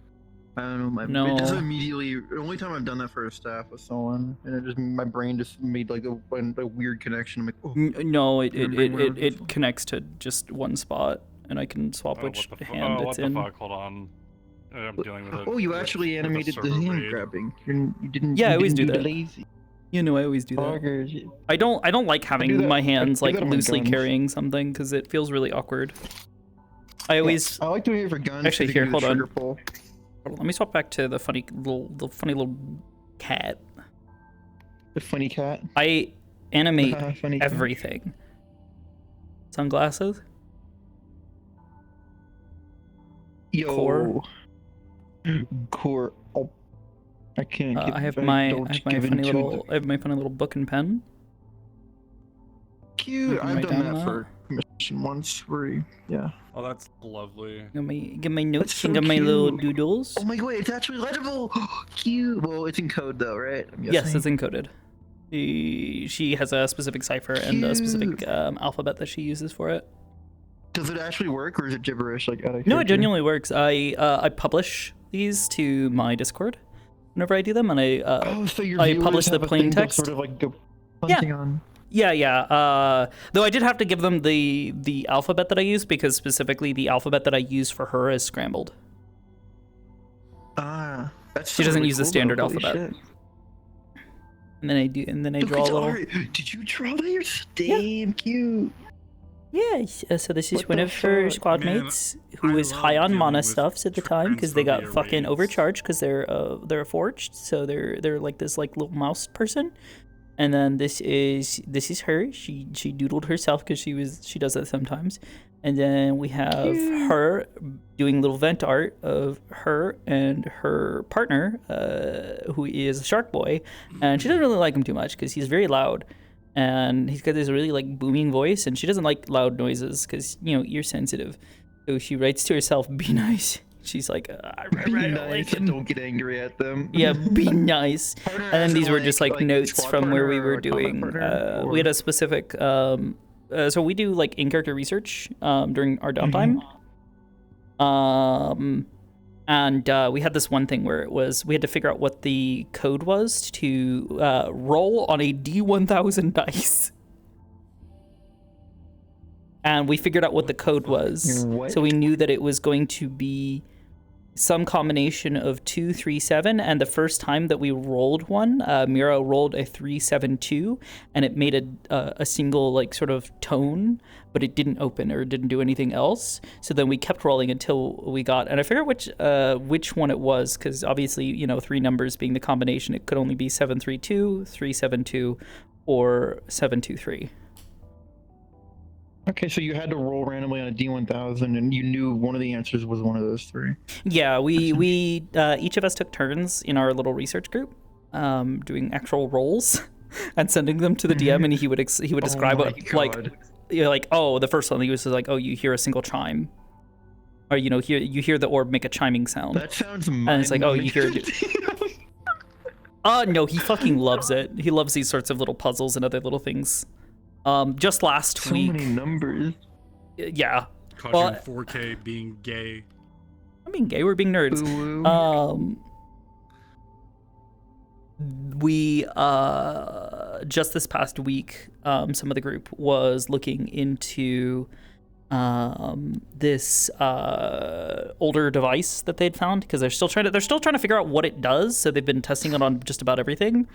I don't know.
No.
It just immediately. The only time I've done that for a staff with someone, and it just my brain just made like a weird connection. I'm like, oh.
No, it
Remembering
it connects to just one spot, and I can swap which hand
what
it's
the
in.
fuck? Hold on. I'm dealing with it.
Oh, you actually animated the hand grabbing. You didn't.
Yeah, I
you
always
didn't
do that.
the lazy.
You know, I always do that.
Fuckers.
I don't like having
that-
my hands
I do
like
that on my
loosely
guns.
carrying something because it feels really awkward. I always
I like doing it for guns.
actually
'cause you
here.
can do
Hold
the
on.
trigger pull.
Hold on, let me swap back to the funny little cat.
The funny cat.
I animate
Funny cat.
everything. Sunglasses.
Yo. Core. Oh. I can't. Give,
I have
I
my
don't give
funny
into
little book and pen.
Cute.
I can
I've
write
done
down
that for mission once. Where yeah.
Oh, that's lovely.
Get my notes
so
and get my little
cute.
doodles.
Oh my god, it's actually legible. Cute. Well, it's in code though, right? I'm
Yes,
guessing.
it's encoded. She has a specific cipher and a specific alphabet that she uses for it.
Does it actually work, or is it gibberish? Like out of
No, it
character?
genuinely works. I publish these to my Discord whenever I do them, and
Oh, so your
I
viewers
publish the
have a
plain
thing to
text.
Sort of like go
Yeah.
punching on.
Yeah. Though I did have to give them the alphabet that I used because specifically the alphabet that I used for her is scrambled.
That's
She doesn't
really
use the
cool,
standard
though. Holy
alphabet.
shit.
And then I
Look
draw a
at
little.
Ari. Did you draw that? You're so damn cute.
Yeah, so this is
What
one
the
of her
fuck?
squad
Man,
mates who was high on mana stuffs at the time because they got fucking overcharged because they're forged, so they're like this like little mouse person. And then this is her. She doodled herself because she does that sometimes. And then we have her doing little vent art of her and her partner, who is a shark boy, and she doesn't really like him too much because he's very loud. And he's got this really like booming voice, and she doesn't like loud noises because ear sensitive. So she writes to herself, "Be nice." She's like,
Be nice and don't get angry at them.
yeah, be nice. And then these were just like notes from where we were doing. We had a specific. So we do like in-character research during our downtime. And we had this one thing where we had to figure out what the code was to roll on a D1000 dice. And we figured out what the code was. So we knew that it was going to be some combination of 2, 3, 7. And the first time that we rolled one, Mira rolled a 3, 7, 2, and it made a single like sort of tone, but it didn't open or didn't do anything else. So then we kept rolling until we got, and I figured which one it was, because obviously 3 numbers being the combination, it could only be 7, 3, 2, 3, 7, 2, or 7, 2, 3.
Okay, so you had to roll randomly on a D1000, and you knew one of the answers was one of those 3.
Yeah, we each of us took turns in our little research group, doing actual rolls and sending them to the DM, and he would describe what like the first one he was like, oh, you hear a single chime, or you hear the orb make a chiming sound.
That sounds
and it's like, oh, you hear no, he fucking loves it. He loves these sorts of little puzzles and other little things. Just last week.
So many numbers.
Yeah.
Caution 4K being gay.
I'm being gay. We're being nerds. We just this past week, some of the group was looking into this older device that they'd found because they're still trying to figure out what it does. So they've been testing it on just about everything.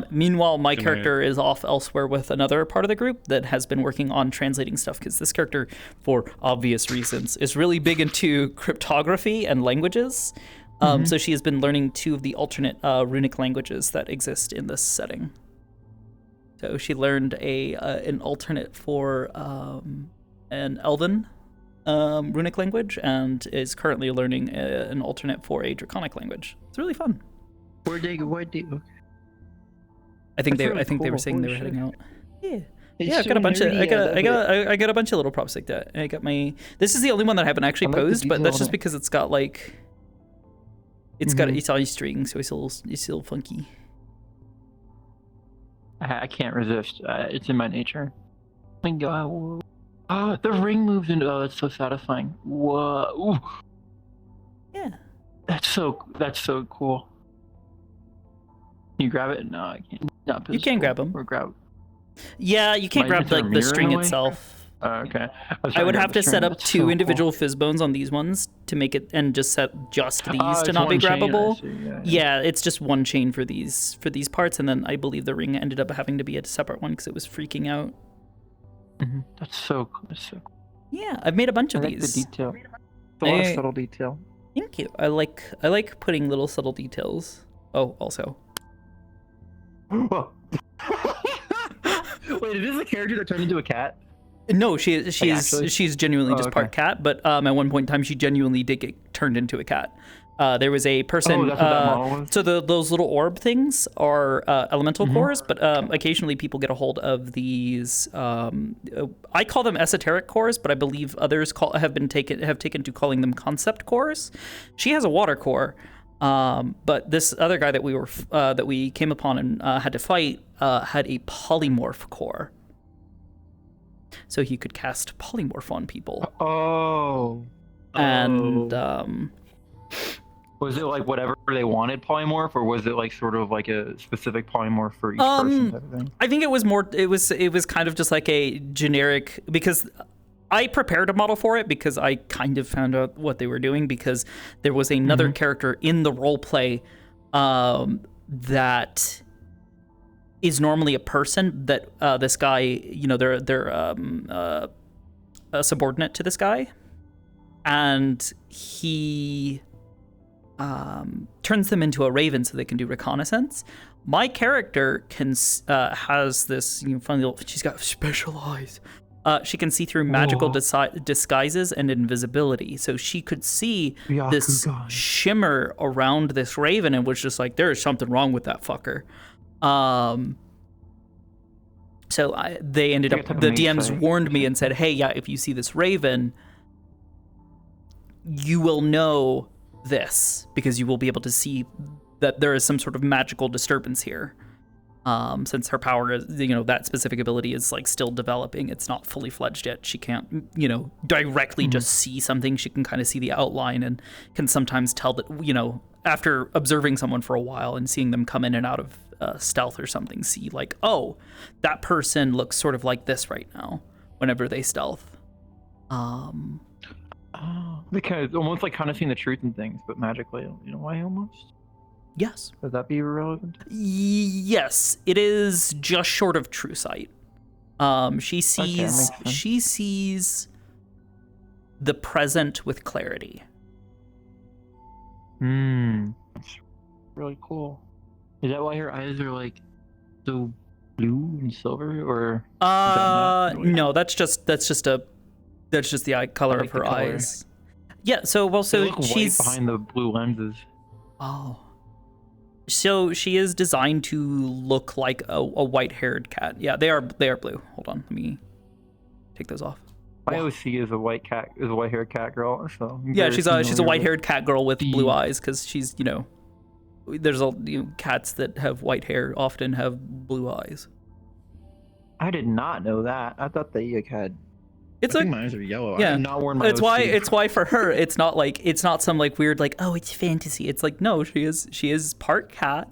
Meanwhile, my character is off elsewhere with another part of the group that has been working on translating stuff because this character, for obvious reasons, is really big into cryptography and languages. So she has been learning 2 of the alternate runic languages that exist in this setting. So she learned an alternate for an Elven runic language and is currently learning an alternate for a Draconic language. It's really fun. I think they were saying they were heading out. Yeah, I got a bunch of I got a bunch of little props like that. I got my. This is the only one that I haven't actually posed, but that's just because it's got like. It's got it's on string, so it's a little funky.
I can't resist. It's in my nature. Oh my god. Oh, the ring moves into. Oh, that's so satisfying. Whoa. Ooh.
Yeah.
That's so cool. Can you grab it? No, I can't.
You can grab them.
Or grab.
Yeah, you can't grab like the string itself.
Okay.
I would have to set up 2 individual fizzbones on these ones to make it, and just set just these to not be grabbable. Yeah, it's just one chain for these parts, and then I believe the ring ended up having to be a separate one because it was freaking out.
That's so cool.
Yeah, I've made a bunch of
I like
these.
the detail. A lot of subtle detail.
Thank you. I like putting little subtle details. Oh, also.
Wait, is this a character that turned into a cat?
No, she's genuinely just part cat, but at one point in time she genuinely did get turned into a cat. There was a person.
That's what that model was?
So those little orb things are elemental cores, but occasionally people get a hold of these. I call them esoteric cores, but I believe others have taken to calling them concept cores. She has a water core, but this other guy that we came upon and had to fight had a polymorph core. So he could cast polymorph on people.
Oh.
And
Was it like whatever they wanted polymorph, or was it like sort of like a specific polymorph for each person type of thing?
I think it was more. It was kind of just like a generic, because I prepared a model for it because I kind of found out what they were doing, because there was another character in the role play that is normally a person that this guy, you know, they're a subordinate to this guy, and he turns them into a raven so they can do reconnaissance. My character can has this, you know, funny little. She's got special eyes. She can see through magical disguises and invisibility, so she could see this shimmer around this raven and was just like, there is something wrong with that fucker. So they ended up, the DMs warned me and said, hey, yeah, if you see this raven, you will know this, because you will be able to see that there is some sort of magical disturbance here. Since her power is, you know, that specific ability is like still developing, it's not fully fledged yet. She can't, you know, directly just see something. She can kind of see the outline and can sometimes tell that, you know, after observing someone for a while and seeing them come in and out of stealth or something, see like, oh, that person looks sort of like this right now whenever they stealth.
Because almost like kind of seeing the truth in things, but magically, you know why almost?
Yes.
Would that be irrelevant?
Yes, it is just short of true sight. She sees the present with clarity.
That's really cool. Is that why her eyes are like so blue and silver, or?
No, that's just the eye color of her eyes. Yeah. So she's
white behind the blue lenses.
Oh. So she is designed to look like a white-haired cat. Yeah, they are blue. Hold on, let me take those off.
My OC is a white-haired cat girl. So
yeah, she's a white-haired cat girl with blue eyes, because she's, you know, there's cats that have white hair often have blue eyes.
I did not know that. I thought they had.
I think mine are yellow.
Yeah,
I did not wear my
it's why for her it's not some like weird like, oh, it's fantasy. It's like, no, she is part cat,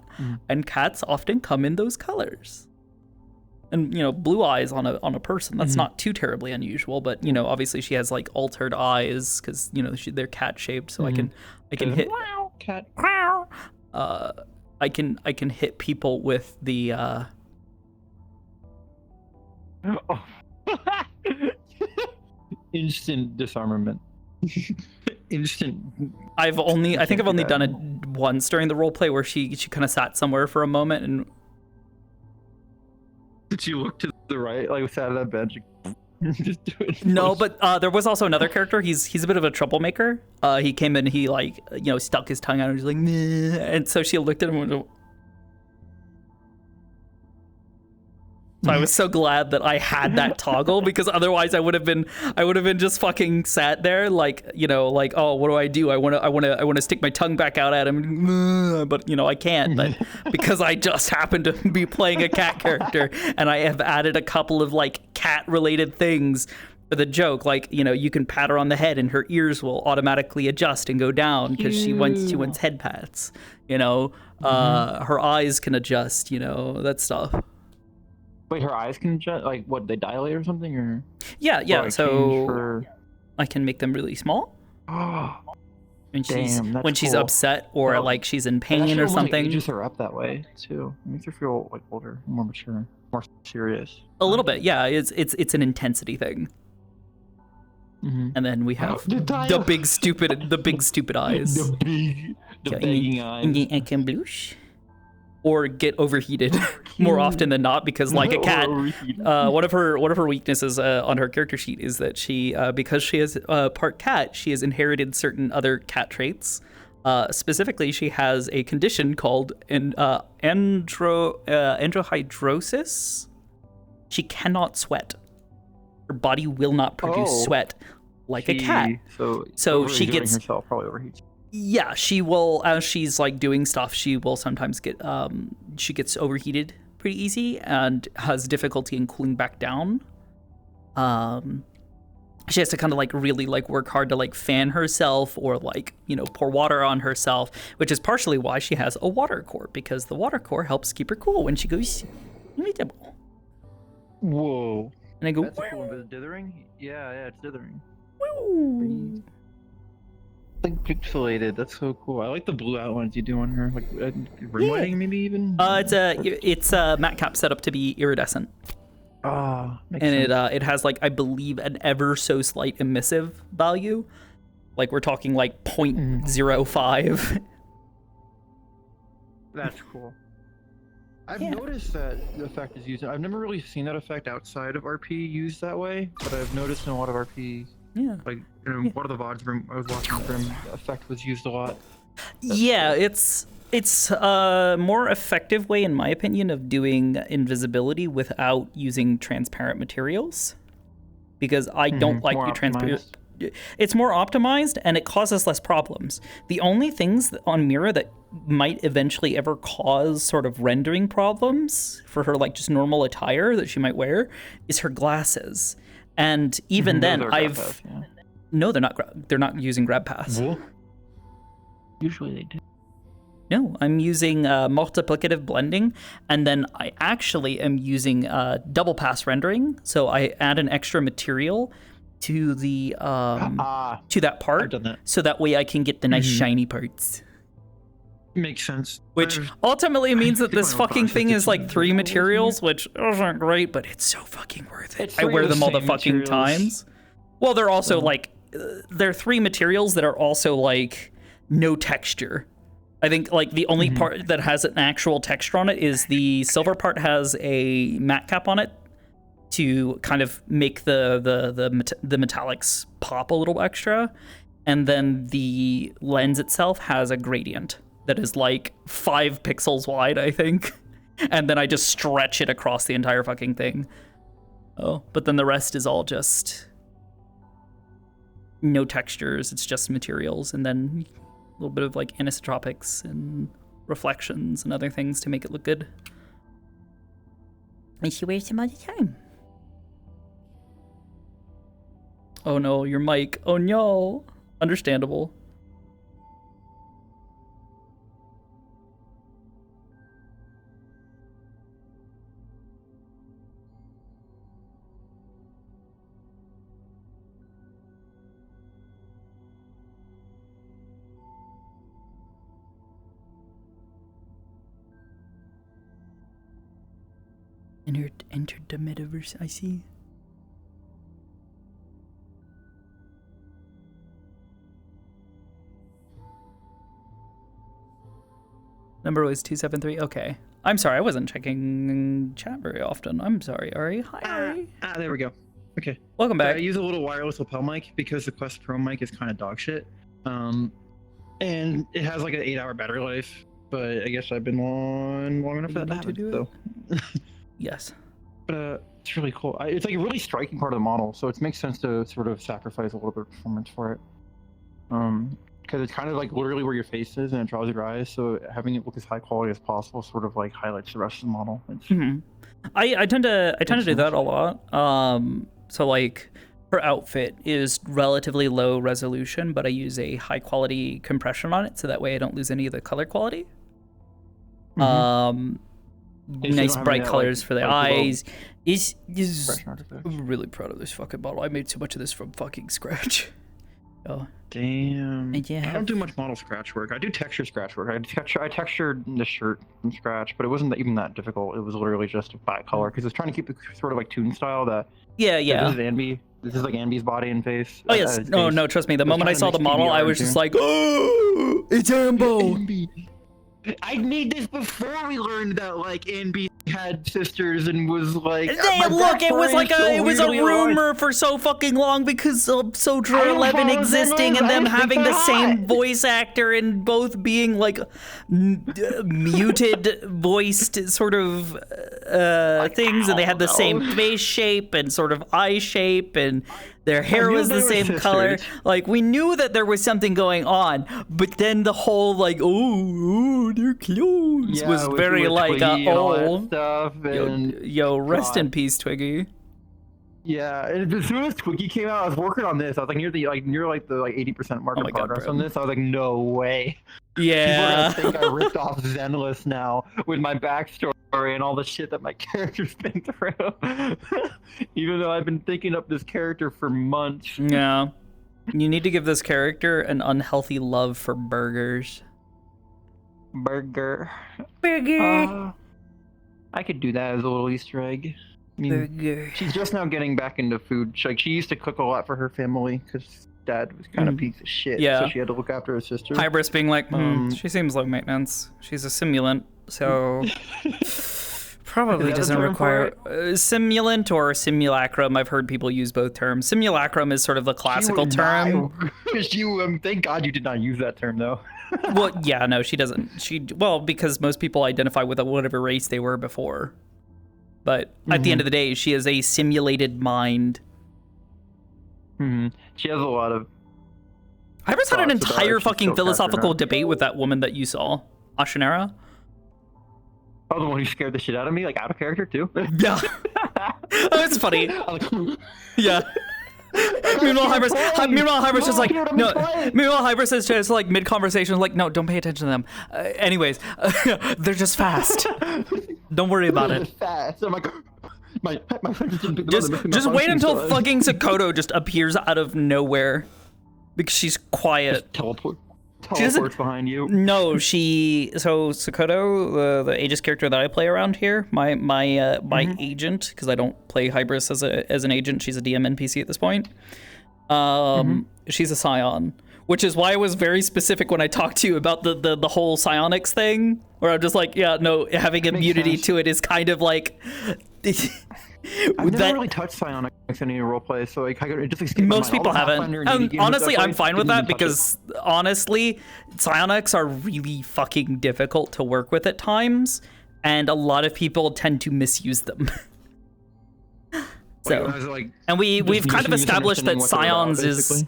and cats often come in those colors. And, you know, blue eyes on a person, that's not too terribly unusual, but, you know, obviously she has like altered eyes because, you know, they're cat shaped, so I can hit
cat.
I can hit people with the
instant disarmament. Instant.
I think I've only done it once during the role play, where she kind of sat somewhere for a moment and.
Did you look to the right, like sat on that bench? Just do it.
No, but there was also another character. He's a bit of a troublemaker. He came in, he like, you know, stuck his tongue out and was like, meh. And so she looked at him and went, so I was so glad that I had that toggle, because otherwise I would have been just fucking sat there like, you know, like, oh, what do? I want to stick my tongue back out at him, but, you know, I can't, but because I just happen to be playing a cat character, and I have added a couple of like cat related things for the joke, like, you know, you can pat her on the head and her ears will automatically adjust and go down because she wants head pats, you know, her eyes can adjust, you know, that stuff.
Wait, her eyes can adjust? Like, what, they dilate or something? Or
yeah.
Or, like,
So I can make them really small. When she's upset or like she's in pain or something.
It ages her up that way too. It makes her feel like older, more mature, more serious.
A little bit, yeah. It's an intensity thing. And then we have the big stupid eyes.
The begging eyes.
I can blush. Or get overheated more often than not, because like a cat, one of her weaknesses on her character sheet is that she, because she is part cat, she has inherited certain other cat traits. Specifically, she has a condition called androhydrosis. She cannot sweat. Her body will not produce sweat like a cat. So she gets
herself, probably overheats.
Yeah, she will, as she's like doing stuff, she will sometimes get, she gets overheated pretty easy and has difficulty in cooling back down. And she has to kind of like really like work hard to like fan herself or like, you know, pour water on herself, which is partially why she has a water core, because the water core helps keep her cool when she goes irritable.
Whoa.
And I go,
that's cool. Is it dithering? Yeah, it's dithering.
Woo.
Like pixelated. That's so cool. I like the blue outlines you do on her. Like rim lighting, maybe even.
It's a matte cap set up to be iridescent.
Ah,
and it has like, I believe, an ever so slight emissive value. Like we're talking like 0.05.
That's cool. I've noticed that the effect is used. I've never really seen that effect outside of RP used that way, but I've noticed in a lot of RP.
Yeah.
Like one of the VODs I was watching, the effect was used a lot.
Yeah, it's a more effective way, in my opinion, of doing invisibility without using transparent materials. Because I don't like the transparent. It's more optimized and it causes less problems. The only things on Mira that might eventually ever cause sort of rendering problems for her, like just normal attire that she might wear, is her glasses. And even then, no, they're not using grab paths.
Usually they do.
No, I'm using multiplicative blending, and then I actually am using double pass rendering. So I add an extra material to the to that part, so that way I can get the nice shiny parts.
Makes sense.
Which ultimately means that this fucking thing is like 3 materials, which isn't great, but it's so fucking worth it. I wear them all the fucking times. Well, they're also like, they're 3 materials that are also like no texture. I think like the only part that has an actual texture on it is the silver part has a matte cap on it to kind of make the metallics pop a little extra, and then the lens itself has a gradient that is like 5 pixels wide, I think, and then I just stretch it across the entire fucking thing. Oh, but then the rest is all just no textures, it's just materials, and then a little bit of like anisotropics and reflections and other things to make it look good. And she wears them all the time. Oh no, your mic. Oh no. Understandable. Entered the metaverse, I see. Number was 273. Okay. I'm sorry, I wasn't checking chat very often. I'm sorry, Ari. Hi, Ari.
There we go. Okay.
Welcome back.
I use a little wireless lapel mic because the Quest Pro mic is kind of dog shit. And it has like an 8-hour battery life, but I guess I've been on long enough for that to happen. So.
Yes.
But it's really cool. It's like a really striking part of the model, so it makes sense to sort of sacrifice a little bit of performance for it. Because it's kind of like literally where your face is and it draws your eyes, so having it look as high quality as possible sort of like highlights the rest of the model.
I tend to do that a lot. So like her outfit is relatively low resolution, but I use a high quality compression on it, so that way I don't lose any of the color quality. Nice bright colors for the eyes. I'm really proud of this fucking model. I made so much of this from fucking scratch. Oh.
Damn.
And yeah,
I don't do much model scratch work. I do texture scratch work. I textured the shirt from scratch, but it wasn't even that difficult. It was literally just a flat color because it's trying to keep it sort of like toon style.
Yeah.
This is Anby. This is like Anby's body and face.
Oh yes. No, trust me. The moment I saw the model, I was just like, oh, it's Ambo.
I made this before we learned that like Anby had sisters and was like.
Look, it was like it was a rumor for so fucking long because of Soldier 11 existing and them having the same voice actor and both being like muted voiced sort of things, and they had the same face shape and sort of eye shape and their hair was the same color. Like we knew that there was something going on, but then the whole like they're clones was very like
stuff
yo, rest in peace, Twiggy.
Yeah, and as soon as Twiggy came out, I was working on this. I was like near the 80% mark of progress on this. I was like, no way.
Yeah.
People are gonna think I ripped off Zenless now with my backstory and all the shit that my character's been through. Even though I've been thinking up this character for months.
Yeah. You need to give this character an unhealthy love for burgers.
Burger.
Burger.
I could do that as a little Easter egg. I mean,
Burger.
she's just now getting back into food. She used to cook a lot for her family because dad was kind of a piece of shit.
Yeah.
So she had to look after her sister.
Hybris being like, she seems low maintenance. She's a simulant, so probably doesn't require simulant or simulacrum. I've heard people use both terms. Simulacrum is sort of the classical term.
Thank God you did not use that term though.
Well, yeah, no, she doesn't. Because most people identify with whatever race they were before. But at the end of the day, she is a simulated mind.
She has a lot of.
Hybris had an entire fucking philosophical debate with that woman that you saw, Ashanera.
Oh, the one who scared the shit out of me, like out of character too.
Yeah. Oh, it's funny. Yeah. Meanwhile, Hybris is like, no. Meanwhile, Hybris is just like mid-conversation, like, no, don't pay attention to them. Anyways, they're just fast. Don't worry about it.
Fast. I'm like, my
just wait until fucking Sokoto just appears out of nowhere because she's quiet.
Teleports behind you.
No, so Sokoto, the Aegis character that I play around here, my agent, because I don't play Hybris as an agent, she's a DM NPC at this point. She's a Scion, which is why I was very specific when I talked to you about the whole psionics thing, where I'm just like, yeah, no, having immunity to it is kind of like.
I've never really touched psionics in any roleplay, so like, it just escaped my
most
mind.
people haven't. Honestly, I'm fine with that because honestly, psionics are really fucking difficult to work with at times, and a lot of people tend to misuse them. So, and we've kind of established that Scions is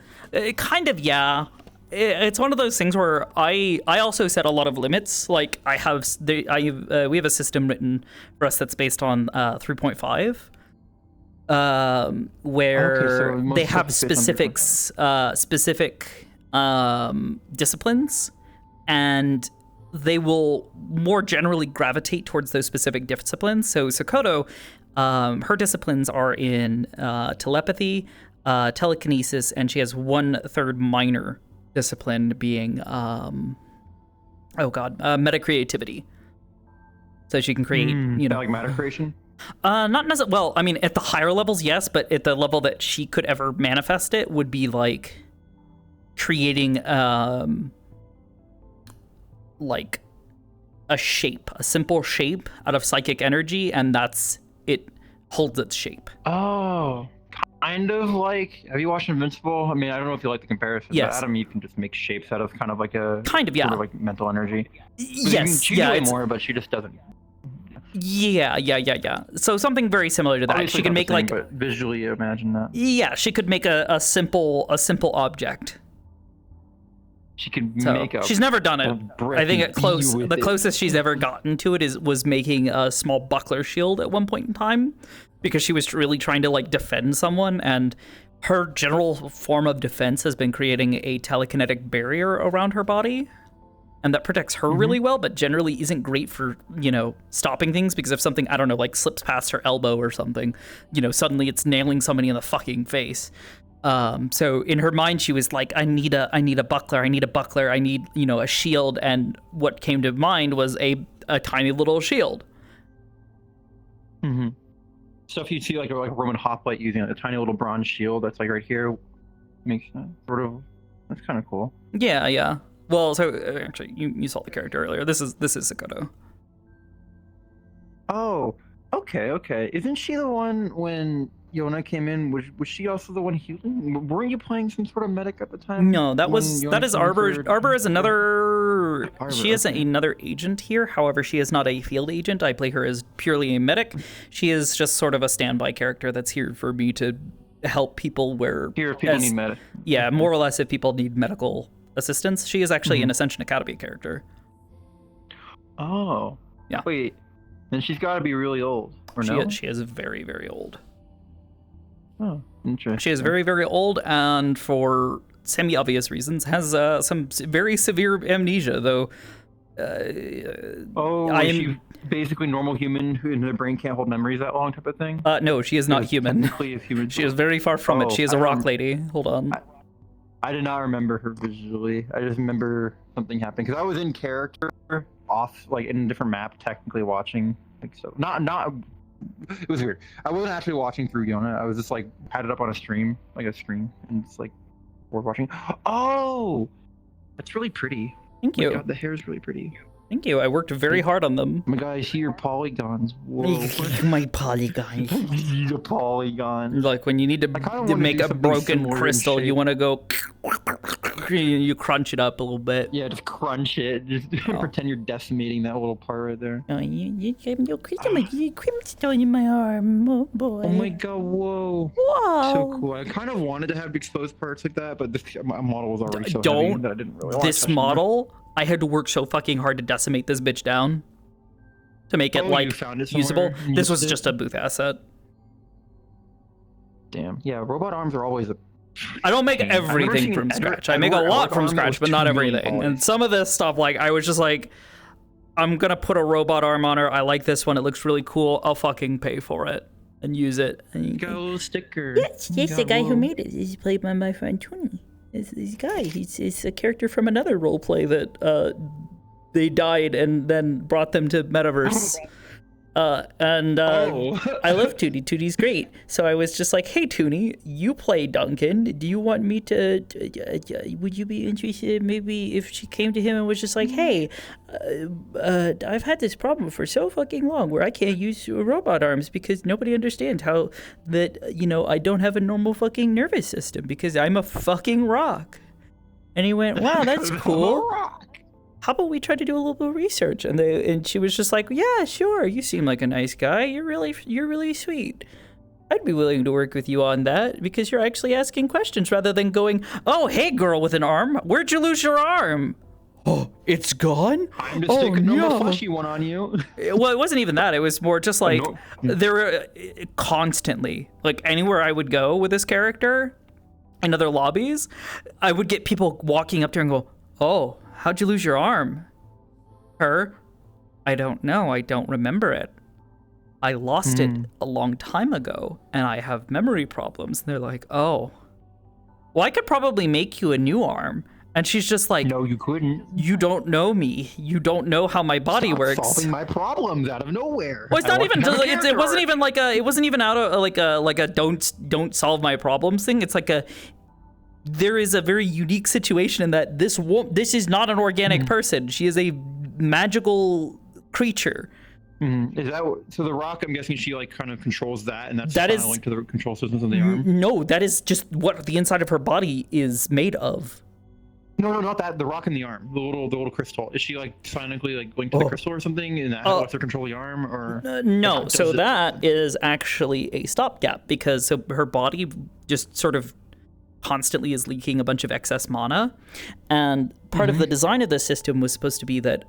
kind of, yeah. It's one of those things where I also set a lot of limits. Like we have a system written for us that's based on 3.5, where they have specific disciplines, and they will more generally gravitate towards those specific disciplines. So Sokoto, her disciplines are in telepathy, telekinesis, and she has 1/3 minor discipline being meta creativity, so she can create
like matter creation.
Not necessarily. Well, I mean, at the higher levels, yes, but at the level that she could ever manifest it would be like creating like a shape, a simple shape out of psychic energy, and that's it holds its shape.
Oh, kind of like, have you watched Invincible? I mean, I don't know if you like the comparison, but Adam, you can just make shapes out of kind of like a sort of like mental energy.
Yes,
she does more, but she just doesn't.
Yeah. So something very similar to that.
Obviously
she can make
same, but visually imagine that.
Yeah, she could make a simple object.
She could make
she's never done it. I think the closest she's ever gotten to it was making a small buckler shield at one point in time, because she was really trying to like defend someone, and her general form of defense has been creating a telekinetic barrier around her body, and that protects her really well, but generally isn't great for, stopping things, because if something, I don't know, like slips past her elbow or something, suddenly it's nailing somebody in the fucking face. So in her mind, she was like, I need a buckler, I need, a shield. And what came to mind was a tiny little shield.
Stuff you see like a Roman hoplite using a tiny little bronze shield that's like right here makes that sort of, that's kind of cool.
Yeah. Well, so actually you saw the character earlier. This is Sokoto.
Oh, okay. Isn't she the one when Yona came in? Was she also the one healing? Weren't you playing some sort of medic at the time?
No, that is Arbor. Arbor is another. She is another agent here. However, she is not a field agent. I play her as purely a medic. She is just sort of a standby character that's here for me to help people where
if people need medic.
Yeah, more or less if people need medical assistance. She is actually an Ascension Academy character.
Oh.
Yeah.
Wait. Then she's got to be really old, or no?
She is very, very old.
Oh, interesting.
She is very, very old, and for semi-obvious reasons, has some very severe amnesia, though.
Is she basically normal human who in their brain can't hold memories that long type of thing?
No, she is not human.
Technically is human.
She is very far from it. She is a rock lady. Hold on.
I did not remember her visually. I just remember something happening because I was in character, off like in a different map, technically watching. Like so, not. It was weird. I wasn't actually watching through Yona. I was just like had it up on a stream, and it's like we're watching. Oh, that's really pretty.
Thank you.
God, the hair is really pretty.
Thank you. I worked very hard on them.
Oh my God, I see your polygons. Whoa.
My polygons.
The polygons.
Like when you need to make a broken crystal, you want to go. You crunch it up a little bit.
Yeah, just crunch it. Just pretend you're decimating that little part right there.
Oh, you crystallstone in my arm, oh boy.
Oh my God! Whoa.
Whoa.
So cool. I kind of wanted to have exposed parts like that, but my model was already so heavy that I didn't really want
This model, I had to work so fucking hard to decimate this bitch down to make it usable. This was just a booth asset.
Damn. Yeah, robot arms are always a.
I don't make everything from scratch. I make a lot from scratch, but not everything. And some of this stuff, like, I was just like, I'm gonna put a robot arm on her. I like this one. It looks really cool. I'll fucking pay for it and use it. And
got a little sticker.
Yes, the guy who made it is played by my friend Tony. This guy, he's a character from another roleplay that they died and then brought them to Metaverse. I love Tootie. Tootie's great. So I was just like, hey, Toonie, you play Duncan. Do you want me to, would you be interested maybe if she came to him and was just like, hey, I've had this problem for so fucking long where I can't use robot arms because nobody understands how that, I don't have a normal fucking nervous system because I'm a fucking rock. And he went, wow, that's cool. How about we try to do a little bit of research? And she was just like, yeah, sure. You seem like a nice guy. You're really sweet. I'd be willing to work with you on that because you're actually asking questions rather than going, oh, hey, girl with an arm. Where'd you lose your arm? Oh, it's gone?
I'm just sticking a fleshy one on you.
Well, it wasn't even that. It was more just like there were constantly, like anywhere I would go with this character in other lobbies, I would get people walking up to her and go, oh, how'd you lose your arm? Her? I don't know. I don't remember it. I lost it a long time ago, and I have memory problems. And they're like, oh. Well, I could probably make you a new arm. And she's just like,
no, you couldn't.
You don't know me. You don't know how my body works.
Solving my problems out of nowhere.
Well, it's not even. It wasn't even like a. It wasn't even out of like a don't solve my problems thing. It's like a. There is a very unique situation in that this is not an organic person. She is a magical creature.
Is that so? The rock, I'm guessing she like kind of controls that, and that's linked to the control systems of the arm.
No, that is just what the inside of her body is made of.
No, not that. The rock in the arm, the little crystal. Is she like phonetically like linked to the crystal or something, and that lets her control the arm, or
no? So that is actually a stopgap because her body just sort of constantly is leaking a bunch of excess mana, and part of the design of the system was supposed to be that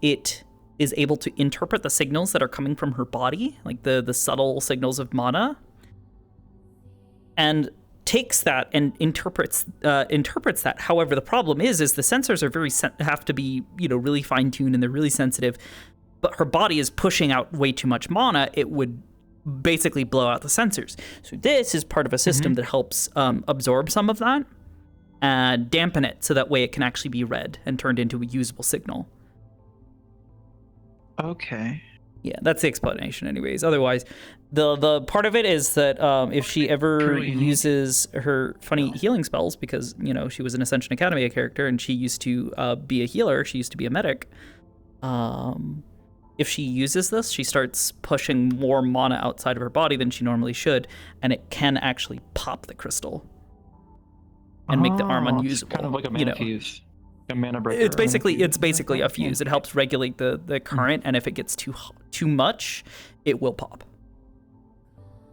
it is able to interpret the signals that are coming from her body, like the subtle signals of mana, and takes that and interprets that. However, the problem is the sensors are have to be really fine tuned and they're really sensitive, but her body is pushing out way too much mana. It would basically blow out the sensors. So this is part of a system that helps absorb some of that and dampen it so that way it can actually be read and turned into a usable signal.
Okay.
Yeah, that's the explanation anyways. Otherwise, the part of it is that if she ever uses her funny healing spells, because, she was an Ascension Academy character and she used to be a healer, she used to be a medic, if she uses this, she starts pushing more mana outside of her body than she normally should, and it can actually pop the crystal and make the arm unusable.
It's kind of like a mana fuse. A mana breaker.
It's basically a fuse. It helps regulate the current, and if it gets too much, it will pop.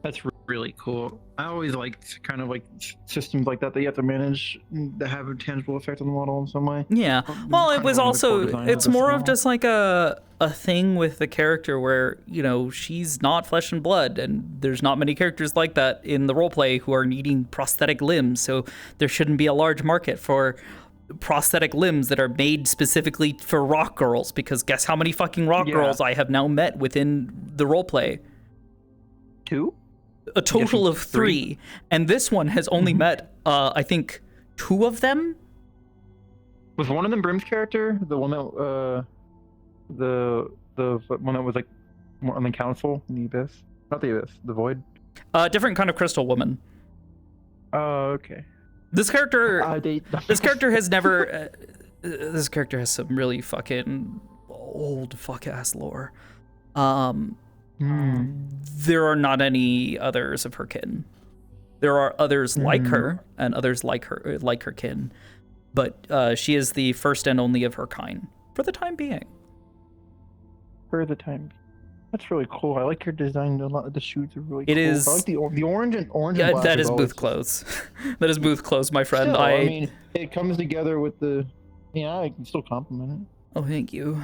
That's really cool. I always liked kind of like systems like that you have to manage that have a tangible effect on the model in some way.
Yeah. Well, it was also, it's more of just like a thing with the character where, you know, she's not flesh and blood, and there's not many characters like that in the roleplay who are needing prosthetic limbs, so there shouldn't be a large market for prosthetic limbs that are made specifically for rock girls, because guess how many fucking rock girls I have now met within the roleplay?
2?
A total of 3. And this one has only met, I think, 2 of them?
Was one of them Brim's character? The one that, the one that was like on the council in the Abyss? Not the Abyss, the Void?
Different kind of crystal woman.
Oh, okay.
This character has never, this character has some really fucking old fuck-ass lore. There are not any others of her kin. There are others like her and others like her kin, but she is the first and only of her kind for the time being.
That's really cool. I like your design. A lot of the shoots are really cool.
It is.
I like the orange and orange.
Yeah,
and black
that is
always...
booth clothes. That is booth clothes, my friend.
Still, I mean, it comes together with the. Yeah, I can still compliment it.
Oh, thank you.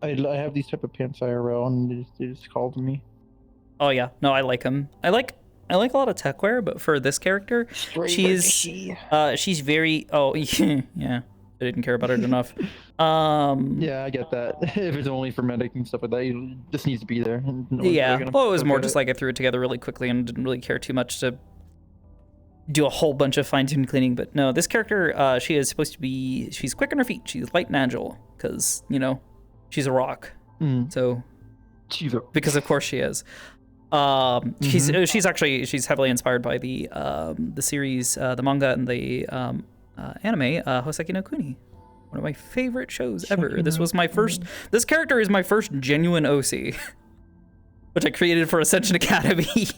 I have these type of pants IRL, and they just called me.
Oh yeah, no, I like them. I like a lot of tech wear, but for this character, she's very. Oh yeah, I didn't care about it enough.
Yeah, I get that. If it's only for medic and stuff like that, it just needs to be there. And no one's
Yeah,
really
well, it was more just like I threw it together really quickly and didn't really care too much to do a whole bunch of fine-tuned cleaning. But no, this character, she is supposed to be. She's quick on her feet. She's light and agile because she's a rock. So because of course she is. She's heavily inspired by the series, the manga, and the anime Hoseki no Kuni, one of my favorite shows ever. This character is my first genuine OC, which I created for Ascension Academy.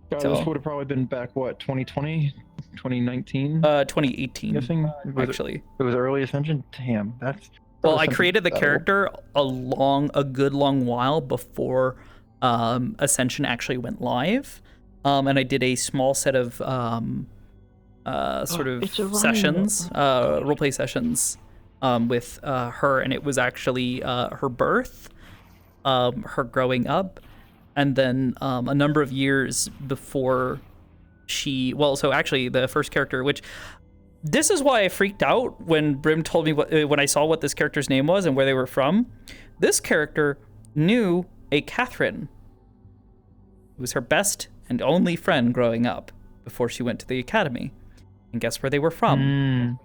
This would have probably been back, what, 2020? 2019?
2018,
guessing?
actually.
It was early Ascension? Damn, that's...
Well, I created the character a good long while before Ascension actually went live, and I did a small set of sessions, roleplay sessions, with her, and it was actually her birth, her growing up, and then a number of years before so actually the first character, which this is why I freaked out when Brim told me when I saw what this character's name was and where they were from. This character knew a Catherine, who was her best and only friend growing up before she went to the academy. And guess where they were from?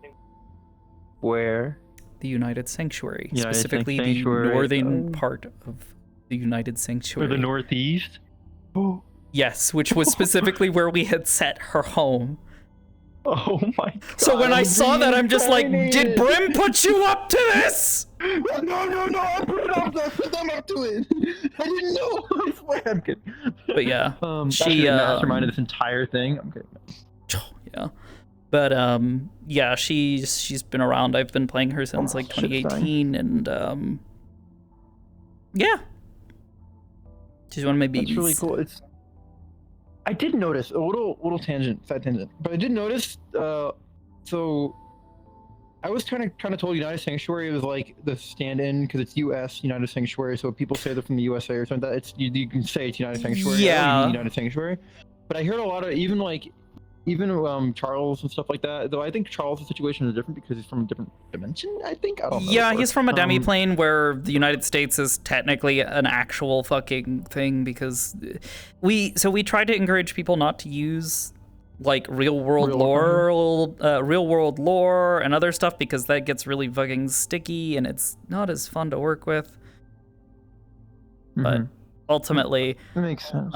Where?
The United Sanctuary,
United
specifically
Sanctuary.
the northern part of the United Sanctuary.
Or the Northeast?
Yes, which was specifically where we had set her home.
Oh my god.
So when I saw that, I'm just like, did Brim put you up to this?
No, I put them up to it. I didn't know. I swear, I'm kidding.
But yeah,
she masterminded this entire thing. I'm kidding.
Yeah. But yeah, she's been around. I've been playing her since like 2018, and yeah. She's one of my babies.
That's really cool. I did notice a little tangent, side tangent, but I did notice. So I was kind of told United Sanctuary was like the stand-in because it's U.S. United Sanctuary. So if people say they're from the USA or something, that you can say it's United Sanctuary.
Yeah.
United Sanctuary. But I heard a lot of even Charles and stuff like that. Though I think Charles' situation is different because he's from a different dimension. I don't know.
Yeah, he's from a demi-plane where the United States is technically an actual fucking thing because we tried to encourage people not to use like real world lore and other stuff because that gets really fucking sticky and it's not as fun to work with. But ultimately,
that makes sense.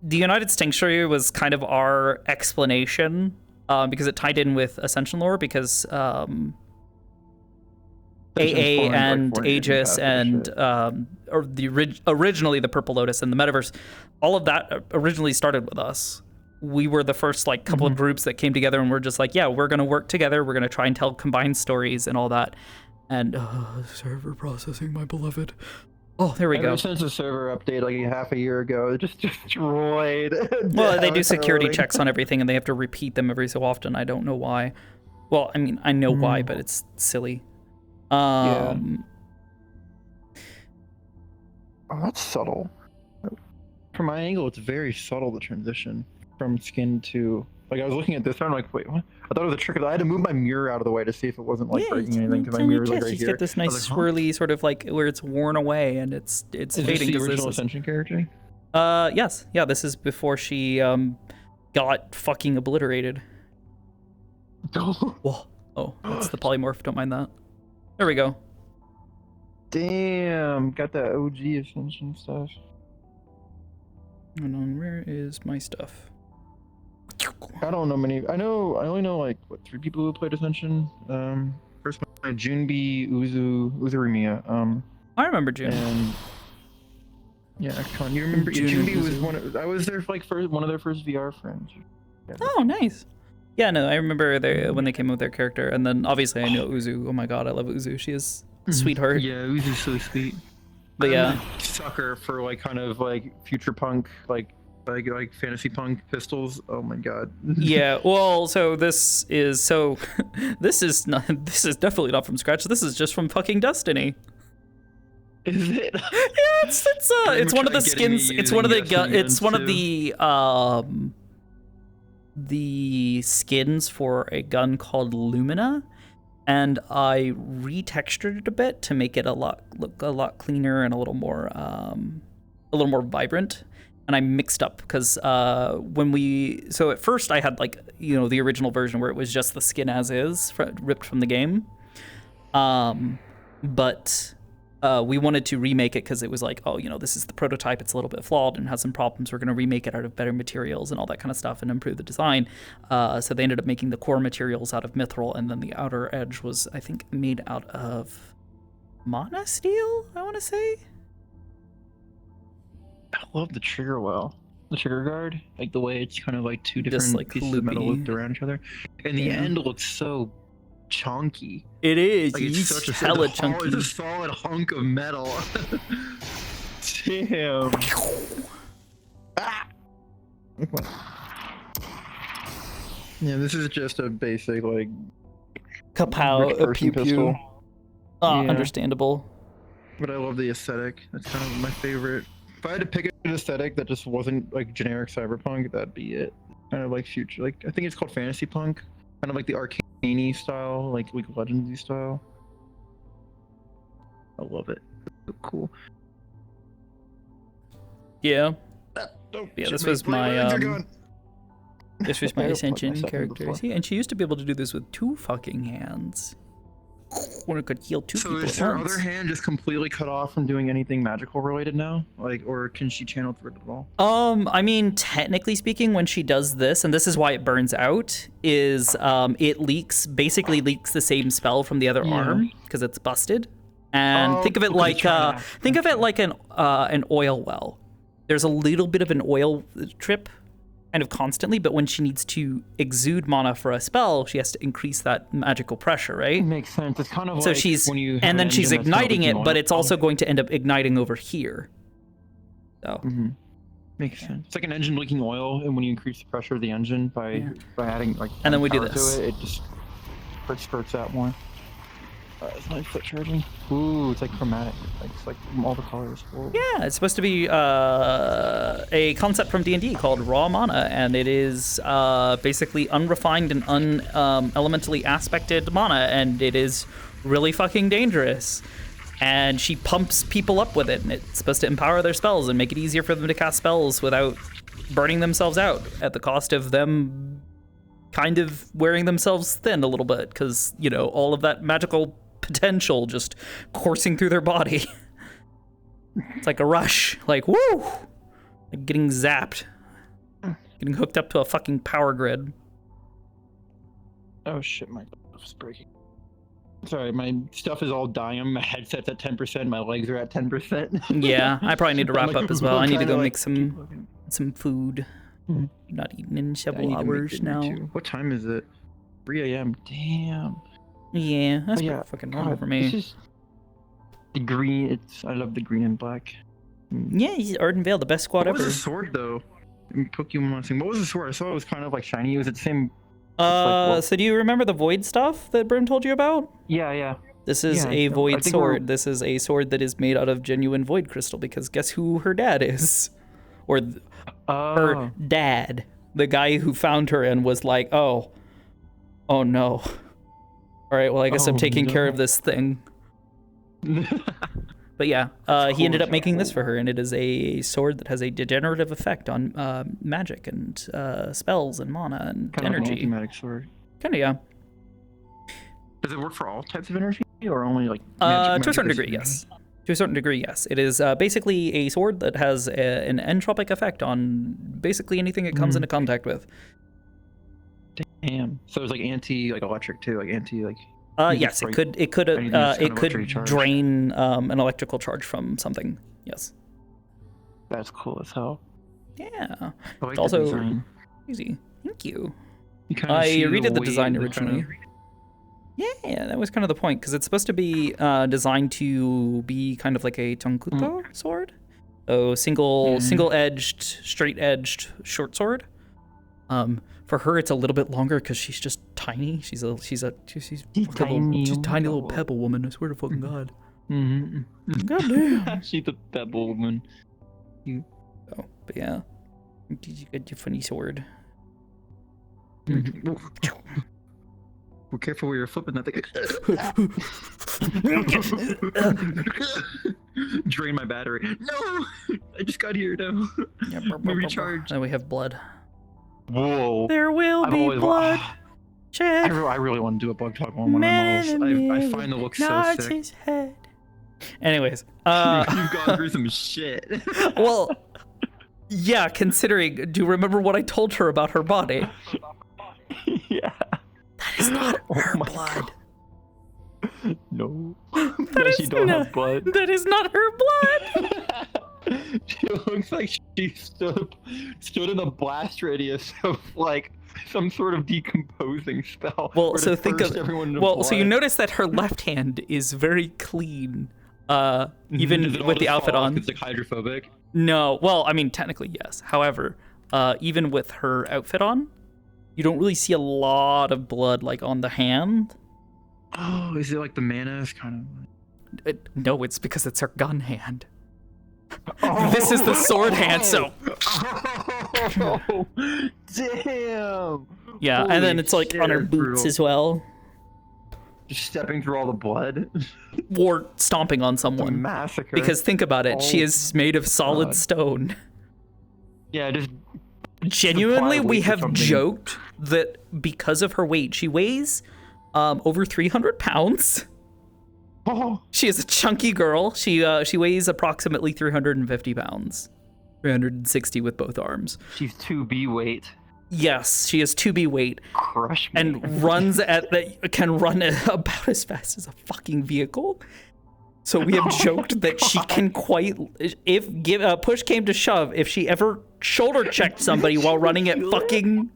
The United Sanctuary was kind of our explanation because it tied in with Ascension lore because AA and Aegis and originally the Purple Lotus and the Metaverse, all of that originally started with us. We were the first like couple of groups that came together and we're just like, yeah, we're going to work together. We're going to try and tell combined stories and all that. And server processing, my beloved. Oh, there we
Ever
go.
since the server update like half a year ago, it just destroyed.
Well, they do
down
security
loading.
checks on everything, and they have to repeat them every so often. I don't know why. Well, I mean, I know why, but it's silly.
Yeah. Oh, that's subtle. From my angle, it's very subtle, the transition from skin to... Like, I was looking at this, and I'm like, wait, what? I thought it was a trick. I had to move my mirror out of the way to see if it wasn't, like, breaking anything, because my mirror's, like, right
you
here.
get this nice
I was like, huh?
swirly sort of, like, where it's worn away, and it's
Is
fading.
this the
'cause
original
this is-
Ascension character?
Yes. Yeah, this is before she, got fucking obliterated. Whoa. Oh, that's the polymorph. Don't mind that. There we go.
Damn, got that OG Ascension stuff.
Hold on, where is my stuff?
I don't know many. I only know like what 3 people who played Ascension. First one, Junbi, Uzurimiya.
I remember Jun.
And yeah, come on, you remember? Junbi was one. I was their one of their first VR friends. Yeah.
Oh, nice. Yeah, no, I remember when they came up with their character, and then obviously I know Uzu. Oh my god, I love Uzu. She is a sweetheart.
Yeah, Uzu's so sweet.
But yeah,
I'm a sucker for like kind of like future punk, like fantasy punk pistols. Oh my god.
yeah. Well, so this is this is definitely not from scratch. This is just from fucking Destiny.
Is it?
Yeah, it's one of the skins. It's one of the skins for a gun called Lumina, and I retextured it a bit to make it look a lot cleaner and a little more vibrant. And I mixed up because so at first I had like the original version where it was just the skin as is ripped from the game, but we wanted to remake it because it was like, oh, this is the prototype, it's a little bit flawed and has some problems, we're going to remake it out of better materials and all that kind of stuff and improve the design. So they ended up making the core materials out of mithril, and then the outer edge was, I think, made out of mana steel, I want to say.
I love the trigger well. The trigger guard, like the way it's kind of like 2 different
Just, like,
pieces of metal
loopy.
looped around each other, and the end looks so chunky.
It is.
Like
It's
such a
hella chunky.
It's a solid hunk of metal. Damn. Ah! Yeah, this is just a basic like
Kapow, a
first-person
pew
pistol.
pew. Ah,
Yeah.
understandable.
But I love the aesthetic. That's kind of my favorite. If I had to pick an aesthetic that just wasn't like generic cyberpunk, that'd be it. Kind of like future, like I think it's called fantasy punk. Kind of like the arcane style, like League of Legends style. I love it. It's so cool.
Yeah.
Oh,
Yeah,
shit,
this
my
was my
legs are gone.
this was my
I gotta plug
Ascension
myself in
character.
before.
See, and she used to be able to do this with 2 fucking hands. When it could heal 2
So
people
is
at
her
once.
other hand just completely cut off from doing anything magical related now? Like, or can she channel through it at all?
I mean, technically speaking, when she does this, and this is why it burns out, is it basically leaks the same spell from the other arm because it's busted. And think of it like an oil well. There's a little bit of an oil trip, kind of constantly, but when she needs to exude mana for a spell, she has to increase that magical pressure, right?
Makes sense. It's kind of
So
like
she's
when you have
and
an
then she's
engine that's not
igniting
leaking
it, but
oil.
it's also going to end up igniting over here. So
Makes sense. It's like an engine leaking oil, and when you increase the pressure of the engine by adding like
And then we do
power to
this.
it just spurts out more. Is my foot charging? Ooh, it's like chromatic. It's like all the colors. Whoa.
Yeah, it's supposed to be a concept from D&D called raw mana, and it is basically unrefined and elementally aspected mana, and it is really fucking dangerous. And she pumps people up with it, and it's supposed to empower their spells and make it easier for them to cast spells without burning themselves out at the cost of them kind of wearing themselves thin a little bit, because, all of that magical potential just coursing through their body. It's like a rush, like woo, like getting zapped, getting hooked up to a fucking power grid.
Oh shit, my stuff's breaking. Sorry, my stuff is all dying. My headset's at 10%. My legs are at 10%.
Yeah, I probably need to wrap
I'm, like,
up as well. I need to go
trying
make some food. Not eaten in
I
several
need to make
hours
dinner,
now.
too. What time is it? 3 a.m. Damn.
Yeah, that's
Oh,
pretty fucking normal for me.
The green. I love the green and black.
Yeah, he's Ardenvale, the best squad
What
ever.
was the sword though? In Pokemon thing. What was the sword? I saw it was kind of like shiny. Was it the same?
So do you remember the void stuff that Brim told you about?
Yeah.
This is a void sword. This is a sword that is made out of genuine void crystal because guess who her dad is? Or her dad. The guy who found her and was like, oh no. All right, well, I guess I'm taking care of this thing. But yeah, he ended up making this for her, and it is a sword that has a degenerative effect on magic and spells and mana and
Kind
energy.
of an automatic sword.
Kinda, yeah.
Does it work for all types of energy, or only like?
To a certain degree, yes. To a certain degree, yes. It is basically a sword that has an entropic effect on basically anything it comes into contact with.
Damn. So it's like electric too, like anti like.
Yes, it could drain an electrical charge from something. Yes.
That's cool as hell.
Yeah.
I like
It's also
design.
easy. Thank you.
kinda
I
see the
redid the
way
design
the
originally.
kind
Yeah, that was kind of the point, because it's supposed to be designed to be kind of like a Tonkuto sword. So single-edged, straight-edged short sword. For her, it's a little bit longer because she's just tiny. She's a tiny little pebble woman. I swear to fucking God. God damn.
She's a pebble woman.
Oh, but yeah, you got your funny sword.
Be careful where you're flipping that thing. Drain my battery. No, I just got here now.
Yeah,
Let me recharge.
Now we have blood.
Whoa.
There will be blood.
I really want to do a bug talk on one of my models. I find the look so sick.
His head. Anyways,
you've gone through some shit.
Well, yeah, considering, do you remember what I told her about her body?
Yeah.
That is not her blood.
No.
That is not her blood.
She looks like she stood in a blast radius of like some sort of decomposing spell.
Well, so think of so you notice that her left hand is very clean, even with the outfit on.
It's like hydrophobic.
No, well, I mean technically yes. However, even with her outfit on, you don't really see a lot of blood like on the hand.
Oh, is it like the mana is kind of?
No, it's because it's her gun hand. Oh, this is the sword hand, so.
Oh, damn.
Yeah,
Holy
and then it's like on her boots as well.
Just stepping through all the blood.
Or stomping on someone.
Massacre.
Because think about it, she is made of solid stone.
Yeah, just.
Genuinely, we have joked that because of her weight, she weighs over 300 pounds.
Oh.
She is a chunky girl. She weighs approximately 350 pounds. 360 with both arms.
She's 2B weight.
Yes, she is 2B weight.
Crush me.
And can run about as fast as a fucking vehicle. So we have joked that she can if push came to shove, if she ever shoulder checked somebody while running at fucking.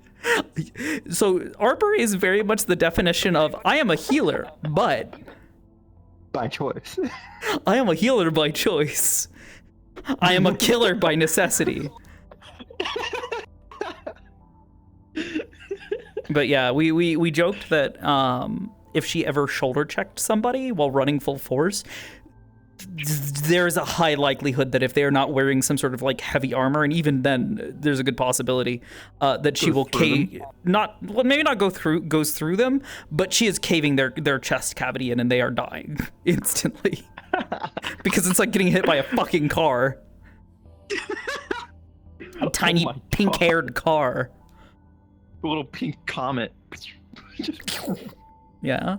So Arbor is very much the definition of I am a healer, but
by choice.
I am a healer by choice. I am a killer by necessity. But yeah, we joked that if she ever shoulder checked somebody while running full force, there's a high likelihood that if they are not wearing some sort of like heavy armor, and even then there's a good possibility that she will maybe not goes through them, but she is caving their chest cavity in and they are dying instantly. Because it's like getting hit by a fucking car. A tiny pink-haired car.
A little pink comet.
Yeah.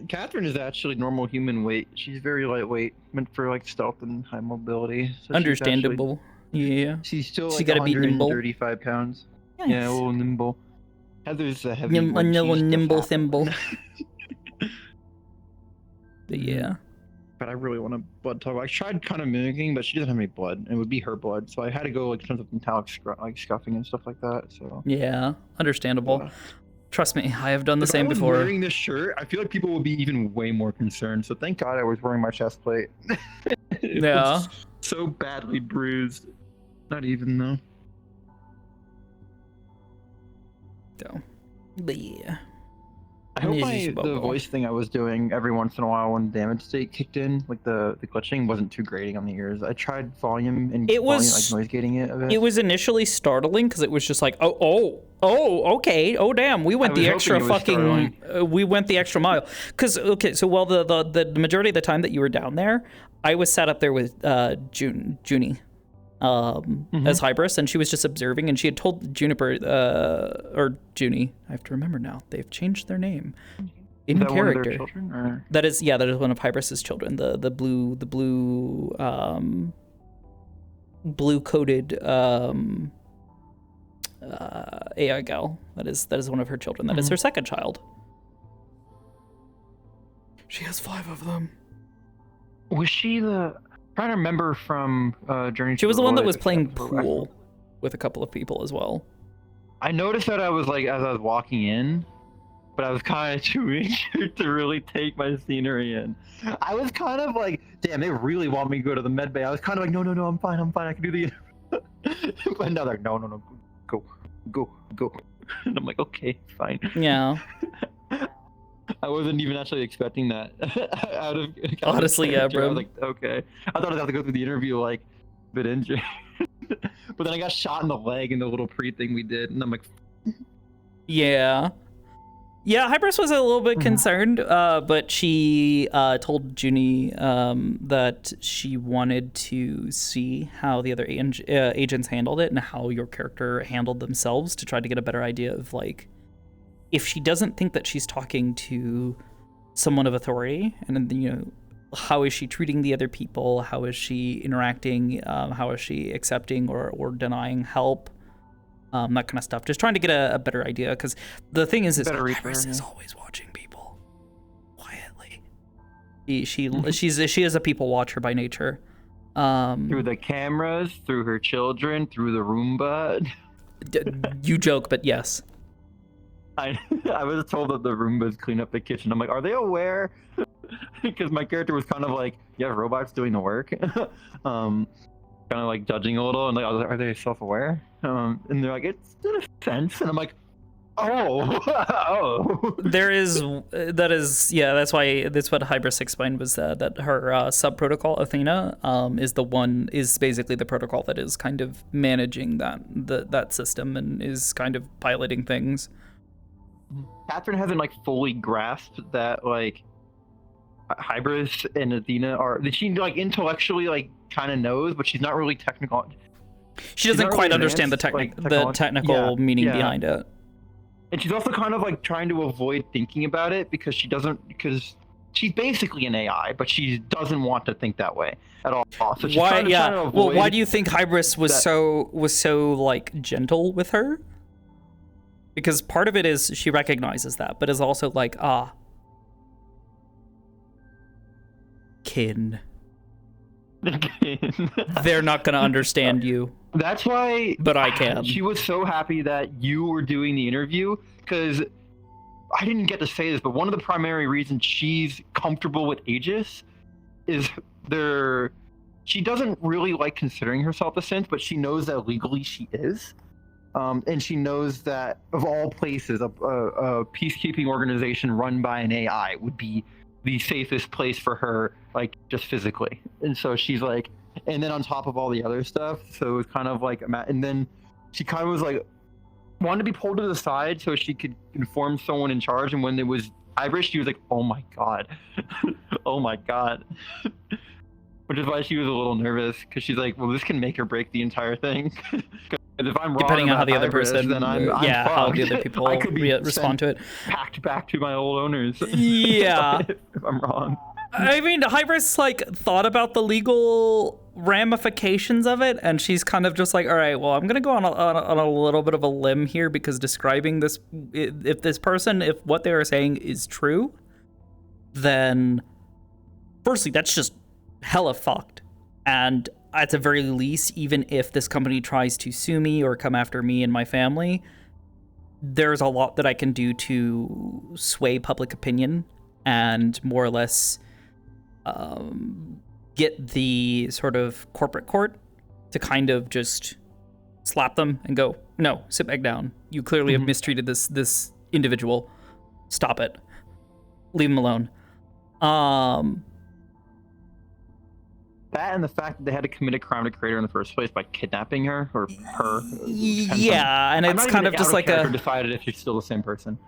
Catherine is actually normal human weight. She's very lightweight, meant for like stealth and high mobility. So
Understandable. Yeah.
She's still like
gotta be nimble.
135 pounds.
Nice.
Yeah, a little nimble. Heather's a heavy
A
one.
little
She's
nimble
fat.
thimble. But yeah.
But I really want to blood talk. I tried kind of mimicking, but she doesn't have any blood. It would be her blood, so I had to go like in terms of metallic scuffing and stuff like that. So
yeah, understandable.
Trust me, I have done the
If
same
I was
before.
wearing this shirt, I feel like people would be even way more concerned. So thank God I was wearing my chest plate. It
Yeah.
was so badly bruised. Not even though.
So, yeah.
I hope the voice thing I was doing every once in a while when damage state kicked in, like the glitching, wasn't too grating on the ears. I tried volume and like noise gating it a bit.
It was initially startling because it was just like, okay, oh damn, we went the extra fucking, we went the extra mile. Because okay, so while the majority of the time that you were down there, I was sat up there with Junie. As Hybris, and she was just observing, and she had told Juniper or Junie, I have to remember now, they've changed their name in
character. One of their children, or?
That is one of Hybris's children, the blue coated AI gal. That is one of her children. That is her second child. She has 5 of them.
Was she the? I'm trying to remember from Journey.
She was the one that was playing pool with a couple of people as well.
I noticed that I was like, as I was walking in, but I was kind of too injured to really take my scenery in. I was kind of like, damn, they really want me to go to the med bay. I was kind of like, no, I'm fine, I can do the interview. But now they're like, no, go. And I'm like, okay, fine.
Yeah.
I wasn't even actually expecting that.
Honestly, yeah, bro.
I was like, okay. I thought I'd have to go through the interview like a bit injured. But then I got shot in the leg in the little pre-thing we did, and I'm like,
yeah, Hybris was a little bit concerned, but she told Junie that she wanted to see how the other agents handled it and how your character handled themselves to try to get a better idea of like, if she doesn't think that she's talking to someone of authority, and then, how is she treating the other people? How is she interacting? How is she accepting or denying help? That kind of stuff. Just trying to get a better idea, because the thing is Hybris is always watching people quietly. She is a people watcher by nature.
Through the cameras, through her children, through the Roomba.
You joke, but yes.
I was told that the Roombas clean up the kitchen. I'm like, are they aware? Because my character was kind of like, yeah, robots doing the work. Kind of like judging a little, and like, are they self-aware? And they're like, it's in a sense. And I'm like, oh.
That's what Hybris explained, was that her sub protocol Athena is basically the protocol that is kind of managing that system and is kind of piloting things.
Catherine hasn't like fully grasped that like Hybris and Athena are. She like intellectually like kind of knows, but she's not really technical.
She doesn't quite understand the technical meaning behind it.
And she's also kind of like trying to avoid thinking about it because she's basically an AI, but she doesn't want to think that way at all. So she's trying to avoid
why do you think Hybris was so like gentle with her? Because part of it is she recognizes that, but is also like, kin. They're not going to understand you.
That's why.
But I can.
She was so happy that you were doing the interview, because I didn't get to say this, but one of the primary reasons she's comfortable with Aegis is she doesn't really like considering herself a synth, but she knows that legally she is. And she knows that of all places, a peacekeeping organization run by an AI would be the safest place for her, like just physically. And so she's like, and then on top of all the other stuff, so it was kind of like, and then she kind of was like, wanted to be pulled to the side so she could inform someone in charge. And when it was Hybris, she was like, oh my God, oh my God. Which is why she was a little nervous, because she's like, well, this can make or break the entire thing. If I'm wrong,
depending on how the other
Hybris,
person,
then I'm
how the other people
I could be
respond to it.
Packed back to my old owners.
Yeah.
If I'm wrong.
I mean, Hybris like thought about the legal ramifications of it, and she's kind of just like, all right, well, I'm gonna go on a little bit of a limb here, because describing this, if what they are saying is true, then firstly, that's just hella fucked. And at the very least, even if this company tries to sue me or come after me and my family,
there's a lot that I can do to sway public opinion and more or less get the sort of corporate court to kind of just slap them and go, no, sit back down. You clearly have mistreated this individual. Stop it. Leave him alone.
That and the fact that they had to commit a crime to create her in the first place by kidnapping her or her.
Yeah, and it's kind of just like a
decided if she's still the same person.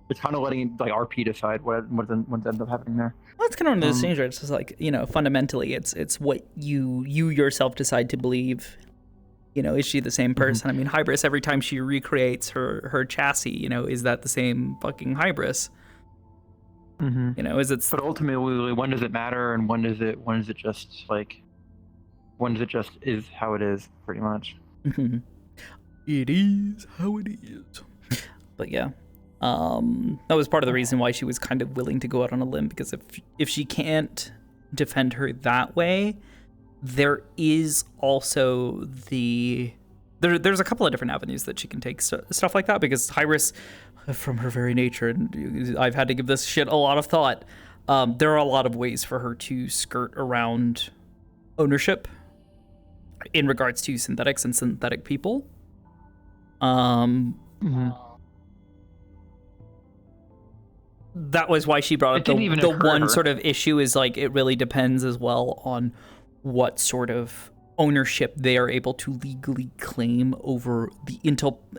It's kind of letting like RP decide what ends up happening there.
Well, it's kind of one of those things where it's just like, you know, fundamentally, it's what you yourself decide to believe. You know, is she the same person? I mean, Hybris, every time she recreates her chassis, you know, is that the same fucking Hybris? You know, is it?
But ultimately, when does it matter, and when does it just is how it is, pretty much.
It is how it is. But yeah, that was part of the reason why she was kind of willing to go out on a limb, because if she can't defend her that way, there is also there's a couple of different avenues that she can take stuff like that, because Hybris, from her very nature, and I've had to give this shit a lot of thought, there are a lot of ways for her to skirt around ownership in regards to synthetics and synthetic people. That was why she brought up the one sort of issue is like, it really depends as well on what sort of ownership they are able to legally claim over the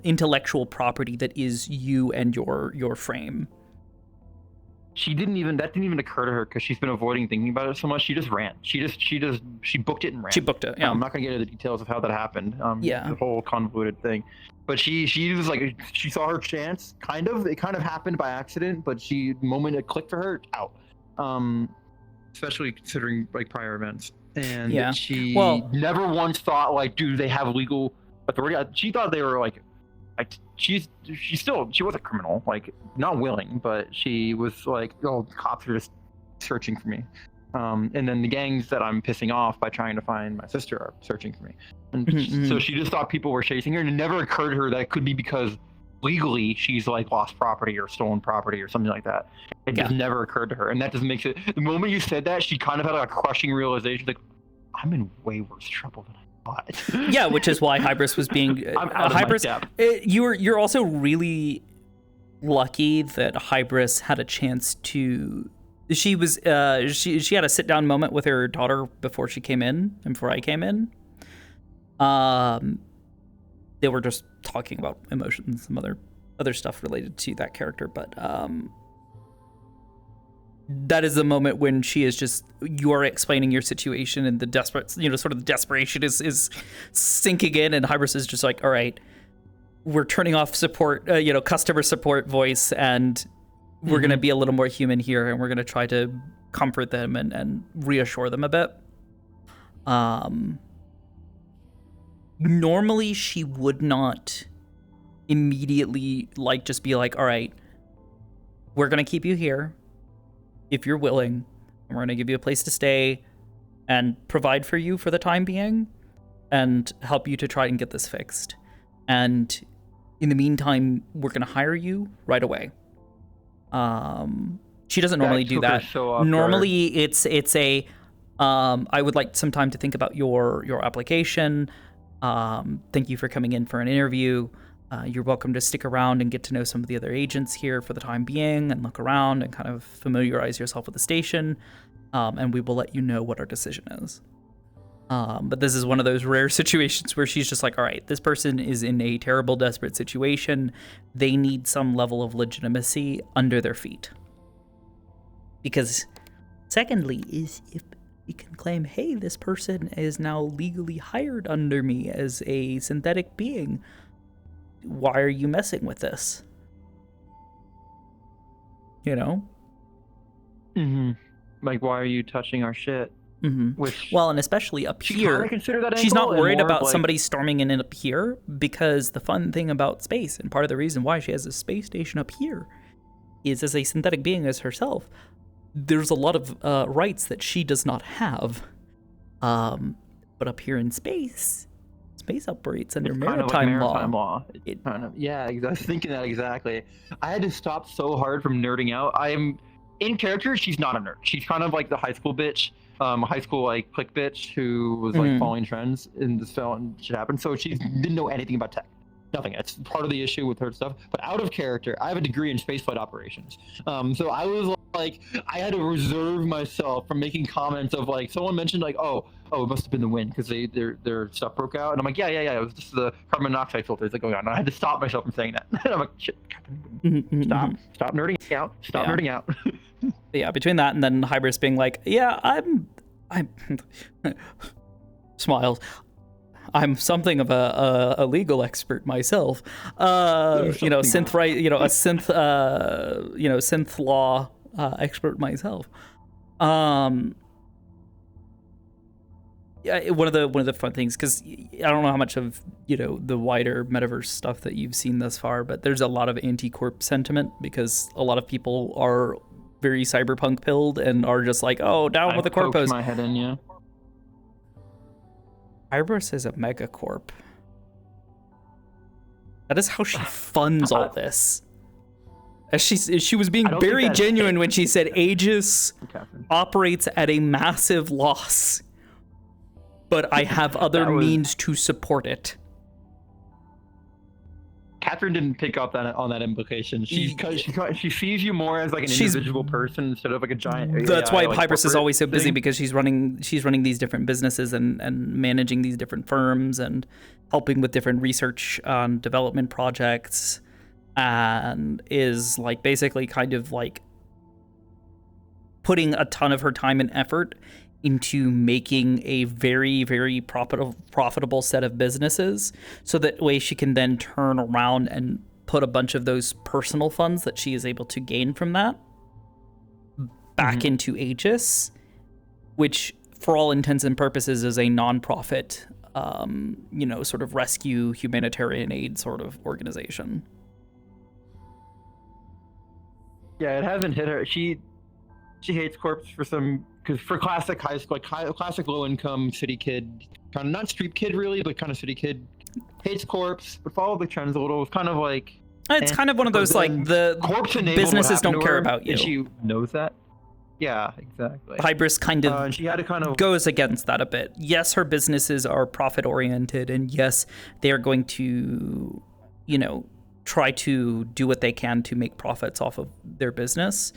intellectual property that is you and your frame.
That didn't even occur to her because she's been avoiding thinking about it so much. She just ran. She booked it and ran.
She booked it. Yeah.
I'm not gonna get into the details of how that happened.
Yeah.
The whole convoluted thing. But she was like, she saw her chance. It kind of happened by accident, but the moment it clicked for her, out. Especially considering like prior events. And she never once thought like, do they have legal authority? She thought they were like she was a criminal, like not willing, but she was like, oh, the cops are just searching for me. And then the gangs that I'm pissing off by trying to find my sister are searching for me. And so she just thought people were chasing her, and it never occurred to her that it could be because legally she's like lost property or stolen property or something like that. It just never occurred to her. And that just makes it, the moment you said that, she kind of had like a crushing realization, like, I'm in way worse trouble than I thought.
Yeah, which is why Hybris was being Hybris. You're also really lucky that Hybris had a chance to. She was she had a sit down moment with her daughter before she came in and before I came in. They were just talking about emotions, some other stuff related to that character, but that is the moment when she is just, you are explaining your situation and the desperate, you know, sort of the desperation is sinking in, and Hybris is just like, all right, we're turning off support, customer support voice, and we're going to be a little more human here, and we're going to try to comfort them and reassure them a bit. Normally she would not immediately just be like, all right, we're going to keep you here if you're willing, and we're going to give you a place to stay and provide for you for the time being and help you to try and get this fixed. And in the meantime, we're going to hire you right away. She doesn't normally do that. Normally it's a I would like some time to think about your application. Thank you for coming in for an interview. You're welcome to stick around and get to know some of the other agents here for the time being and look around and kind of familiarize yourself with the station. And we will let you know what our decision is. But this is one of those rare situations where she's just like, all right, this person is in a terrible, desperate situation. They need some level of legitimacy under their feet. Because secondly is if you can claim, hey, this person is now legally hired under me as a synthetic being. Why are you messing with this? You know?
Like, why are you touching our shit?
Well, and especially up here, she's not worried about somebody storming in up here, because the fun thing about space, and part of the reason why she has a space station up here, is as a synthetic being as herself, there's a lot of rights that she does not have. But up here in space, it's
space operates under
It's
maritime,
kind of like maritime
law.
law. It's kind of, yeah, I was thinking that exactly. I had to stop so hard from nerding out. I'm in character. She's not a nerd. She's kind of like the high school bitch, high school like click bitch who was like following trends in this film and shit happened. So she didn't know anything about tech. Nothing. That's part of the issue with her stuff. But out of character, I have a degree in spaceflight operations. So I was like, I had to reserve myself from making comments of like, someone mentioned like, oh, it must have been the wind because their stuff broke out. And I'm like, yeah, it was just the carbon monoxide filters that going on. And I had to stop myself from saying that. And I'm like, shit, stop nerding out. Stop nerding out.
Yeah, between that and then Hybris being like, yeah, I'm smiles. I'm something of a legal expert myself. Synth right, a synth law expert myself. Yeah, one of the fun things, because I don't know how much of the wider metaverse stuff that you've seen thus far, but there's a lot of anti-corp sentiment because a lot of people are very cyberpunk pilled and are just like, oh, down with the corpos.
My head in, yeah.
Hybris is a megacorp. That is how she funds all this. As she was being very genuine when she said Aegis operates at a massive loss, but I have other means to support it.
Catherine didn't pick up on that implication. She sees you more as like an individual person instead of like a giant.
That's
AI,
why Hybris is always so busy, because she's running these different businesses and managing these different firms and helping with different research on development projects, and is like basically kind of like putting a ton of her time and effort into making a very, very profitable set of businesses, so that way she can then turn around and put a bunch of those personal funds that she is able to gain from that back into Aegis, which for all intents and purposes is a nonprofit, sort of rescue humanitarian aid sort of organization.
Yeah, it hasn't hit her. She hates corps because for classic high school, like classic low income city kid, kind of not street kid really, but kind of city kid, hates corps, but follow the trends a little. It's kind of like
it's kind of one of those like the businesses don't care about you.
And she knows that. Yeah, exactly.
Hybris kind of,
and she had to kind of
goes against that a bit. Yes, her businesses are profit oriented, and yes, they are going to, try to do what they can to make profits off of their business.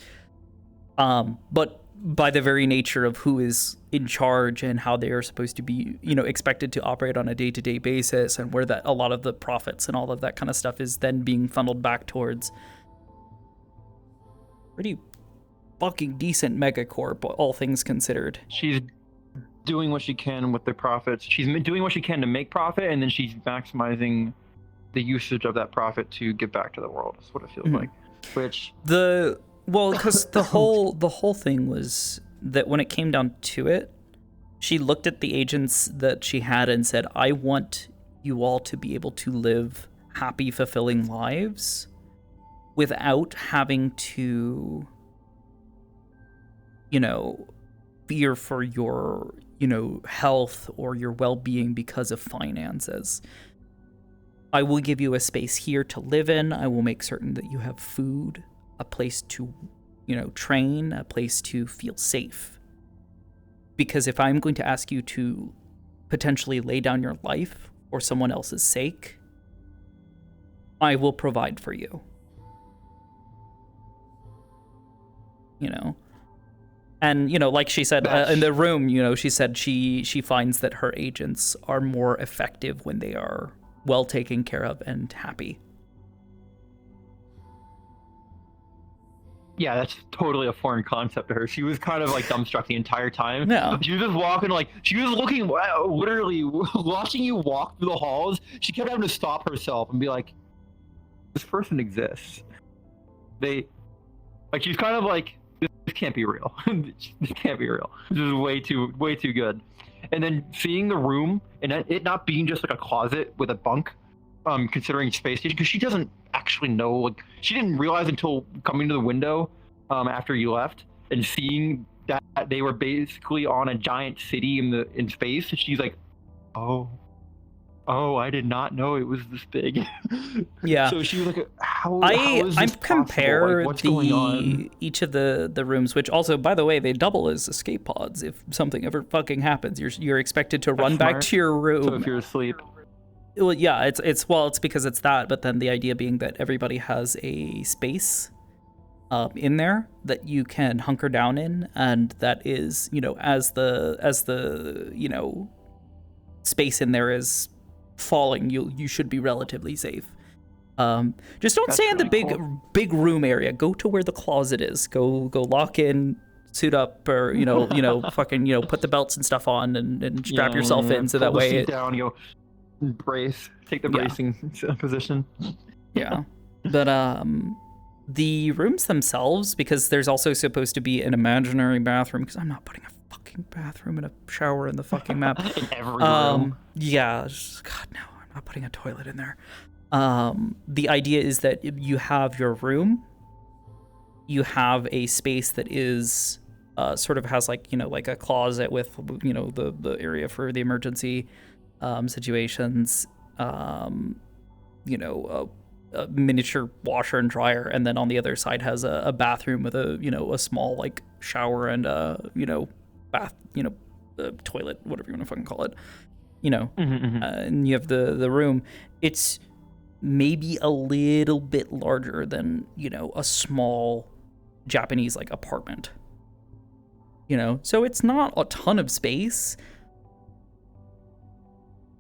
But by the very nature of who is in charge and how they are supposed to be, expected to operate on a day-to-day basis, and where that a lot of the profits and all of that kind of stuff is then being funneled back towards pretty fucking decent megacorp, all things considered.
She's doing what she can with the profits. She's doing what she can to make profit, and then she's maximizing the usage of that profit to give back to the world. That's what it feels like. Which
because the whole thing was that when it came down to it, she looked at the agents that she had and said, I want you all to be able to live happy, fulfilling lives without having to, fear for your, health or your well-being because of finances. I will give you a space here to live in. I will make certain that you have food, a place to, train, a place to feel safe. Because if I'm going to ask you to potentially lay down your life for someone else's sake, I will provide for you. And, like she said in the room, she said she finds that her agents are more effective when they are well taken care of and happy.
Yeah, that's totally a foreign concept to her. She was kind of like dumbstruck the entire time.
Yeah.
She was just walking she was looking, literally watching you walk through the halls. She kept having to stop herself and be like, this person exists. She's kind of like, this can't be real. This can't be real. This is way too good. And then seeing the room and it not being just like a closet with a bunk, considering space station, because she doesn't actually know, she didn't realize until coming to the window after you left and seeing that they were basically on a giant city in space. She's like, oh, Oh, I did not know it was this big.
Yeah.
So she was like, how is
I
this
compare
possible? Like, what's going on?
each of the rooms, which also, by the way, they double as escape pods. If something ever fucking happens, you're expected to run back
smart.
to your room.
So if you're asleep.
Well, yeah, it's because it's that, but then the idea being that everybody has a space in there that you can hunker down in, and that is, as the space in there is falling, you should be relatively safe. Just don't stay in the big room area. Go to where the closet is. Go lock in, suit up, or fucking put the belts and stuff on and strap yourself in so that way
Sit down, you brace, take the bracing position.
Yeah, but the rooms themselves, because there's also supposed to be an imaginary bathroom, because I'm not putting a fucking bathroom and a shower in the fucking map.
In every room.
Yeah, God no, I'm not putting a toilet in there. The idea is that you have your room, you have a space that is sort of has like a closet with the area for the emergency situations, a miniature washer and dryer, and then on the other side has a bathroom with a small like shower and bath, toilet, whatever you want to fucking call it, and you have the room. It's maybe a little bit larger than a small Japanese like apartment, so it's not a ton of space.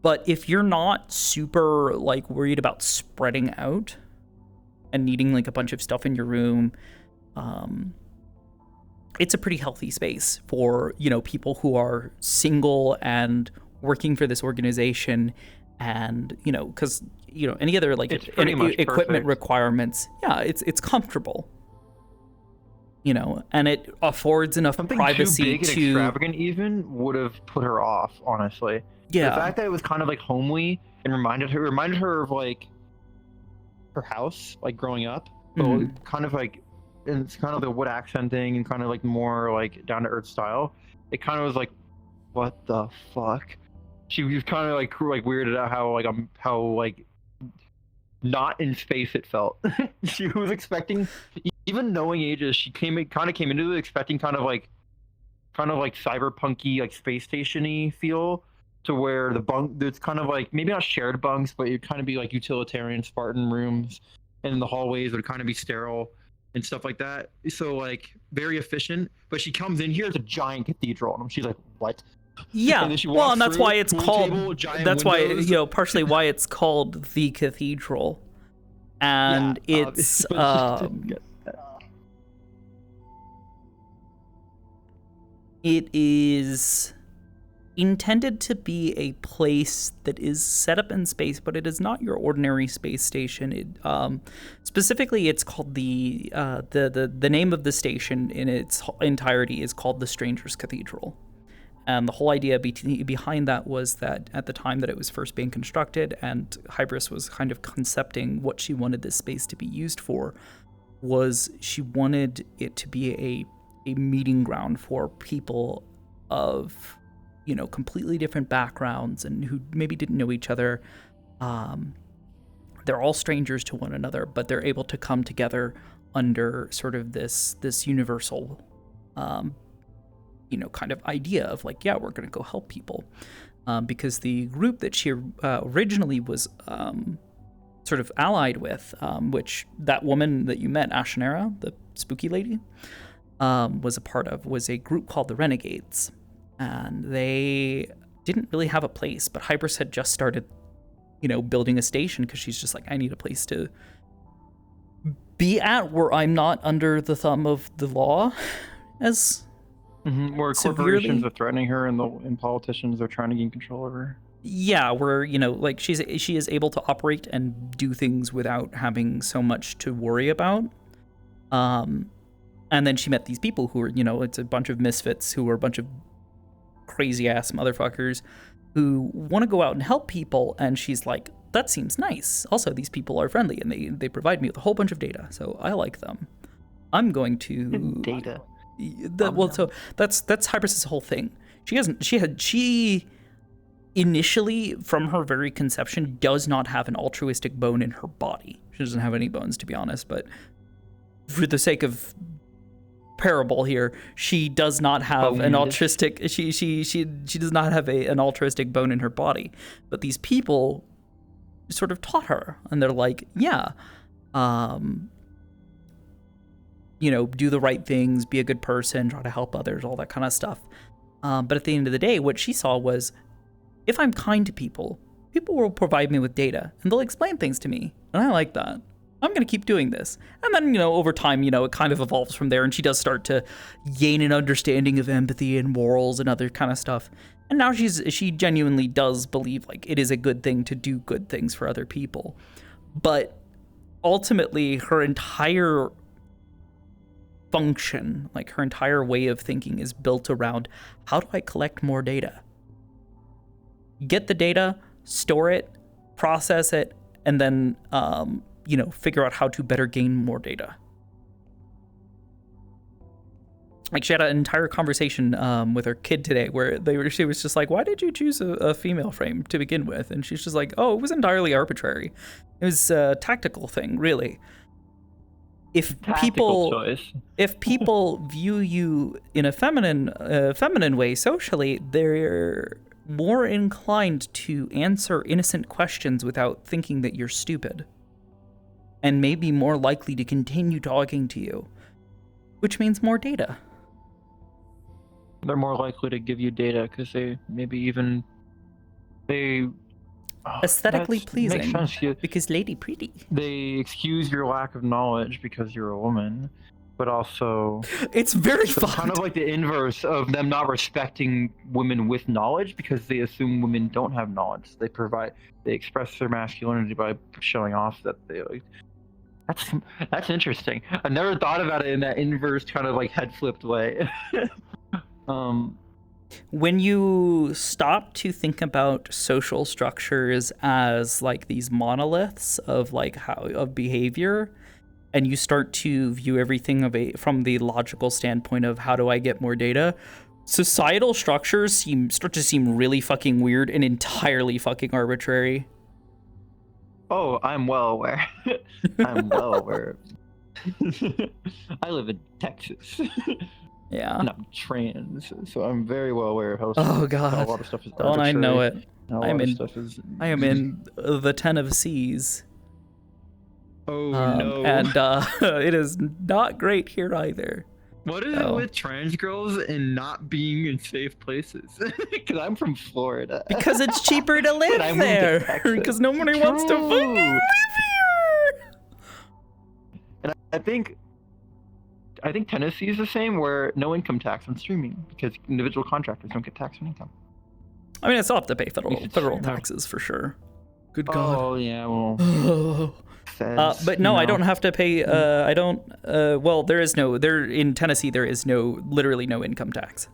But if you're not super like worried about spreading out and needing like a bunch of stuff in your room, it's a pretty healthy space for people who are single and working for this organization, and because any other like equipment requirements. Yeah, it's comfortable. And it affords enough privacy
too big and extravagant even would have put her off, honestly.
Yeah.
The fact that it was kind of like homely and reminded her of like her house, like growing up. So kind of like, and it's kind of the wood accenting and kind of like more like down to earth style. It kind of was like, what the fuck? She was kind of like weirded out how like not in space it felt. She was expecting, even knowing ages, she came into it expecting kind of like cyberpunky, like space station-y feel, to where the bunk, there's kind of like maybe not shared bunks, but it'd kind of be like utilitarian Spartan rooms, and the hallways would kind of be sterile and stuff like that. So like very efficient. But she comes in here, it's a giant cathedral, and she's like, what?
Yeah,
and
well, and that's why it's called. That's
windows.
why partially why it's called the cathedral, and it's it is intended to be a place that is set up in space, but it is not your ordinary space station. It specifically, it's called the name of the station in its entirety is called the Stranger's Cathedral. And the whole idea behind that was that at the time that it was first being constructed, and Hybris was kind of concepting what she wanted this space to be used for, was she wanted it to be a meeting ground for people of completely different backgrounds and who maybe didn't know each other. They're all strangers to one another, but they're able to come together under sort of this universal kind of idea of like, yeah, we're going to go help people. Because the group that she originally was sort of allied with, which that woman that you met, Ashanera, the spooky lady, was a part of, was a group called the Renegades. And they didn't really have a place, but Hybris had just started, building a station because she's just like, I need a place to be at where I'm not under the thumb of the law as
where corporations are threatening her and politicians are trying to gain control over her.
Yeah, where, like she is able to operate and do things without having so much to worry about. And then she met these people who were, it's a bunch of misfits who were a bunch of crazy ass motherfuckers who want to go out and help people, and she's like, that seems nice. Also, these people are friendly and they provide me with a whole bunch of data, so I like them. I'm going to
data.
So that's Hybris' whole thing. She
initially, from her very conception, does not have an altruistic bone in her body. She doesn't have any bones, to be honest, but for the sake of parable here, she does not have an altruistic she does not have an altruistic bone in her body. But these people sort of taught her, and they're like, yeah, do the right things, be a good person, try to help others, all that kind of stuff. But at the end of the day, what she saw was, if I'm kind to people, people will provide me with data, and they'll explain things to me, and I like that. I'm going to keep doing this. And then, over time, it kind of evolves from there, and she does start to gain an understanding of empathy and morals and other kind of stuff. And now she genuinely does believe, like, it is a good thing to do good things for other people. But ultimately, her entire function, like her entire way of thinking, is built around, how do I collect more data? Get the data, store it, process it, and then, figure out how to better gain more data. Like, she had an entire conversation with her kid today where she was just like, why did you choose a female frame to begin with? And she's just like, it was entirely arbitrary. It was a tactical thing, really. If people view you in a feminine way socially, they're more inclined to answer innocent questions without thinking that you're stupid, and maybe more likely to continue talking to you, which means more data.
They're more likely to give you data because
aesthetically pleasing.
Makes sense.
Because lady pretty.
They excuse your lack of knowledge because you're a woman, but also
it's very fun.
Kind of like the inverse of them not respecting women with knowledge because they assume women don't have knowledge. They express their masculinity by showing off that they like. That's interesting. I never thought about it in that inverse kind of like head flipped way.
When you stop to think about social structures as like these monoliths of behavior, and you start to view everything from the logical standpoint of how do I get more data, societal structures start to seem really fucking weird and entirely fucking arbitrary.
Oh, I'm well aware. I'm well aware. I live in Texas.
Yeah.
And I'm trans, so I'm very well aware of how
God.
a lot of stuff is
Don't I know it? I am in the 10 of C's.
Oh no.
And it is not great here either.
What is it with trans girls and not being in safe places? Because I'm from Florida.
Because it's cheaper to live there. Because nobody wants to fucking live here.
And I think Tennessee is the same, where no income tax on streaming because individual contractors don't get taxed on income.
I mean, I still have to pay federal taxes for sure. Good God.
Oh yeah, well.
But no, I don't have to pay. I don't. Well, in Tennessee there is literally no income tax.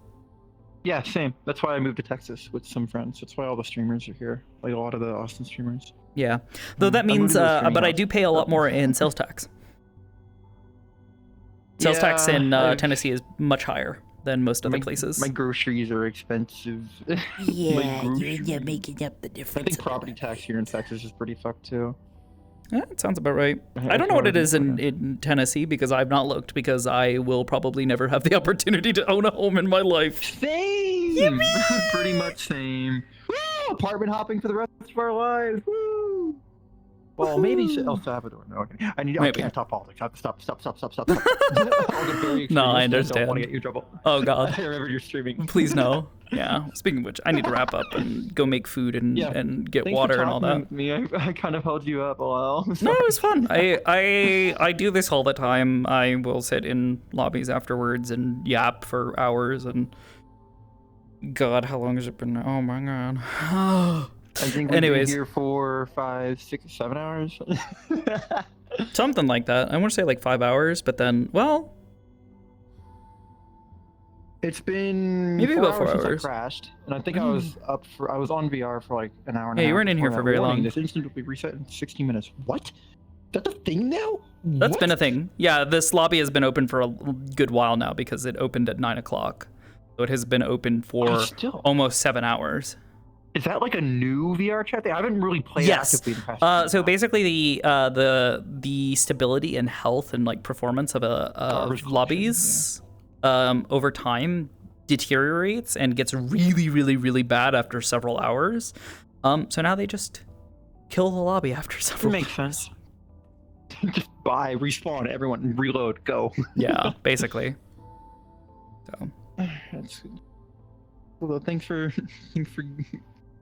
Yeah, same. That's why I moved to Texas with some friends. That's why all the streamers are here, like a lot of the Austin streamers.
Yeah, though that means, but I do pay a lot more in sales tax. Sales tax in Tennessee is much higher than most other places.
My groceries are expensive.
Yeah, you're making up the difference.
I think property tax here in Texas is pretty fucked too.
Yeah, it sounds about right. I don't know what it is in Tennessee because I've not looked, because I will probably never have the opportunity to own a home in my life.
Same! Pretty much same. Woo! Apartment hopping for the rest of our lives. Woo! Well, maybe El Salvador. No, okay. I can't talk politics. I have to stop.
No, I understand.
I don't want to get you in trouble.
Oh God.
I remember you're streaming.
Please no. Yeah. Speaking of which, I need to wrap up and go make food and get water and all that.
With me. I kind of held you up a while.
No, it was fun. I do this all the time. I will sit in lobbies afterwards and yap for hours, and God, how long has it been? Oh my God.
I think we've been here for 5, 6, 7 hours.
Something like that. I want to say like 5 hours, but then, well,
it's been
maybe about 4 hours.
Since I crashed, and I think I was on VR for like an hour and a half.
Yeah, you weren't in here for very long.
This instant will be reset in 60 minutes. What? Is that a thing now?
That's been a thing. Yeah, this lobby has been open for a good while now because it opened at 9 o'clock. So it has been open for almost 7 hours.
Is that like a new VR chat thing? I haven't really played
Yes.
actively in the past.
So basically, the stability and health and like performance of lobbies over time deteriorates and gets really, really, really bad after several hours. So now they just kill the lobby after several.
Makes sense. Just buy, respawn, everyone reload, go.
Yeah, basically. So
that's good. Well, thanks for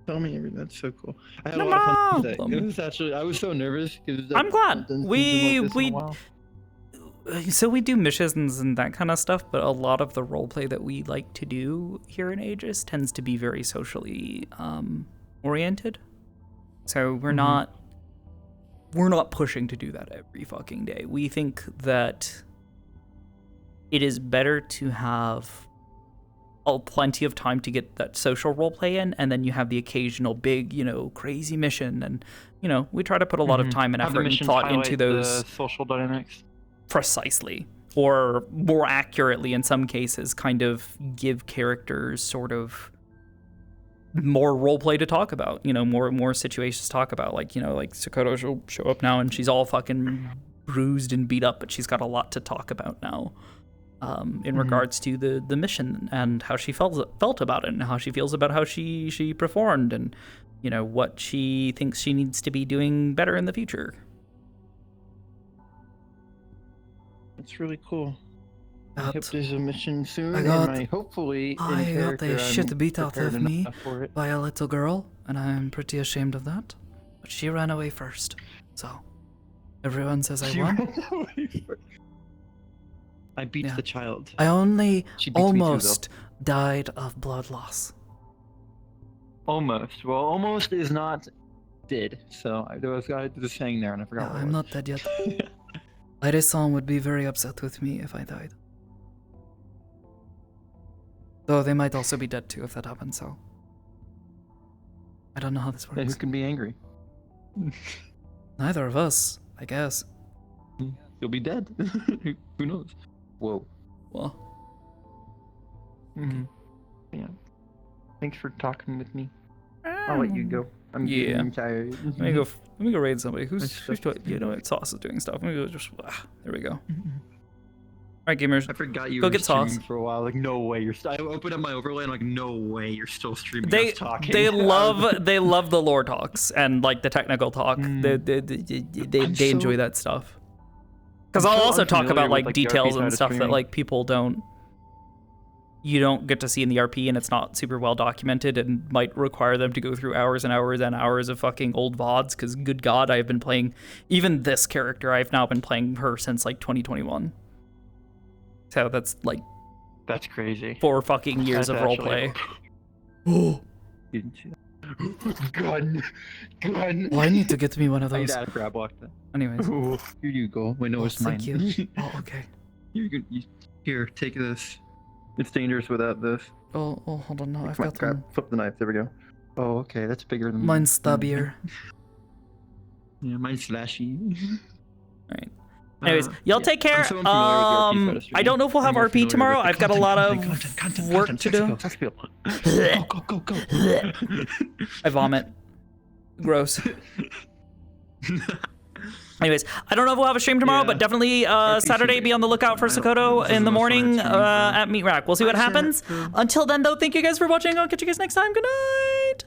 telling me everything. That's so cool. I had a lot of fun today. It was actually, I was so nervous because
I'm glad so we do missions and that kind of stuff, but a lot of the roleplay that we like to do here in Aegis tends to be very socially oriented. So we're not pushing to do that every fucking day. We think that it is better to have plenty of time to get that social roleplay in, and then you have the occasional big, crazy mission, and we try to put a lot of time and
Have the
effort and
missions
thought
highlight
into those
the social dynamics.
Precisely, or more accurately in some cases, kind of give characters sort of more roleplay to talk about, more situations to talk about, like Sakoto will show up now and she's all fucking bruised and beat up, but she's got a lot to talk about now in regards to the mission and how she felt about it and how she feels about how she performed and what she thinks she needs to be doing better in the future.
It's really cool. I hope
But
there's a mission soon.
I got
hopefully
the shit beat out of me by a little girl, and I'm pretty ashamed of that. But she ran away first, so everyone says I won.
I beat the child.
I only
She beats me too, though.
almost died of blood loss.
Almost. Well, almost is not dead. So there was a saying there, and I forgot.
Yeah,
what it
I'm
was.
not dead yet. Lady-san would be very upset with me if I died. Though they might also be dead too if that happens, so I don't know how this works.
Who can be angry?
Neither of us, I guess.
You'll be dead. Who knows? Whoa.
Well.
Yeah. Thanks for talking with me. I'll let you go. I'm getting tired.
Let me go raid somebody. Who's doing Sauce is doing stuff. Let me go there we go. All right, gamers.
I forgot you
go
were
get Sauce
streaming for a while. Like, no way you're. I opened up my overlay and like, no way you're still streaming.
They
us talking.
they love the lore talks and like the technical talk. They enjoy that stuff. Because I'll also talk about like details and stuff that like you don't get to see in the RP, and it's not super well documented and might require them to go through hours and hours and hours of fucking old VODs, because good God, I've been playing, even this character, I've now been playing her since like 2021. So that's like...
That's crazy.
4 fucking years of roleplay.
Oh.
You didn't see that? Gun.
Well, I need to get me one of those.
I grab walk that.
Anyways.
Ooh, here you go. Wait, no, it's mine.
Thank you. Oh, okay.
Here, take this. It's dangerous without this.
Oh, hold on. No, I've got
grab,
one.
Flip the knife. There we go. Oh, okay. That's bigger than
Mine's stubbier.
Yeah, mine's slashy.
Alright. Anyways, y'all take care.
I'm so unfamiliar with the RP
I don't know if we'll have RP tomorrow. I've got a lot of work to do.
Go.
I vomit. Gross. Anyways, I don't know if we'll have a stream tomorrow, but definitely Saturday, be on the lookout for Sakoto in the morning at Meat Rack. We'll see what happens. Until then, though, thank you guys for watching. I'll catch you guys next time. Good night.